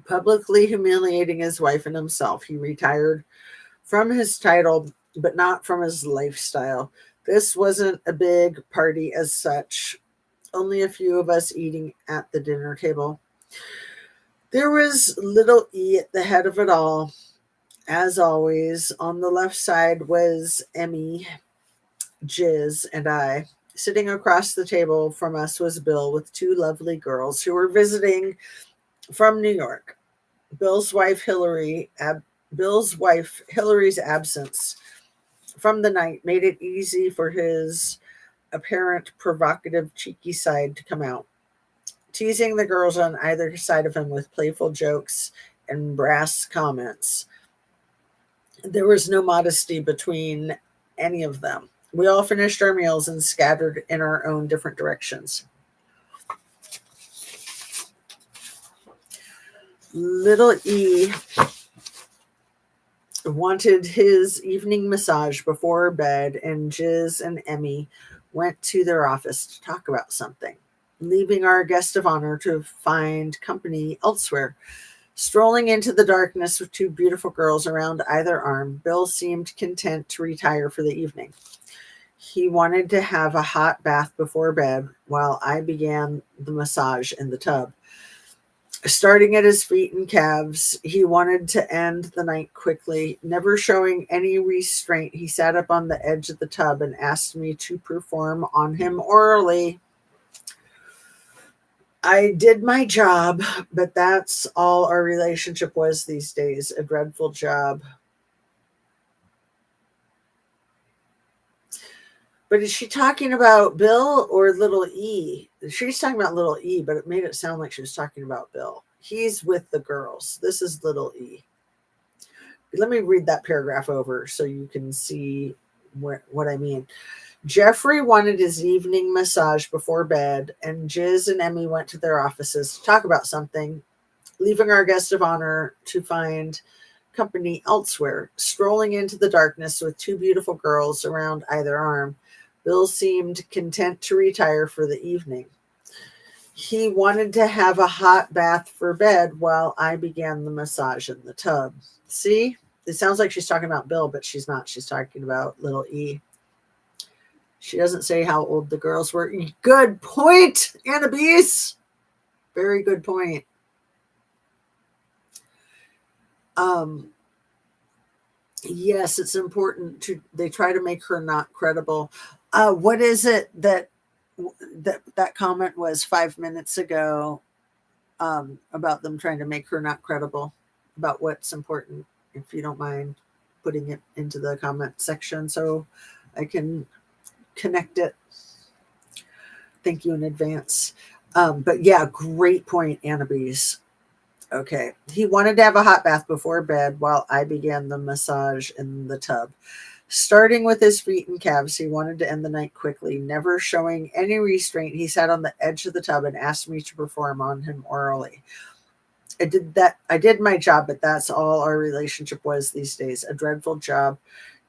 Publicly humiliating his wife and himself, he retired from his title, but not from his lifestyle. This wasn't a big party as such, only a few of us eating at the dinner table. There was little E at the head of it all. As always, on the left side was Emmy, Jiz, and I. Sitting across the table from us was Bill with two lovely girls who were visiting from New York. Bill's wife Hillary's absence from the night made it easy for his apparent provocative, cheeky side to come out, teasing the girls on either side of him with playful jokes and brass comments. There was no modesty between any of them. We all finished our meals and scattered in our own different directions. Little E wanted his evening massage before bed, and Jiz and Emmy went to their office to talk about something, leaving our guest of honor to find company elsewhere. Strolling into the darkness with two beautiful girls around either arm, Bill seemed content to retire for the evening. He wanted to have a hot bath before bed while I began the massage in the tub. Starting at his feet and calves, he wanted to end the night quickly. Never showing any restraint, he sat up on the edge of the tub and asked me to perform on him orally. I did my job, but that's all our relationship was these days, a dreadful job. But is she talking about Bill or little E? She's talking about little E, but it made it sound like she was talking about Bill. He's with the girls. This is little E. Let me read that paragraph over so you can see what I mean. Jeffrey wanted his evening massage before bed, and Jiz and Emmy went to their offices to talk about something, leaving our guest of honor to find company elsewhere. Strolling into the darkness with two beautiful girls around either arm, Bill seemed content to retire for the evening. He wanted to have a hot bath for bed while I began the massage in the tub. See? It sounds like she's talking about Bill, but she's not. She's talking about little E. She doesn't say how old the girls were. Good point, Annabise. Very good point. Um, yes, it's important they try to make her not credible. What is it that comment was 5 minutes ago, about them trying to make her not credible, about what's important, if you don't mind putting it into the comment section so I can connect it. Thank you in advance. But yeah, great point, Annabise. Okay. He wanted to have a hot bath before bed while I began the massage in the tub. Starting with his feet and calves, he wanted to end the night quickly. Never showing any restraint, he sat on the edge of the tub and asked me to perform on him orally. I did that. I did my job, but that's all our relationship was these days. A dreadful job.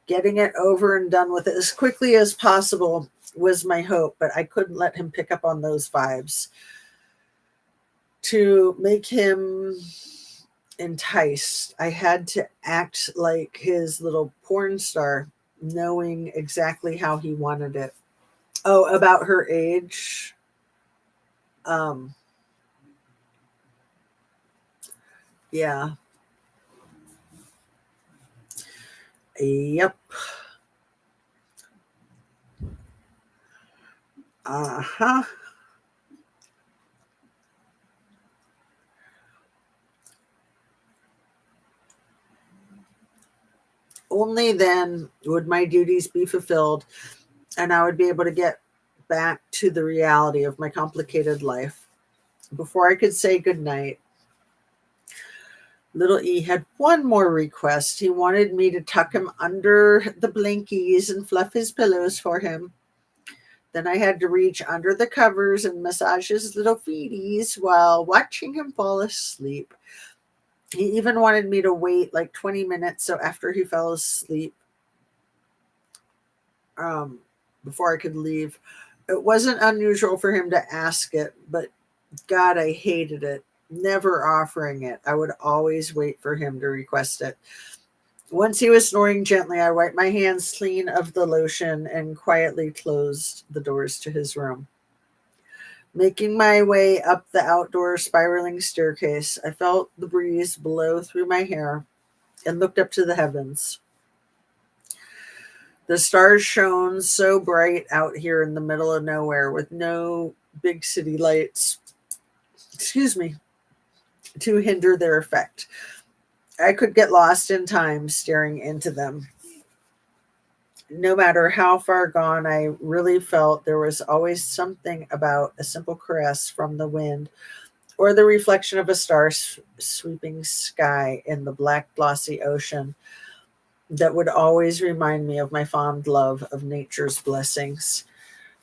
Getting it over and done with it as quickly as possible was my hope, but I couldn't let him pick up on those vibes. To make him enticed, I had to act like his little porn star, knowing exactly how he wanted it. Oh, about her age. Um, yeah. Yep. Uh-huh. Only then would my duties be fulfilled and I would be able to get back to the reality of my complicated life. Before I could say goodnight, little E had one more request. He wanted me to tuck him under the blankies and fluff his pillows for him. Then I had to reach under the covers and massage his little feeties while watching him fall asleep. He even wanted me to wait like 20 minutes so after he fell asleep, um, before I could leave. It wasn't unusual for him to ask it, but God, I hated it. Never offering it. I would always wait for him to request it. Once he was snoring gently, I wiped my hands clean of the lotion and quietly closed the doors to his room. Making my way up the outdoor spiraling staircase, I felt the breeze blow through my hair and looked up to the heavens. The stars shone so bright out here in the middle of nowhere with no big city lights, excuse me, to hinder their effect. I could get lost in time staring into them. No matter how far gone, I really felt there was always something about a simple caress from the wind or the reflection of a star sweeping sky in the black, glossy ocean that would always remind me of my fond love of nature's blessings.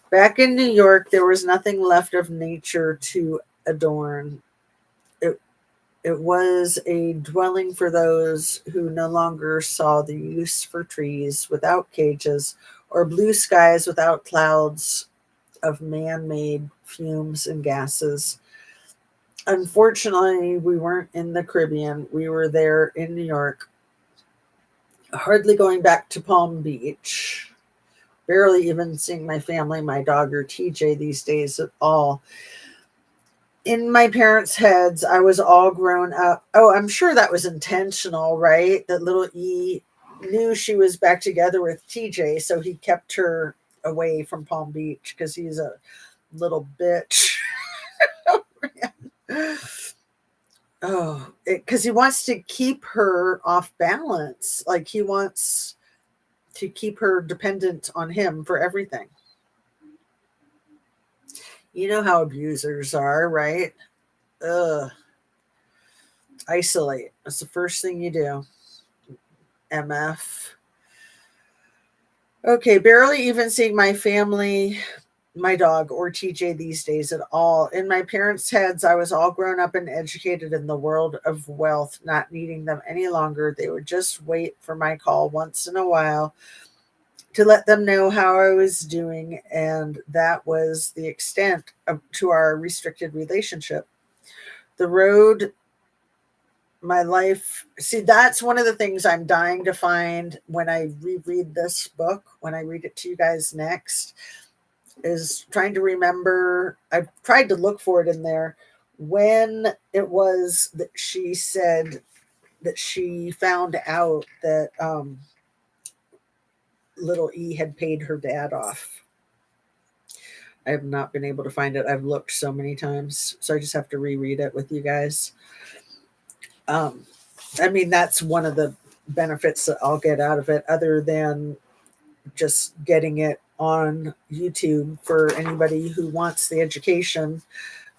Back in New York, there was nothing left of nature to adorn. It, it was a dwelling for those who no longer saw the use for trees without cages or blue skies without clouds of man made fumes and gases. Unfortunately, we weren't in the Caribbean. We were there in New York, hardly going back to Palm Beach, barely even seeing my family, my dog, or TJ these days at all. In my parents' heads, I was all grown up. Oh, I'm sure that was intentional, right? That little E knew she was back together with TJ, so he kept her away from Palm Beach because he's a little bitch. Oh, because he wants to keep her off balance. Like he wants to keep her dependent on him for everything. You know how abusers are, right? Ugh. Isolate. That's the first thing you do. MF. Okay, barely even seeing my family, my dog, or TJ these days at all. In my parents' heads, I was all grown up and educated in the world of wealth, not needing them any longer. They would just wait for my call once in a while to let them know how I was doing, and that was the extent to our restricted relationship. The road, my life. See, that's one of the things I'm dying to find when I reread this book, when I read it to you guys next, is trying to remember. I've tried to look for it in there when it was that she said that she found out that little E had paid her dad off. I have not been able to find it. I've looked so many times, so I just have to reread it with you guys. Um, I mean, that's one of the benefits that I'll get out of it, other than just getting it on YouTube for anybody who wants the education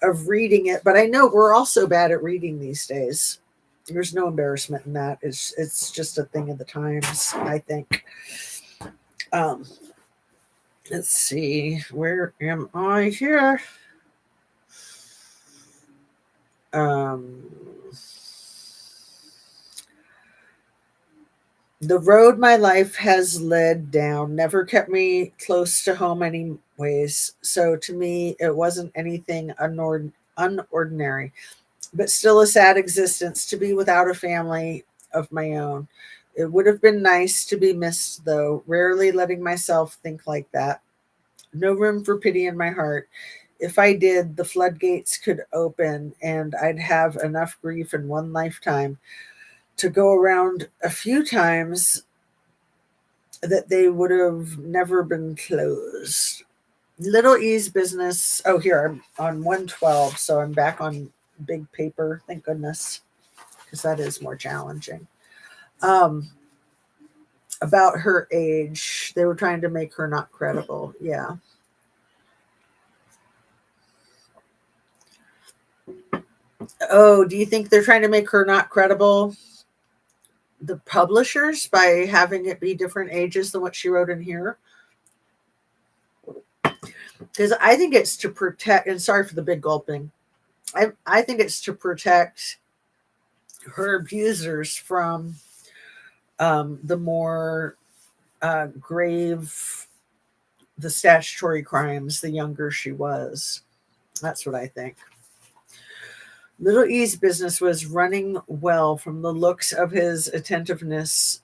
of reading it. But I know we're all so bad at reading these days. There's no embarrassment in that. It's just a thing of the times, I think. Um, let's see, where am I here? Um, the road my life has led down never kept me close to home anyways. So to me, it wasn't anything unordinary, but still a sad existence to be without a family of my own. It would have been nice to be missed, though, rarely letting myself think like that. No room for pity in my heart. If I did, the floodgates could open and I'd have enough grief in one lifetime to go around a few times that they would have never been closed. Little E's business. Oh, here I'm on 112, so I'm back on big paper. Thank goodness, because that is more challenging. Um, about her age, they were trying to make her not credible. Yeah. Oh, do you think they're trying to make her not credible? The publishers, by having it be different ages than what she wrote in here? Because I think it's to protect, and sorry for the big gulping. I think it's to protect her abusers from the more grave the statutory crimes, the younger she was. That's what I think. Little E's business was running well from the looks of his attentiveness,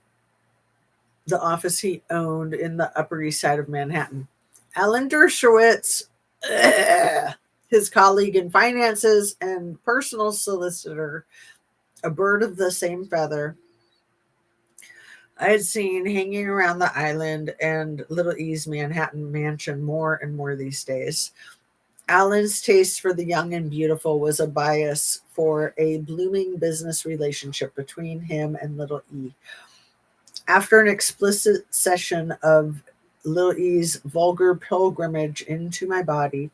the office he owned in the Upper East Side of Manhattan. Alan Dershowitz, his colleague in finances and personal solicitor, a bird of the same feather, I had seen hanging around the island and Little E's Manhattan mansion more and more these days. Alan's taste for the young and beautiful was a bias for a blooming business relationship between him and Little E. After an explicit session of Little E's vulgar pilgrimage into my body,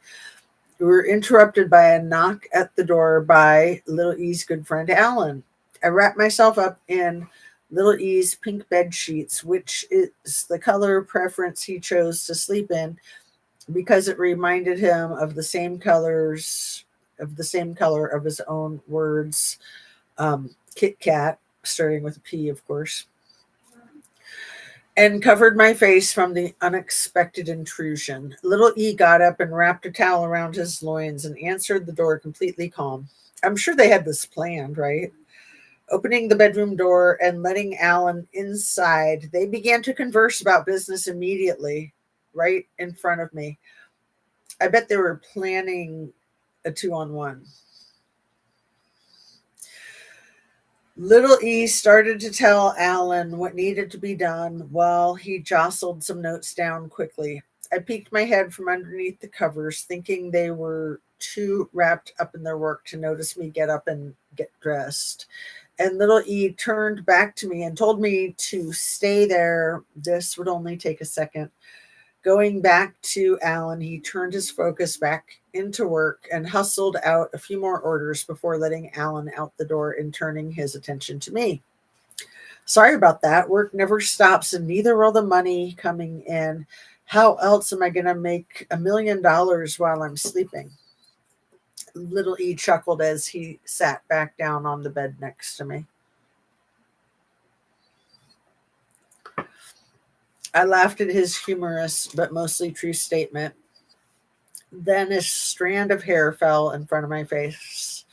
we were interrupted by a knock at the door by Little E's good friend Alan. I wrapped myself up in Little E's pink bed sheets, which is the color preference he chose to sleep in because it reminded him of the same colors of the same color of his own words. Kit Kat, starting with a P, of course, and covered my face from the unexpected intrusion. Little E got up and wrapped a towel around his loins and answered the door completely calm. I'm sure they had this planned, right? Opening the bedroom door and letting Alan inside, they began to converse about business immediately, right in front of me. I bet they were planning a 2-on-1. Little E started to tell Alan what needed to be done while he jostled some notes down quickly. I peeked my head from underneath the covers, thinking they were too wrapped up in their work to notice me get up and get dressed. And Little E turned back to me and told me to stay there. This would only take a second. Going back to Alan, he turned his focus back into work and hustled out a few more orders before letting Alan out the door and turning his attention to me. Sorry about that. Work never stops, and neither will the money coming in. How else am I going to make $1,000,000 while I'm sleeping? Little E chuckled as he sat back down on the bed next to me. I laughed at his humorous but mostly true statement. Then a strand of hair fell in front of my face.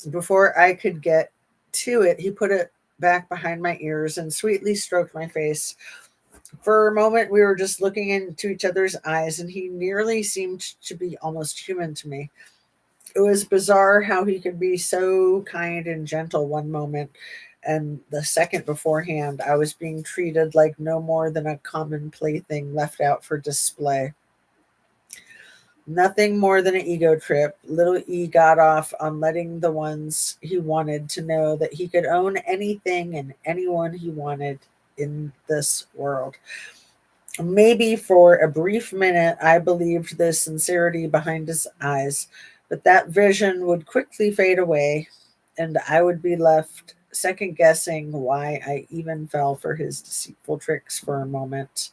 Before I could get to it, he put it back behind my ears and sweetly stroked my face. For a moment, we were just looking into each other's eyes, and he nearly seemed to be almost human to me. It was bizarre how he could be so kind and gentle one moment And the second beforehand, I was being treated like no more than a common plaything left out for display. Nothing more than an ego trip. Little E got off on letting the ones he wanted to know that he could own anything and anyone he wanted in this world. Maybe for a brief minute I believed the sincerity behind his eyes, but that vision would quickly fade away, and I would be left second guessing why I even fell for his deceitful tricks for a moment.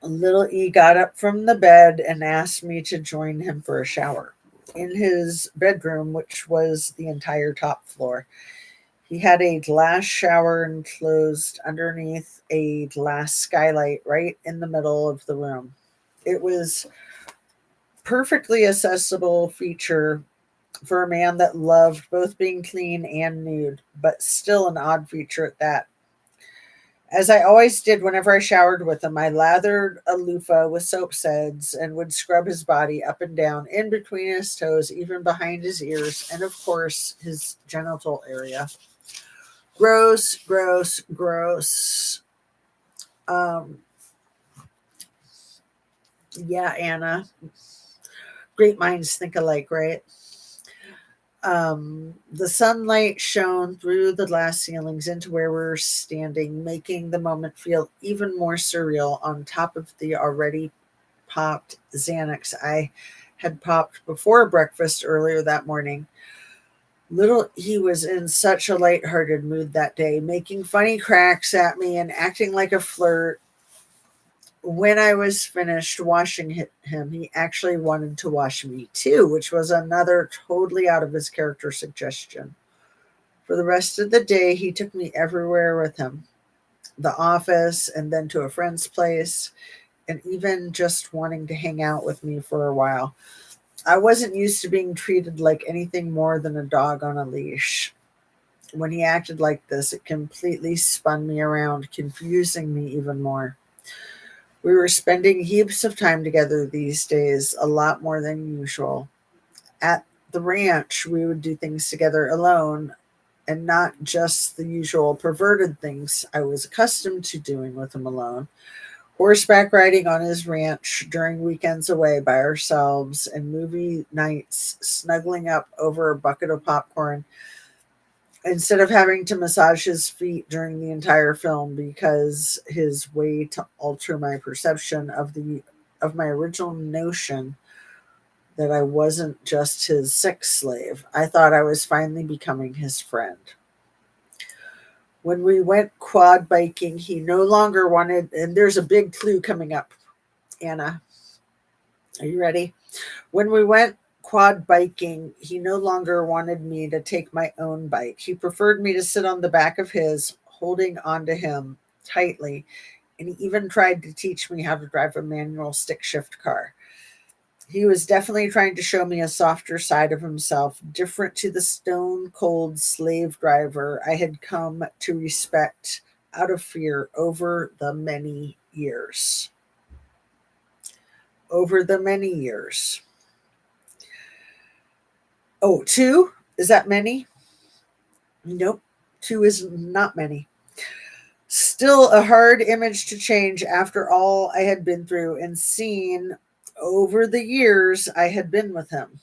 Little E got up from the bed and asked me to join him for a shower in his bedroom, which was the entire top floor. He had a glass shower enclosed underneath a glass skylight right in the middle of the room. It was perfectly accessible feature for a man that loved both being clean and nude, but still an odd feature at that. As I always did whenever I showered with him, I lathered a loofah with soap suds and would scrub his body up and down, in between his toes, even behind his ears, and of course his genital area. Gross, gross, gross. Um, yeah, Anna. Great minds think alike, right? The sunlight shone through the glass ceilings into where we were standing, making the moment feel even more surreal on top of the already popped Xanax I had popped before breakfast earlier that morning. Little he was in such a light-hearted mood that day, making funny cracks at me and acting like a flirt. When I was finished washing him, he actually wanted to wash me too, which was another totally out of his character suggestion. For the rest of the day, he took me everywhere with him, the office, and then to a friend's place, and even just wanting to hang out with me for a while. I wasn't used to being treated like anything more than a dog on a leash. When he acted like this, it completely spun me around, confusing me even more. We were spending heaps of time together these days, a lot more than usual. At the ranch, we would do things together alone and not just the usual perverted things I was accustomed to doing with him alone. Horseback riding on his ranch during weekends away by ourselves, and movie nights snuggling up over a bucket of popcorn instead of having to massage his feet during the entire film because his way to alter my perception of my original notion that I wasn't just his sex slave. I thought I was finally becoming his friend. When we went quad biking, he no longer wanted, and there's a big clue coming up, Anna. Are you ready? When we went quad biking, he no longer wanted me to take my own bike. He preferred me to sit on the back of his, holding onto him tightly, and he even tried to teach me how to drive a manual stick shift car. He was definitely trying to show me a softer side of himself, different to the stone cold slave driver I had come to respect out of fear over the many years. Over the many years. Oh, two? Is that many? Nope. Two is not many. Still a hard image to change after all I had been through and seen over the years I had been with him.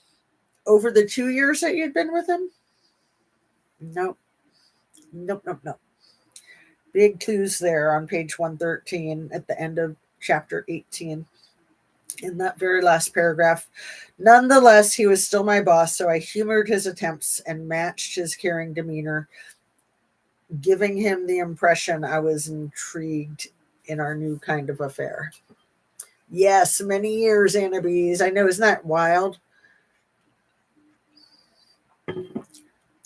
Over the 2 years that you'd been with him? Nope. Nope, nope, nope. Big clues there on page 113 at the end of chapter 18. In that very last paragraph. Nonetheless, he was still my boss, so I humored his attempts and matched his caring demeanor, giving him the impression I was intrigued in our new kind of affair. Yes, many years, Annabes. I know, isn't that wild?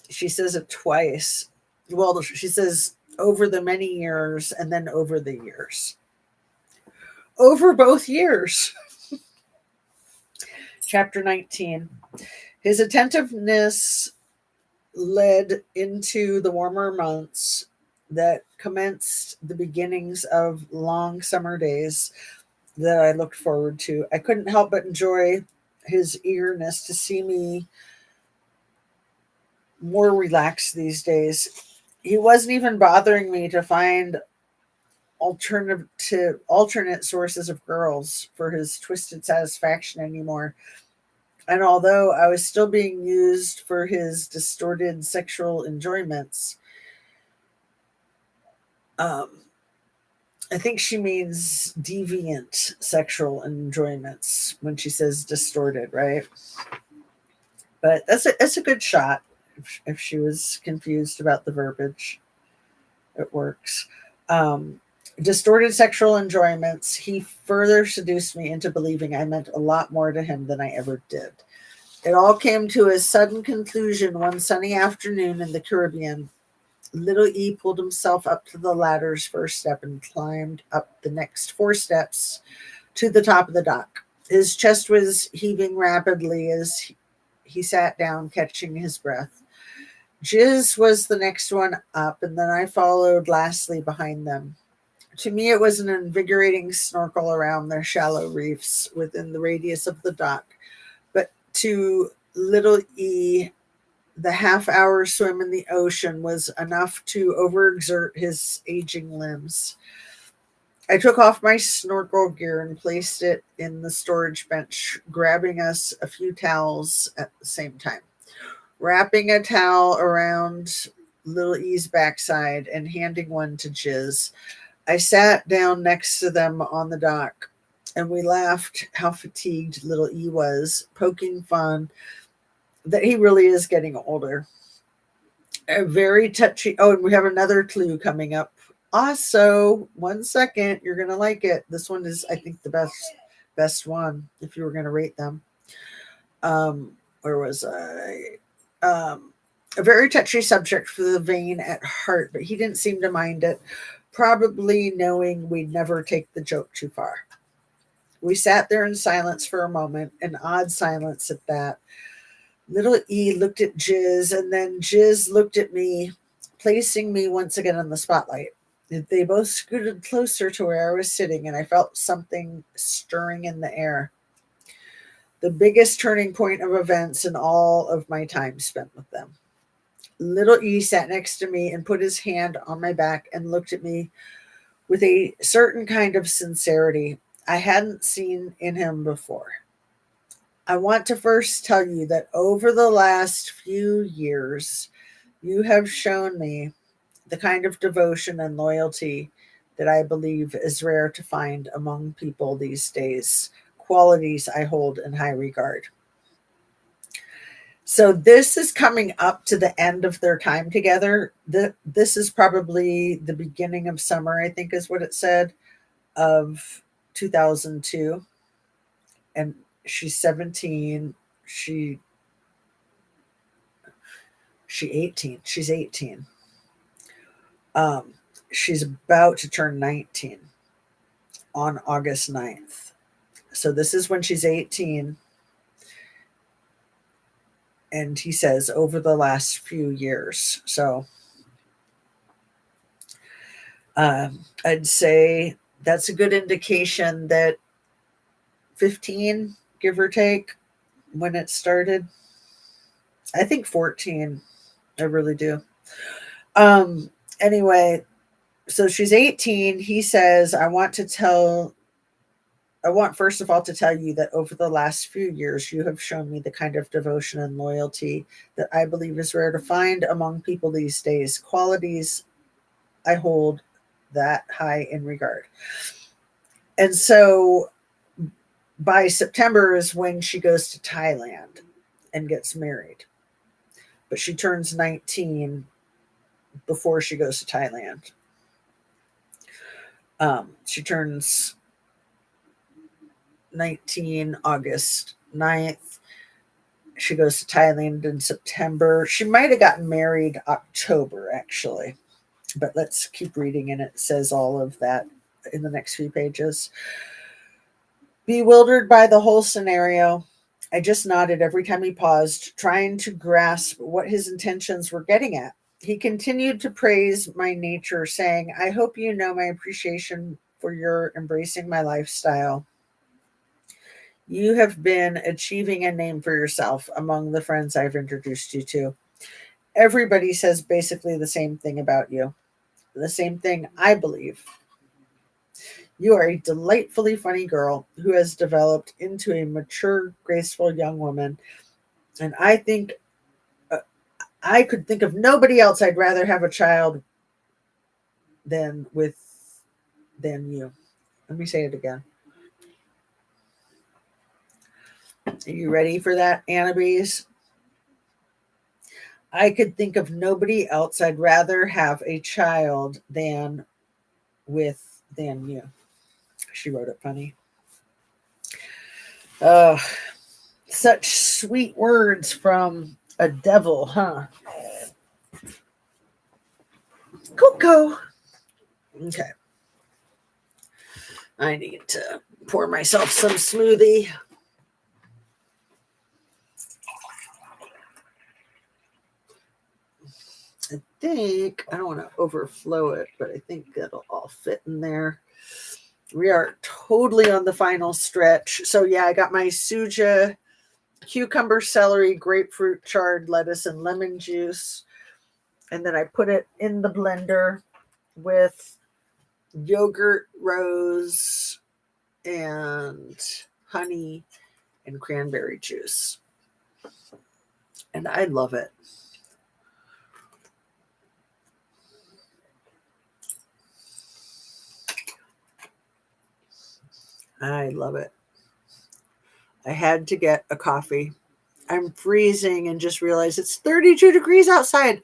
She says it twice. Well, she says over the many years and then over the years. Over both years. Chapter 19. His attentiveness led into the warmer months that commenced the beginnings of long summer days that I looked forward to. I couldn't help but enjoy his eagerness to see me more relaxed these days. He wasn't even bothering me to find alternate sources of girls for his twisted satisfaction anymore. And although I was still being used for his distorted sexual enjoyments, um, I think she means deviant sexual enjoyments when she says distorted, right? But that's a good shot. If she was confused about the verbiage, it works. Um, Distorted sexual enjoyments. He further seduced me into believing I meant a lot more to him than I ever did. It all came to a sudden conclusion one sunny afternoon in the Caribbean. Little E pulled himself up to the ladder's first step and climbed up the next four steps to the top of the dock. His chest was heaving rapidly as he sat down, catching his breath. Jizz was the next one up, and then I followed lastly behind them. To me, it was an invigorating snorkel around the shallow reefs within the radius of the dock. But to little E, the half-hour swim in the ocean was enough to overexert his aging limbs. I took off my snorkel gear and placed it in the storage bench, grabbing us a few towels at the same time. Wrapping a towel around little E's backside and handing one to Jizz, I sat down next to them on the dock, and we laughed how fatigued little E was, poking fun that he really is getting older. A very touchy. Oh, and we have another clue coming up. Also, 1 second, you're gonna like it. This one is, I think, the best one. If you were gonna rate them, where was I? A very touchy subject for the vain at heart, but he didn't seem to mind it, probably knowing we'd never take the joke too far. We sat there in silence for a moment, an odd silence at that. Little E looked at Jizz, and then Jizz looked at me, placing me once again in the spotlight. They both scooted closer to where I was sitting, and I felt something stirring in the air. The biggest turning point of events in all of my time spent with them. Little E sat next to me and put his hand on my back and looked at me with a certain kind of sincerity I hadn't seen in him before. I want to first tell you that over the last few years, you have shown me the kind of devotion and loyalty that I believe is rare to find among people these days, qualities I hold in high regard. So this is coming up to the end of their time together. This is probably the beginning of summer, I think is what it said, of 2002. And she's 17. She 18. She's 18. She's about to turn 19 on August 9th. So this is when she's 18. And he says over the last few years. So I'd say that's a good indication that 15, give or take, when it started. I think 14. I really do. Anyway, so she's 18. He says, I want first of all to tell you that over the last few years, you have shown me the kind of devotion and loyalty that I believe is rare to find among people these days, qualities I hold that high in regard. And so by September is when she goes to Thailand and gets married. But she turns 19 before she goes to Thailand. She turns 19 August 9th. She goes to Thailand in September. She might have gotten married October, actually. But let's keep reading, and it says all of that in the next few pages. Bewildered by the whole scenario, I just nodded every time he paused, trying to grasp what his intentions were getting at. He continued to praise my nature, saying, I hope you know my appreciation for your embracing my lifestyle. You have been achieving a name for yourself among the friends I've introduced you to. Everybody says basically the same thing about you. The same thing, I believe. You are a delightfully funny girl who has developed into a mature, graceful young woman. And I think I could think of nobody else I'd rather have a child than with than you. Let me say it again. Are you ready for that, Annabese? I could think of nobody else I'd rather have a child than you. She wrote it funny. Oh, such sweet words from a devil, huh? Coco. Okay. I need to pour myself some smoothie. I think I don't want to overflow it, but I think it'll all fit in there. We are totally on the final stretch. So yeah, I got my suja, cucumber, celery, grapefruit, chard lettuce, and lemon juice. And then I put it in the blender with yogurt, rose, and honey and cranberry juice. And I love it. I love it. I had to get a coffee. I'm freezing and just realized it's 32 degrees outside.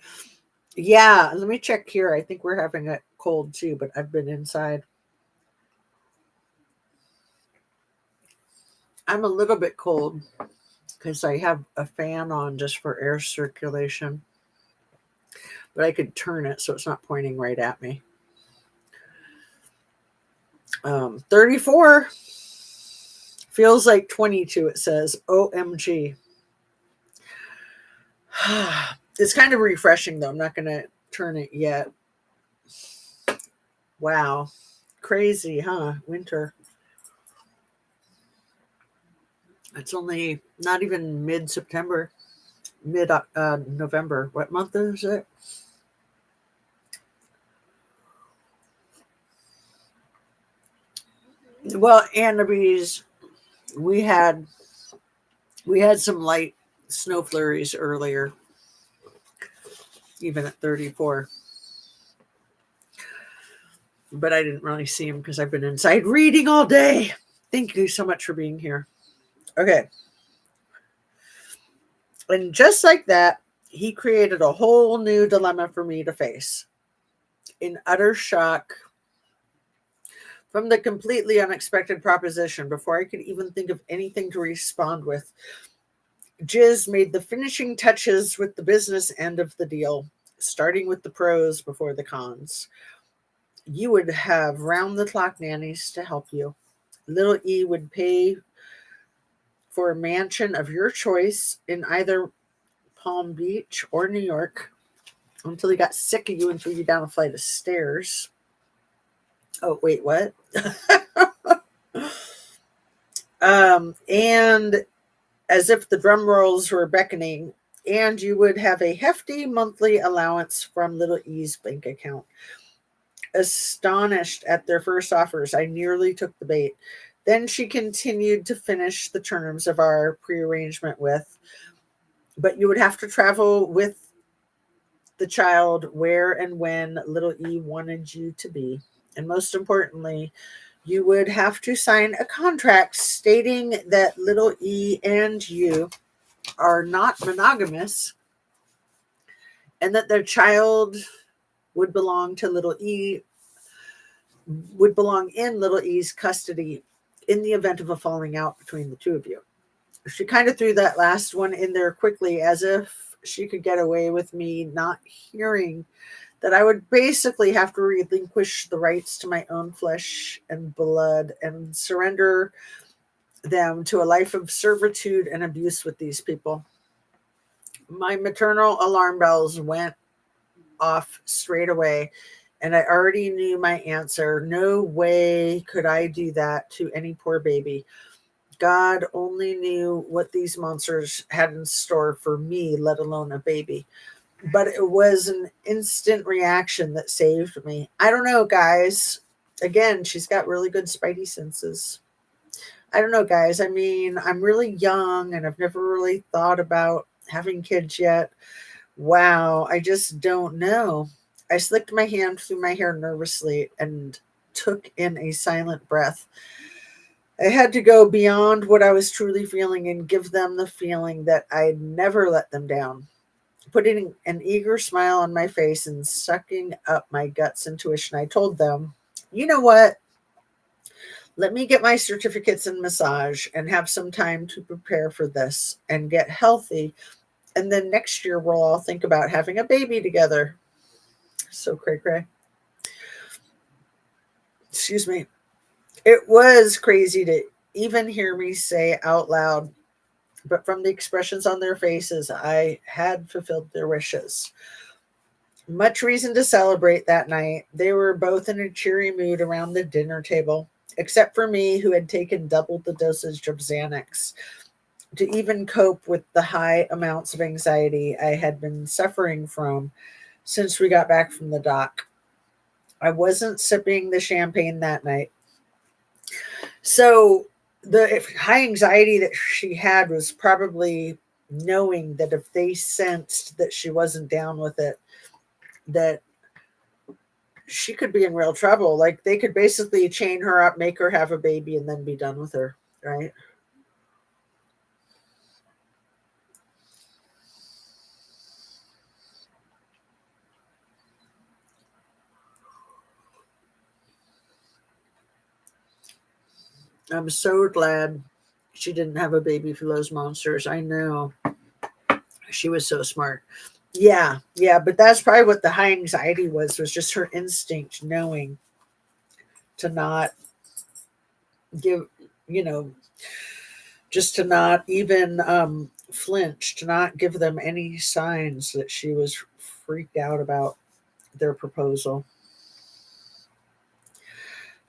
Yeah, let me check here. I think we're having a cold too, but I've been inside. I'm a little bit cold because I have a fan on just for air circulation, but I could turn it so it's not pointing right at me. 34 feels like 22, it says. OMG. It's kind of refreshing though. I'm not going to turn it yet. Wow. Crazy, huh? Winter. It's only not even mid-September, mid-November. What month is it? Well, Annabes, we had some light snow flurries earlier, even at 34. But I didn't really see them because I've been inside reading all day. Thank you so much for being here. Okay. And just like that, he created a whole new dilemma for me to face. In utter shock from the completely unexpected proposition, before I could even think of anything to respond with, Jiz made the finishing touches with the business end of the deal, starting with the pros before the cons. You would have round-the-clock nannies to help you. Little E would pay for a mansion of your choice in either Palm Beach or New York until he got sick of you and threw you down a flight of stairs. Oh, wait, what? And as if the drum rolls were beckoning, and you would have a hefty monthly allowance from Little E's bank account. Astonished at their first offers, I nearly took the bait. Then she continued to finish the terms of our prearrangement with, but you would have to travel with the child where and when Little E wanted you to be. And most importantly, you would have to sign a contract stating that Little E and you are not monogamous and that their child would belong to Little E, would belong in Little E's custody in the event of a falling out between the two of you. She kind of threw that last one in there quickly as if she could get away with me not hearing that I would basically have to relinquish the rights to my own flesh and blood and surrender them to a life of servitude and abuse with these people. My maternal alarm bells went off straight away, and I already knew my answer. No way could I do that to any poor baby. God only knew what these monsters had in store for me, let alone a baby. but it was an instant reaction that saved me. I don't know, guys. Again, she's got really good spidey senses. I don't know, guys. I mean, I'm really young and I've never really thought about having kids yet. Wow, I just don't know. I slicked my hand through my hair nervously and took in a silent breath. I had to go beyond what I was truly feeling and give them the feeling that I'd never let them down. Putting an eager smile on my face and sucking up my gut's intuition, I told them, you know what? Let me get my certificates in massage and have some time to prepare for this and get healthy. And then next year, we'll all think about having a baby together. So cray cray. Excuse me. It was crazy to even hear me say out loud, but from the expressions on their faces, I had fulfilled their wishes. Much reason to celebrate that night. They were both in a cheery mood around the dinner table, except for me, who had taken double the dosage of Xanax to even cope with the high amounts of anxiety I had been suffering from since we got back from the dock. I wasn't sipping the champagne that night. So the high anxiety that she had was probably knowing that if they sensed that she wasn't down with it, that she could be in real trouble. Like they could basically chain her up, make her have a baby, and then be done with her, right? I'm so glad she didn't have a baby for those monsters. I know. She was so smart. Yeah, yeah, but that's probably what the high anxiety was just her instinct knowing to not give, you know, just to not even flinch, to not give them any signs that she was freaked out about their proposal.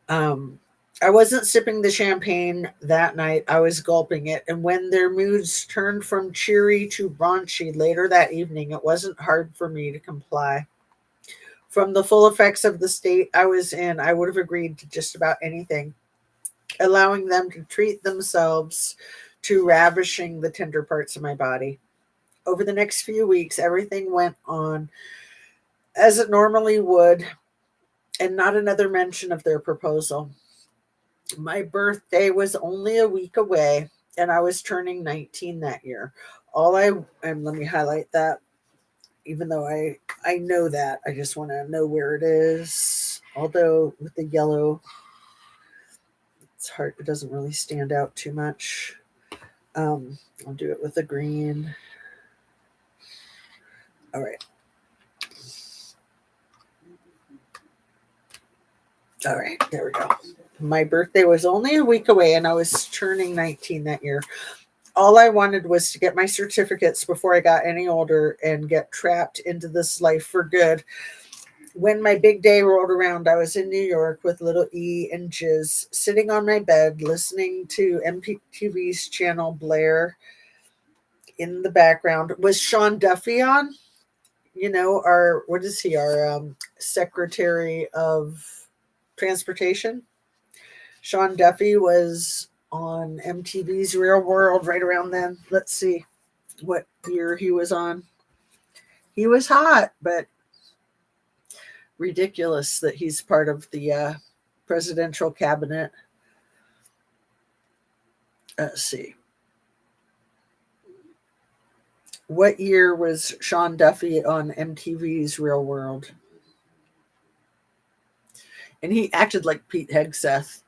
Um, I wasn't sipping the champagne that night. I was gulping it. And when their moods turned from cheery to raunchy later that evening, it wasn't hard for me to comply. From the full effects of the state I was in, I would have agreed to just about anything, allowing them to treat themselves to ravishing the tender parts of my body. Over the next few weeks, everything went on as it normally would, and not another mention of their proposal. My birthday was only a week away, and I was turning 19 that year. All I, and let me highlight that, even though I know that, I just want to know where it is. Although with the yellow, it's hard, it doesn't really stand out too much. I'll do it with the green. All right. All right, there we go. My birthday was only a week away, and I was turning 19 that year. All I wanted was to get my certificates before I got any older and get trapped into this life for good. When my big day rolled around, I was in New York with little E and Jiz, sitting on my bed, listening to MTV's channel Blair in the background. Was Sean Duffy on? Our, what is he? Our Secretary of Transportation. Sean Duffy was on MTV's Real World right around then. Let's see what year he was on. He was hot, but ridiculous that he's part of the presidential cabinet. Let's see. What year was Sean Duffy on MTV's Real World? And he acted like Pete Hegseth.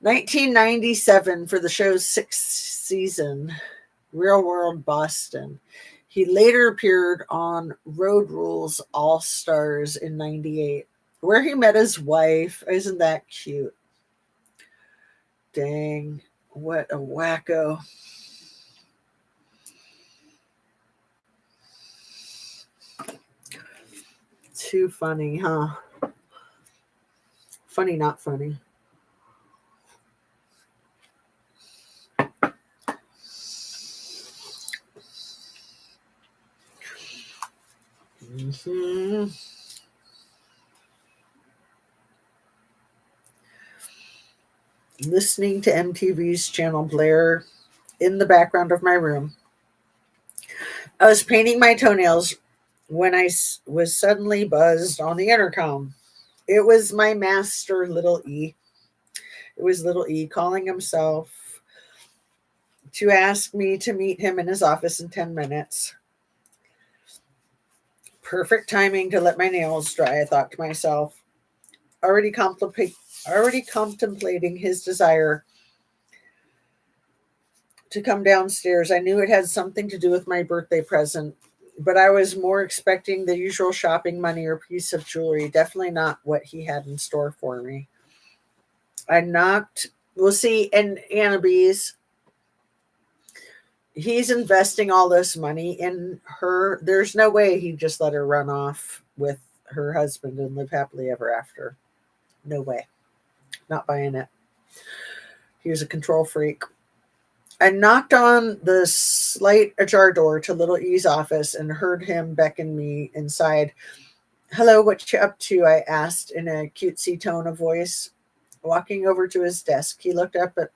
1997 for the show's sixth season, Real World Boston. He later appeared on Road Rules All Stars in 98, where he met his wife. Isn't that cute? Dang, what a wacko. Too funny, huh? Funny, not funny. Mhm. Listening to MTV's channel blare in the background of my room. I was painting my toenails when was suddenly buzzed on the intercom. It was my master, Little E. It was Little E calling himself to ask me to meet him in his office in 10 minutes. Perfect timing to let my nails dry, I thought to myself, already, already contemplating his desire to come downstairs. I knew it had something to do with my birthday present, but I was more expecting the usual shopping money or piece of jewelry. Definitely not what he had in store for me. I knocked. We'll see. And Annabie's, he's investing all this money in her. There's no way he just let her run off with her husband and live happily ever after. No way. Not buying it. He was a control freak. I knocked on the slight ajar door to Little E's office and heard him beckon me inside. Hello, what you up to? I asked in a cutesy tone of voice. Walking over to his desk, he looked up at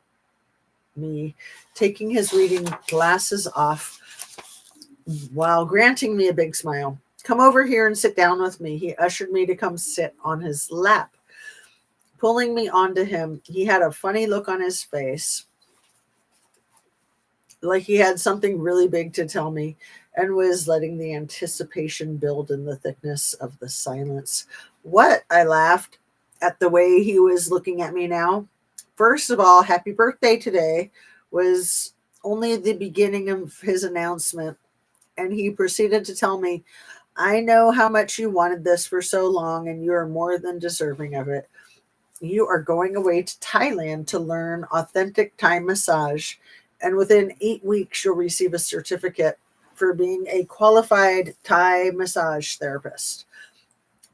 me, taking his reading glasses off while granting me a big smile. Come over here and sit down with me. He ushered me to come sit on his lap. Pulling me onto him, he had a funny look on his face, like he had something really big to tell me, and was letting the anticipation build in the thickness of the silence. What? I laughed at the way he was looking at me now. First of all, happy birthday today was only the beginning of his announcement, and he proceeded to tell me, I know how much you wanted this for so long, and you are more than deserving of it. You are going away to Thailand to learn authentic Thai massage, and within 8 weeks, you'll receive a certificate for being a qualified Thai massage therapist.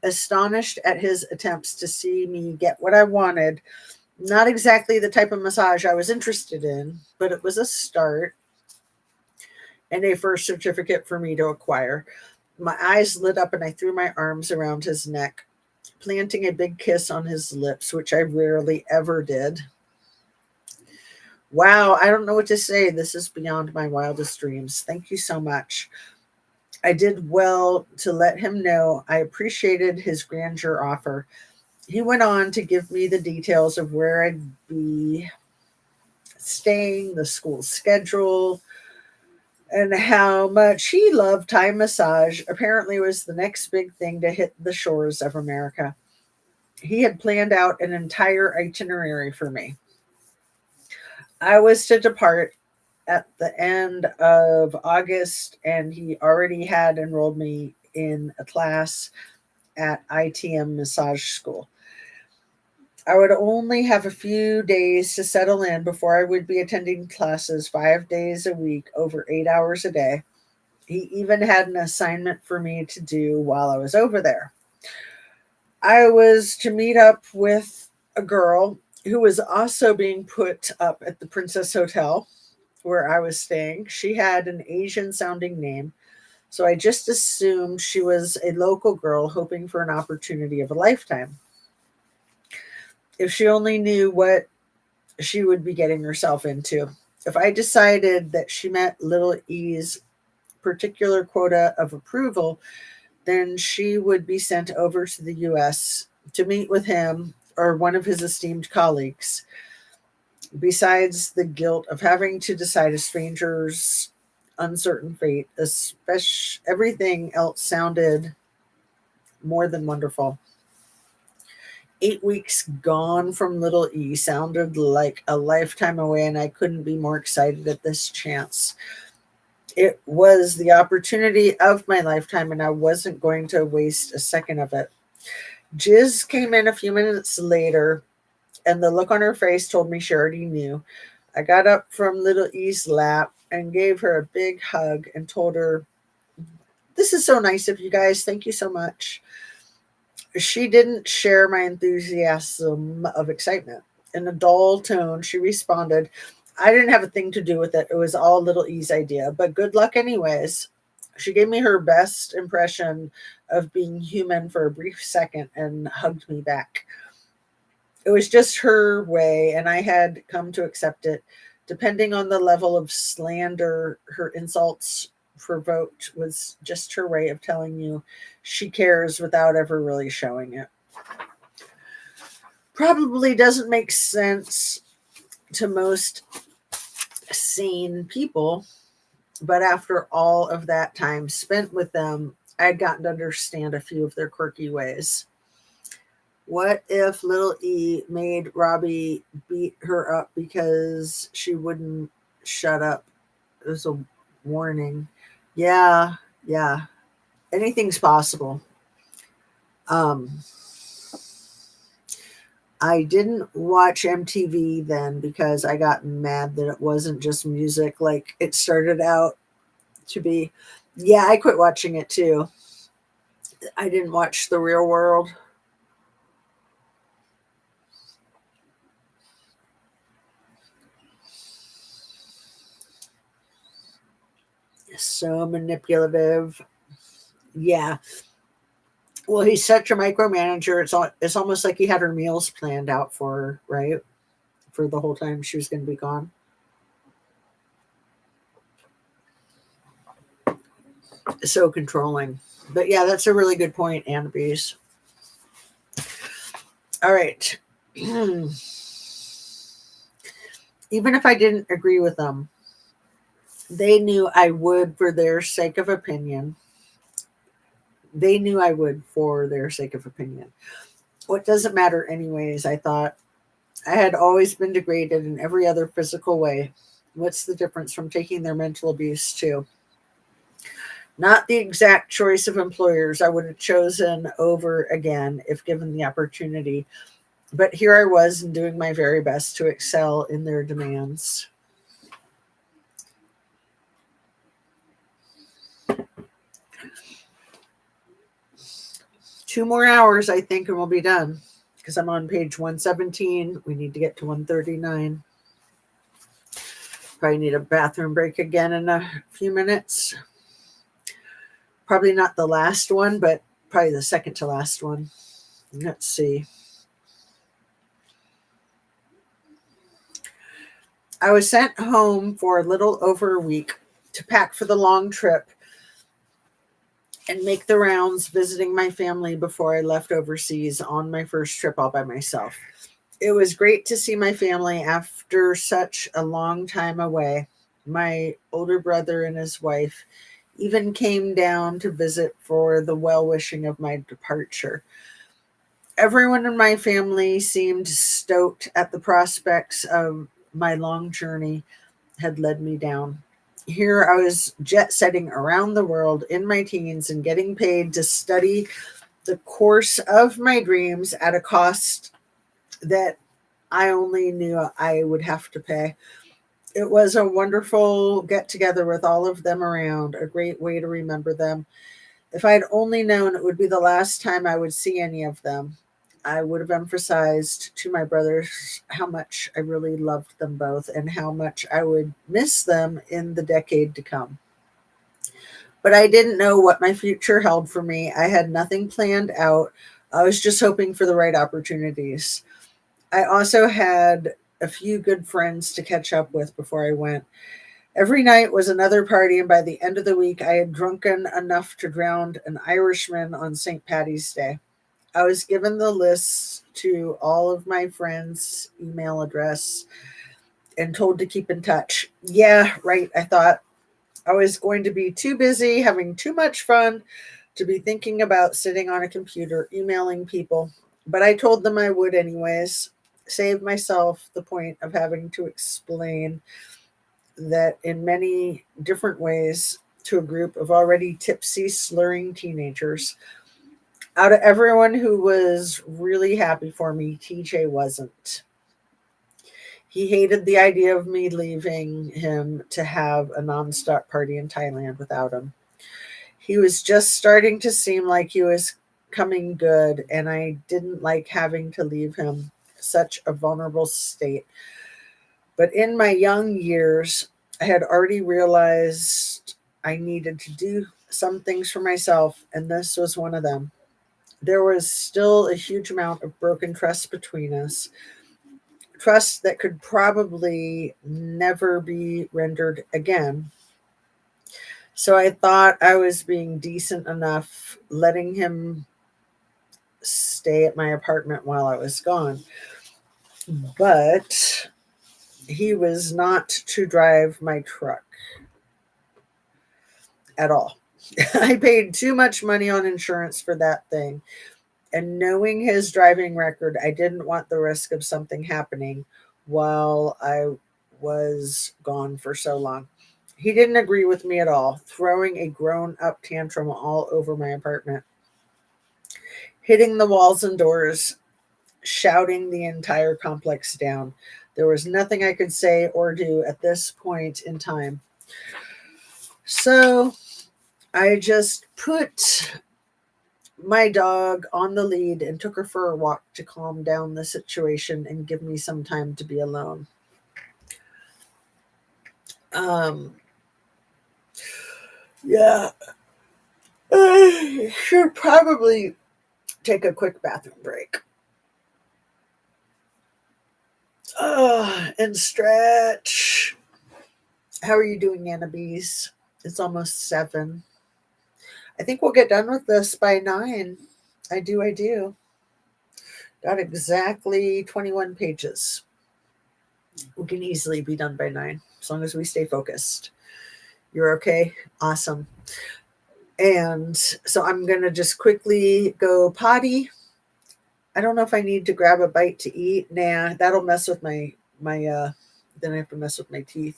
Astonished at his attempts to see me get what I wanted, not exactly the type of massage I was interested in, but it was a start and a first certificate for me to acquire. My eyes lit up and I threw my arms around his neck, planting a big kiss on his lips, which I rarely ever did. Wow, I don't know what to say. This is beyond my wildest dreams. Thank you so much. I did well to let him know I appreciated his grandeur offer. He went on to give me the details of where I'd be staying, the school schedule, and how much he loved Thai massage. Apparently, was the next big thing to hit the shores of America. He had planned out an entire itinerary for me. I was to depart at the end of August, and he already had enrolled me in a class at ITM Massage School. I would only have a few days to settle in before I would be attending classes 5 days a week, over 8 hours a day. He even had an assignment for me to do while I was over there. I was to meet up with a girl who was also being put up at the Princess Hotel where I was staying. She had an Asian sounding name, so I just assumed she was a local girl hoping for an opportunity of a lifetime. If she only knew what she would be getting herself into. If I decided that she met Little E's particular quota of approval, then she would be sent over to the US to meet with him or one of his esteemed colleagues. Besides the guilt of having to decide a stranger's uncertain fate, especially everything else sounded more than wonderful. 8 weeks gone from Little E sounded like a lifetime away, and I couldn't be more excited at this chance. It was the opportunity of my lifetime, and I wasn't going to waste a second of it. Jiz came in a few minutes later, and the look on her face told me she already knew. I got up from Little E's lap and gave her a big hug and told her, This is so nice of you guys. Thank you so much. She didn't share my enthusiasm of excitement. In a dull tone, she responded, I didn't have a thing to do with it. It was all Little E's idea, but good luck anyways. She gave me her best impression of being human for a brief second and hugged me back. It was just her way, and I had come to accept it. Depending on the level of slander her insults provoked, was just her way of telling you she cares without ever really showing it. Probably doesn't make sense to most sane people, but after all of that time spent with them, I had gotten to understand a few of their quirky ways. What if little E made Robbie beat her up because she wouldn't shut up? It was a warning. Yeah, yeah. Anything's possible. Um, I didn't watch MTV then because I got mad that it wasn't just music like it started out to be. Yeah, I quit watching it too. I didn't watch The Real World. So manipulative. Yeah. Well, he's such a micromanager. It's almost like he had her meals planned out for her, right? For the whole time she was going to be gone. So controlling. But yeah, that's a really good point, Annabise. All right. Even if I didn't agree with them, they knew I would for their sake of opinion. They knew I would for their sake of opinion. What does it matter, anyways? I thought I had always been degraded in every other physical way. What's the difference from taking their mental abuse, too? Not the exact choice of employers I would have chosen over again if given the opportunity, but here I was and doing my very best to excel in their demands. 2 more hours, I think, and we'll be done because I'm on page 117. We need to get to 139. Probably need a bathroom break again in a few minutes. Probably not the last one, but probably the second to last one. Let's see. I was sent home for a little over a week to pack for the long trip and make the rounds visiting my family before I left overseas on my first trip all by myself. It was great to see my family after such a long time away. My older brother and his wife even came down to visit for the well wishing of my departure. Everyone in my family seemed stoked at the prospects of my long journey had led me down. Here I was jet setting around the world in my teens and getting paid to study the course of my dreams at a cost that I only knew I would have to pay. It was a wonderful get together with all of them around, a great way to remember them. If I had only known it would be the last time I would see any of them, I would have emphasized to my brothers how much I really loved them both and how much I would miss them in the decade to come. But I didn't know what my future held for me. I had nothing planned out. I was just hoping for the right opportunities. I also had a few good friends to catch up with before I went. Every night was another party, and by the end of the week, I had drunken enough to drown an Irishman on St. Patty's Day. I was given the list to all of my friends' email address and told to keep in touch. Yeah, right, I thought. I was going to be too busy having too much fun to be thinking about sitting on a computer emailing people, but I told them I would anyways. Save myself the point of having to explain that in many different ways to a group of already tipsy, slurring teenagers. Out of everyone who was really happy for me, TJ wasn't. He hated the idea of me leaving him to have a nonstop party in Thailand without him. He was just starting to seem like he was coming good, and I didn't like having to leave him such a vulnerable state. But in my young years, I had already realized I needed to do some things for myself, and this was one of them. There was still a huge amount of broken trust between us, trust that could probably never be rendered again. So I thought I was being decent enough, letting him stay at my apartment while I was gone. But he was not to drive my truck at all. I paid too much money on insurance for that thing. And knowing his driving record, I didn't want the risk of something happening while I was gone for so long. He didn't agree with me at all, throwing a grown up tantrum all over my apartment, hitting the walls and doors, shouting the entire complex down. There was nothing I could say or do at this point in time. So I just put my dog on the lead and took her for a walk to calm down the situation and give me some time to be alone. Um, yeah, I should probably take a quick bathroom break. And stretch. How are you doing, Anna Bees? It's almost 7. I think we'll get done with this by 9. I do. Got exactly 21 pages. We can easily be done by 9 as long as we stay focused. You're okay? Awesome. And so I'm going to just quickly go potty. I don't know if I need to grab a bite to eat. Nah, that'll mess with then I have to mess with my teeth.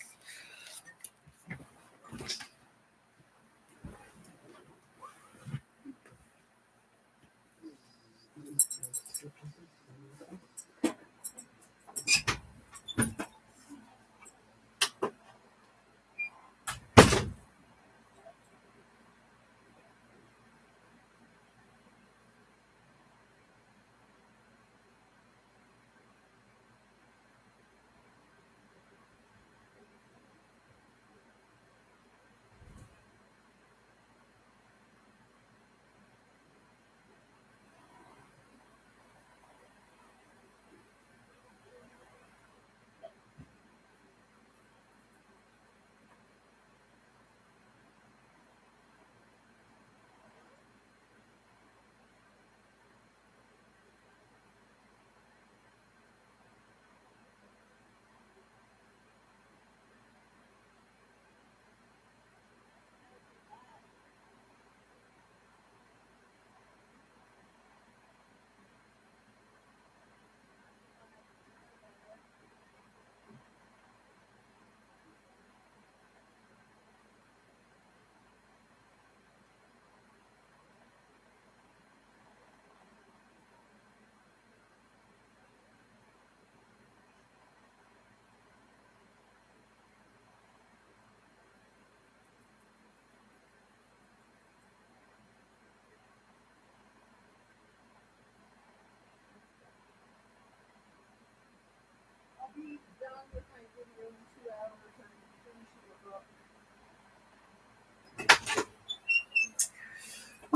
I'll be done with my video in 2 hours.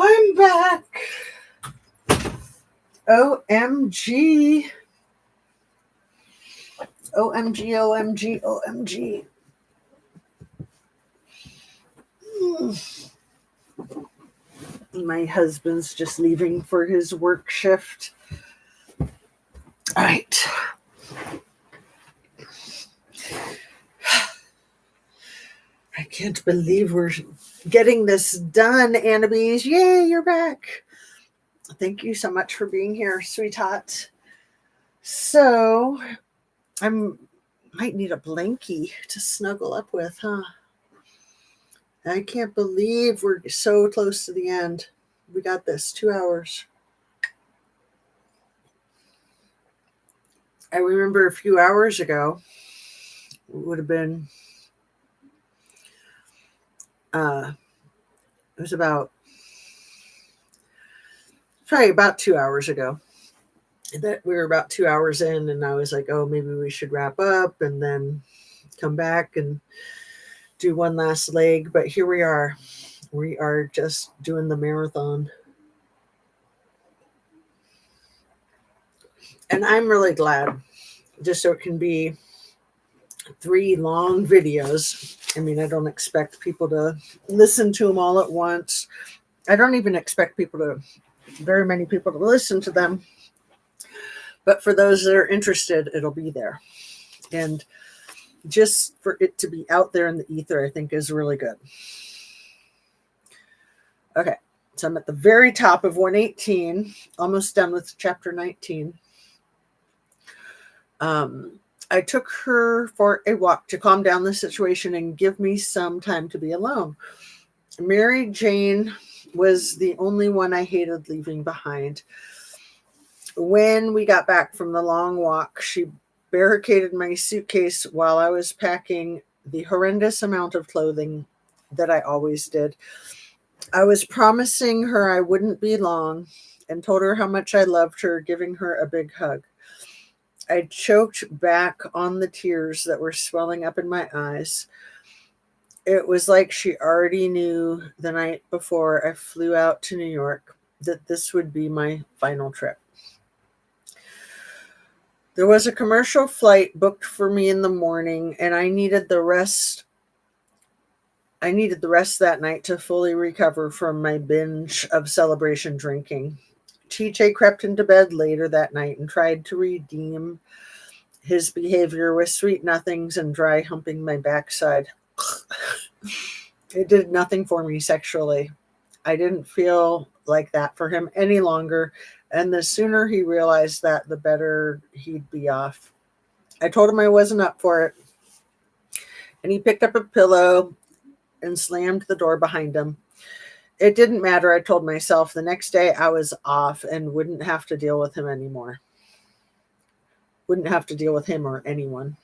I'm back. OMG. OMG, OMG, OMG. My husband's just leaving for his work shift. All right. I can't believe we're getting this done, Annabese. Yay, you're back. Thank you so much for being here, sweetheart. So, might need a blankie to snuggle up with, huh? I can't believe we're so close to the end. We got this 2 hours. I remember a few hours ago, it would have been, it was probably about 2 hours ago that we were about 2 hours in, and I was like, oh, maybe we should wrap up and then come back and do one last leg, but here we are. We are just doing the marathon. And I'm really glad, just so it can be 3 long videos. I mean, I don't expect people to listen to them all at once. I don't even expect very many people to listen to them. But for those that are interested, it'll be there. And just for it to be out there in the ether, I think is really good. Okay, so I'm at the very top of 118, almost done with chapter 19. I took her for a walk to calm down the situation and give me some time to be alone. Mary Jane was the only one I hated leaving behind. When we got back from the long walk, she barricaded my suitcase while I was packing the horrendous amount of clothing that I always did. I was promising her I wouldn't be long and told her how much I loved her, giving her a big hug. I choked back on the tears that were swelling up in my eyes. It was like she already knew the night before I flew out to New York that this would be my final trip. There was a commercial flight booked for me in the morning, and I needed the rest that night to fully recover from my binge of celebration drinking. TJ crept into bed later that night and tried to redeem his behavior with sweet nothings and dry humping my backside. It did nothing for me sexually. I didn't feel like that for him any longer, and the sooner he realized that, the better he'd be off. I told him I wasn't up for it, and he picked up a pillow and slammed the door behind him. It didn't matter, I told myself. The next day I was off and wouldn't have to deal with him anymore. Wouldn't have to deal with him or anyone.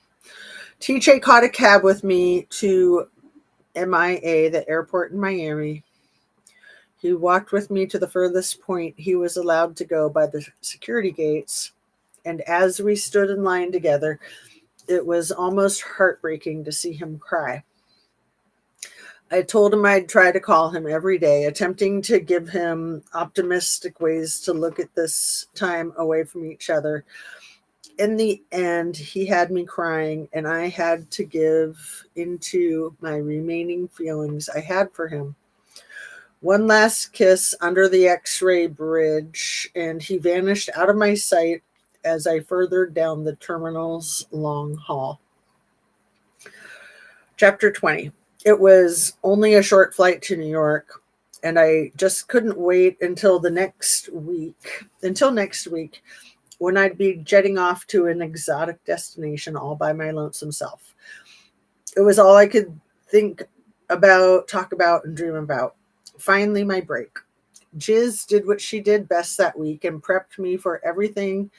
TJ caught a cab with me to MIA, the airport in Miami. He walked with me to the furthest point he was allowed to go by the security gates. And as we stood in line together, it was almost heartbreaking to see him cry. I told him I'd try to call him every day, attempting to give him optimistic ways to look at this time away from each other. In the end, he had me crying, and I had to give into my remaining feelings I had for him. One last kiss under the X-ray bridge, and he vanished out of my sight as I furthered down the terminal's long hall. Chapter 20. It was only a short flight to New York, and I just couldn't wait until next week, when I'd be jetting off to an exotic destination all by my lonesome self. It was all I could think about, talk about, and dream about. Finally, my break. Jiz did what she did best that week and prepped me for everything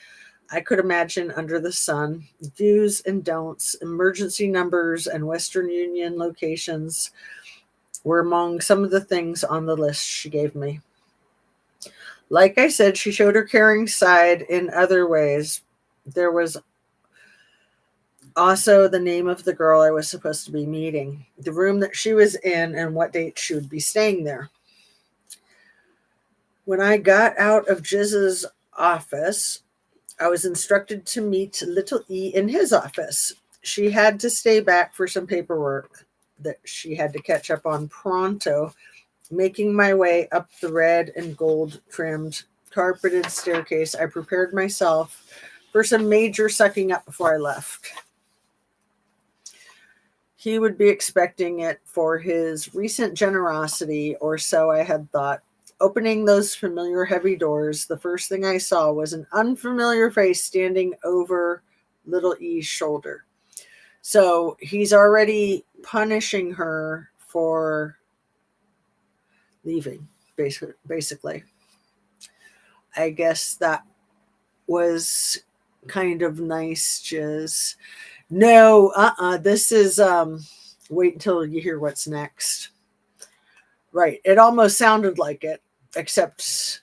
I could imagine under the sun. Do's and don'ts, emergency numbers, and Western Union locations were among some of the things on the list she gave me. Like I said, she showed her caring side in other ways. There was also the name of the girl I was supposed to be meeting, the room that she was in, and what date she would be staying there. When I got out of Jiz's office, I was instructed to meet Little E in his office. She had to stay back for some paperwork that she had to catch up on pronto. Making my way up the red and gold trimmed carpeted staircase, I prepared myself for some major sucking up before I left. He would be expecting it for his recent generosity, or so I had thought. Opening those familiar heavy doors, the first thing I saw was an unfamiliar face standing over Little E's shoulder. So he's already punishing her for leaving, basically. I guess that was kind of nice. Just no, this is wait until you hear what's next. Right, it almost sounded like it, except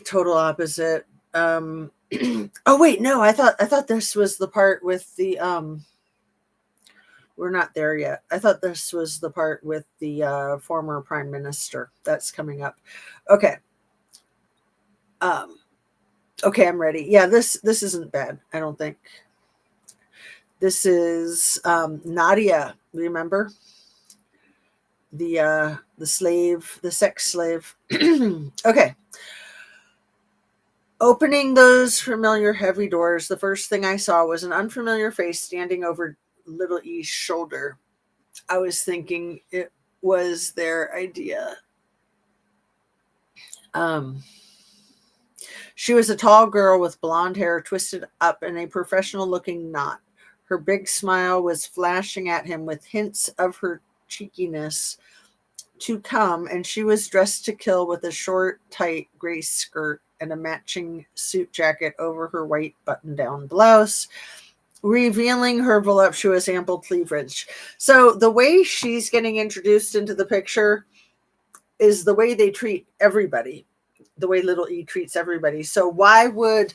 total opposite. Oh wait, no, I thought this was the part with the we're not there yet. I thought this was the part with the former prime minister. That's coming up. Okay. Um okay, I'm ready. Yeah, this isn't bad, I don't think. This is Nadia, remember? The slave, the sex slave. Okay. Opening those familiar heavy doors, the first thing I saw was an unfamiliar face standing over little E's shoulder. I was thinking it was their idea. Um, she was a tall girl with blonde hair twisted up in a professional looking knot. Her big smile was flashing at him with hints of her cheekiness to come, and she was dressed to kill with a short, tight gray skirt and a matching suit jacket over her white button down blouse, revealing her voluptuous, ample cleavage. So, the way she's getting introduced into the picture is the way they treat everybody, the way little E treats everybody. So, why would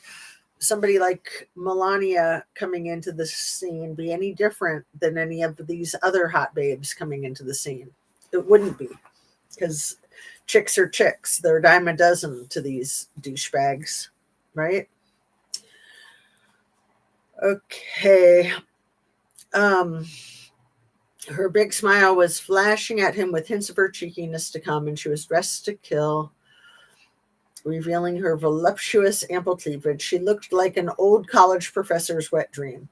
somebody like Melania coming into the scene be any different than any of these other hot babes coming into the scene? It wouldn't be, because chicks are chicks. They're a dime a dozen to these douchebags, right? Okay. Um, her big smile was flashing at him with hints of her cheekiness to come, and she was dressed to kill, revealing her voluptuous, ample cleavage. She looked like an old college professor's wet dream.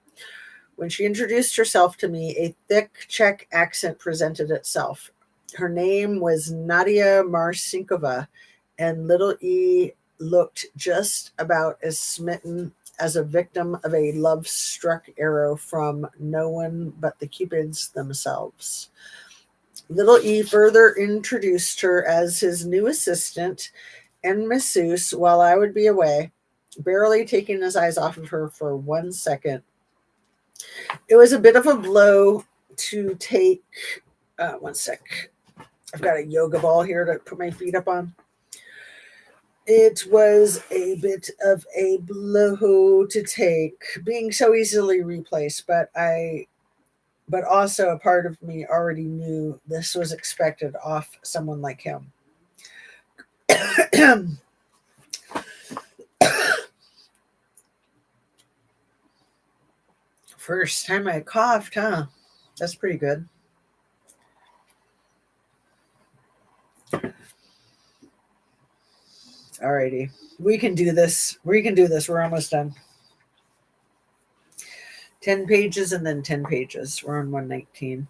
When she introduced herself to me, a thick Czech accent presented itself. Her name was Nadia Marcinkova, and little E looked just about as smitten as a victim of a love-struck arrow from no one but the Cupids themselves. Little E further introduced her as his new assistant and masseuse while I would be away, barely taking his eyes off of her for 1 second. It was a bit of a blow to take. One sec. I've got a yoga ball here to put my feet up on. It was a bit of a blow to take, being so easily replaced, but also a part of me already knew this was expected off someone like him. First time I coughed, huh? That's pretty good. Alrighty. We can do this. We can do this. We're almost done. 10 pages and then 10 pages. We're on 119.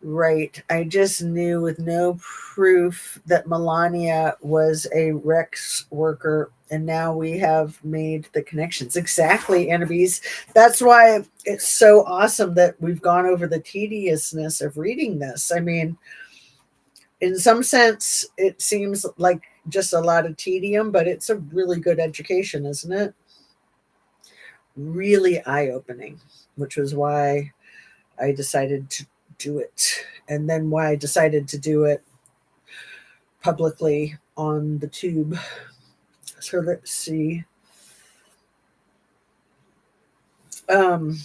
Right. I just knew with no proof that Melania was a Rex worker, and now we have made the connections. Exactly, Annabise. That's why it's so awesome that we've gone over the tediousness of reading this. I mean, in some sense, it seems like just a lot of tedium, but it's a really good education, isn't it? Really eye opening, which was why I decided to do it. And then why I decided to do it publicly on the tube. So let's see. Um,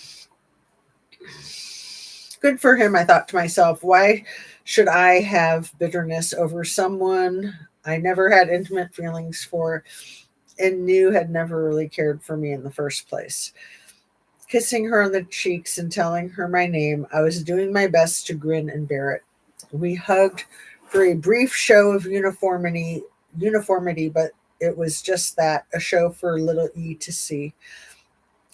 Good for him, I thought to myself. Why should I have bitterness over someone I never had intimate feelings for and knew had never really cared for me in the first place? Kissing her on the cheeks and telling her my name, I was doing my best to grin and bear it. We hugged for a brief show of uniformity, but it was just that, a show for little E to see.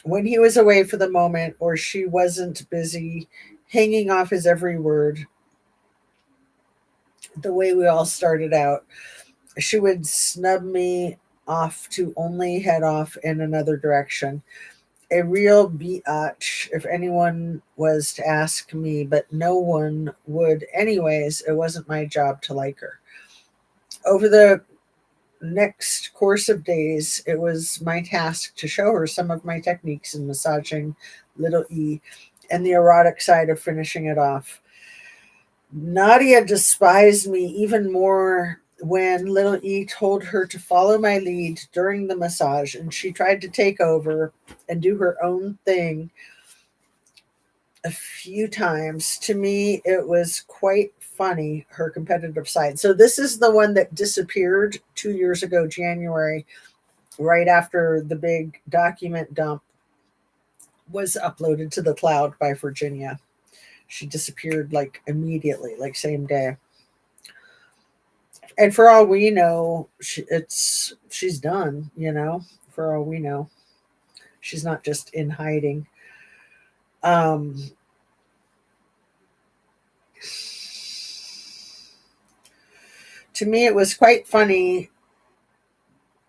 When he was away for the moment, or she wasn't busy hanging off his every word, the way we all started out, she would snub me off to only head off in another direction. A real biatch if anyone was to ask me, but no one would anyways. It wasn't my job to like her. Over the next course of days, it was my task to show her some of my techniques in massaging little E and the erotic side of finishing it off. Nadia despised me even more when little E told her to follow my lead during the massage and she tried to take over and do her own thing a few times. To me, it was quite funny, her competitive side. So, this is the one that disappeared 2 years ago, January, right after the big document dump was uploaded to the cloud by Virginia. She disappeared like immediately, like same day. And for all we know, she's done. For all we know, she's not just in hiding. Um, to me, it was quite funny,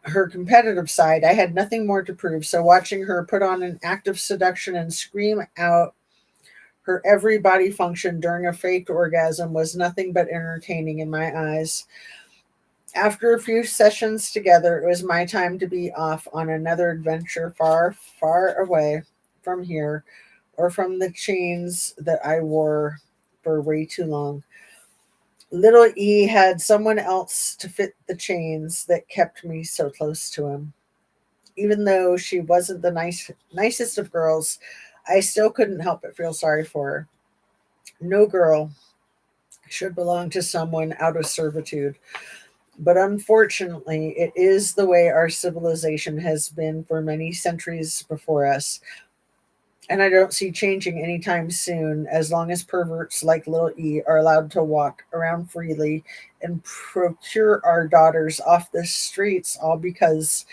her competitive side. I had nothing more to prove, so watching her put on an act of seduction and scream out her every body function during a faked orgasm was nothing but entertaining in my eyes. After a few sessions together, it was my time to be off on another adventure far, far away from here or from the chains that I wore for way too long. Little E had someone else to fit the chains that kept me so close to him. Even though she wasn't the nicest of girls, I still couldn't help but feel sorry for her. No girl should belong to someone out of servitude. But unfortunately, it is the way our civilization has been for many centuries before us. And I don't see changing anytime soon as long as perverts like Little E are allowed to walk around freely and procure our daughters off the streets, all because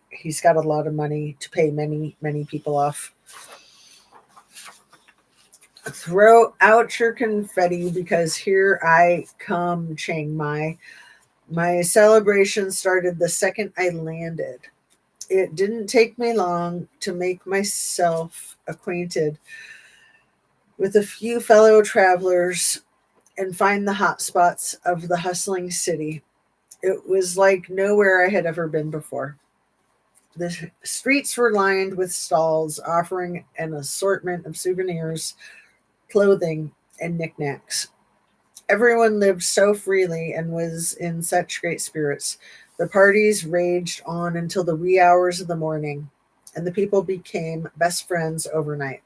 he's got a lot of money to pay many, many people off. Throw out your confetti because here I come, Chiang Mai. My celebration started the second I landed. It didn't take me long to make myself acquainted with a few fellow travelers and find the hot spots of the hustling city. It was like nowhere I had ever been before. The streets were lined with stalls offering an assortment of souvenirs, clothing, and knickknacks. Everyone lived so freely and was in such great spirits. The parties raged on until the wee hours of the morning, and the people became best friends overnight.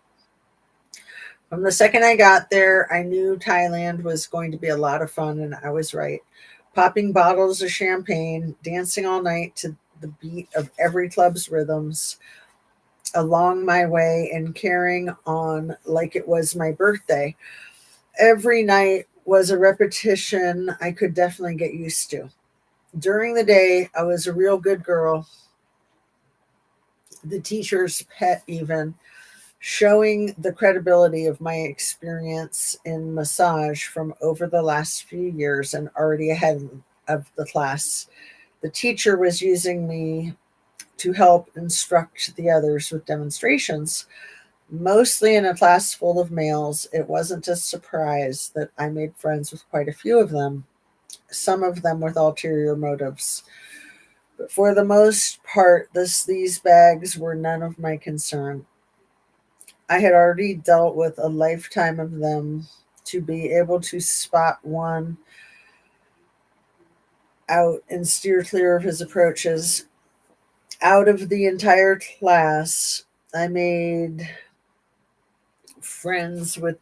From the second I got there, I knew Thailand was going to be a lot of fun, and I was right. Popping bottles of champagne, dancing all night to the beat of every club's rhythms along my way, and carrying on like it was my birthday. Every night was a repetition I could definitely get used to. During the day, I was a real good girl, the teacher's pet, even, showing the credibility of my experience in massage from over the last few years and already ahead of the class. The teacher was using me to help instruct the others with demonstrations. Mostly in a class full of males, it wasn't a surprise that I made friends with quite a few of them, some of them with ulterior motives. But for the most part, these bags were none of my concern. I had already dealt with a lifetime of them. To be able to spot one out and steer clear of his approaches. Out of the entire class, I made friends with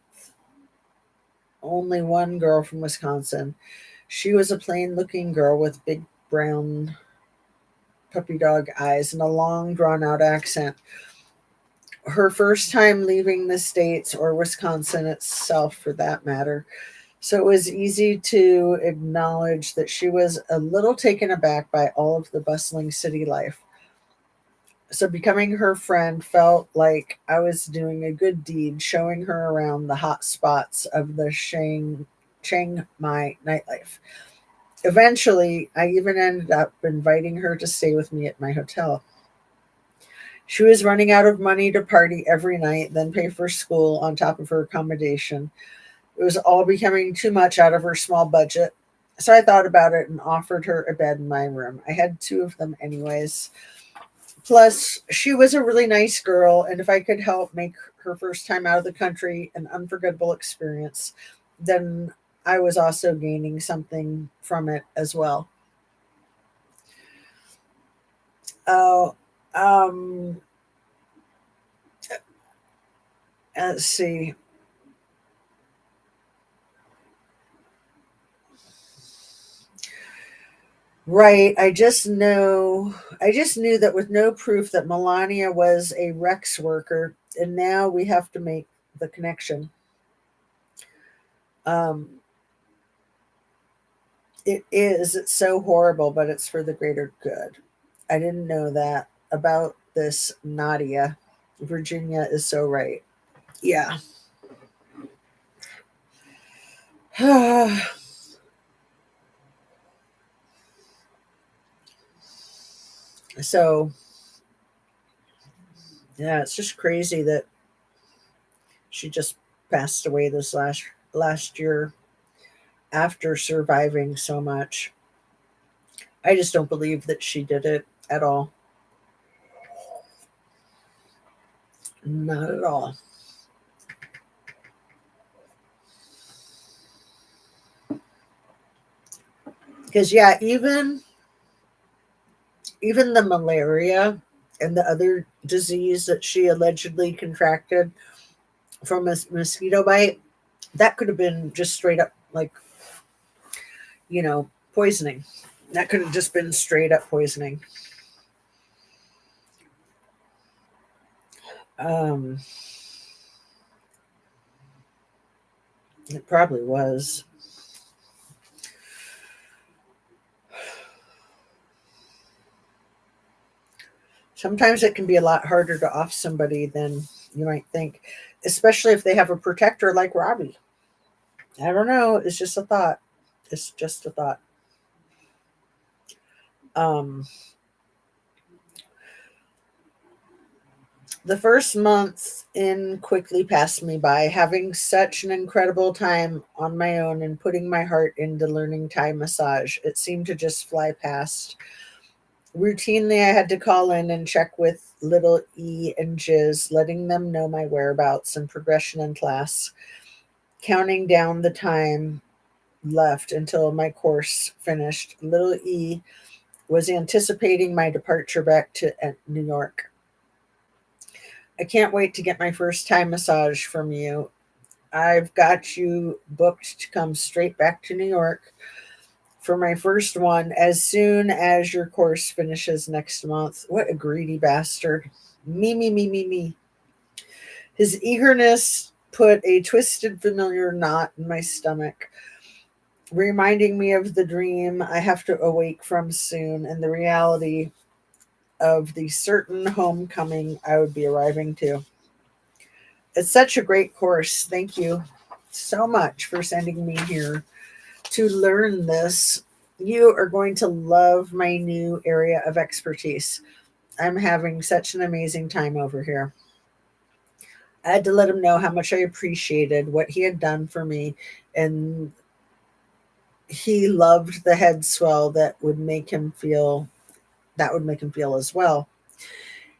only one girl from Wisconsin. She was a plain looking girl with big brown puppy dog eyes and a long drawn out accent. Her first time leaving the States, or Wisconsin itself for that matter. So it was easy to acknowledge that she was a little taken aback by all of the bustling city life. So becoming her friend felt like I was doing a good deed, showing her around the hot spots of the Chiang Mai nightlife. Eventually, I even ended up inviting her to stay with me at my hotel. She was running out of money to party every night, then pay for school on top of her accommodation. It was all becoming too much out of her small budget. So I thought about it and offered her a bed in my room. I had two of them, anyways. Plus, she was a really nice girl, and if I could help make her first time out of the country an unforgettable experience, then I was also gaining something from it as well. Oh, um, let's see. Right. I just knew that with no proof that Melania was a Rex worker, and now we have to make the connection. Um, it is. It's so horrible, but it's for the greater good. I didn't know that about this Nadia. Virginia is so right. Yeah. So, yeah, it's just crazy that she just passed away this last year after surviving so much. I just don't believe that she did it at all. Not at all. Because yeah, even the malaria and the other disease that she allegedly contracted from a mosquito bite, that could have been just straight up like, poisoning. That could have just been straight up poisoning. Um, it probably was. Sometimes it can be a lot harder to off somebody than you might think, especially if they have a protector like Robbie. I don't know. It's just a thought. It's just a thought. Um, the first month in quickly passed me by, having such an incredible time on my own and putting my heart into learning Thai massage. It seemed to just fly past. Routinely, I had to call in and check with little E and Jiz, letting them know my whereabouts and progression in class, counting down the time left until my course finished. Little E was anticipating my departure back to New York. I can't wait to get my first Thai massage from you. I've got you booked to come straight back to New York for my first one as soon as your course finishes next month. What a greedy bastard. Me, me, me, me, me. His eagerness put a twisted, familiar knot in my stomach, reminding me of the dream I have to awake from soon and the reality of the certain homecoming I would be arriving to. It's such a great course. Thank you so much for sending me here to learn this. You are going to love my new area of expertise. I'm having such an amazing time over here. I had to let him know how much I appreciated what he had done for me, and he loved the head swell that would make him feel as well.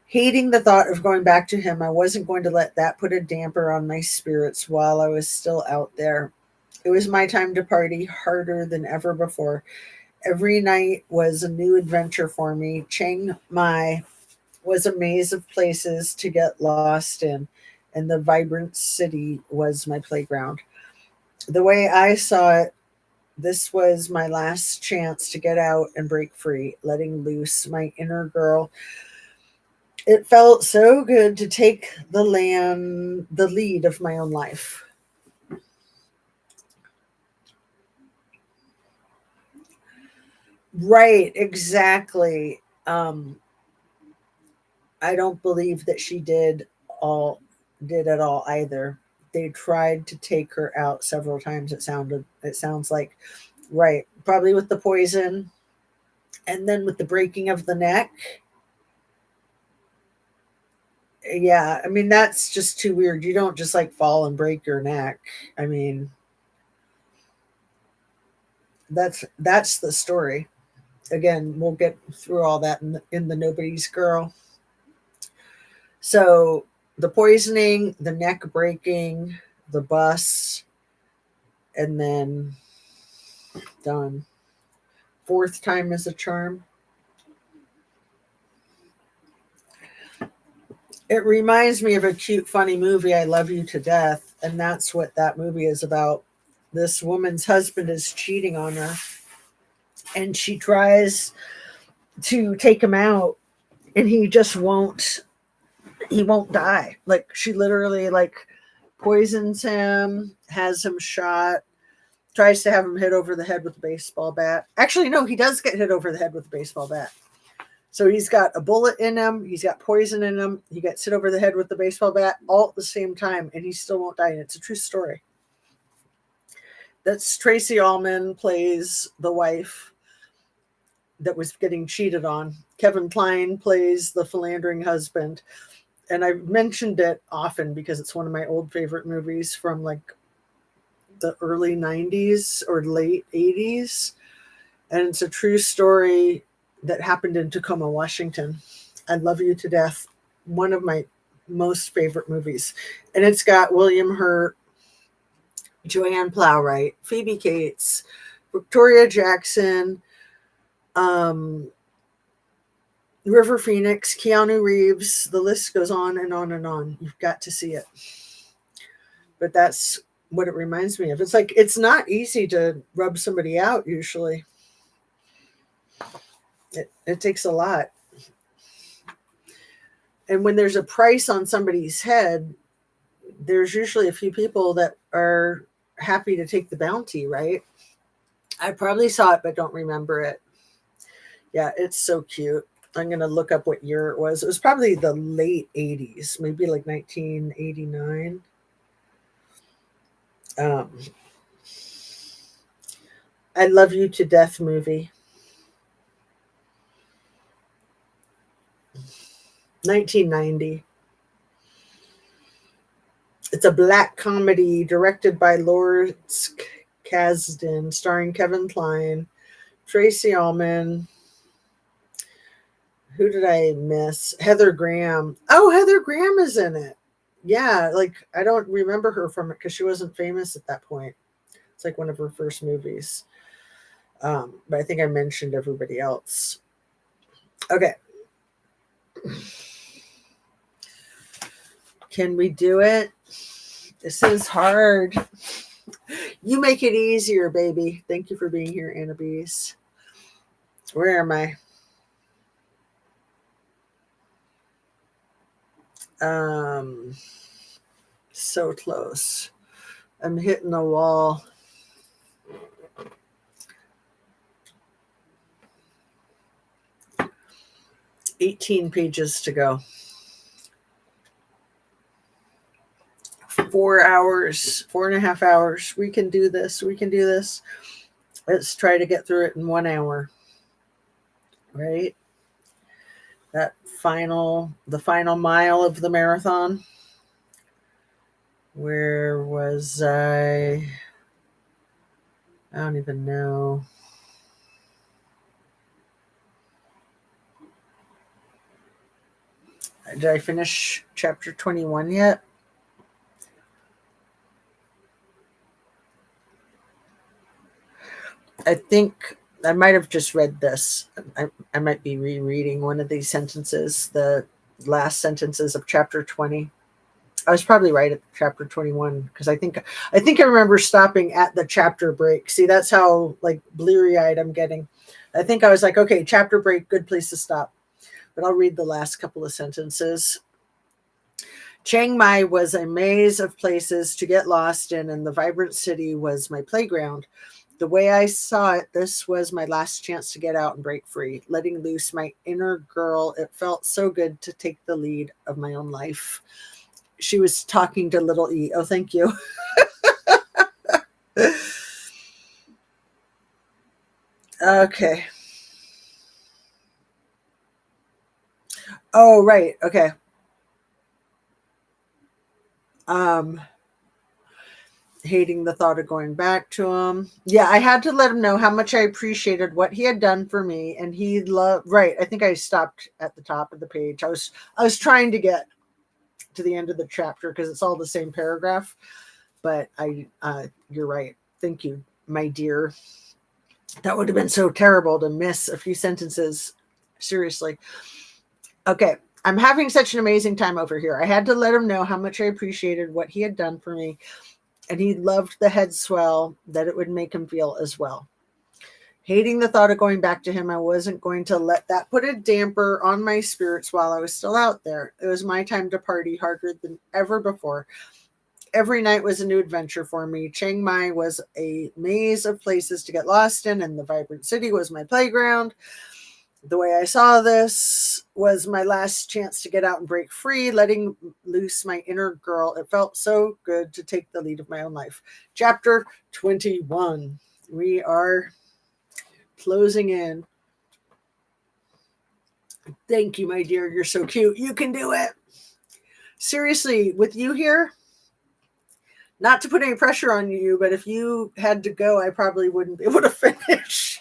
Hating the thought of going back to him, I wasn't going to let that put a damper on my spirits while I was still out there. It was my time to party harder than ever before. Every night was a new adventure for me. Chiang Mai was a maze of places to get lost in, and the vibrant city was my playground. The way I saw it, this was my last chance to get out and break free, letting loose my inner girl. It felt so good to take the lead of my own life. Right, exactly. I don't believe that she all did at all either. They tried to take her out several times. It sounds like, right, probably with the poison and then with the breaking of the neck. Yeah, I mean that's just too weird. You don't just like fall and break your neck. I mean, that's the story. Again, we'll get through all that in the Nobody's Girl. So the poisoning, the neck breaking, the bus, and then done. Fourth time is a charm. It reminds me of a cute, funny movie, I Love You to Death. And that's what that movie is about. This woman's husband is cheating on her, and she tries to take him out, and he won't die. Like, she literally, like, poisons him, has him shot, tries to have him hit over the head with a baseball bat. Actually, no, he does get hit over the head with a baseball bat. So he's got a bullet in him, he's got poison in him, he gets hit over the head with the baseball bat all at the same time, and he still won't die. And it's a true story. That's Tracy Ullman plays the wife that was getting cheated on. Kevin Kline plays the philandering husband. And I've mentioned it often because it's one of my old favorite movies from like the early 90s or late 80s. And it's a true story that happened in Tacoma, Washington. I Love You to Death. One of my most favorite movies. And it's got William Hurt, Joanne Plowright, Phoebe Cates, Victoria Jackson, River Phoenix, Keanu Reeves. The list goes on and on and on. You've got to see it. But that's what it reminds me of. It's like, it's not easy to rub somebody out usually. It takes a lot. And when there's a price on somebody's head, there's usually a few people that are happy to take the bounty, right? I probably saw it, but don't remember it. Yeah, it's so cute. I'm going to look up what year it was. It was probably the late 80s, maybe like 1989. I Love You to Death movie. 1990. It's a black comedy directed by Lawrence Kasdan, starring Kevin Kline, Tracy Ullman. Who did I miss? Heather Graham. Oh, Heather Graham is in it. Yeah, like I don't remember her from it because she wasn't famous at that point. It's like one of her first movies. But I think I mentioned everybody else. Okay. Can we do it? This is hard. You make it easier, baby. Thank you for being here, Anna Bees. Where am I? So close. I'm hitting the wall. $18 pages to go. 4 hours, 4.5 hours. We can do this. We can do this. Let's try to get through it in 1 hour. Right? The final mile of the marathon. Where was I? I don't even know. Did I finish chapter 21 yet? I think I might have just read this. I might be rereading one of these sentences, the last sentences of chapter 20. I was probably right at chapter 21 because I think I remember stopping at the chapter break. See, that's how like bleary-eyed I'm getting. I think I was like, okay, chapter break, good place to stop. But I'll read the last couple of sentences. Chiang Mai was a maze of places to get lost in, and the vibrant city was my playground. The way I saw it, this was my last chance to get out and break free, letting loose my inner girl. It felt so good to take the lead of my own life. She was talking to little E. Oh, thank you. Okay. Oh, right. Okay. Hating the thought of going back to him. Yeah, I had to let him know how much I appreciated what he had done for me, and he loved. Right, I think I stopped at the top of the page. I was trying to get to the end of the chapter because it's all the same paragraph, but you're right. Thank you, my dear. That would have been so terrible to miss a few sentences. Seriously. Okay. I'm having such an amazing time over here. I had to let him know how much I appreciated what he had done for me, and he loved the head swell that it would make him feel as well. Hating the thought of going back to him, I wasn't going to let that put a damper on my spirits while I was still out there. It was my time to party harder than ever before. Every night was a new adventure for me. Chiang Mai was a maze of places to get lost in, and the vibrant city was my playground. The way I saw this was my last chance to get out and break free, letting loose my inner girl. It felt so good to take the lead of my own life. Chapter 21. We are closing in. Thank you, my dear. You're so cute. You can do it. Seriously, with you here, not to put any pressure on you, but if you had to go, I probably wouldn't be able to finish.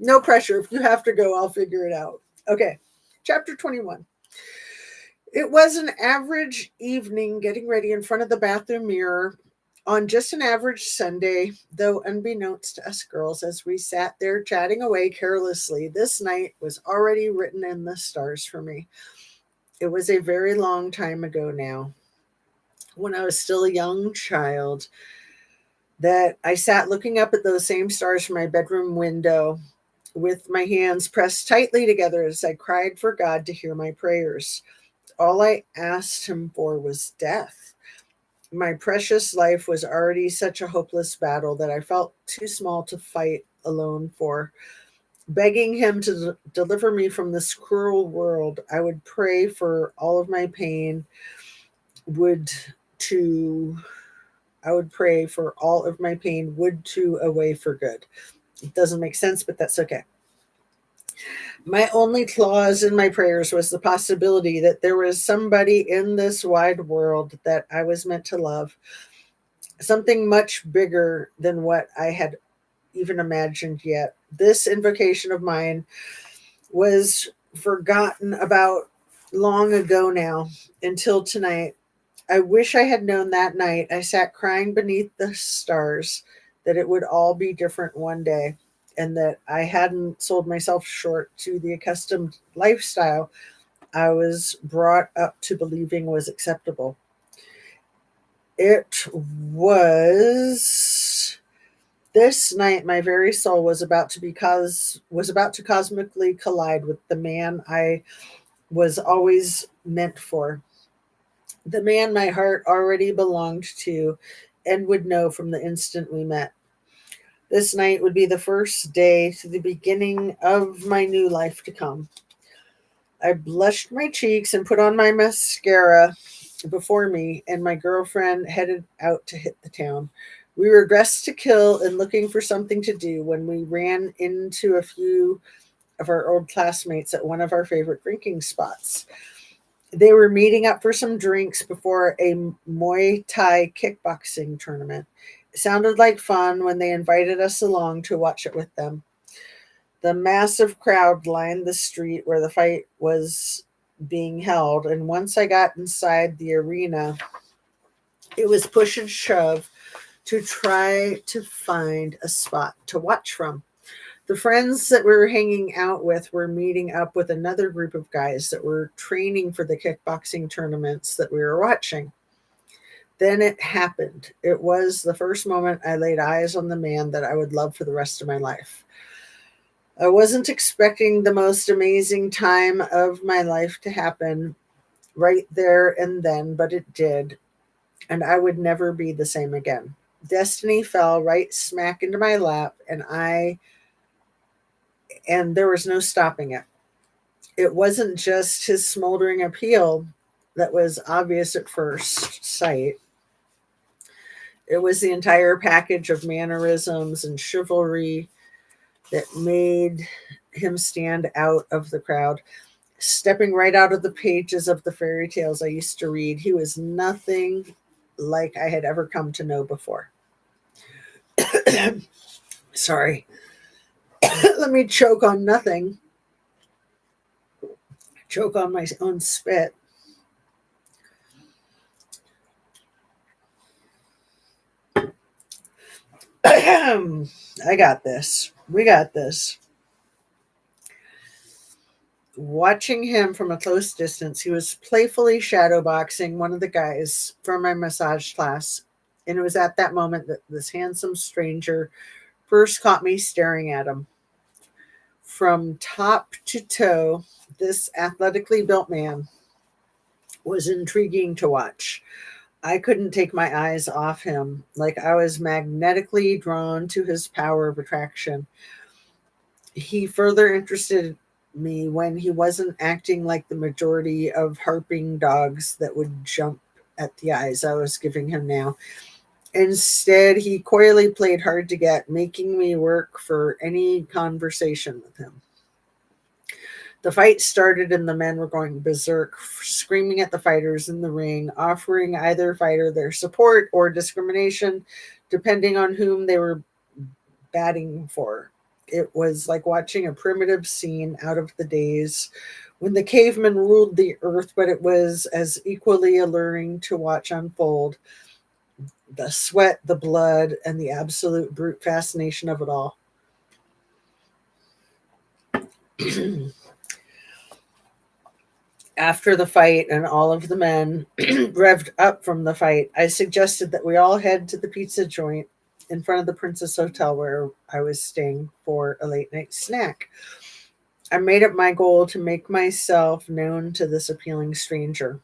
No pressure. If you have to go, I'll figure it out. Okay. Chapter 21. It was an average evening getting ready in front of the bathroom mirror on just an average Sunday, though unbeknownst to us girls as we sat there chatting away carelessly, this night was already written in the stars for me. It was a very long time ago now, when I was still a young child, that I sat looking up at those same stars from my bedroom window with my hands pressed tightly together as I cried for God to hear my prayers. All I asked him for was death. My precious life was already such a hopeless battle that I felt too small to fight alone for. Begging him to deliver me from this cruel world, I would pray for all of my pain would to I would pray for all of my pain would to away for good. It doesn't make sense, but that's okay. My only clause in my prayers was the possibility that there was somebody in this wide world that I was meant to love, something much bigger than what I had even imagined yet. This invocation of mine was forgotten about long ago now until tonight. I wish I had known that night I sat crying beneath the stars that it would all be different one day, and that I hadn't sold myself short to the accustomed lifestyle I was brought up to believing was acceptable. It was this night my very soul was about to cosmically collide with the man I was always meant for, the man my heart already belonged to and would know from the instant we met. This night would be the first day to the beginning of my new life to come. I blushed my cheeks and put on my mascara before me, and my girlfriend headed out to hit the town. We were dressed to kill and looking for something to do when we ran into a few of our old classmates at one of our favorite drinking spots. They were meeting up for some drinks before a Muay Thai kickboxing tournament. It sounded like fun when they invited us along to watch it with them. The massive crowd lined the street where the fight was being held, and once I got inside the arena, it was push and shove to try to find a spot to watch from. The friends that we were hanging out with were meeting up with another group of guys that were training for the kickboxing tournaments that we were watching. Then it happened. It was the first moment I laid eyes on the man that I would love for the rest of my life. I wasn't expecting the most amazing time of my life to happen right there and then, but it did, and I would never be the same again. Destiny fell right smack into my lap, and there was no stopping it. It wasn't just his smoldering appeal that was obvious at first sight. It was the entire package of mannerisms and chivalry that made him stand out of the crowd. Stepping right out of the pages of the fairy tales I used to read, he was nothing like I had ever come to know before. Sorry. Let me choke on nothing. Choke on my own spit. I got this. We got this. Watching him from a close distance, he was playfully shadowboxing one of the guys from my massage class. And it was at that moment that this handsome stranger first caught me staring at him. From top to toe, this athletically built man was intriguing to watch. I couldn't take my eyes off him, like I was magnetically drawn to his power of attraction. He further interested me when he wasn't acting like the majority of harping dogs that would jump at the eyes I was giving him now. Instead, he coyly played hard to get, making me work for any conversation with him. The fight started and the men were going berserk, screaming at the fighters in the ring, offering either fighter their support or discrimination, depending on whom they were batting for. It was like watching a primitive scene out of the days when the cavemen ruled the earth, but it was as equally alluring to watch unfold. The sweat, the blood, and the absolute brute fascination of it all. After the fight and all of the men revved up from the fight, I suggested that we all head to the pizza joint in front of the Princess Hotel where I was staying for a late night snack. I made it my goal to make myself known to this appealing stranger.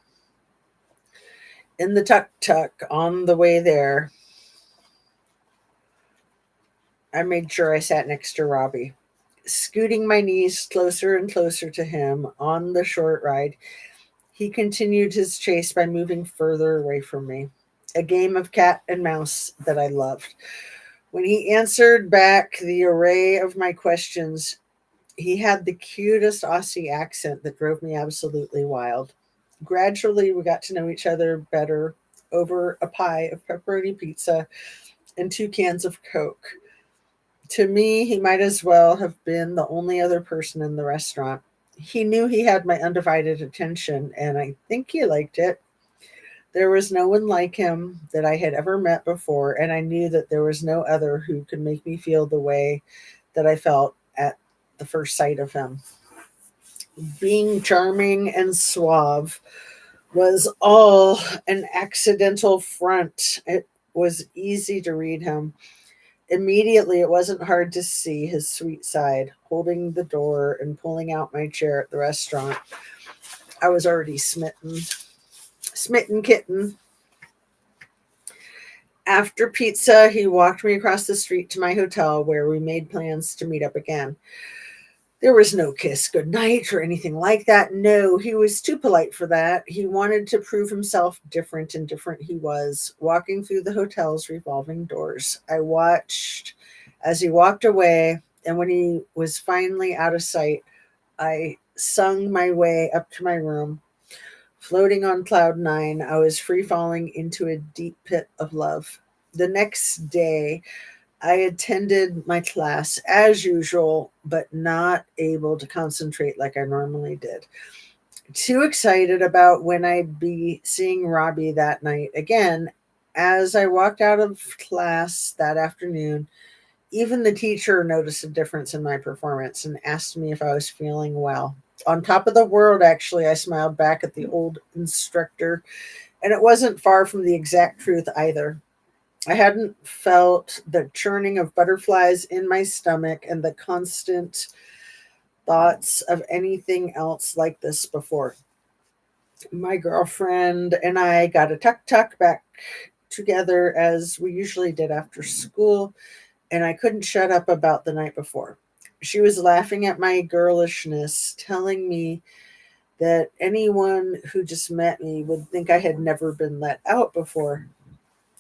In the tuk tuk on the way there, I made sure I sat next to Robbie. Scooting my knees closer and closer to him on the short ride, he continued his chase by moving further away from me. A game of cat and mouse that I loved. When he answered back the array of my questions, he had the cutest Aussie accent that drove me absolutely wild. Gradually, we got to know each other better over a pie of pepperoni pizza and 2 cans of Coke. To me, he might as well have been the only other person in the restaurant. He knew he had my undivided attention, and I think he liked it. There was no one like him that I had ever met before, and I knew that there was no other who could make me feel the way that I felt at the first sight of him. Being charming and suave was all an accidental front. It was easy to read him. Immediately, it wasn't hard to see his sweet side, holding the door and pulling out my chair at the restaurant. I was already smitten. Smitten kitten. After pizza, he walked me across the street to my hotel where we made plans to meet up again. There was no kiss goodnight or anything like that. No, he was too polite for that. He wanted to prove himself different, and different he was, walking through the hotel's revolving doors. I watched as he walked away, and when he was finally out of sight, I sung my way up to my room. Floating on cloud nine, I was free falling into a deep pit of love. The next day, I attended my class as usual, but not able to concentrate like I normally did. Too excited about when I'd be seeing Robbie that night again. As I walked out of class that afternoon, even the teacher noticed a difference in my performance and asked me if I was feeling well. On top of the world, actually, I smiled back at the old instructor, and it wasn't far from the exact truth either. I hadn't felt the churning of butterflies in my stomach and the constant thoughts of anything else like this before. My girlfriend and I got a tuk tuk back together as we usually did after school, and I couldn't shut up about the night before. She was laughing at my girlishness, telling me that anyone who just met me would think I had never been let out before.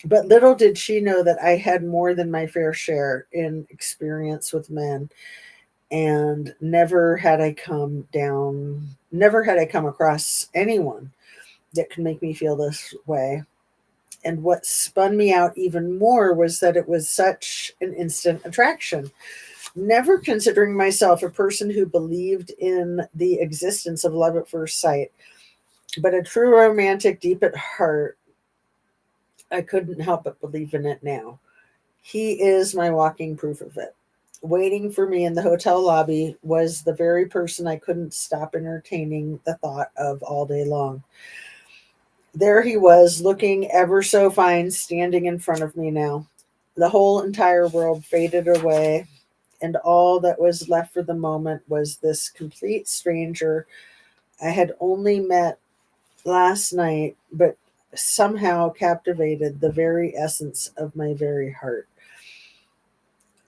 But little did she know that I had more than my fair share in experience with men, and never had I come across anyone that could make me feel this way. And what spun me out even more was that it was such an instant attraction. Never considering myself a person who believed in the existence of love at first sight, but a true romantic deep at heart, I couldn't help but believe in it now. He is my walking proof of it. Waiting for me in the hotel lobby was the very person I couldn't stop entertaining the thought of all day long. There he was, looking ever so fine, standing in front of me now. The whole entire world faded away, and all that was left for the moment was this complete stranger I had only met last night, but somehow captivated the very essence of my very heart.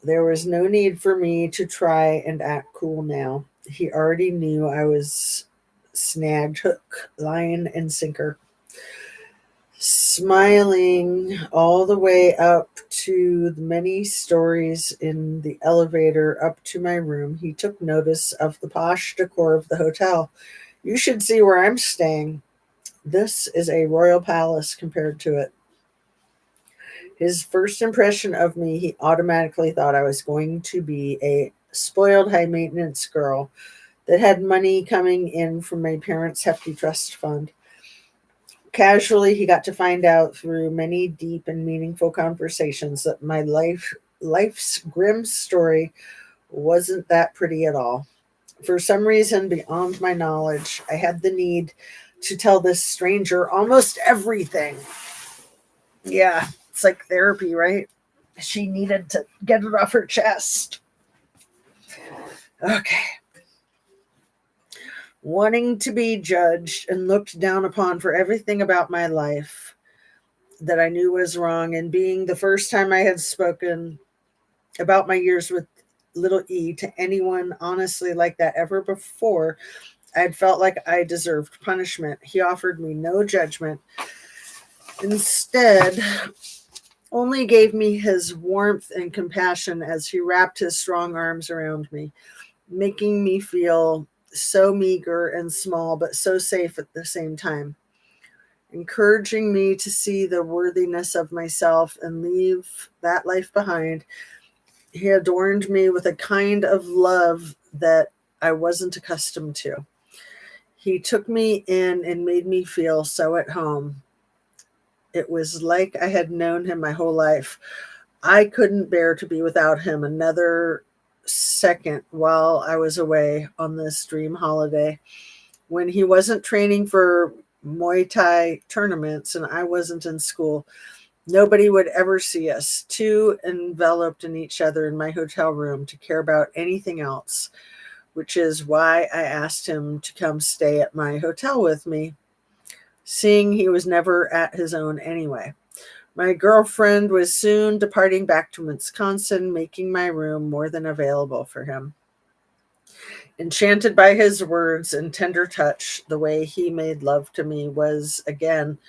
There was no need for me to try and act cool now. He already knew I was snagged hook, line, and sinker. Smiling all the way up to the many stories in the elevator up to my room, he took notice of the posh decor of the hotel. You should see where I'm staying. This is a royal palace compared to it. His first impression of me, he automatically thought I was going to be a spoiled, high maintenance girl that had money coming in from my parents' hefty trust fund. Casually, he got to find out through many deep and meaningful conversations that my life's grim story wasn't that pretty at all. For some reason beyond my knowledge, I had the need to tell this stranger almost everything. Yeah, it's like therapy, right? She needed to get it off her chest. Okay. Wanting to be judged and looked down upon for everything about my life that I knew was wrong, and being the first time I had spoken about my years with little E to anyone honestly like that ever before, I had felt like I deserved punishment. He offered me no judgment. Instead, only gave me his warmth and compassion as he wrapped his strong arms around me, making me feel so meager and small, but so safe at the same time, encouraging me to see the worthiness of myself and leave that life behind. He adorned me with a kind of love that I wasn't accustomed to. He took me in and made me feel so at home. It was like I had known him my whole life. I couldn't bear to be without him another second while I was away on this dream holiday. When he wasn't training for Muay Thai tournaments and I wasn't in school, nobody would ever see us, too enveloped in each other in my hotel room to care about anything else, which is why I asked him to come stay at my hotel with me, seeing he was never at his own anyway. My girlfriend was soon departing back to Wisconsin, making my room more than available for him. Enchanted by his words and tender touch, the way he made love to me was, again,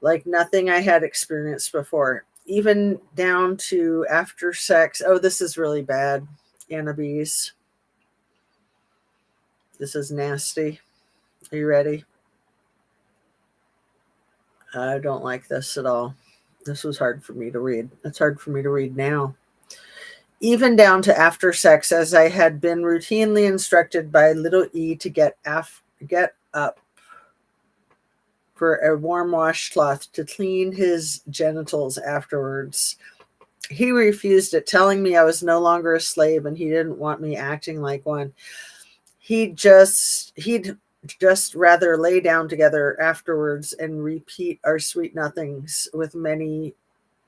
like nothing I had experienced before, even down to after sex. Oh, this is really bad, Annabise. This is nasty. Are you ready? I don't like this at all. This was hard for me to read. It's hard for me to read now. Even down to after sex, as I had been routinely instructed by little E to get up for a warm washcloth to clean his genitals afterwards. He refused it, telling me I was no longer a slave and he didn't want me acting like one. He'd just rather lay down together afterwards and repeat our sweet nothings with many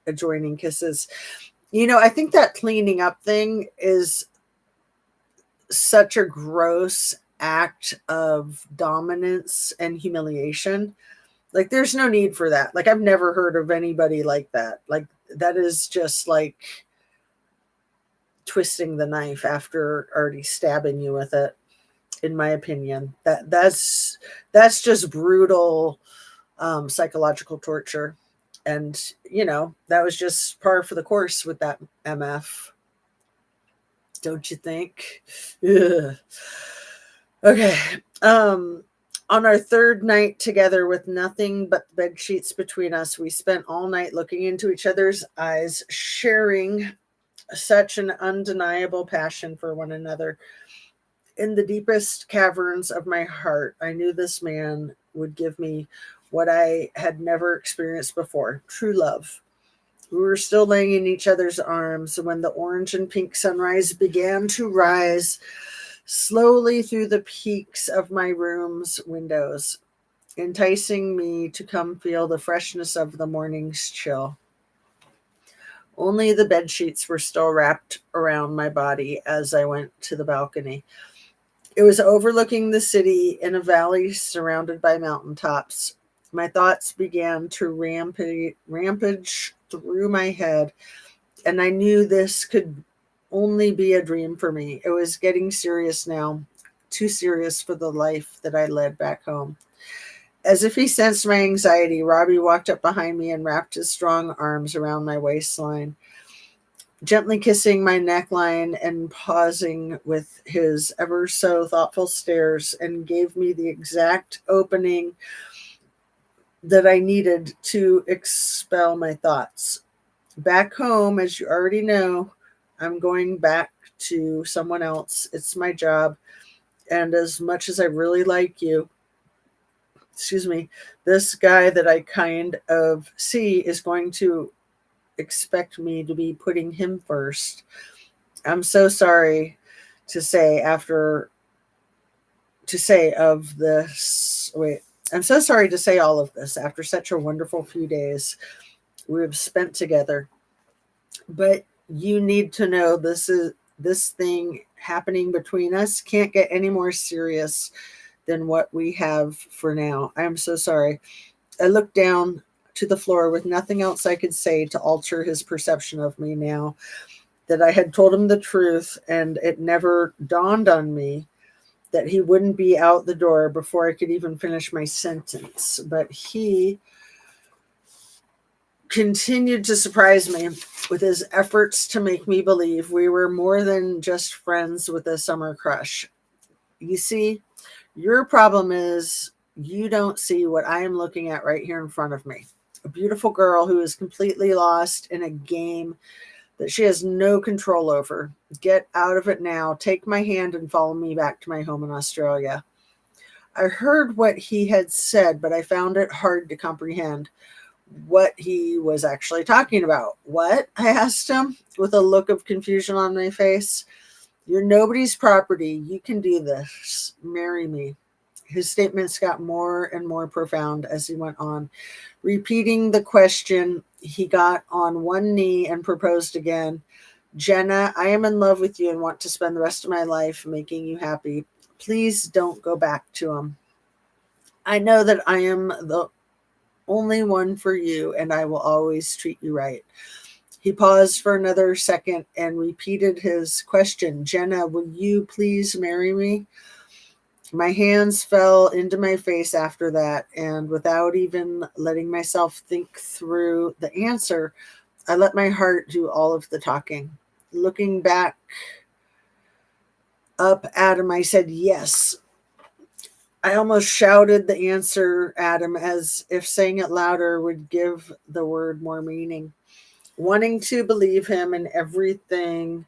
adjoining kisses. I think that cleaning up thing is such a gross act of dominance and humiliation. Like, there's no need for that. Like, I've never heard of anybody like that. Like, that is just like twisting the knife after already stabbing you with it, in my opinion. That's just brutal psychological torture. And, that was just par for the course with that MF. Don't you think? Ugh. Okay. On our third night together with nothing but bed sheets between us, we spent all night looking into each other's eyes, sharing such an undeniable passion for one another. In the deepest caverns of my heart, I knew this man would give me what I had never experienced before, true love. We were still laying in each other's arms when the orange and pink sunrise began to rise slowly through the peaks of my room's windows, enticing me to come feel the freshness of the morning's chill. Only the bed sheets were still wrapped around my body as I went to the balcony. It was overlooking the city in a valley surrounded by mountaintops. My thoughts began to rampage through my head, and I knew this could only be a dream for me. It was getting serious now, too serious for the life that I led back home. As if he sensed my anxiety, Robbie walked up behind me and wrapped his strong arms around my waistline, gently kissing my neckline and pausing with his ever so thoughtful stares, and gave me the exact opening that I needed to expel my thoughts. Back home, as you already know, I'm going back to someone else. It's my job. And as much as I really like you, excuse me, this guy that I kind of see is going to expect me to be putting him first. I'm so sorry to say after to say of this wait I'm so sorry to say all of this after such a wonderful few days we've spent together. But you need to know this thing happening between us can't get any more serious than what we have for now. I am so sorry. I looked down to the floor with nothing else I could say to alter his perception of me now that I had told him the truth, and it never dawned on me that he wouldn't be out the door before I could even finish my sentence. But he continued to surprise me with his efforts to make me believe we were more than just friends with a summer crush. You see, your problem is you don't see what I am looking at right here in front of me. A beautiful girl who is completely lost in a game that she has no control over. Get out of it now. Take my hand and follow me back to my home in Australia. I heard what he had said, but I found it hard to comprehend what he was actually talking about. What? I asked him with a look of confusion on my face. You're nobody's property. You can do this. Marry me. His statements got more and more profound as he went on. Repeating the question, he got on one knee and proposed again. Jenna, I am in love with you and want to spend the rest of my life making you happy. Please don't go back to him. I know that I am the only one for you, and I will always treat you right. He paused for another second and repeated his question. Jenna, will you please marry me? My hands fell into my face after that, and without even letting myself think through the answer, I let my heart do all of the talking. Looking back up at him, I said, yes. I almost shouted the answer at him as if saying it louder would give the word more meaning. Wanting to believe him and everything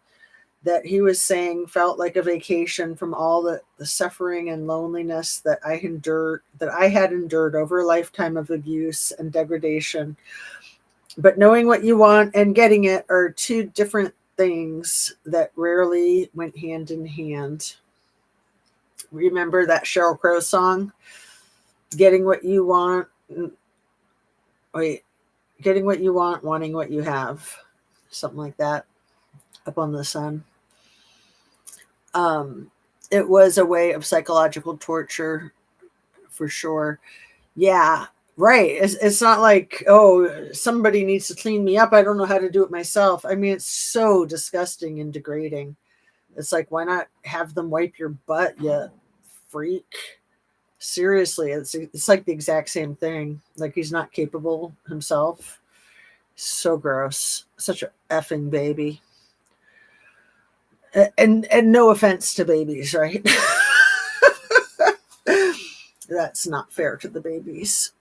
that he was saying felt like a vacation from all the suffering and loneliness that I had endured over a lifetime of abuse and degradation. But knowing what you want and getting it are two different things that rarely went hand in hand. Remember that Sheryl Crow song? Getting what you want. Wait, getting what you want, wanting what you have. Something like that. Up on the sun. It was a way of psychological torture for sure. Yeah, right. It's not like, oh, somebody needs to clean me up. I don't know how to do it myself. I mean, it's so disgusting and degrading. It's like, why not have them wipe your butt, you freak? Seriously, it's like the exact same thing. Like he's not capable himself. So gross. Such a effing baby. And no offense to babies, right? That's not fair to the babies.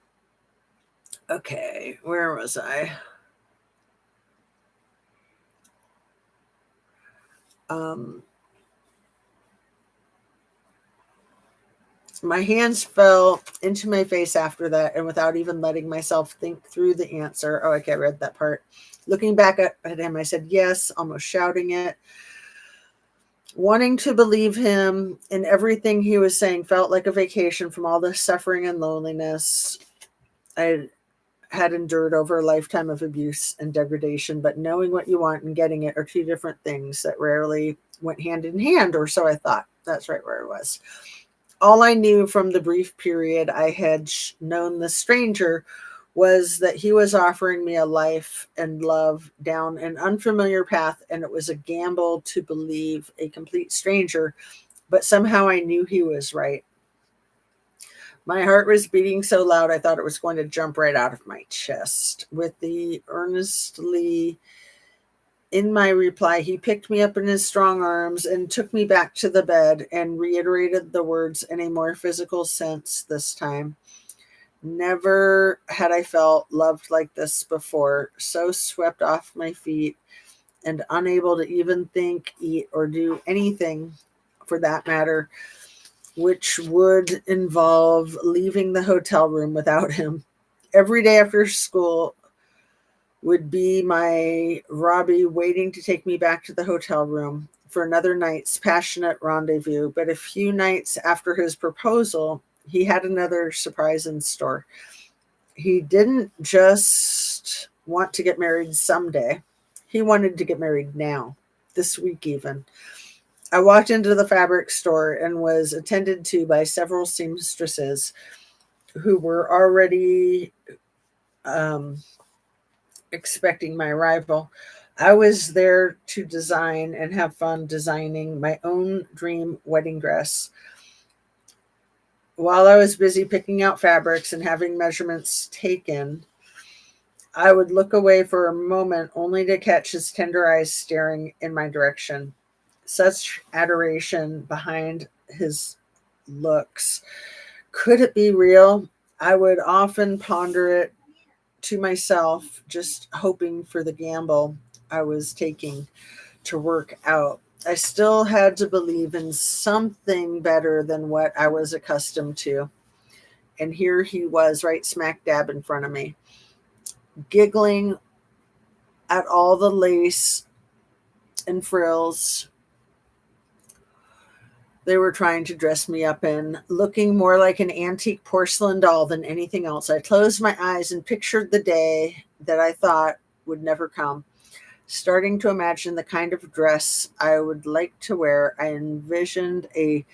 Okay, where was I? Um, My hands fell into my face after that, and without even letting myself think through the answer. Oh, okay, I read that part. Looking back at him, I said yes, almost shouting it. Wanting to believe him, and everything he was saying felt like a vacation from all the suffering and loneliness I had endured over a lifetime of abuse and degradation. But knowing what you want and getting it are two different things that rarely went hand in hand, or so I thought. That's right where I was. All I knew from the brief period I had known the stranger was that he was offering me a life and love down an unfamiliar path, and it was a gamble to believe a complete stranger, but somehow I knew he was right. My heart was beating so loud I thought it was going to jump right out of my chest. With the earnestly in my reply, he picked me up in his strong arms and took me back to the bed and reiterated the words in a more physical sense this time. Never had I felt loved like this before, so swept off my feet and unable to even think, eat, or do anything for that matter, which would involve leaving the hotel room without him. Every day after school would be my Robbie waiting to take me back to the hotel room for another night's passionate rendezvous. But a few nights after his proposal, he had another surprise in store. He didn't just want to get married someday. He wanted to get married now, this week even. I walked into the fabric store and was attended to by several seamstresses who were already expecting my arrival. I was there to design and have fun designing my own dream wedding dress. While I was busy picking out fabrics and having measurements taken, I would look away for a moment only to catch his tender eyes staring in my direction. Such adoration behind his looks. Could it be real? I would often ponder it to myself, just hoping for the gamble I was taking to work out. I still had to believe in something better than what I was accustomed to. And here he was, right smack dab in front of me, giggling at all the lace and frills they were trying to dress me up in, looking more like an antique porcelain doll than anything else. I closed my eyes and pictured the day that I thought would never come. Starting to imagine the kind of dress I would like to wear, I envisioned a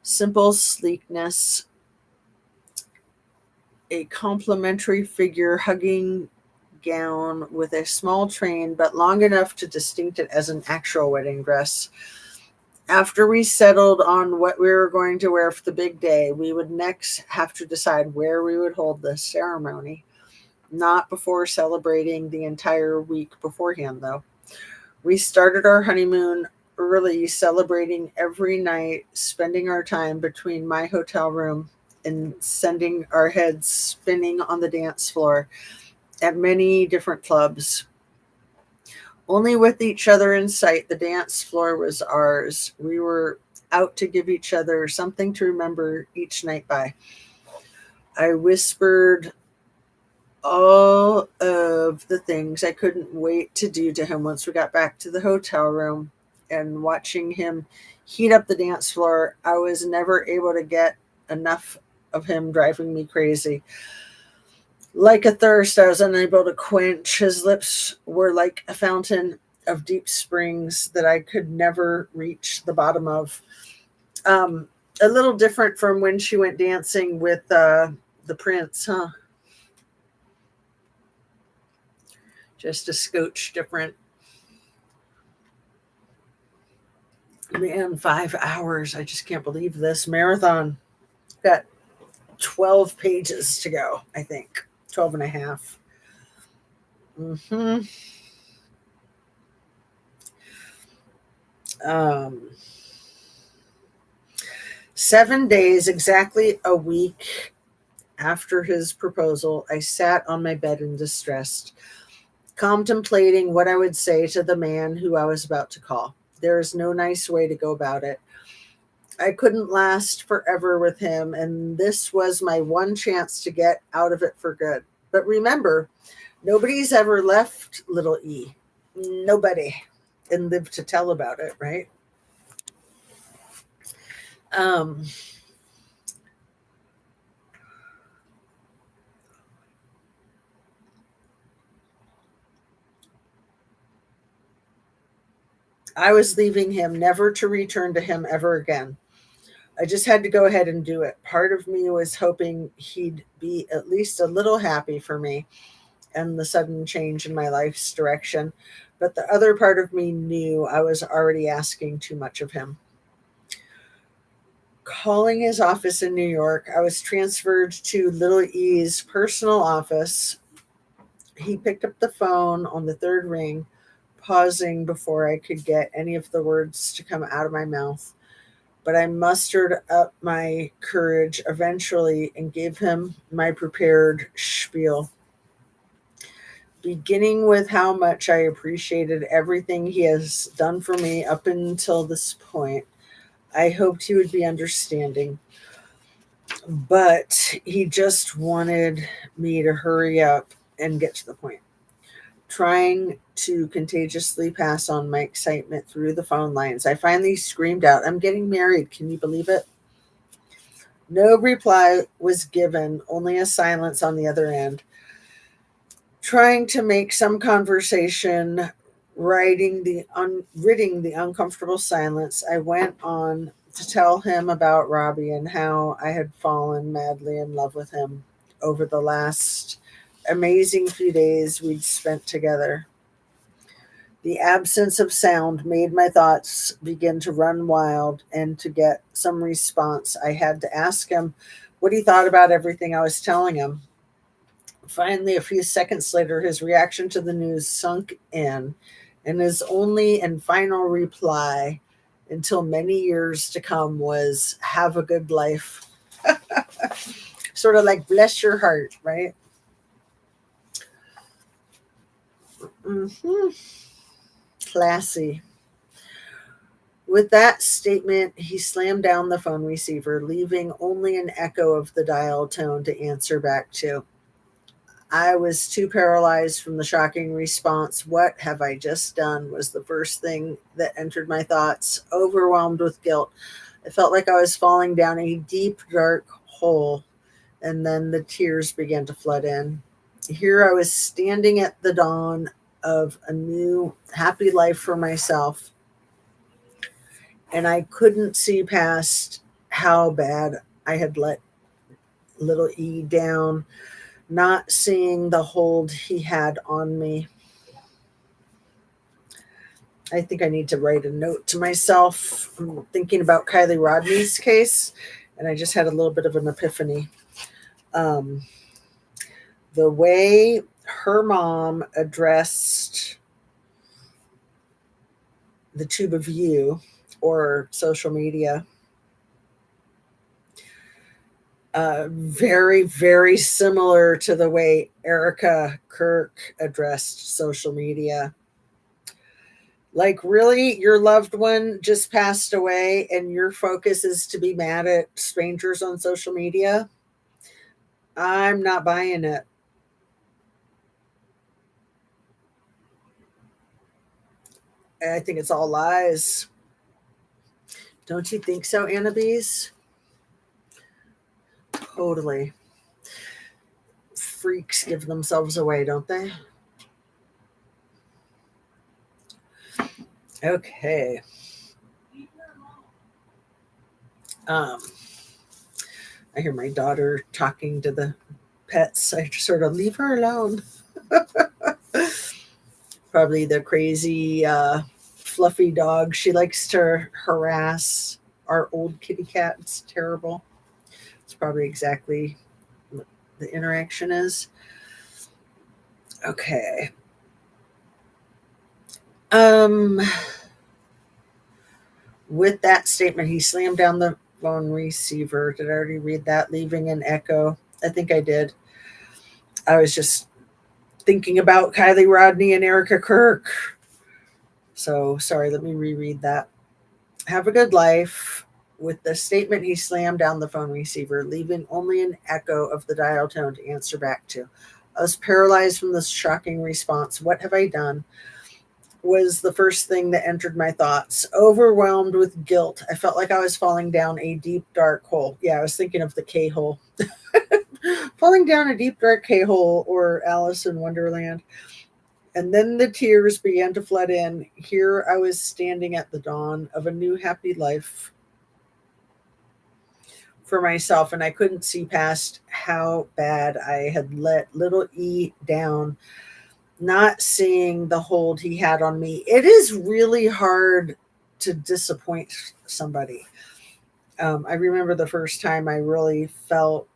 simple sleekness, a complimentary figure hugging gown with a small train, but long enough to distinct it as an actual wedding dress. After we settled on what we were going to wear for the big day, we would next have to decide where we would hold the ceremony. Not before celebrating the entire week beforehand, though. We started our honeymoon early, celebrating every night, spending our time between my hotel room and sending our heads spinning on the dance floor at many different clubs. Only with each other in sight, the dance floor was ours. We were out to give each other something to remember each night by. I whispered all of the things I couldn't wait to do to him once we got back to the hotel room, and watching him heat up the dance floor, I was never able to get enough of him driving me crazy. Like a thirst I was unable to quench. His lips were like a fountain of deep springs that I could never reach the bottom of. A little different from when she went dancing with the prince, huh? Just a scotch different. Man, 5 hours. I just can't believe this marathon. Got 12 pages to go, I think. 12 and a half. Mm-hmm. Um, 7 days, exactly a week after his proposal, I sat on my bed in distress, contemplating what I would say to the man who I was about to call. There is no nice way to go about it. I couldn't last forever with him, and this was my one chance to get out of it for good. But remember, nobody's ever left little E. Nobody. And lived to tell about it, right? Um, I was leaving him, never to return to him ever again. I just had to go ahead and do it. Part of me was hoping he'd be at least a little happy for me and the sudden change in my life's direction. But the other part of me knew I was already asking too much of him. Calling his office in New York, I was transferred to Little E's personal office. He picked up the phone on the third ring, pausing before I could get any of the words to come out of my mouth. But I mustered up my courage eventually and gave him my prepared spiel, beginning with how much I appreciated everything he has done for me up until this point. I hoped he would be understanding, but he just wanted me to hurry up and get to the point. Trying to contagiously pass on my excitement through the phone lines, I finally screamed out, "I'm getting married. Can you believe it?" No reply was given, only a silence on the other end. Trying to make some conversation, ridding the uncomfortable silence, I went on to tell him about Robbie and how I had fallen madly in love with him over the last amazing few days we'd spent together. The absence of sound made my thoughts begin to run wild, and to get some response, I had to ask him what he thought about everything I was telling him. Finally, a few seconds later, his reaction to the news sunk in, and his only and final reply until many years to come was, "Have a good life." Sort of like, bless your heart, right? Hmm. Classy. With that statement, he slammed down the phone receiver, leaving only an echo of the dial tone to answer back to. I was too paralyzed from the shocking response. What have I just done? Was the first thing that entered my thoughts. Overwhelmed with guilt, I felt like I was falling down a deep, dark hole, and then the tears began to flood in. Here I was standing at the dawn of a new, happy life for myself, and I couldn't see past how bad I had let little E down, not seeing the hold he had on me. I think I need to write a note to myself. I'm thinking about Kylie Rodney's case, and I just had a little bit of an epiphany. Um, the way her mom addressed the tube of you or social media, very, very similar to the way Erica Kirk addressed social media. Like, really, your loved one just passed away and your focus is to be mad at strangers on social media? I'm not buying it. I think it's all lies. Don't you think so, Annabise? Totally. Freaks give themselves away, don't they? Okay. Um, I hear my daughter talking to the pets. I just sort of leave her alone. Probably the crazy, fluffy dog. She likes to harass our old kitty cat. It's terrible. It's probably exactly what the interaction is. Okay. Um, with that statement, he slammed down the phone receiver. Did I already read that? Leaving an echo. I think I did. I was just thinking about Kylie Rodney and Erica Kirk. So sorry, let me reread that. Have a good life With the statement, he slammed down the phone receiver, leaving only an echo of the dial tone to answer back to. I was paralyzed from this shocking response. What have I done? Was the first thing that entered my thoughts. Overwhelmed with guilt, I felt like I was falling down a deep, dark hole. Yeah, I was thinking of the K hole. Falling down a deep, dark K hole, or Alice in Wonderland. And then the tears began to flood in. Here I was standing at the dawn of a new happy life for myself, and I couldn't see past how bad I had let little E down, not seeing the hold he had on me. It is really hard to disappoint somebody. I remember the first time I really felt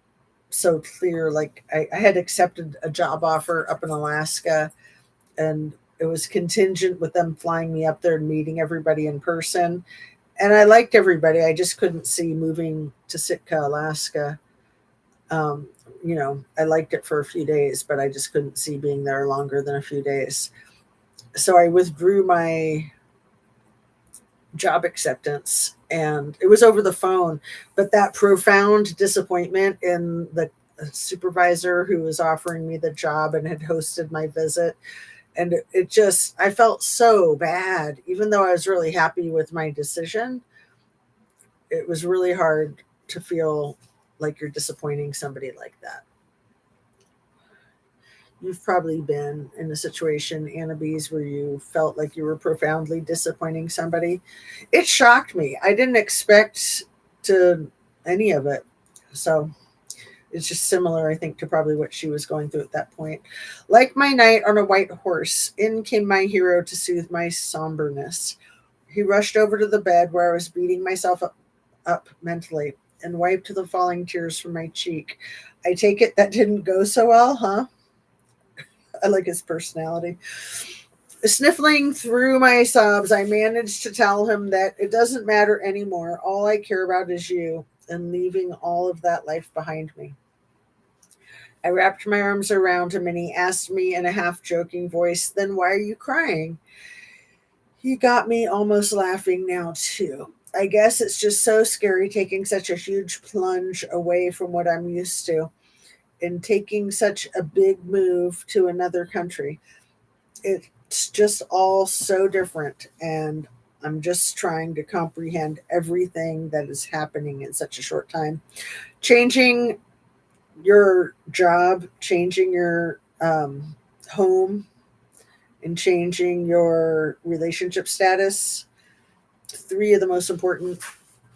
so clear. Like I had accepted a job offer up in Alaska, and it was contingent with them flying me up there and meeting everybody in person. And I liked everybody. I just couldn't see moving to Sitka, Alaska. Um, I liked it for a few days, but I just couldn't see being there longer than a few days. So I withdrew my job acceptance, and it was over the phone. But that profound disappointment in the supervisor who was offering me the job and had hosted my visit, and it just, I felt so bad. Even though I was really happy with my decision, it was really hard to feel like you're disappointing somebody like that. You've probably been in a situation, Annabise, where you felt like you were profoundly disappointing somebody. It shocked me. I didn't expect to any of it. So it's just similar, I think, to probably what she was going through at that point. Like my knight on a white horse, in came my hero to soothe my somberness. He rushed over to the bed where I was beating myself up mentally and wiped the falling tears from my cheek. I take it that didn't go so well, huh? I like his personality. Sniffling through my sobs, I managed to tell him that it doesn't matter anymore. All I care about is you, and leaving all of that life behind me. I wrapped my arms around him, and he asked me in a half joking voice, "Then why are you crying?" He got me almost laughing now, too. I guess it's just so scary taking such a huge plunge away from what I'm used to and taking such a big move to another country. It's just all so different, and I'm just trying to comprehend everything that is happening in such a short time. Changing your job, changing your home, and changing your relationship status. Three of the most important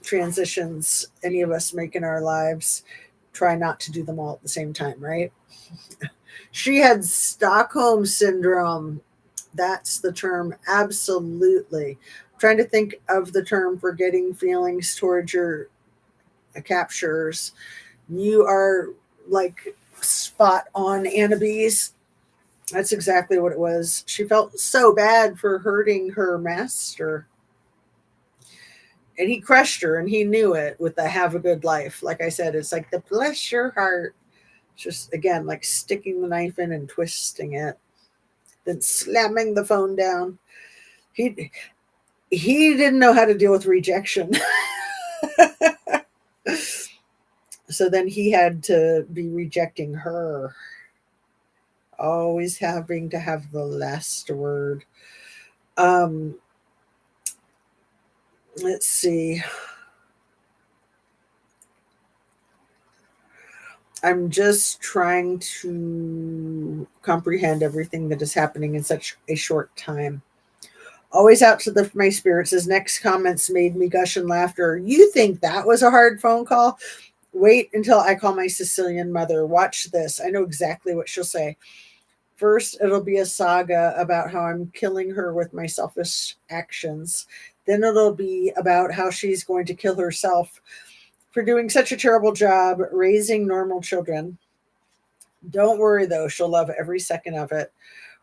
transitions any of us make in our lives. Try not to do them all at the same time, right? She had Stockholm syndrome. That's the term. Absolutely. I'm trying to think of the term for getting feelings towards your captures. You are like spot on, Annabise. That's exactly what it was. She felt so bad for hurting her master. And he crushed her, and he knew it with the have a good life. Like I said, it's like the bless your heart. Just again, like sticking the knife in and twisting it, then slamming the phone down. He he didn't know how to deal with rejection. So then he had to be rejecting her. Always having to have the last word. Um, let's see. I'm just trying to comprehend everything that is happening in such a short time. Always out to lift my spirits. His next comments made me gush in laughter. You think that was a hard phone call? Wait until I call my Sicilian mother. Watch this. I know exactly what she'll say. First, it'll be a saga about how I'm killing her with my selfish actions. Then it'll be about how she's going to kill herself for doing such a terrible job raising normal children. Don't worry, though. She'll love every second of it.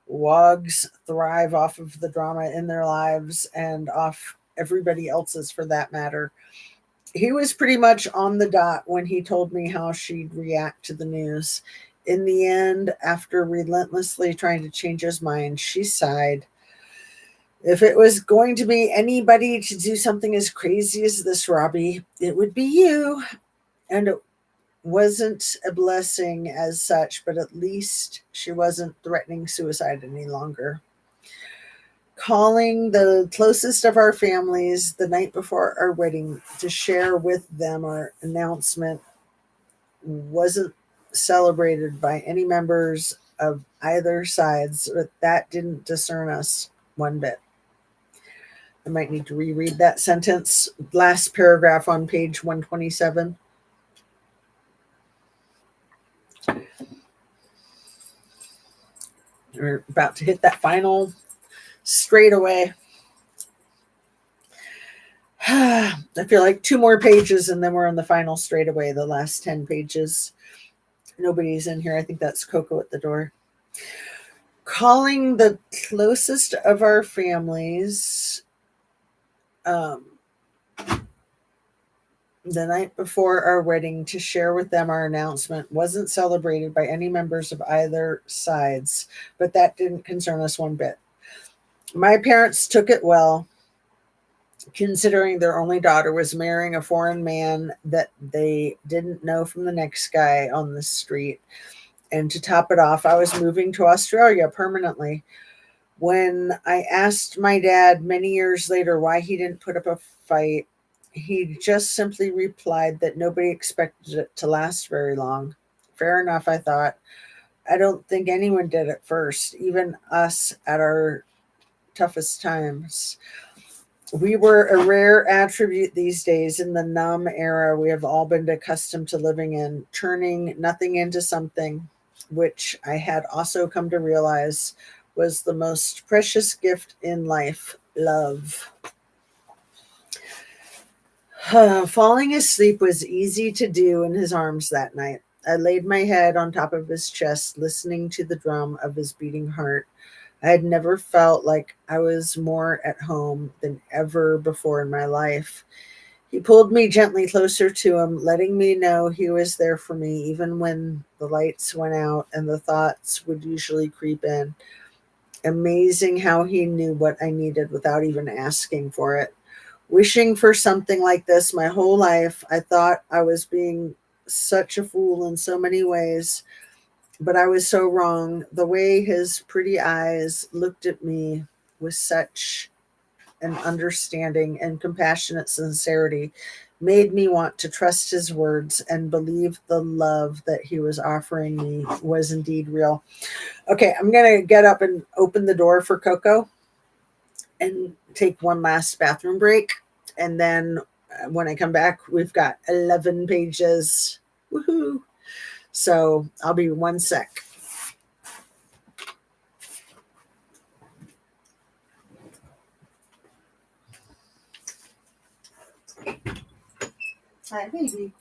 Wogs thrive off of the drama in their lives and off everybody else's for that matter. He was pretty much on the dot when he told me how she'd react to the news. In the end, after relentlessly trying to change his mind, she sighed. If it was going to be anybody to do something as crazy as this, Robbie, it would be you. And it wasn't a blessing as such, but at least she wasn't threatening suicide any longer. Calling the closest of our families the night before our wedding to share with them our announcement wasn't celebrated by any members of either sides, but that didn't discern us one bit. I might need to reread that sentence, last paragraph on page 127. We're about to hit that final straightaway. I feel like 2 more pages and then we're on the final straightaway, the last 10 pages. Nobody's in here. I think that's Coco at the door. Calling the closest of our families the night before our wedding to share with them our announcement wasn't celebrated by any members of either sides, but that didn't concern us one bit. My parents took it well, considering their only daughter was marrying a foreign man that they didn't know from the next guy on the street. And to top it off, I was moving to Australia permanently. When I asked my dad many years later why he didn't put up a fight, he just simply replied that nobody expected it to last very long. Fair enough, I thought. I don't think anyone did at first, even us at our toughest times. We were a rare attribute these days in the numb era we have all been accustomed to living in, turning nothing into something, which I had also come to realize was the most precious gift in life, love. Falling asleep was easy to do in his arms that night. I laid my head on top of his chest, listening to the drum of his beating heart. I had never felt like I was more at home than ever before in my life. He pulled me gently closer to him, letting me know he was there for me, even when the lights went out and the thoughts would usually creep in. Amazing how he knew what I needed without even asking for it. Wishing for something like this my whole life, I thought I was being such a fool in so many ways, but I was so wrong. The way his pretty eyes looked at me with such an understanding and compassionate sincerity made me want to trust his words and believe the love that he was offering me was indeed real. Okay, I'm going to get up and open the door for Coco and take one last bathroom break. And then when I come back, we've got 11 pages. Woohoo! So I'll be 1 sec. Hi, baby.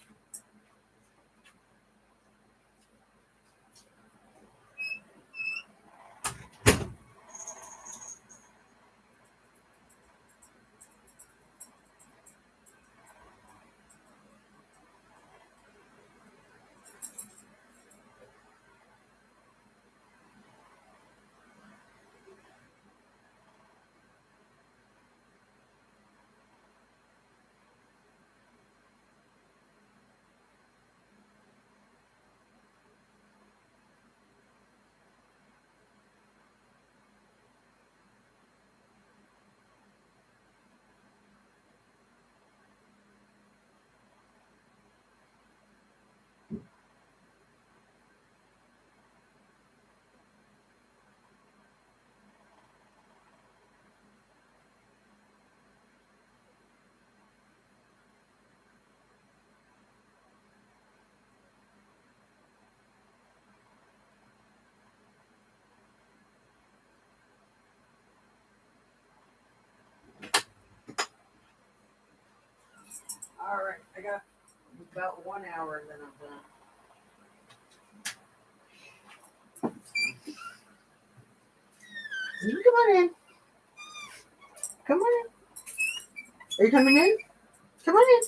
All right, I got about 1 hour and then I'm done. You come on in. Come on in. Are you coming in? Come on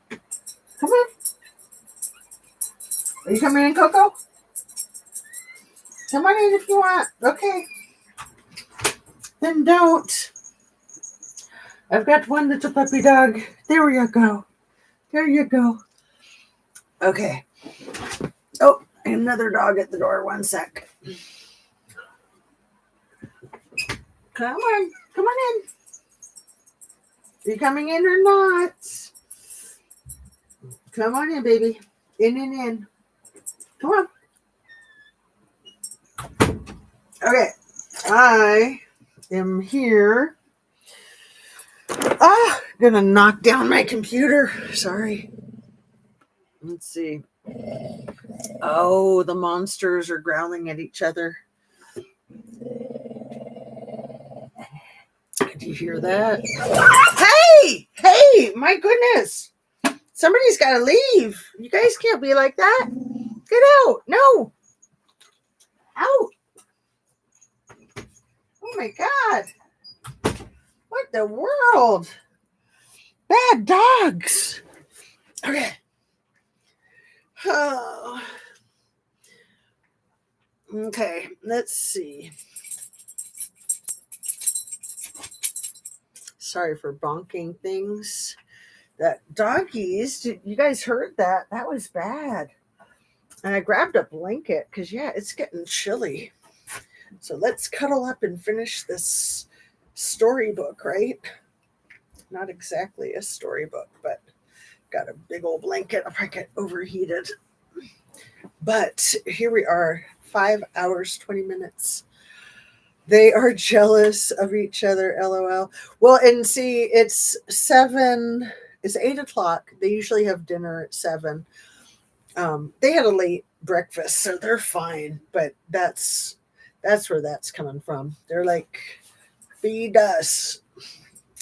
in. Come on. Are you coming in, Coco? Come on in if you want. Okay. Then don't. I've got one that's a puppy dog. There you go. There you go. Okay. Oh, another dog at the door. One sec. Come on. Come on in. Are you coming in or not? Come on in, baby. In. Come on. Okay. I am here. Gonna knock down my computer. Sorry. Let's see. Oh, the monsters are growling at each other. Do you hear that? Hey, my goodness. Somebody's got to leave. You guys can't be like that. Get out. No. Out. Oh my God. What the world? Bad dogs. Okay. Oh. Okay, let's see. Sorry for bonking things. That doggies, you guys heard that? That was bad. And I grabbed a blanket because, yeah, it's getting chilly. So let's cuddle up and finish this storybook, right? Not exactly a storybook, but got a big old blanket. I'll probably get overheated. But here we are, 5 hours, 20 minutes. They are jealous of each other, LOL. Well, and see, it's 8 o'clock. They usually have dinner at 7. They had a late breakfast, so they're fine. But that's where that's coming from. They're like, feed us.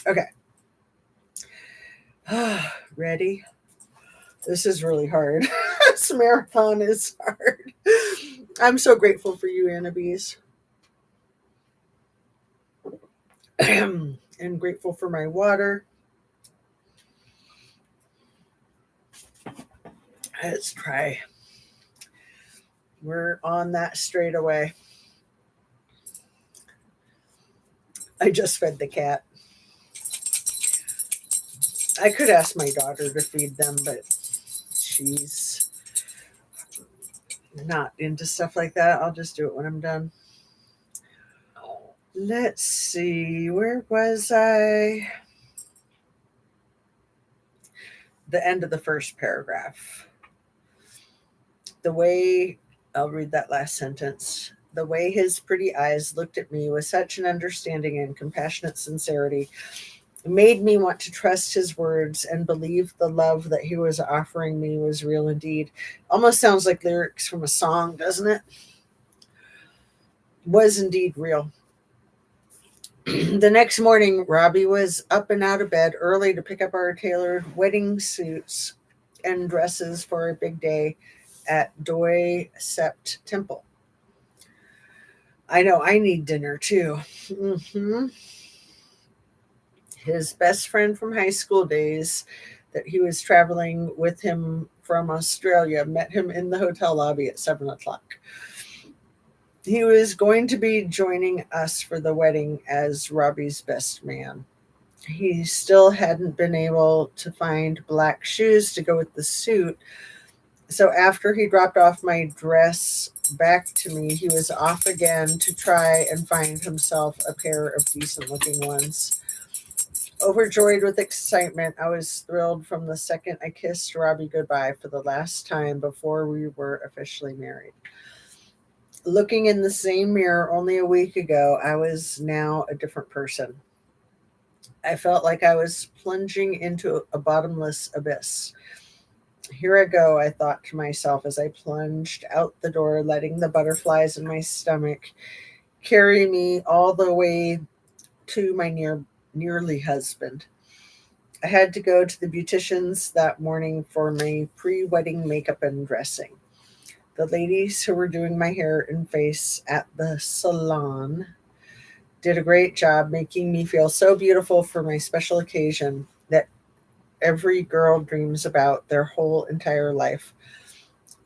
Okay. Ready? This is really hard. This marathon is hard. I'm so grateful for you, Anna Bees. And grateful for my water. Let's try. We're on that straight away. I just fed the cat. I could ask my daughter to feed them, but she's not into stuff like that. I'll just do it when I'm done. Let's see. Where was I? The end of the first paragraph. I'll read that last sentence. The way his pretty eyes looked at me with such an understanding and compassionate sincerity made me want to trust his words and believe the love that he was offering me was real indeed. Almost sounds like lyrics from a song, doesn't it? Was indeed real. The next morning, Robbie was up and out of bed early to pick up our tailored wedding suits and dresses for a big day at Doi Sept Temple. I know I need dinner too. Mm-hmm. His best friend from high school days that he was traveling with him from Australia met him in the hotel lobby at 7 o'clock. He was going to be joining us for the wedding as Robbie's best man. He still hadn't been able to find black shoes to go with the suit. So after he dropped off my dress back to me, he was off again to try and find himself a pair of decent looking ones. Overjoyed with excitement, I was thrilled from the second I kissed Robbie goodbye for the last time before we were officially married. Looking in the same mirror only a week ago, I was now a different person. I felt like I was plunging into a bottomless abyss. Here I go, I thought to myself as I plunged out the door, letting the butterflies in my stomach carry me all the way to my nearly husband. I had to go to the beautician's that morning for my pre-wedding makeup and dressing. The ladies who were doing my hair and face at the salon did a great job making me feel so beautiful for my special occasion that every girl dreams about their whole entire life.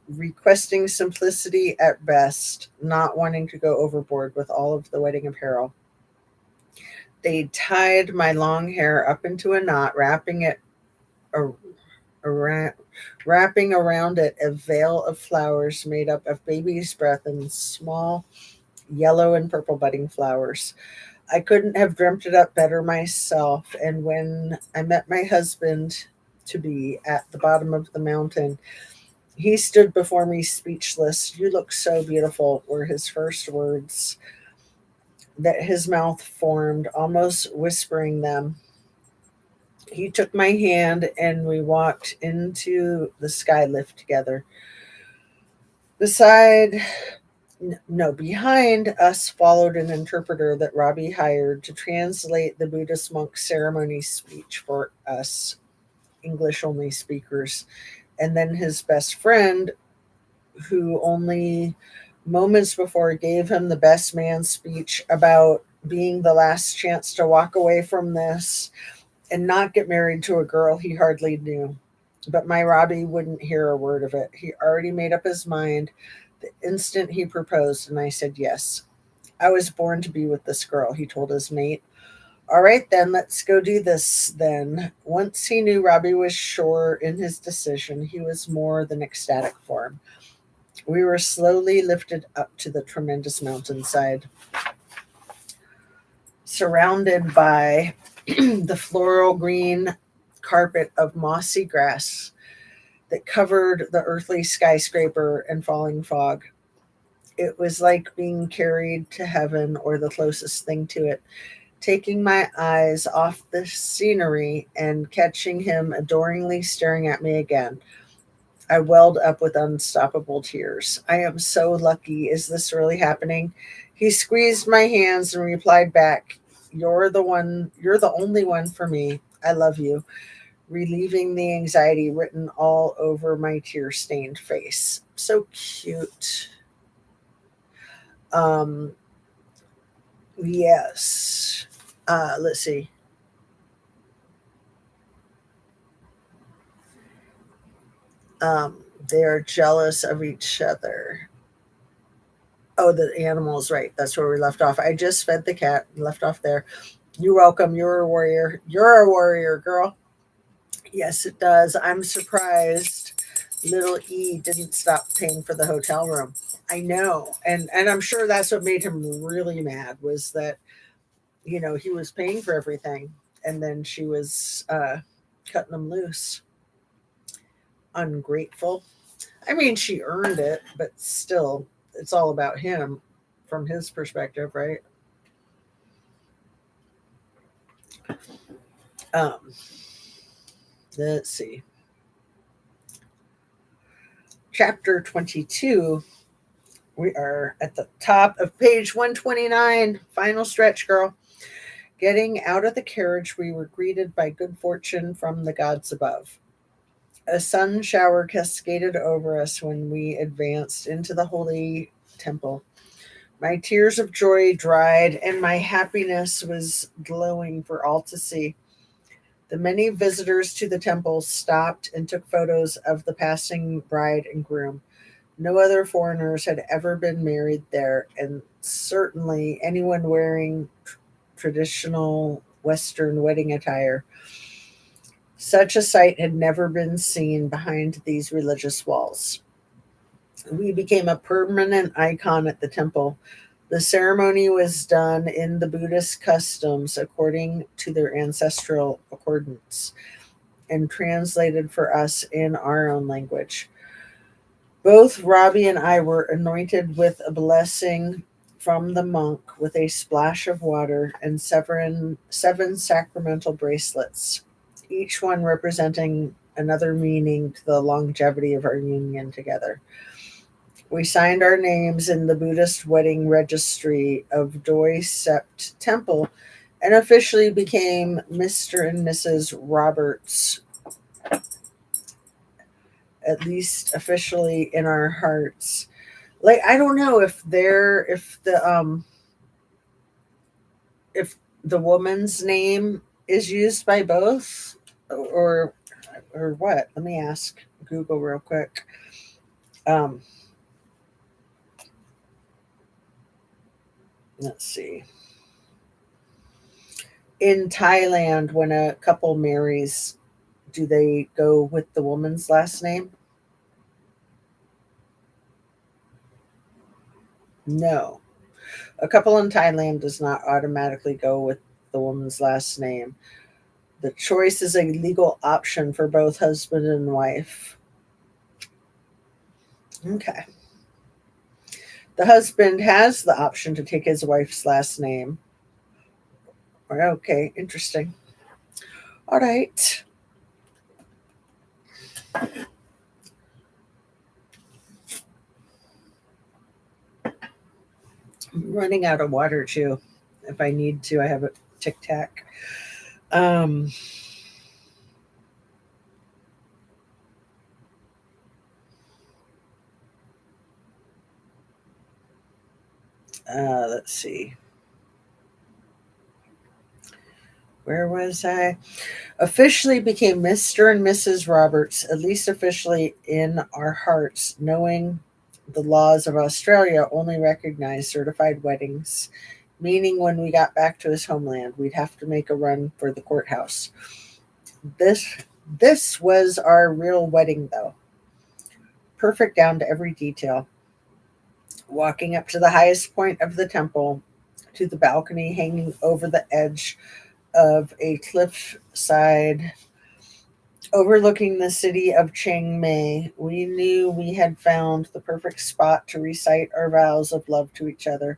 Requesting simplicity at best, not wanting to go overboard with all of the wedding apparel. They tied my long hair up into a knot, ar- around, wrapping around it a veil of flowers made up of baby's breath and small yellow and purple budding flowers. I couldn't have dreamt it up better myself. And when I met my husband to be at the bottom of the mountain, he stood before me speechless. "You look so beautiful," were his first words that his mouth formed, almost whispering them. He took my hand and we walked into the sky lift together. Beside, no, behind us followed an interpreter that Robbie hired to translate the Buddhist monk's ceremony speech for us English only speakers. And then his best friend, who only moments before gave him the best man speech about being the last chance to walk away from this and not get married to a girl he hardly knew. But my Robbie wouldn't hear a word of it. He already made up his mind the instant he proposed, and I said yes. "I was born to be with this girl," he told his mate. "All right, then, let's go do this then." Once he knew Robbie was sure in his decision, he was more than ecstatic for him. We were slowly lifted up to the tremendous mountainside, surrounded by the floral green carpet of mossy grass that covered the earthly skyscraper and falling fog. It was like being carried to heaven or the closest thing to it, taking my eyes off the scenery and catching him adoringly staring at me again. I welled up with unstoppable tears. "I am so lucky. Is this really happening?" He squeezed my hands and replied back, "You're the one, you're the only one for me. I love you," relieving the anxiety written all over my tear stained face. So cute. Um, yes. Let's see. They are jealous of each other. Oh, the animals, right. That's where we left off. I just fed the cat, left off there. You're welcome. You're a warrior. You're a warrior, girl. Yes, it does. I'm surprised little E didn't stop paying for the hotel room. I know. And I'm sure that's what made him really mad was that, he was paying for everything and then she was cutting him loose. Ungrateful. I mean, she earned it, but still, it's all about him from his perspective, right? Um, let's see. Chapter 22. We are at the top of page 129. Final stretch, girl. Getting out of the carriage, we were greeted by good fortune from the gods above. A sun shower cascaded over us when we advanced into the holy temple. My tears of joy dried, and my happiness was glowing for all to see. The many visitors to the temple stopped and took photos of the passing bride and groom. No other foreigners had ever been married there, and certainly anyone wearing traditional Western wedding attire. Such a sight had never been seen behind these religious walls. We became a permanent icon at the temple. The ceremony was done in the Buddhist customs according to their ancestral accordance and translated for us in our own language. Both Robbie and I were anointed with a blessing from the monk with a splash of water and seven sacramental bracelets, each one representing another meaning to the longevity of our union together. We signed our names in the Buddhist wedding registry of Doi Sept Temple and officially became Mr. and Mrs. Roberts, at least officially in our hearts. Like I don't know if the woman's name is used by both or or what. Let me ask Google real quick. Um, let's see. In Thailand, when a couple marries, do they go with the woman's last name? No. A couple in Thailand does not automatically go with the woman's last name. The choice is a legal option for both husband and wife. Okay. The husband has the option to take his wife's last name. Okay, interesting. All right. I'm running out of water too. If I need to, I have a tic tac. Um, let's see. Where was I? Officially became Mr. and Mrs. Roberts, at least officially in our hearts, knowing the laws of Australia only recognize certified weddings, meaning when we got back to his homeland, we'd have to make a run for the courthouse. This this was our real wedding though. Perfect down to every detail. Walking up to the highest point of the temple, to the balcony hanging over the edge of a cliffside overlooking the city of Chiang Mai, we knew we had found the perfect spot to recite our vows of love to each other,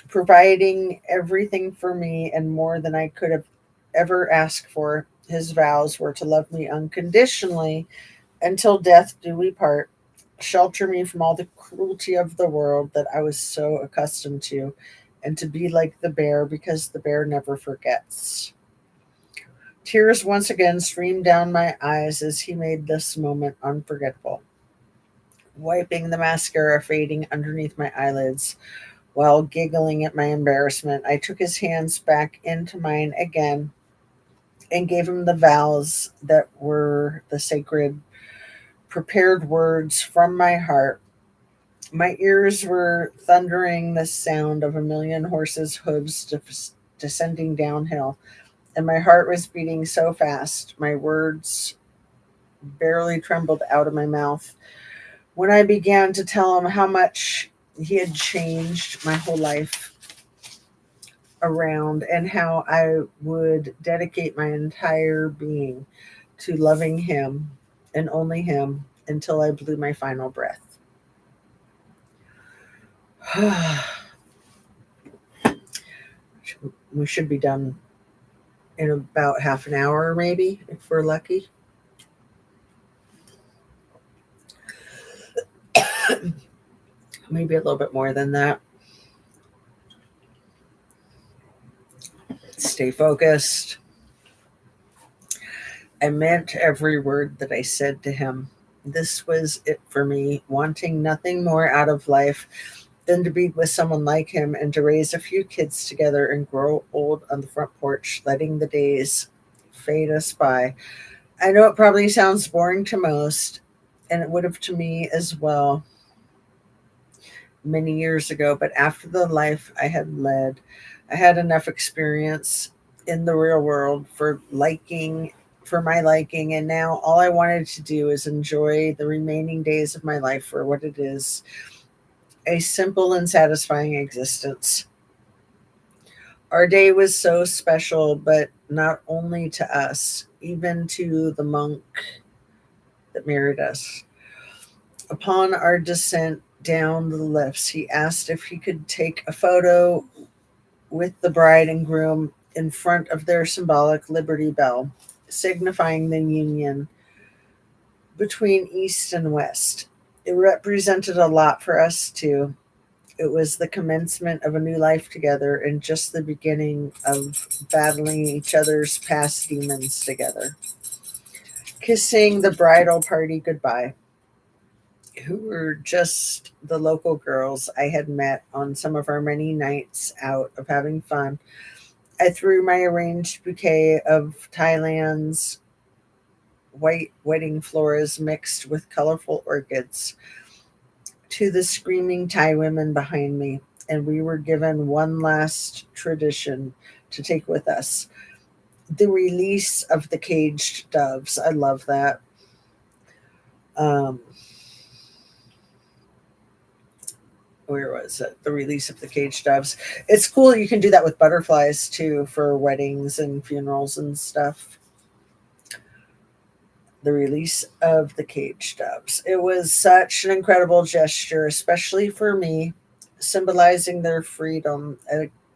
providing everything for me and more than I could have ever asked for. His vows were to love me unconditionally until death do we part, shelter me from all the cruelty of the world that I was so accustomed to, and to be like the bear because the bear never forgets. Tears once again streamed down my eyes as he made this moment unforgettable, wiping the mascara fading underneath my eyelids. While giggling at my embarrassment, I took his hands back into mine again and gave him the vows that were the sacred, prepared words from my heart. My ears were thundering the sound of a million horses' hooves descending downhill, and my heart was beating so fast my words barely trembled out of my mouth. When I began to tell him how much he had changed my whole life around and how I would dedicate my entire being to loving him and only him until I blew my final breath. We should be done in about half an hour, maybe, if we're lucky. Maybe a little bit more than that. Stay focused. I meant every word that I said to him. This was it for me, wanting nothing more out of life than to be with someone like him and to raise a few kids together and grow old on the front porch, letting the days fade us by. I know it probably sounds boring to most, and it would have to me as well many years ago, but after the life I had led, I had enough experience in the real world for my liking, and now all I wanted to do is enjoy the remaining days of my life for what it is, a simple and satisfying existence. Our day was so special, but not only to us, even to the monk that married us. Upon our descent down the lifts, he asked if he could take a photo with the bride and groom in front of their symbolic Liberty Bell, signifying the union between East and West. It represented a lot for us too. It was the commencement of a new life together and just the beginning of battling each other's past demons together. Kissing the bridal party goodbye, who were just the local girls I had met on some of our many nights out of having fun. I threw my arranged bouquet of Thailand's white wedding flowers mixed with colorful orchids to the screaming Thai women behind me, and we were given one last tradition to take with us: the release of the caged doves. I love that. Um, where was it? The release of the caged doves. It's cool. You can do that with butterflies too for weddings and funerals and stuff. The release of the caged doves. It was such an incredible gesture, especially for me, symbolizing their freedom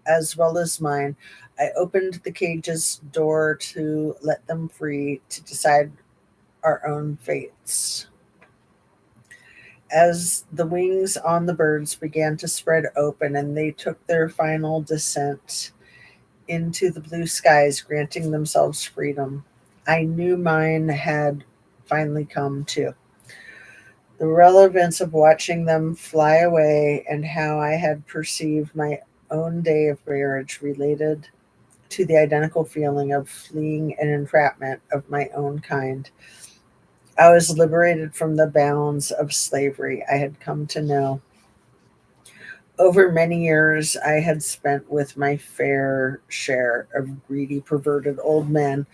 as well as mine. I opened the cage's door to let them free to decide our own fates. As the wings on the birds began to spread open and they took their final descent into the blue skies, granting themselves freedom, I knew mine had finally come too. The relevance of watching them fly away and how I had perceived my own day of marriage related to the identical feeling of fleeing an entrapment of my own kind. I was liberated from the bounds of slavery I had come to know. Over many years, I had spent with my fair share of greedy, perverted old men,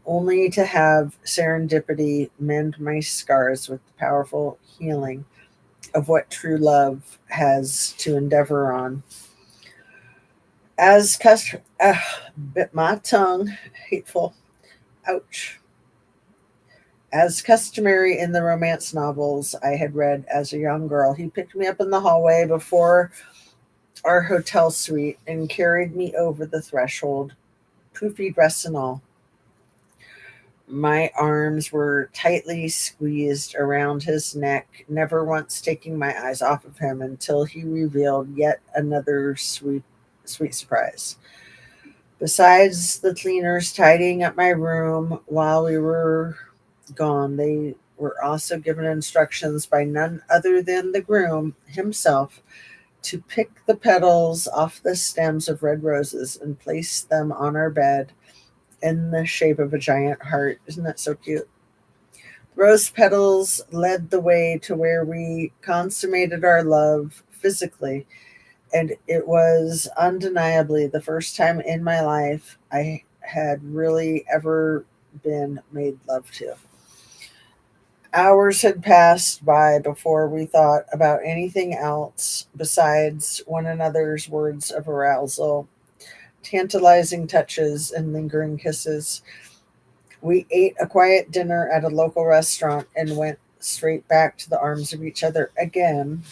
only to have serendipity mend my scars with the powerful healing of what true love has to endeavor on. As bit my tongue, hateful, ouch. As customary in the romance novels I had read as a young girl, he picked me up in the hallway before our hotel suite and carried me over the threshold, poofy dress and all. My arms were tightly squeezed around his neck, never once taking my eyes off of him until he revealed yet another sweet surprise. Besides the cleaners tidying up my room while we were gone, they were also given instructions by none other than the groom himself to pick the petals off the stems of red roses and place them on our bed in the shape of a giant heart. Isn't that so cute? Rose petals led the way to where we consummated our love physically, and it was undeniably the first time in my life I had really ever been made love to. Hours had passed by before we thought about anything else besides one another's words of arousal, tantalizing touches, and lingering kisses. We ate a quiet dinner at a local restaurant and went straight back to the arms of each other again,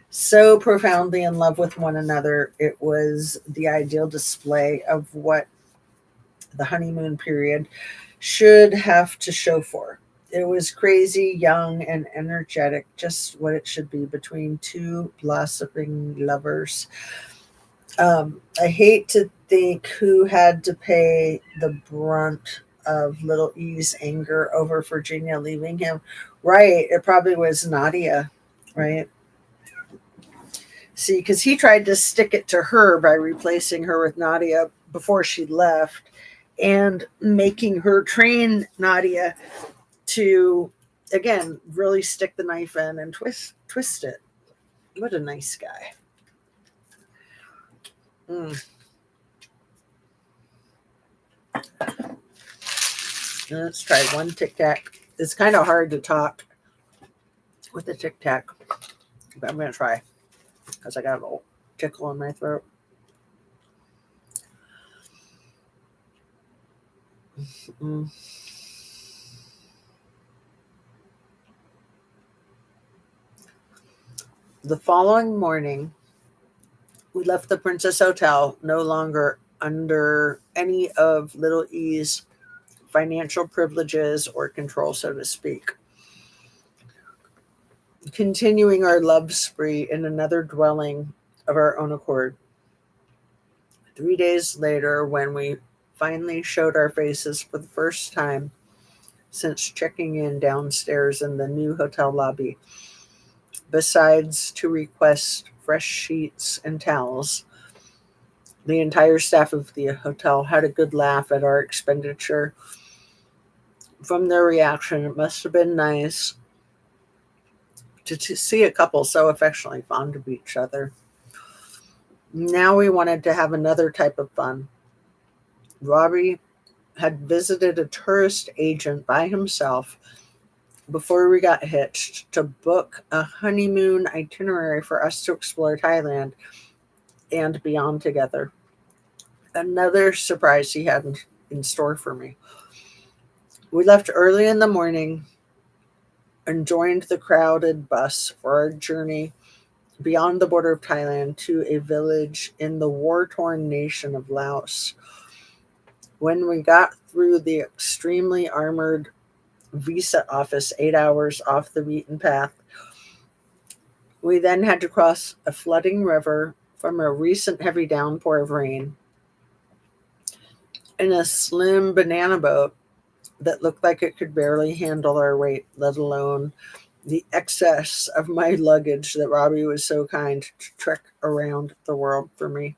so profoundly in love with one another. It was the ideal display of what the honeymoon period should have to show for. It was crazy, young, and energetic, just what it should be between two blossoming lovers. I hate to think who had to pay the brunt of Little E's anger over Virginia leaving him. Right, it probably was Nadia, right? See, because he tried to stick it to her by replacing her with Nadia before she left and making her train Nadia to, again, really stick the knife in and twist it. What a nice guy. Mm. Let's try one Tic Tac. It's kind of hard to talk with a Tic Tac, but I'm going to try because I got a little tickle in my throat. Mm. The following morning, we left the Princess Hotel, no longer under any of Little E's financial privileges or control, so to speak. Continuing our love spree in another dwelling of our own accord. 3 days later, when we finally showed our faces for the first time since checking in downstairs in the new hotel lobby, besides to request fresh sheets and towels, the entire staff of the hotel had a good laugh at our expenditure. From their reaction, it must have been nice to see a couple so affectionately fond of each other. Now we wanted to have another type of fun. Robbie had visited a tourist agent by himself before we got hitched to book a honeymoon itinerary for us to explore Thailand and beyond together. Another surprise he had in store for me. We left early in the morning and joined the crowded bus for our journey beyond the border of Thailand to a village in the war torn nation of Laos. When we got through the extremely armored visa office 8 hours off the beaten path, we then had to cross a flooding river from a recent heavy downpour of rain in a slim banana boat that looked like it could barely handle our weight, let alone the excess of my luggage that Robbie was so kind to trek around the world for me.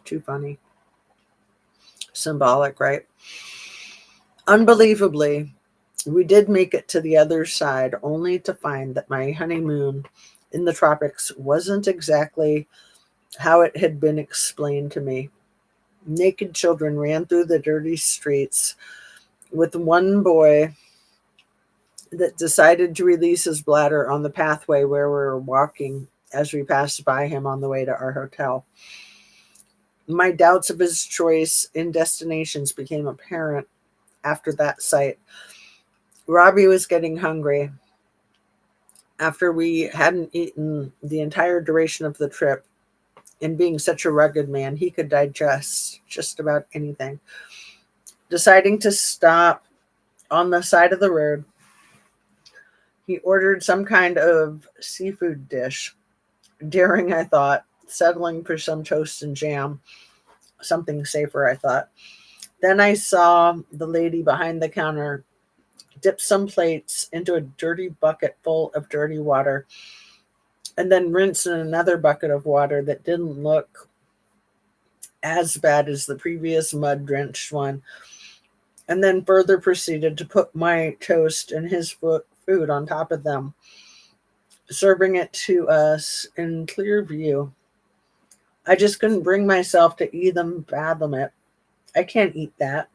Too funny. Symbolic, right? Unbelievably, we did make it to the other side, only to find that my honeymoon in the tropics wasn't exactly how it had been explained to me. Naked children ran through the dirty streets, with one boy that decided to release his bladder on the pathway where we were walking as we passed by him on the way to our hotel. My doubts of his choice in destinations became apparent after that sight. Robbie was getting hungry. After we hadn't eaten the entire duration of the trip, and being such a rugged man, he could digest just about anything. Deciding to stop on the side of the road, he ordered some kind of seafood dish. Daring, I thought, settling for some toast and jam. Something safer, I thought. Then I saw the lady behind the counter dip some plates into a dirty bucket full of dirty water and then rinse in another bucket of water that didn't look as bad as the previous mud drenched one, and then further proceeded to put my toast and his food on top of them, serving it to us in clear view. I just couldn't bring myself to even fathom it. I can't eat that,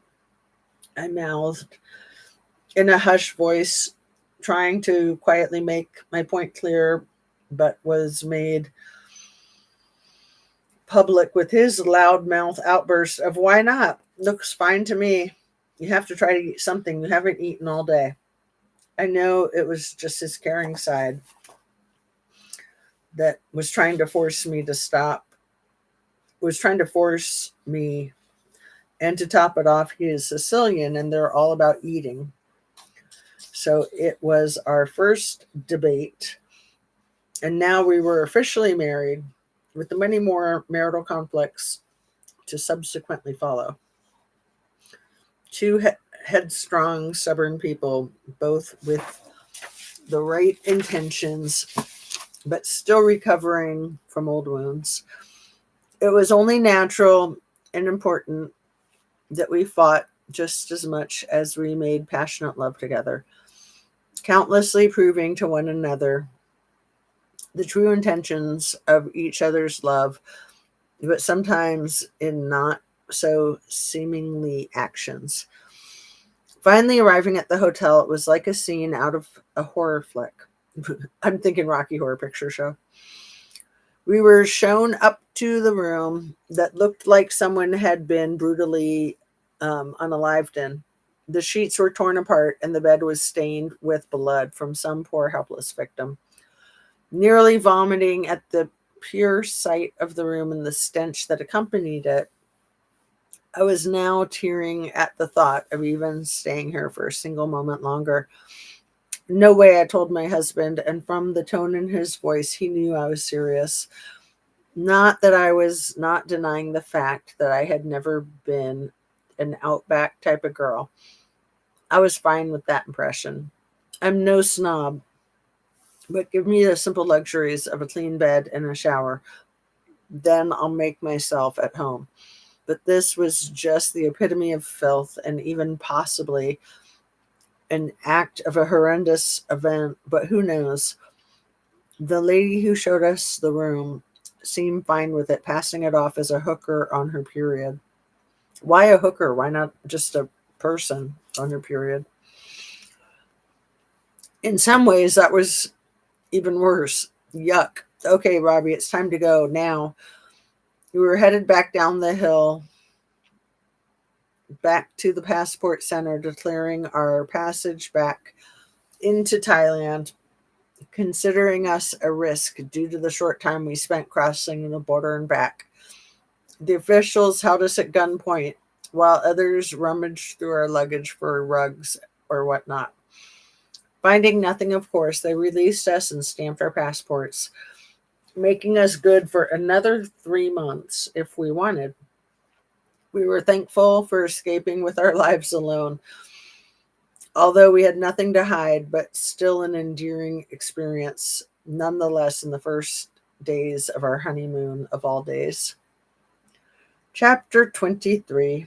I mouthed in a hushed voice, trying to quietly make my point clear, but was made public with his loudmouth outburst of "Why not? Looks fine to me. You have to try to eat something you haven't eaten all day." I know it was just his caring side that was trying to force me to stop, was trying to force me. And to top it off, he is Sicilian and they're all about eating. So it was our first debate. And now we were officially married, with the many more marital conflicts to subsequently follow. Two headstrong, stubborn people, both with the right intentions, but still recovering from old wounds. It was only natural and important that we fought just as much as we made passionate love together, countlessly proving to one another the true intentions of each other's love, but sometimes in not so seemingly actions. Finally arriving at the hotel, it was like a scene out of a horror flick. I'm thinking Rocky Horror Picture Show. We were shown up to the room that looked like someone had been brutally unalived in. The sheets were torn apart and the bed was stained with blood from some poor helpless victim. Nearly vomiting at the pure sight of the room and the stench that accompanied it, I was now tearing at the thought of even staying here for a single moment longer. No way, I told my husband, and from the tone in his voice, he knew I was serious. Not that I was not denying the fact that I had never been an outback type of girl. I was fine with that impression. I'm no snob, but give me the simple luxuries of a clean bed and a shower. Then I'll make myself at home. But this was just the epitome of filth and even possibly an act of a horrendous event. But who knows? The lady who showed us the room seemed fine with it, passing it off as a hooker on her period. Why a hooker? Why not just a person on her period? In some ways, that was even worse. Yuck. Okay, Robbie, it's time to go now. We were headed back down the hill, back to the passport center, declaring our passage back into Thailand, considering us a risk due to the short time we spent crossing the border and back. The officials held us at gunpoint, while others rummaged through our luggage for rugs or whatnot. Finding nothing, of course, they released us and stamped our passports, making us good for another 3 months if we wanted. We were thankful for escaping with our lives alone, although we had nothing to hide, but still an endearing experience, nonetheless, in the first days of our honeymoon of all days. Chapter 23.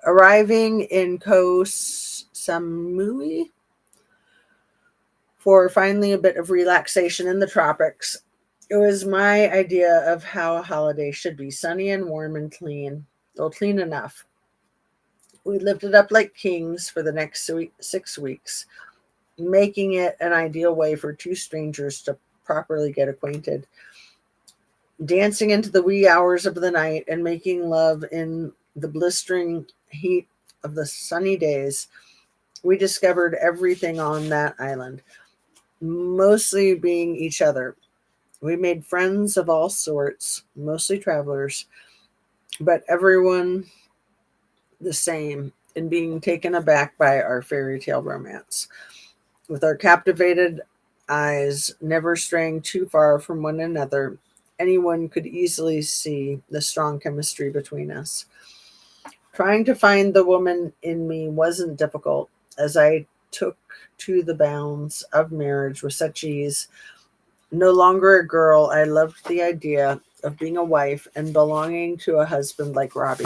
Arriving in Koh Samui for finally a bit of relaxation in the tropics. It was my idea of how a holiday should be: sunny and warm and clean. Well, clean enough. We lived it up like kings for the next 6 weeks, making it an ideal way for two strangers to properly get acquainted. Dancing into the wee hours of the night and making love in the blistering heat of the sunny days, we discovered everything on that island, mostly being each other. We made friends of all sorts, mostly travelers, but everyone the same in being taken aback by our fairy tale romance. With our captivated eyes never straying too far from one another, anyone could easily see the strong chemistry between us. Trying to find the woman in me wasn't difficult, as I took to the bounds of marriage with such ease. No longer a girl, I loved the idea of being a wife and belonging to a husband like Robbie.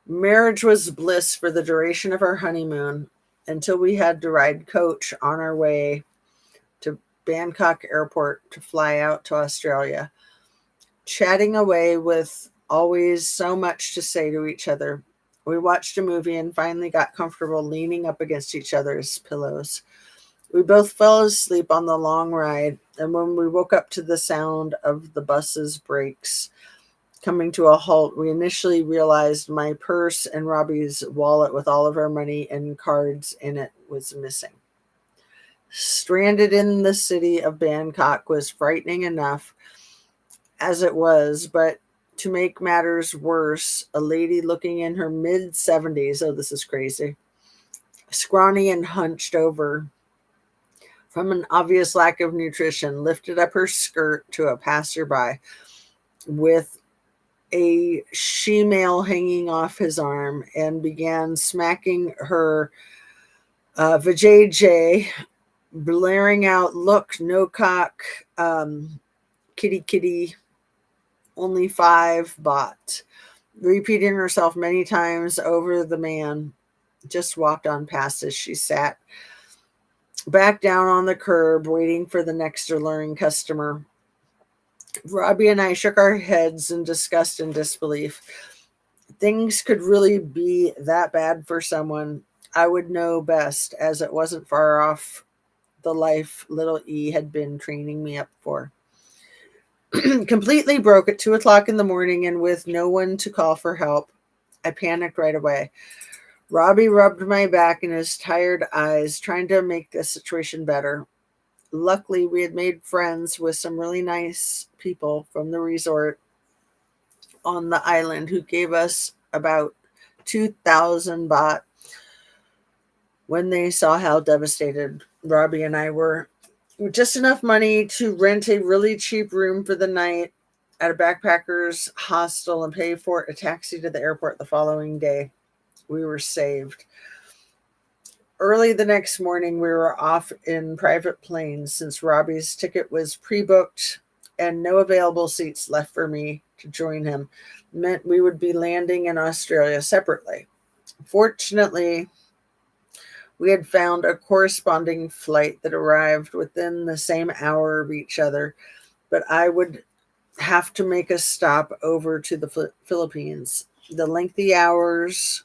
Marriage was bliss for the duration of our honeymoon, until we had to ride coach on our way to Bangkok airport to fly out to Australia. Chatting away with always so much to say to each other, we watched a movie and finally got comfortable leaning up against each other's pillows. We both fell asleep on the long ride, and when we woke up to the sound of the bus's brakes coming to a halt, we initially realized my purse and Robbie's wallet with all of our money and cards in it was missing. Stranded in the city of Bangkok was frightening enough as it was, but to make matters worse, a lady looking in her mid-70s, oh, this is crazy, scrawny and hunched over from an obvious lack of nutrition, lifted up her skirt to a passerby with a she-male hanging off his arm and began smacking her vajayjay, blaring out, "Look, no cock, kitty kitty, only 5 baht," repeating herself many times over. The man just walked on past as she sat back down on the curb, waiting for the next alluring customer. Robbie and I shook our heads in disgust and disbelief. Things could really be that bad for someone. I would know best, as it wasn't far off the life little E had been training me up for. Completely broke at 2 o'clock in the morning, and with no one to call for help, I panicked right away. Robbie rubbed my back in his tired eyes, trying to make the situation better. Luckily, we had made friends with some really nice people from the resort on the island who gave us about 2,000 baht when they saw how devastated Robbie and I were. Just enough money to rent a really cheap room for the night at a backpackers hostel and pay for a taxi to the airport the following day. We were saved. Early the next morning, we were off in private planes since Robbie's ticket was pre-booked and no available seats left for me to join him. Meant we would be landing in Australia separately. Fortunately, We had found a corresponding flight that arrived within the same hour of each other, but I would have to make a stop over to the Philippines. The lengthy hours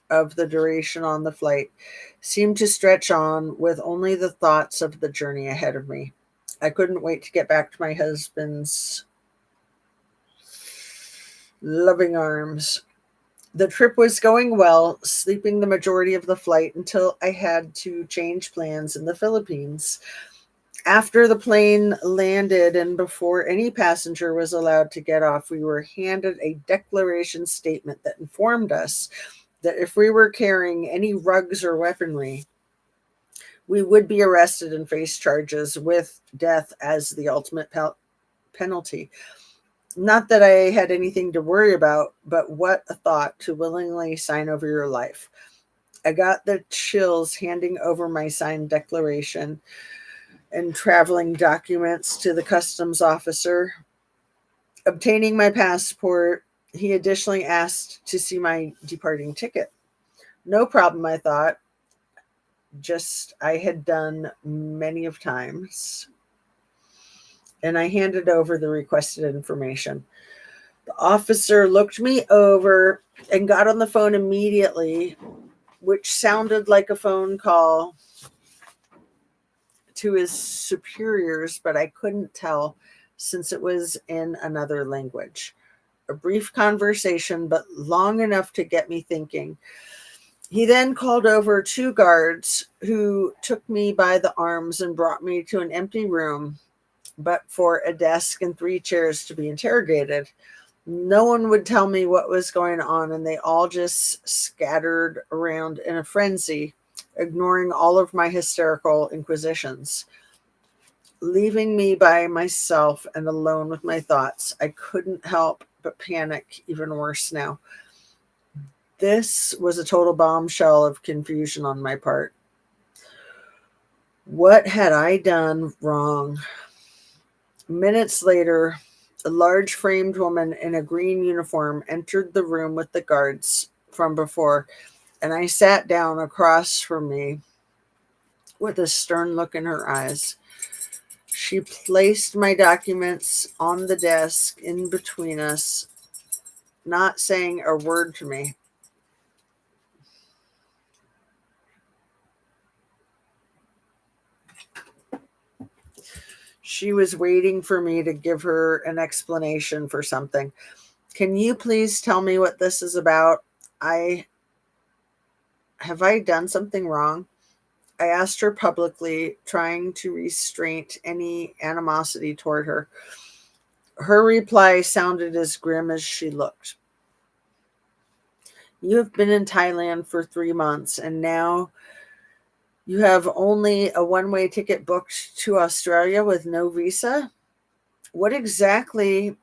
of the duration on the flight seemed to stretch on with only the thoughts of the journey ahead of me. I couldn't wait to get back to my husband's loving arms. The trip was going well, sleeping the majority of the flight until I had to change plans in the Philippines. After the plane landed and before any passenger was allowed to get off, we were handed a declaration statement that informed us that if we were carrying any rugs or weaponry, we would be arrested and face charges with death as the ultimate penalty. Not that I had anything to worry about, but what a thought to willingly sign over your life. I got the chills handing over my signed declaration and traveling documents to the customs officer. Obtaining my passport, he additionally asked to see my departing ticket. No problem, I thought. Just I had done many of times. And I handed over the requested information. The officer looked me over and got on the phone immediately, which sounded like a phone call to his superiors, but I couldn't tell since it was in another language. A brief conversation, but long enough to get me thinking. He then called over two guards who took me by the arms and brought me to an empty room, but for a desk and three chairs to be interrogated. No one would tell me what was going on, and they all just scattered around in a frenzy, ignoring all of my hysterical inquisitions. Leaving me by myself and alone with my thoughts, I couldn't help but panic even worse now. This was a total bombshell of confusion on my part. What had I done wrong? Minutes later, a large framed woman in a green uniform entered the room with the guards from before, and I sat down across from me with a stern look in her eyes. She placed my documents on the desk in between us, not saying a word to me. She was waiting for me to give her an explanation for something. Can you please tell me what this is about? I Have I done something wrong? I asked her publicly, trying to restrain any animosity toward her. Her reply sounded as grim as she looked. You have been in Thailand for 3 months, and now you have only a one-way ticket booked to Australia with no visa? What exactly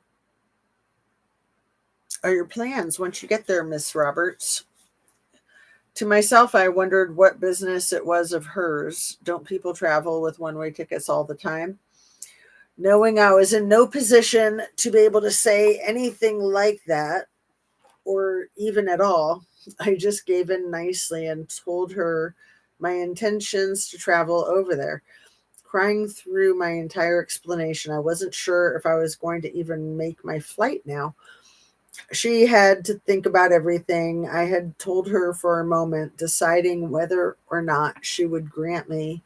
are your plans once you get there, Miss Roberts? To myself, I wondered what business it was of hers. Don't people travel with one-way tickets all the time? Knowing I was in no position to be able to say anything like that, or even at all, I just gave in nicely and told her my intentions to travel over there. Crying through my entire explanation, I wasn't sure if I was going to even make my flight now. She had to think about everything. I had told her for a moment, deciding whether or not she would grant me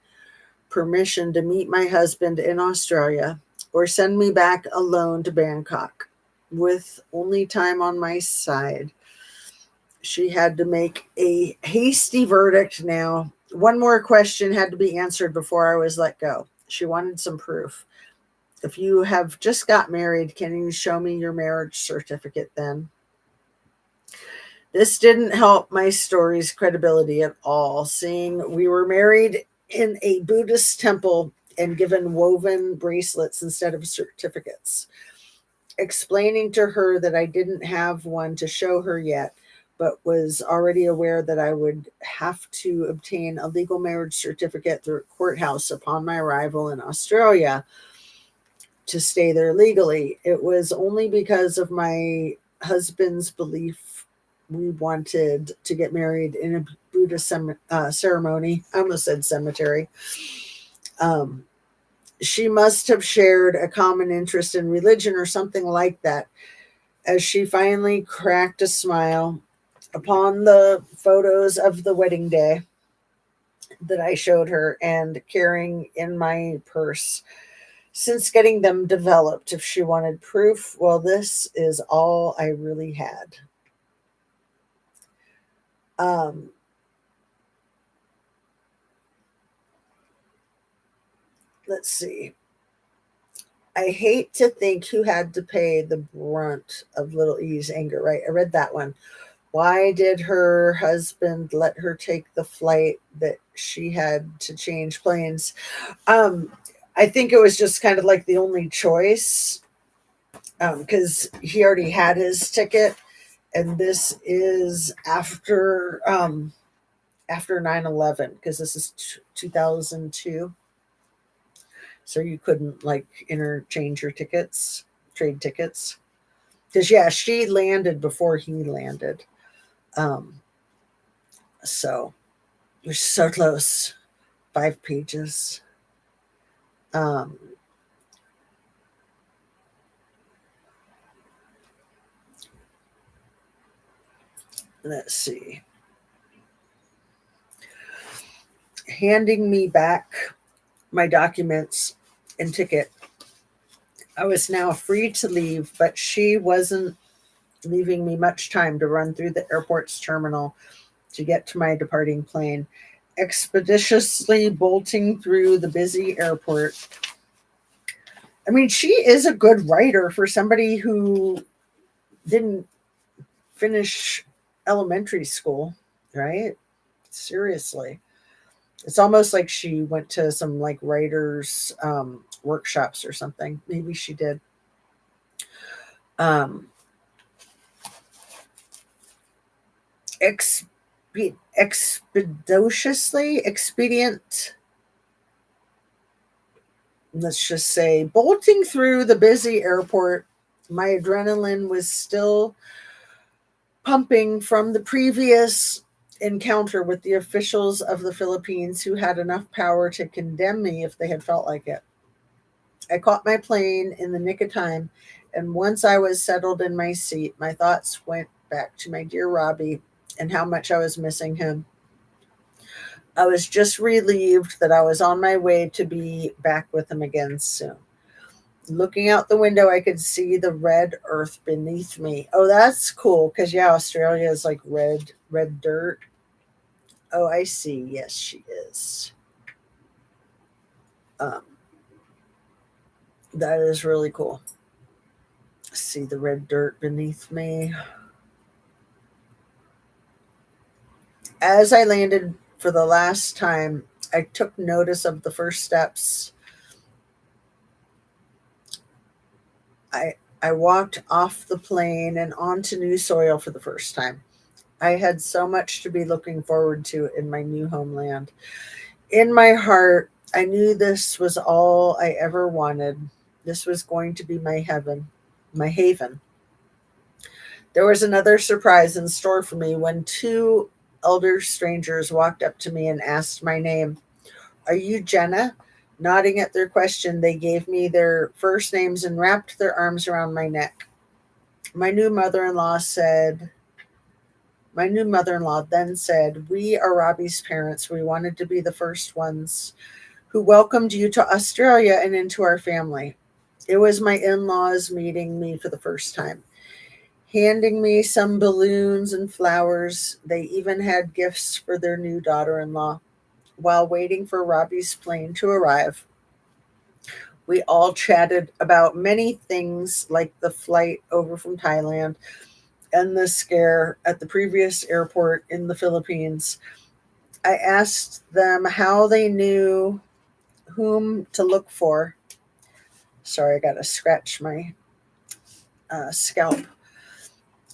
permission to meet my husband in Australia or send me back alone to Bangkok. With only time on my side, she had to make a hasty verdict now. One more question had to be answered before I was let go. She wanted some proof. If you have just got married, can you show me your marriage certificate then? This didn't help my story's credibility at all, seeing we were married in a Buddhist temple and given woven bracelets instead of certificates. Explaining to her that I didn't have one to show her yet, but was already aware that I would have to obtain a legal marriage certificate through a courthouse upon my arrival in Australia to stay there legally. It was only because of my husband's belief we wanted to get married in a Buddhist ceremony. I almost said cemetery. Um, she must have shared a common interest in religion or something like that, as she finally cracked a smile upon the photos of the wedding day that I showed her and carrying in my purse. Since getting them developed, if she wanted proof, well, this is all I really had. Um, let's see. I hate to think who had to pay the brunt of Little E's anger, right? I read that one. Why did her husband let her take the flight that she had to change planes? Um, I think it was just kind of like the only choice, because he already had his ticket, and this is after 9/11, because this is 2002, so you couldn't like interchange your tickets, trade tickets. Because yeah, she landed before he landed. Um, so we're so close. 5 pages. Um, let's see. Handing me back my documents and ticket. I was now free to leave, but she wasn't leaving me much time to run through the airport's terminal to get to my departing plane. Expeditiously bolting through the busy airport. I mean, she is a good writer for somebody who didn't finish elementary school, right? Seriously. It's almost like she went to some like writers workshops or something. Maybe she did. Um, expedient, let's just say, bolting through the busy airport. My adrenaline was still pumping from the previous encounter with the officials of the Philippines, who had enough power to condemn me if they had felt like it. I caught my plane in the nick of time, and once I was settled in my seat, my thoughts went back to my dear Robbie and how much I was missing him. I was just relieved that I was on my way to be back with him again soon. Looking out the window, I could see the red earth beneath me. Oh, that's cool, because yeah, Australia is like red dirt. Oh, I see. Yes, she is. Um, that is really cool. See the red dirt beneath me. As I landed for the last time, I took notice of the first steps. I I walked off the plane and onto new soil for the first time. I had so much to be looking forward to in my new homeland. In my heart, I knew this was all I ever wanted. This was going to be my heaven, my haven. There was another surprise in store for me when two elder strangers walked up to me and asked my name. Are you Jenna? Nodding at their question, they gave me their first names and wrapped their arms around my neck. My new mother in law said, My new mother in law then said, We are Robbie's parents. We wanted to be the first ones who welcomed you to Australia and into our family. It was my in laws meeting me for the first time, handing me some balloons and flowers. They even had gifts for their new daughter in law. While waiting for Robbie's plane to arrive, we all chatted about many things like the flight over from Thailand and the scare at the previous airport in the Philippines. I asked them how they knew whom to look for. Sorry, I got to scratch my scalp.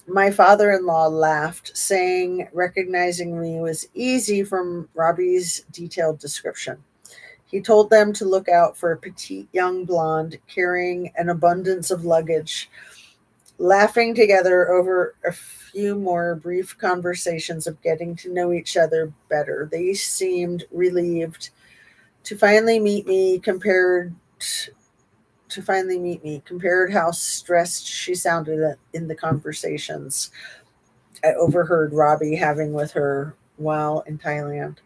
My father in law laughed, saying recognizing me was easy from Robbie's detailed description. He told them to look out for a petite young blonde carrying an abundance of luggage. laughing together over a few more brief conversations of getting to know each other better. They seemed relieved to finally meet me compared how stressed she sounded in the conversations I overheard Robbie having with her while in Thailand.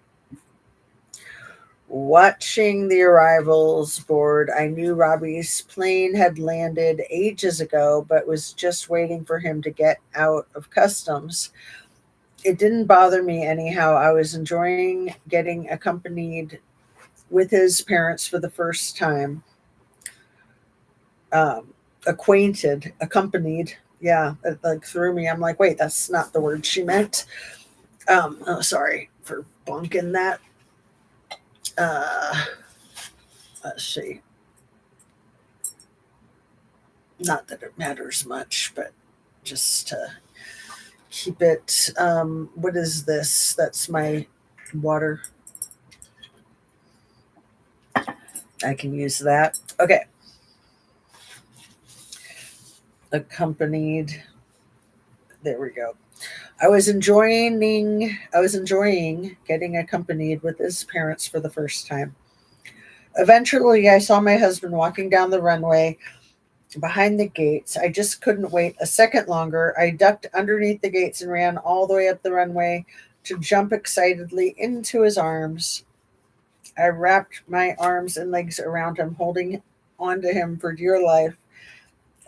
Watching the arrivals board, I knew Robbie's plane had landed ages ago, but was just waiting for him to get out of customs. It didn't bother me anyhow. I was enjoying getting with his parents for the first time. Um, accompanied. Yeah, it like threw me. I'm like, wait, that's not the word she meant. Oh, sorry for bunking that. Uh, let's see. Not that it matters much, but just to keep it. What is this? That's my water. I can use that. Okay. Accompanied. There we go. I was enjoying getting accompanied with his parents for the first time. Eventually I saw my husband walking down the runway behind the gates. I just couldn't wait a second longer. I ducked underneath the gates and ran all the way up the runway to jump excitedly into his arms. I wrapped my arms and legs around him, holding onto him for dear life.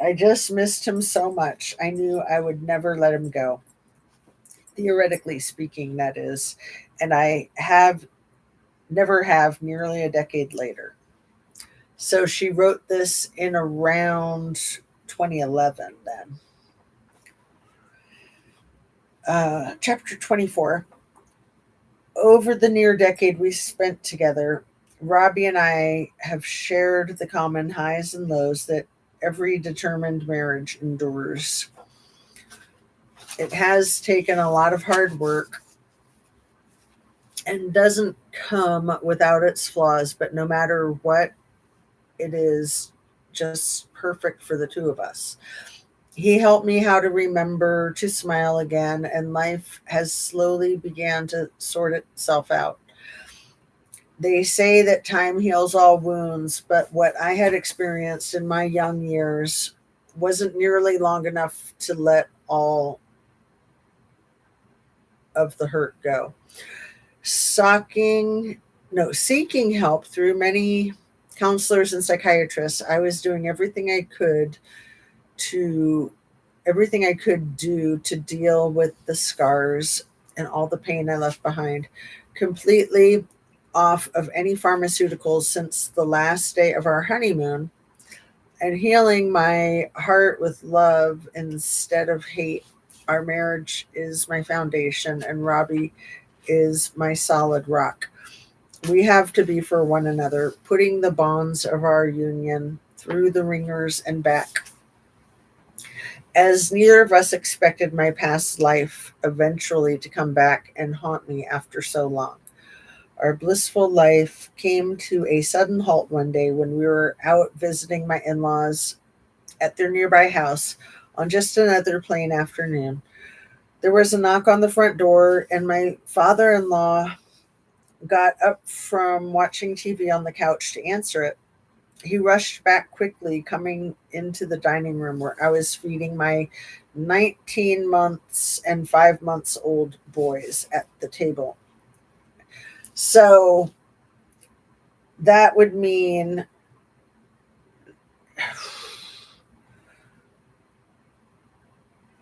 I just missed him so much. I knew I would never let him go. Theoretically speaking, that is. And I have never have nearly a decade later. So she wrote this in around 2011 then. Chapter 24. Over the near decade we spent together, Robbie and I have shared the common highs and lows that every determined marriage endures. It has taken a lot of hard work and doesn't come without its flaws, but no matter what, it is just perfect for the two of us. He helped me how to remember to smile again, and life has slowly began to sort itself out. They say that time heals all wounds, but what I had experienced in my young years wasn't nearly long enough to let all of the hurt go. Socking, no, Seeking help through many counselors and psychiatrists, I was doing to everything I could do to deal with the scars and all the pain I left behind, completely off of any pharmaceuticals since the last day of our honeymoon, and healing my heart with love instead of hate. Our marriage is my foundation, and Robbie is my solid rock. We have to be for one another, putting the bonds of our union through the ringers and back. As neither of us expected my past life eventually to come back and haunt me after so long. Our blissful life came to a sudden halt one day when we were out visiting my in laws at their nearby house on just another plain afternoon. There was a knock on the front door, and my father in law got up from watching TV on the couch to answer it. He rushed back quickly, coming into the dining room where I was feeding my 19 months and 5 months old boys at the table. So that would mean,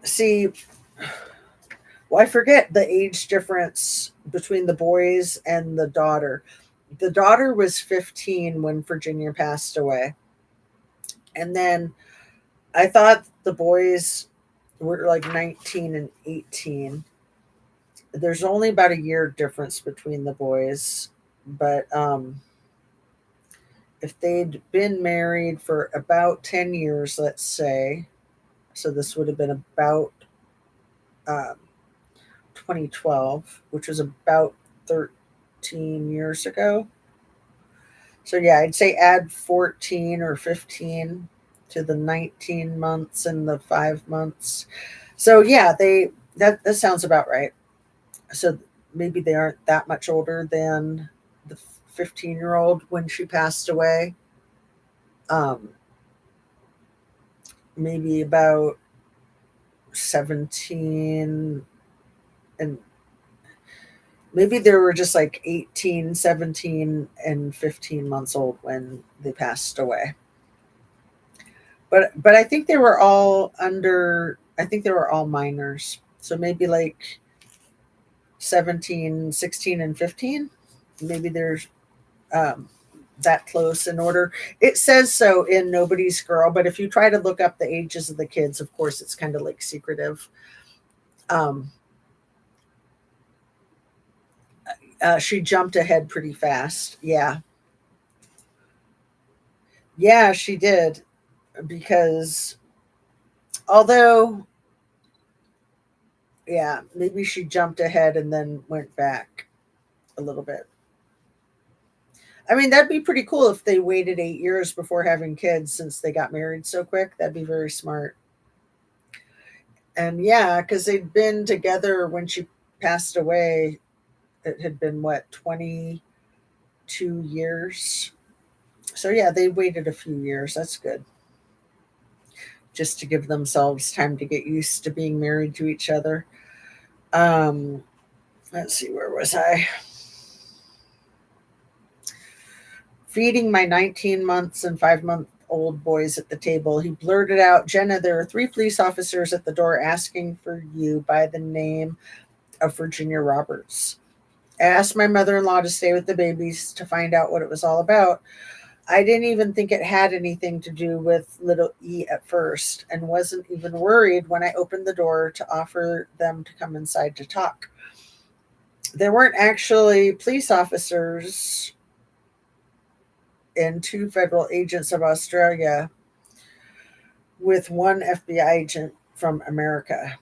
see, well, I forget the age difference between the boys and the daughter. The daughter was 15 when Virginia passed away. And then I thought the boys were like 19 and 18. There's only about a year difference between the boys, but if they'd been married for about 10 years, let's say, so this would have been about um, 2012, which was about 13 years ago. So yeah, I'd say add 14 or 15 to the 19 months and the 5 months. So yeah, that sounds about right. So maybe they aren't that much older than the 15-year-old when she passed away. Um, maybe about 17, and maybe they were just like 18, 17, and 15 months old when they passed away. But I think they were all under, I think they were all minors. So maybe like 17, 16, and 15. Maybe there's um, that close in order. It says so in Nobody's Girl, but if you try to look up the ages of the kids, of course, it's kind of like secretive. Um, she jumped ahead pretty fast. Yeah. Yeah, she did. Because although, yeah, maybe she jumped ahead and then went back a little bit. I mean, that'd be pretty cool if they waited 8 years before having kids since they got married so quick. That'd be very smart. And yeah, because they'd been together when she passed away. It had been what, 22 years? So yeah, they waited a few years. That's good. Just to give themselves time to get used to being married to each other. Um, let's see, where was I? Feeding my 19 months and 5-month old boys at the table, he blurted out, "Jenna, there are 3 police officers at the door asking for you by the name of Virginia Roberts." I asked my mother in law to stay with the babies to find out what it was all about. I didn't even think it had anything to do with little E at first, and wasn't even worried when I opened the door to offer them to come inside to talk. There weren't actually police officers and 2 federal agents of Australia with 1 FBI agent from America.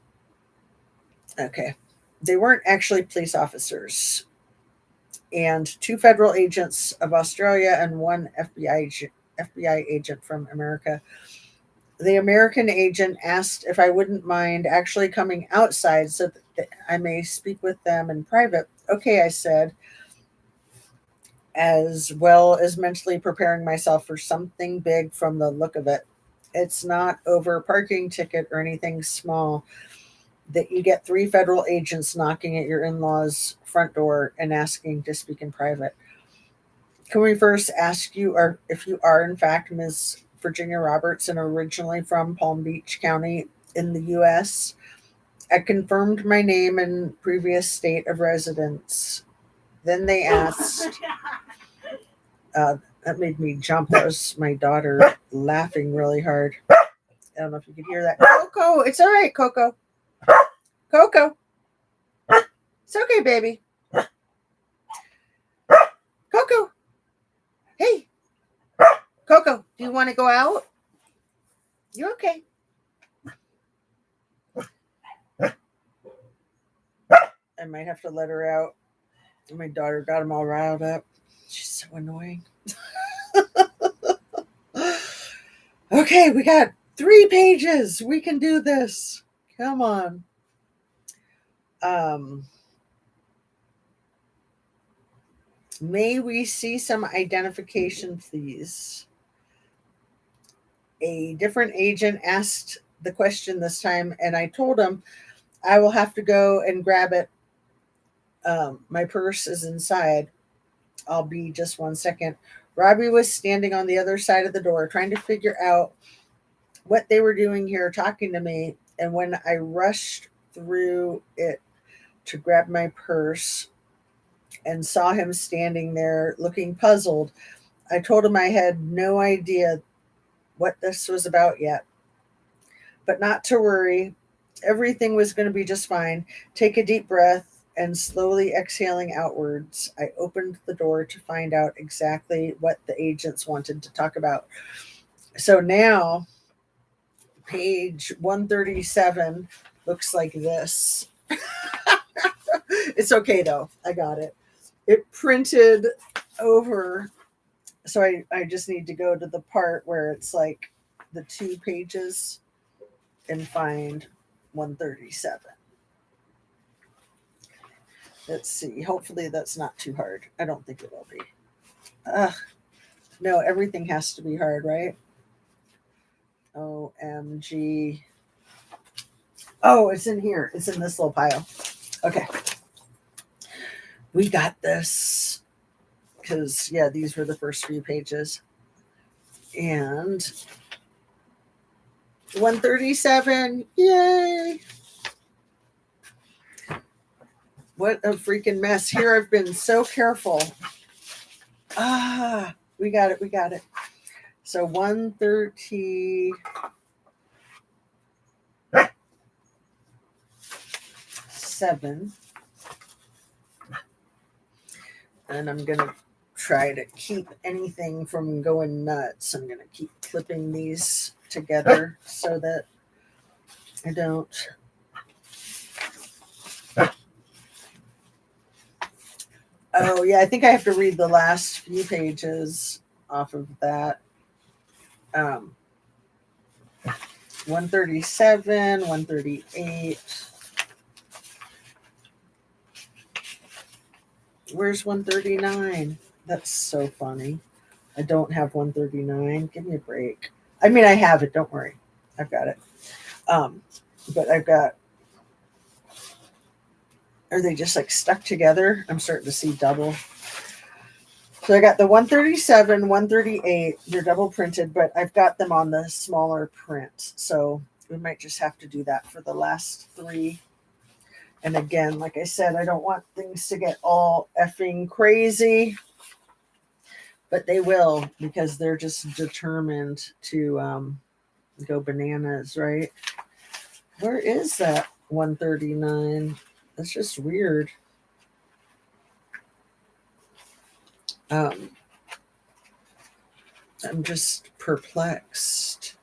Okay. They weren't actually police officers and 2 federal agents of Australia and 1 FBI agent from America. The American agent asked if I wouldn't mind actually coming outside so that I may speak with them in private. Okay, I said, as well as mentally preparing myself for something big from the look of it. It's not over a parking ticket or anything small that you get 3 federal agents knocking at your in law's front door and asking to speak in private. Can we first ask you if you are, in fact, Ms. Virginia Roberts and originally from Palm Beach County in the U.S.? I confirmed my name and previous state of residence. Then they asked, that made me jump. That was my daughter laughing really hard. I don't know if you could hear that. Coco, it's all right, Coco. Coco, it's okay, baby. Coco, hey, Coco, do you want to go out? You okay? I might have to let her out. My daughter got them all riled up. She's so annoying. Okay, we got 3 pages. We can do this. Come on. May we see some identification, please? A different agent asked the question this time, and I told him I will have to go and grab it. My purse is inside. I'll be just 1 second. Robbie was standing on the other side of the door trying to figure out what they were doing here talking to me. And when I rushed through it to grab my purse and saw him standing there looking puzzled, I told him I had no idea what this was about yet, but not to worry. Everything was going to be just fine. Take a deep breath and slowly exhaling outwards, I opened the door to find out exactly what the agents wanted to talk about. So now, page 137 looks like this. It's okay though. I got it. It printed over. So I just need to go to the part where it's like the 2 pages and find 137. Let's see. Hopefully that's not too hard. I don't think it will be. No, everything has to be hard, right? OMG. Oh, it's in here. It's in this little pile. Okay. We got this. Because, yeah, these were the first few pages. And 137. Yay. What a freaking mess. Here I've been so careful. We got it. We got it. So 137. And I'm going to try to keep anything from going nuts. I'm going to keep clipping these together so that I don't. Oh, yeah, I think I have to read the last few pages off of that. 137, 138. Where's 139? That's so funny. I don't have 139. Give me a break. I mean, I have it. Don't worry. I've got it. But I've got. Are they just like stuck together? I'm starting to see double. So I got the 137, 138. They're double printed, but I've got them on the smaller print. So we might just have to do that for the last 3. And again, like I said, I don't want things to get all effing crazy, but they will because they're just determined to go bananas, right? Where is that 139? That's just weird. I'm just perplexed.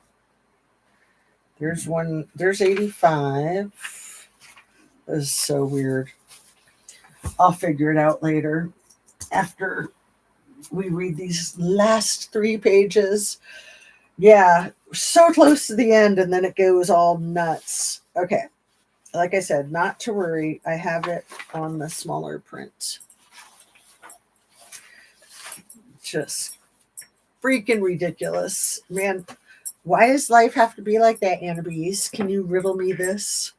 There's 85. That is so weird. I'll figure it out later after we read these last 3 pages. Yeah, so close to the end, and then it goes all nuts. Okay. Like I said, not to worry. I have it on the smaller print. Just freaking ridiculous. Man, why does life have to be like that, Annabise? Can you riddle me this?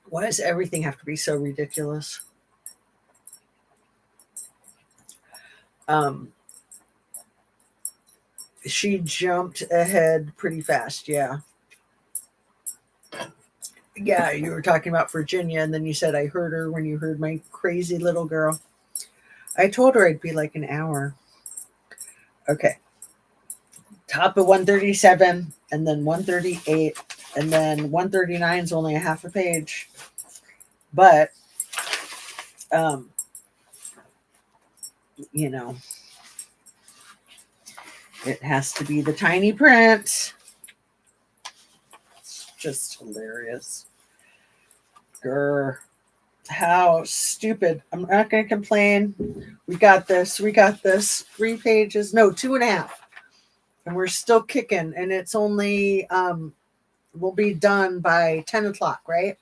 Why does everything have to be so ridiculous? She jumped ahead pretty fast, yeah. Yeah, you were talking about Virginia, and then you said I heard her when you heard my crazy little girl. I told her I'd be like an hour. Okay. Top of 137, and then 138, and then 139 is only a half a page. But, you know, it has to be the tiny print. It's just hilarious. Grr. How stupid. I'm not going to complain. We got this. We got this. 3 pages. No, 2.5. And we're still kicking. And it's only, we'll be done by 10 o'clock, right?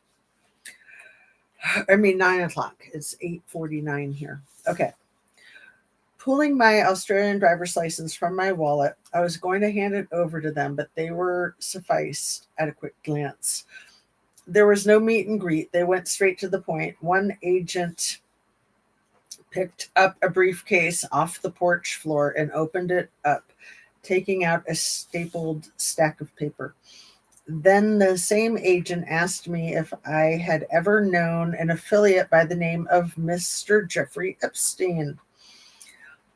I mean, 9 o'clock. It's 8:49 here. Okay. Pulling my Australian driver's license from my wallet, I was going to hand it over to them, but they were sufficed at a quick glance. There was no meet and greet. They went straight to the point. One agent picked up a briefcase off the porch floor and opened it up, taking out a stapled stack of paper. Then the same agent asked me if I had ever known an affiliate by the name of Mr. Jeffrey Epstein.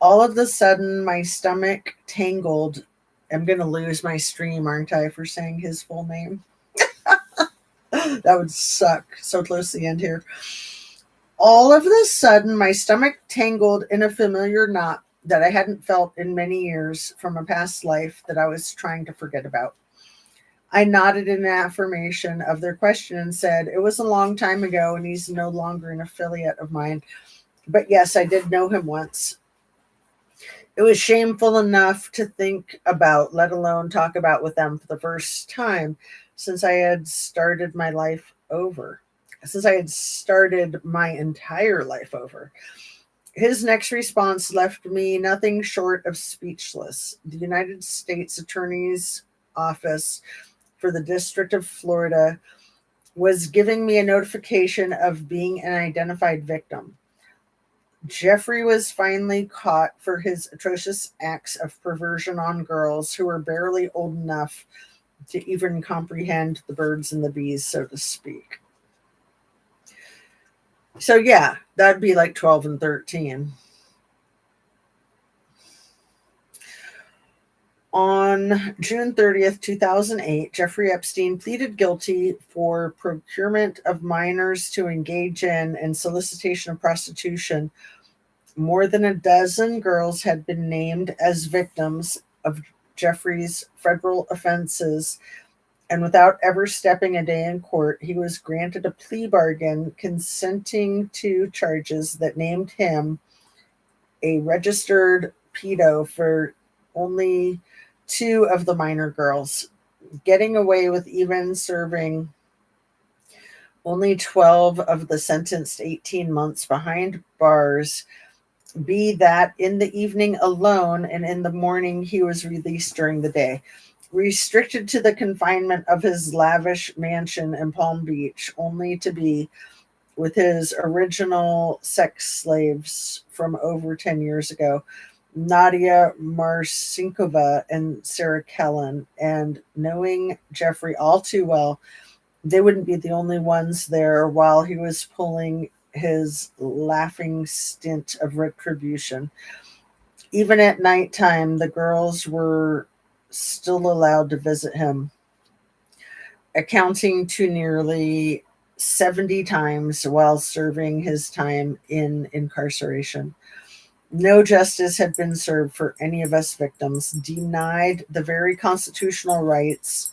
All of a sudden, my stomach tangled. I'm going to lose my stream, aren't I, for saying his full name? That would suck. So close to the end here. All of a sudden, my stomach tangled in a familiar knot that I hadn't felt in many years from a past life that I was trying to forget about. I nodded in affirmation of their question and said, it was a long time ago and he's no longer an affiliate of mine. But yes, I did know him once. It was shameful enough to think about, let alone talk about with them for the first time since I had started my life over, since I had started my entire life over. His next response left me nothing short of speechless. The United States Attorney's Office for the District of Florida was giving me a notification of being an identified victim. Jeffrey was finally caught for his atrocious acts of perversion on girls who were barely old enough to even comprehend the birds and the bees, so to speak. So, yeah, that'd be like 12 and 13. On June 30th, 2008, Jeffrey Epstein pleaded guilty for procurement of minors to engage in and solicitation of prostitution. More than a dozen girls had been named as victims of Jeffrey's federal offenses, and without ever stepping a day in court, he was granted a plea bargain consenting to charges that named him a registered pedo for only two of the minor girls, getting away with even serving only 12 of the sentenced 18 months behind bars, be that in the evening alone, and in the morning he was released during the day. Restricted to the confinement of his lavish mansion in Palm Beach, only to be with his original sex slaves from over 10 years ago, Nadia Marcinkova and Sarah Kellen, and knowing Jeffrey all too well, they wouldn't be the only ones there while he was pulling his laughing stint of retribution. Even at nighttime, the girls were still allowed to visit him, accounting to nearly 70 times while serving his time in incarceration. No justice had been served for any of us victims, denied the very constitutional rights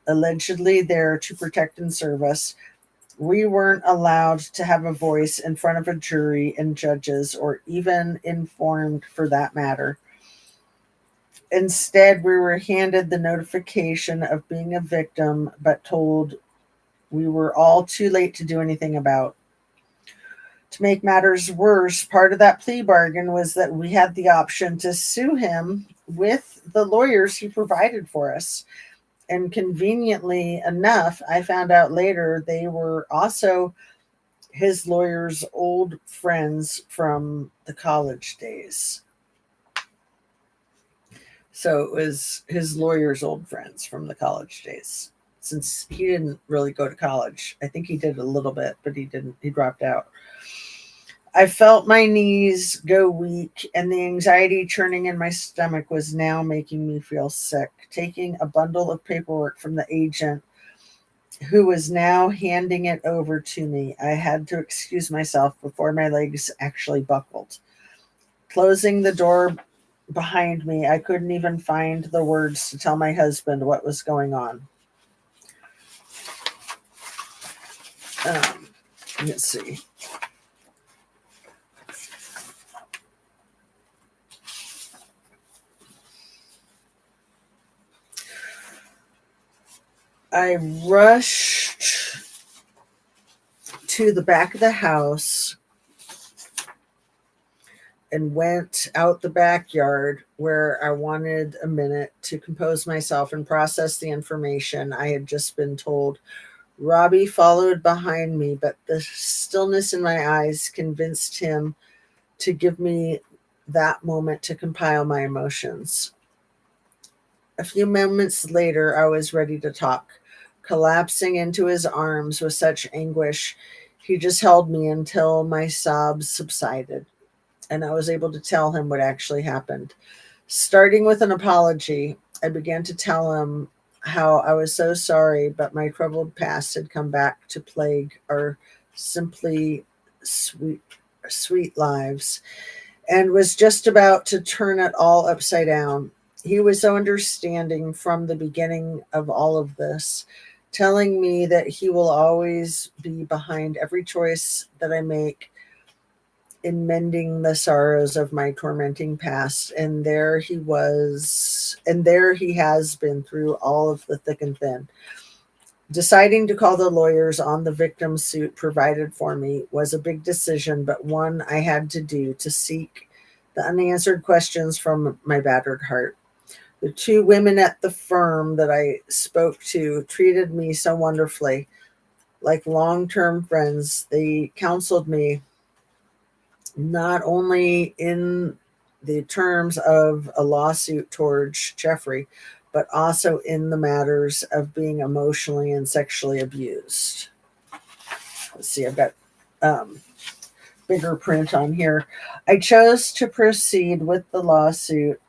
allegedly there to protect and serve us. We weren't allowed to have a voice in front of a jury and judges, or even informed for that matter. Instead, we were handed the notification of being a victim, but told we were all too late to do anything about. To make matters worse, part of that plea bargain was that we had the option to sue him with the lawyers he provided for us. And conveniently enough, I found out later they were also his lawyer's old friends from the college days. So it was his lawyer's old friends from the college days. Since he didn't really go to college, I think he did a little bit, but he dropped out. I felt my knees go weak, and the anxiety churning in my stomach was now making me feel sick. Taking a bundle of paperwork from the agent, who was now handing it over to me, I had to excuse myself before my legs actually buckled. Closing the door behind me, I couldn't even find the words to tell my husband what was going on. Let's see. I rushed to the back of the house and went out the backyard where I wanted a minute to compose myself and process the information I had just been told. Robbie followed behind me, but the stillness in my eyes convinced him to give me that moment to compile my emotions. A few moments later, I was ready to talk, collapsing into his arms with such anguish. He just held me until my sobs subsided, and I was able to tell him what actually happened. Starting with an apology, I began to tell him how I was so sorry, but my troubled past had come back to plague our simply sweet, sweet lives, and was just about to turn it all upside down. He was so understanding from the beginning of all of this, telling me that he will always be behind every choice that I make, in mending the sorrows of my tormenting past. And there he was, and there he has been through all of the thick and thin. Deciding to call the lawyers on the victim's suit provided for me was a big decision, but one I had to do to seek the unanswered questions from my battered heart. The two women at the firm that I spoke to treated me so wonderfully. Like long term friends, they counseled me not only in the terms of a lawsuit towards Jeffrey, but also in the matters of being emotionally and sexually abused. Let's see, I've got bigger print on here. I chose to proceed with the lawsuit,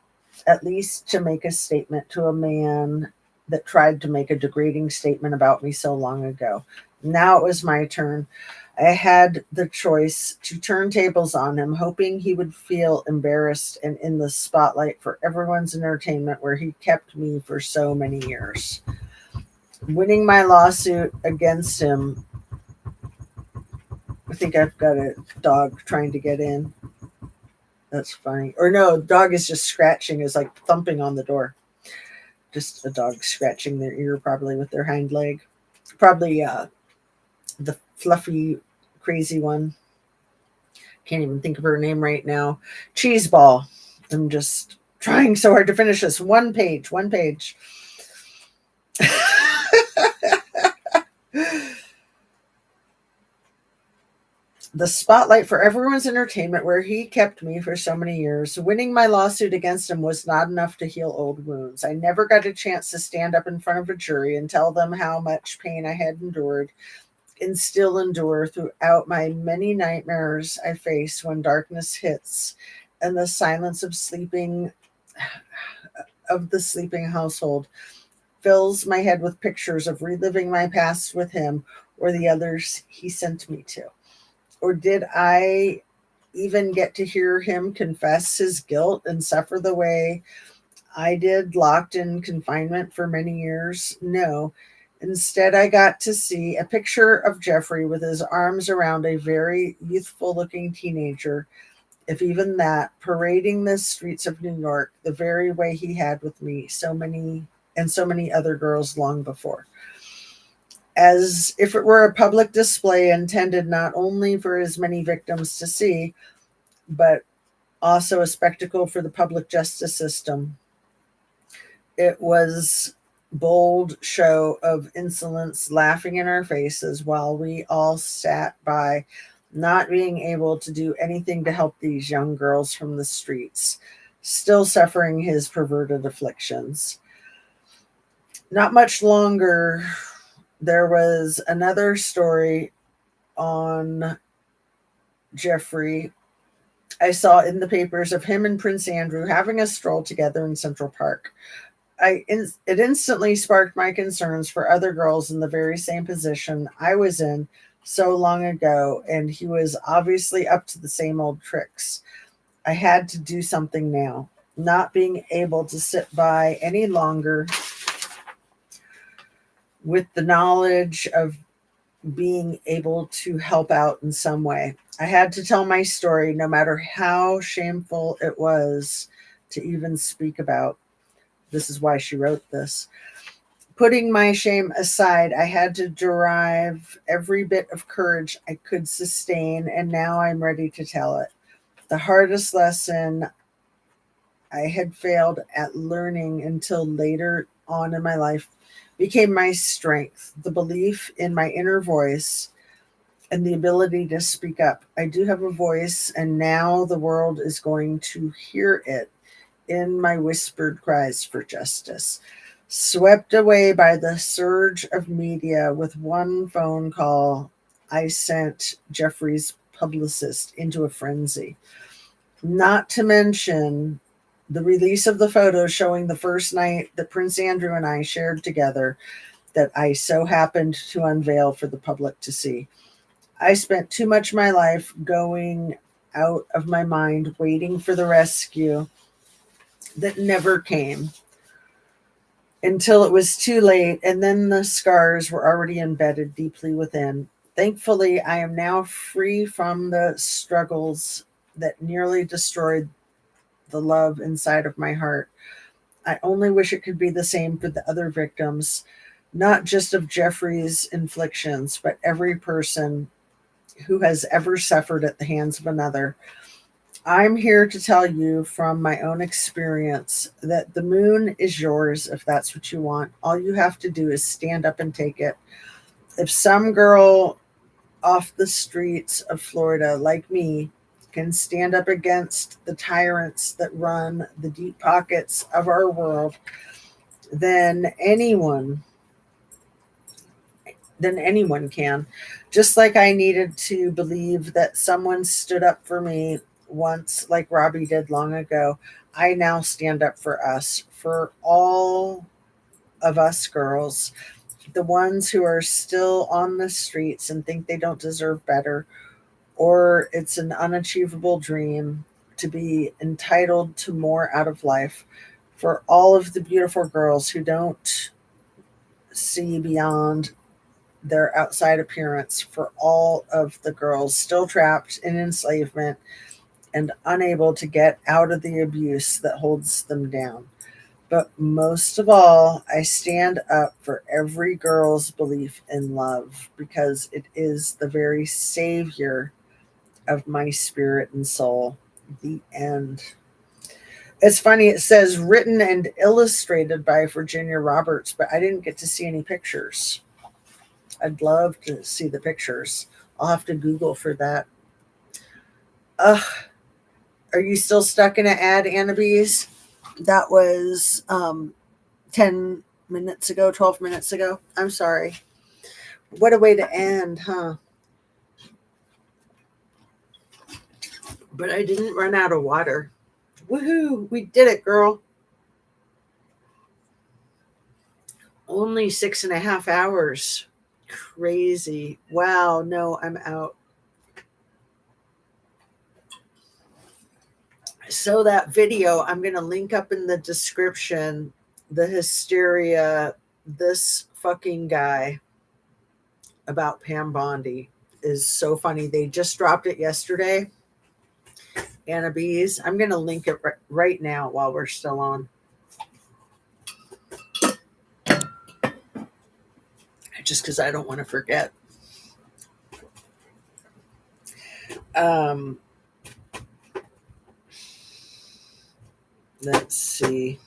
at least to make a statement to a man that tried to make a degrading statement about me so long ago. Now it was my turn. I had the choice to turn tables on him, hoping he would feel embarrassed and in the spotlight for everyone's entertainment where he kept me for so many years. Winning my lawsuit against him. I think I've got a dog trying to get in. That's funny. Or no, dog is just scratching, is like thumping on the door. Just a dog scratching their ear, probably with their hind leg. Probably the fluffy, crazy one. Can't even think of her name right now. Cheese Ball. I'm just trying so hard to finish this. One page. The spotlight for everyone's entertainment where he kept me for so many years. Winning my lawsuit against him was not enough to heal old wounds. I never got a chance to stand up in front of a jury and tell them how much pain I had endured and still endure throughout my many nightmares I face when darkness hits and the silence of the sleeping household fills my head with pictures of reliving my past with him or the others he sent me to. Or did I even get to hear him confess his guilt and suffer the way I did, locked in confinement for many years? No. Instead, I got to see a picture of Jeffrey with his arms around a very youthful looking teenager, if even that, parading the streets of New York the very way he had with me so many other girls long before. As if it were a public display intended not only for as many victims to see, but also a spectacle for the public justice system. It was bold show of insolence laughing in our faces while we all sat by, not being able to do anything to help these young girls from the streets, still suffering his perverted afflictions. Not much longer, there was another story on Jeffrey I saw in the papers of him and Prince Andrew having a stroll together in Central Park. It instantly sparked my concerns for other girls in the very same position I was in so long ago, and he was obviously up to the same old tricks. I had to do something now, not being able to sit by any longer with the knowledge of being able to help out in some way. I had to tell my story, no matter how shameful it was to even speak about. This is why she wrote this. Putting my shame aside, I had to derive every bit of courage I could sustain, and now I'm ready to tell it. The hardest lesson I had failed at learning until later on in my life became my strength, the belief in my inner voice and the ability to speak up. I do have a voice, and now the world is going to hear it in my whispered cries for justice. Swept away by the surge of media with one phone call, I sent Jeffrey's publicist into a frenzy. Not to mention the release of the photos showing the first night that Prince Andrew and I shared together that I so happened to unveil for the public to see. I spent too much of my life going out of my mind waiting for the rescue that never came until it was too late, and then the scars were already embedded deeply within. Thankfully, I am now free from the struggles that nearly destroyed the love inside of my heart. I only wish it could be the same for the other victims, not just of Jeffrey's inflictions, but every person who has ever suffered at the hands of another. I'm here to tell you from my own experience that the moon is yours if that's what you want. All you have to do is stand up and take it. If some girl off the streets of Florida, like me, can stand up against the tyrants that run the deep pockets of our world, then anyone can. Just like I needed to believe that someone stood up for me once, like Robbie did long ago, I now stand up for us, for all of us girls, the ones who are still on the streets and think they don't deserve better, or it's an unachievable dream to be entitled to more out of life, for all of the beautiful girls who don't see beyond their outside appearance, for all of the girls still trapped in enslavement and unable to get out of the abuse that holds them down. But most of all, I stand up for every girl's belief in love because it is the very savior of my spirit and soul. The end. It's funny, it says written and illustrated by Virginia Roberts, but I didn't get to see any pictures. I'd love to see the pictures. I'll have to Google for that. Ugh, are you still stuck in an ad, Annabes? That was 10 minutes ago, 12 minutes ago. I'm sorry. What a way to end, huh? But I didn't run out of water. Woohoo! We did it, girl. Only 6.5 hours. Crazy. Wow, no, I'm out. So that video, I'm going to link up in the description, the hysteria, this fucking guy about Pam Bondi is so funny. They just dropped it yesterday. Anna Bees. I'm going to link it right now while we're still on. Just because I don't want to forget. Let's see.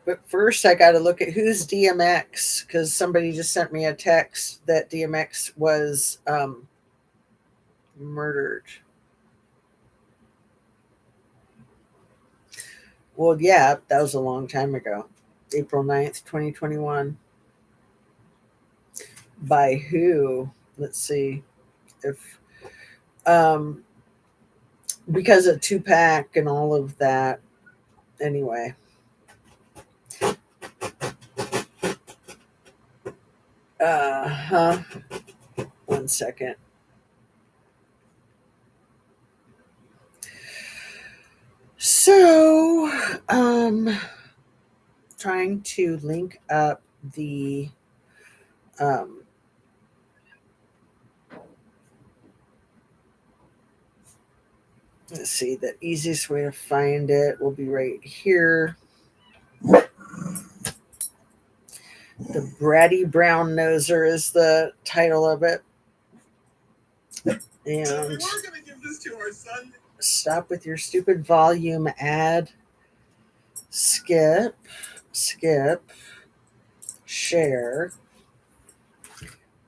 But first, I got to look at who's DMX because somebody just sent me a text that DMX was murdered. Well, yeah, that was a long time ago. April 9th, 2021. By who? Let's see. If because of Tupac and all of that. Anyway. Huh. 1 second. So, trying to link up the let's see, the easiest way to find it will be right here. The Bratty Brown Noser is the title of it. And so we were going to give this to our son. Stop with your stupid volume ad. Skip, share,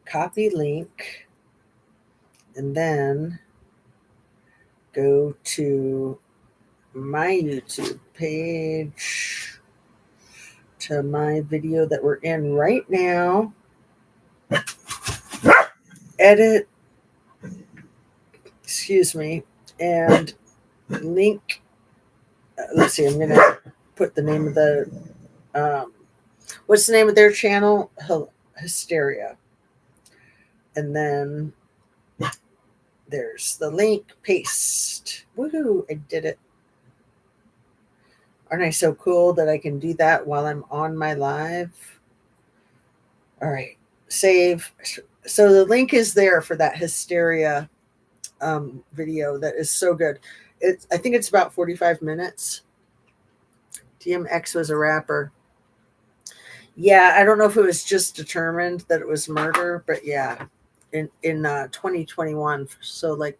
copy link, and then go to my YouTube page, to my video that we're in right now. Edit, excuse me, and link. Let's see, I'm going to put the name of the, what's the name of their channel? Hysteria. And then there's the link, paste. Woohoo, I did it. Aren't I so cool that I can do that while I'm on my live? All right, save. So the link is there for that hysteria video that is so good. I think it's about 45 minutes. DMX was a rapper. Yeah, I don't know if it was just determined that it was murder, but yeah, in 2021, so like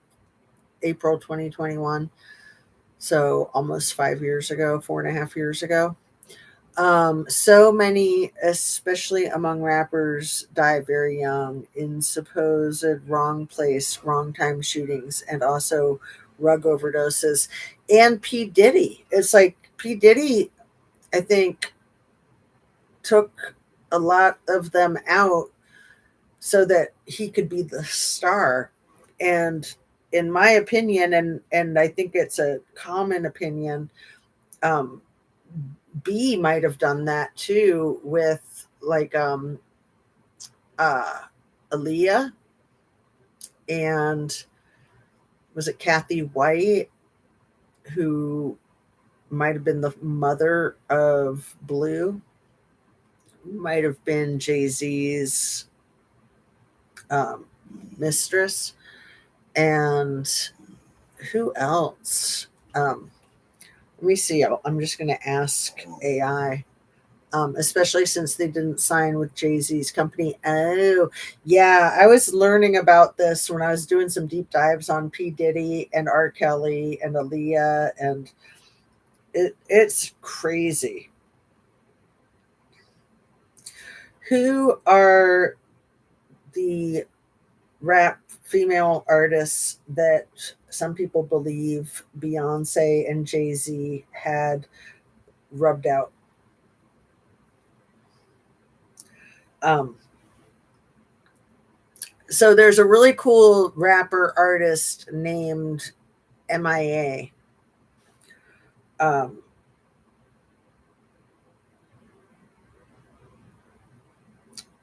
April 2021, so almost 5 years ago, 4.5 years ago. So many, especially among rappers, die very young in supposed wrong place, wrong time shootings, and also drug overdoses. And P. Diddy. It's like P. Diddy, I think, took a lot of them out so that he could be the star. And in my opinion, and I think it's a common opinion, um, B might have done that too with like uh Aaliyah, and was it Kathy White, who might have been the mother of Blue, might have been Jay-Z's um, mistress, and who else? Let me see. I'm just going to ask AI. Especially since they didn't sign with Jay Z's company. Oh, yeah. I was learning about this when I was doing some deep dives on P. Diddy and R. Kelly and Aaliyah, and it's crazy. Who are the rap female artists that some people believe Beyonce and Jay Z had rubbed out? Um, so there's a really cool rapper artist named MIA. Um,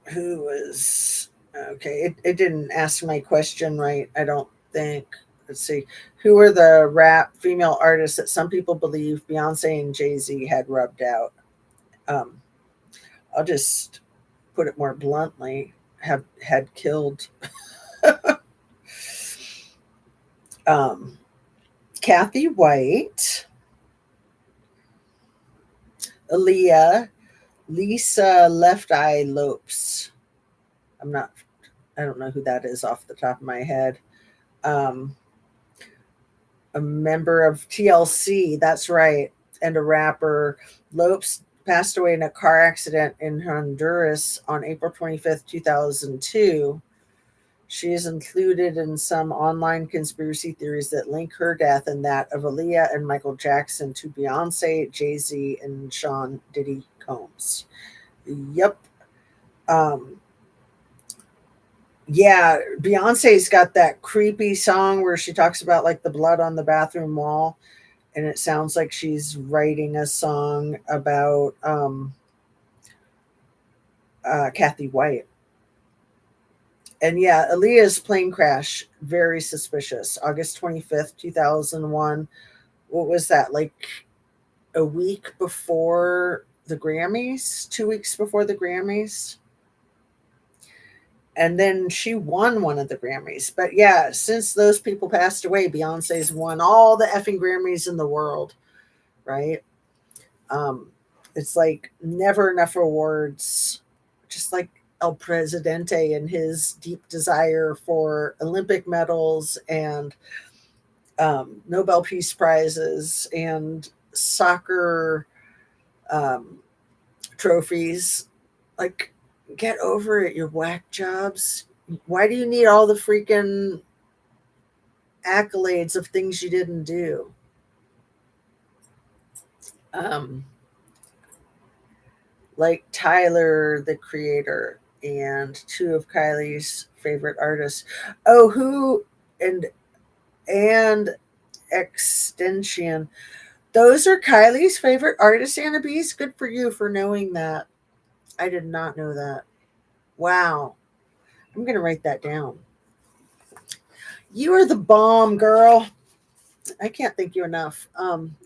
who was okay? It didn't ask my question right, I don't think. Let's see. Who are the rap female artists that some people believe Beyonce and Jay Z had rubbed out? Um, I'll just put it more bluntly: have had killed. um, Kathy White, Aaliyah, Lisa Left Eye Lopes. I'm not. I don't know who that is off the top of my head. Um, a member of TLC, that's right, and a rapper. Lopes passed away in a car accident in Honduras on April 25th, 2002. She is included in some online conspiracy theories that link her death and that of Aaliyah and Michael Jackson to Beyonce, Jay Z, and Sean Diddy Combs. Yep. Um, yeah, Beyonce's got that creepy song where she talks about like the blood on the bathroom wall, and it sounds like she's writing a song about Kathy White. And yeah, Aaliyah's plane crash, very suspicious. August 25th, 2001. What was that? Like a week before the Grammys? 2 weeks before the Grammys? And then she won one of the Grammys. But yeah, since those people passed away, Beyonce's won all the effing Grammys in the world, right? Um, it's like never enough awards, just like El Presidente and his deep desire for Olympic medals and Nobel Peace Prizes and soccer um, trophies. Like, get over it, your whack jobs. Why do you need all the freaking accolades of things you didn't do? Um, like Tyler, the creator, and two of Kylie's favorite artists. Oh, who and Extension. Those are Kylie's favorite artists, Anna Bees. Good for you for knowing that. I did not know that. Wow. I'm going to write that down. You are the bomb, girl. I can't thank you enough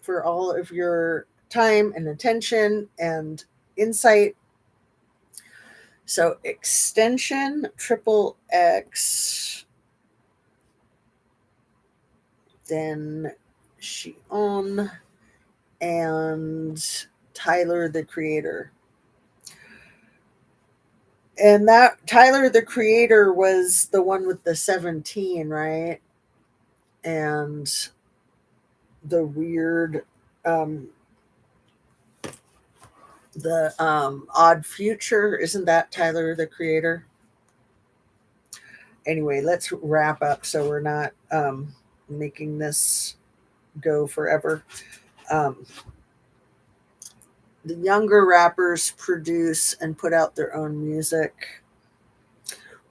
for all of your time and attention and insight. So extension, triple X, then Shion, and Tyler the Creator. And that Tyler the Creator was the one with the 17, right? And the weird, um, the odd future. Isn't that Tyler the Creator? Anyway, let's wrap up so we're not making this go forever. Um, the younger rappers produce and put out their own music.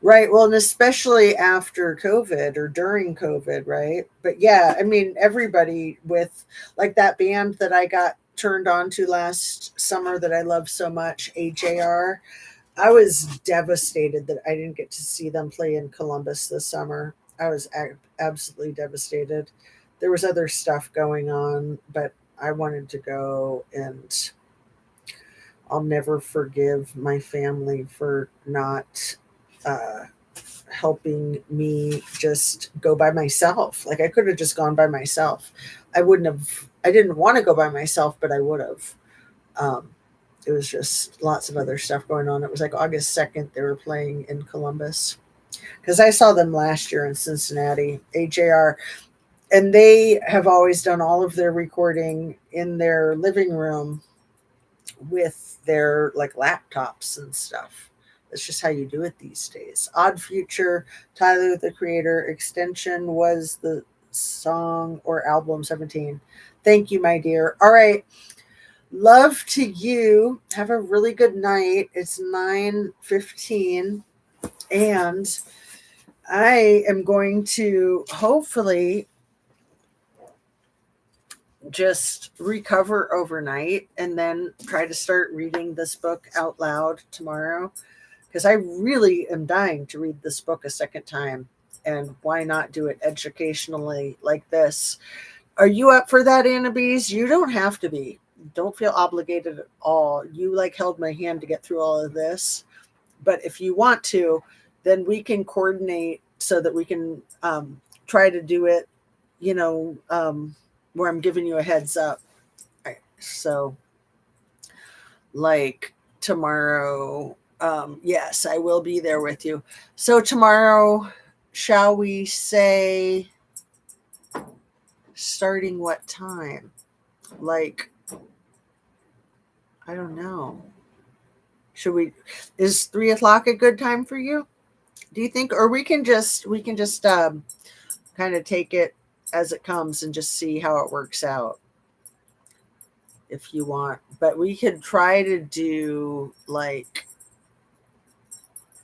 Right. Well, and especially after COVID or during COVID, right? But yeah, I mean, everybody with like that band that I got turned on to last summer that I love so much, AJR. I was devastated that I didn't get to see them play in Columbus this summer. I was absolutely devastated. There was other stuff going on, but I wanted to go, and I'll never forgive my family for not uh, helping me just go by myself. Like I could have just gone by myself. I wouldn't have. I didn't want to go by myself, but I would have. Um, it was just lots of other stuff going on. It was like August 2nd. They were playing in Columbus because I saw them last year in Cincinnati. AJR, and they have always done all of their recording in their living room with their like laptops and stuff. That's just how you do it these days. Odd Future, Tyler the Creator, Extension was the song or album 17. Thank you, my dear. All right. Love to you. Have a really good night. It's 9:15, and I am going to hopefully just recover overnight and then try to start reading this book out loud tomorrow, because I really am dying to read this book a second time. And why not do it educationally like this? Are you up for that, Annabise? You don't have to be. Don't feel obligated at all. You like held my hand to get through all of this. But if you want to, then we can coordinate so that we can try to do it, you know, where I'm giving you a heads up. So, like tomorrow, yes, I will be there with you. So, tomorrow, shall we say starting what time? Like, I don't know. Should we, is 3 o'clock a good time for you? Do you think, or we can just kind of take it as it comes and just see how it works out if you want. But we could try to do like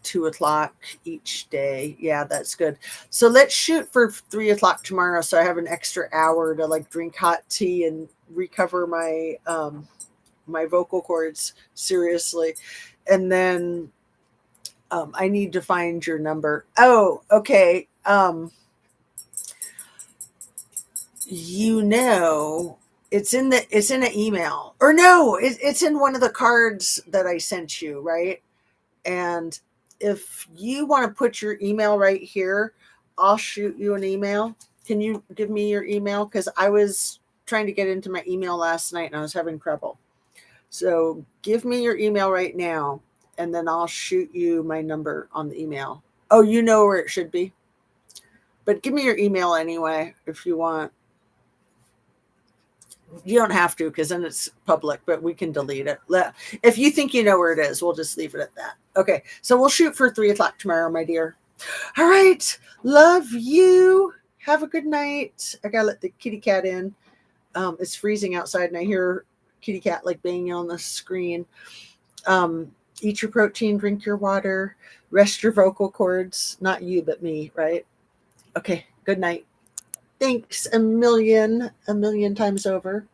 2 o'clock each day. Yeah, that's good. So let's shoot for 3 o'clock tomorrow. So I have an extra hour to like drink hot tea and recover my vocal cords seriously. And then I need to find your number. Oh, okay. You know, it's in an email, or no, it's in one of the cards that I sent you, right? And if you want to put your email right here, I'll shoot you an email. Can you give me your email? Because I was trying to get into my email last night and I was having trouble. So give me your email right now, and then I'll shoot you my number on the email. Oh, you know where it should be. But give me your email anyway if you want. You don't have to, because then it's public, but we can delete it. If you think you know where it is, we'll just leave it at that. Okay, so we'll shoot for 3 o'clock tomorrow, my dear. All right, love you. Have a good night. I gotta let the kitty cat in. It's freezing outside, and I hear kitty cat like banging on the screen. Eat your protein, drink your water, rest your vocal cords. Not you, but me, right? Okay, good night. Thanks a million times over.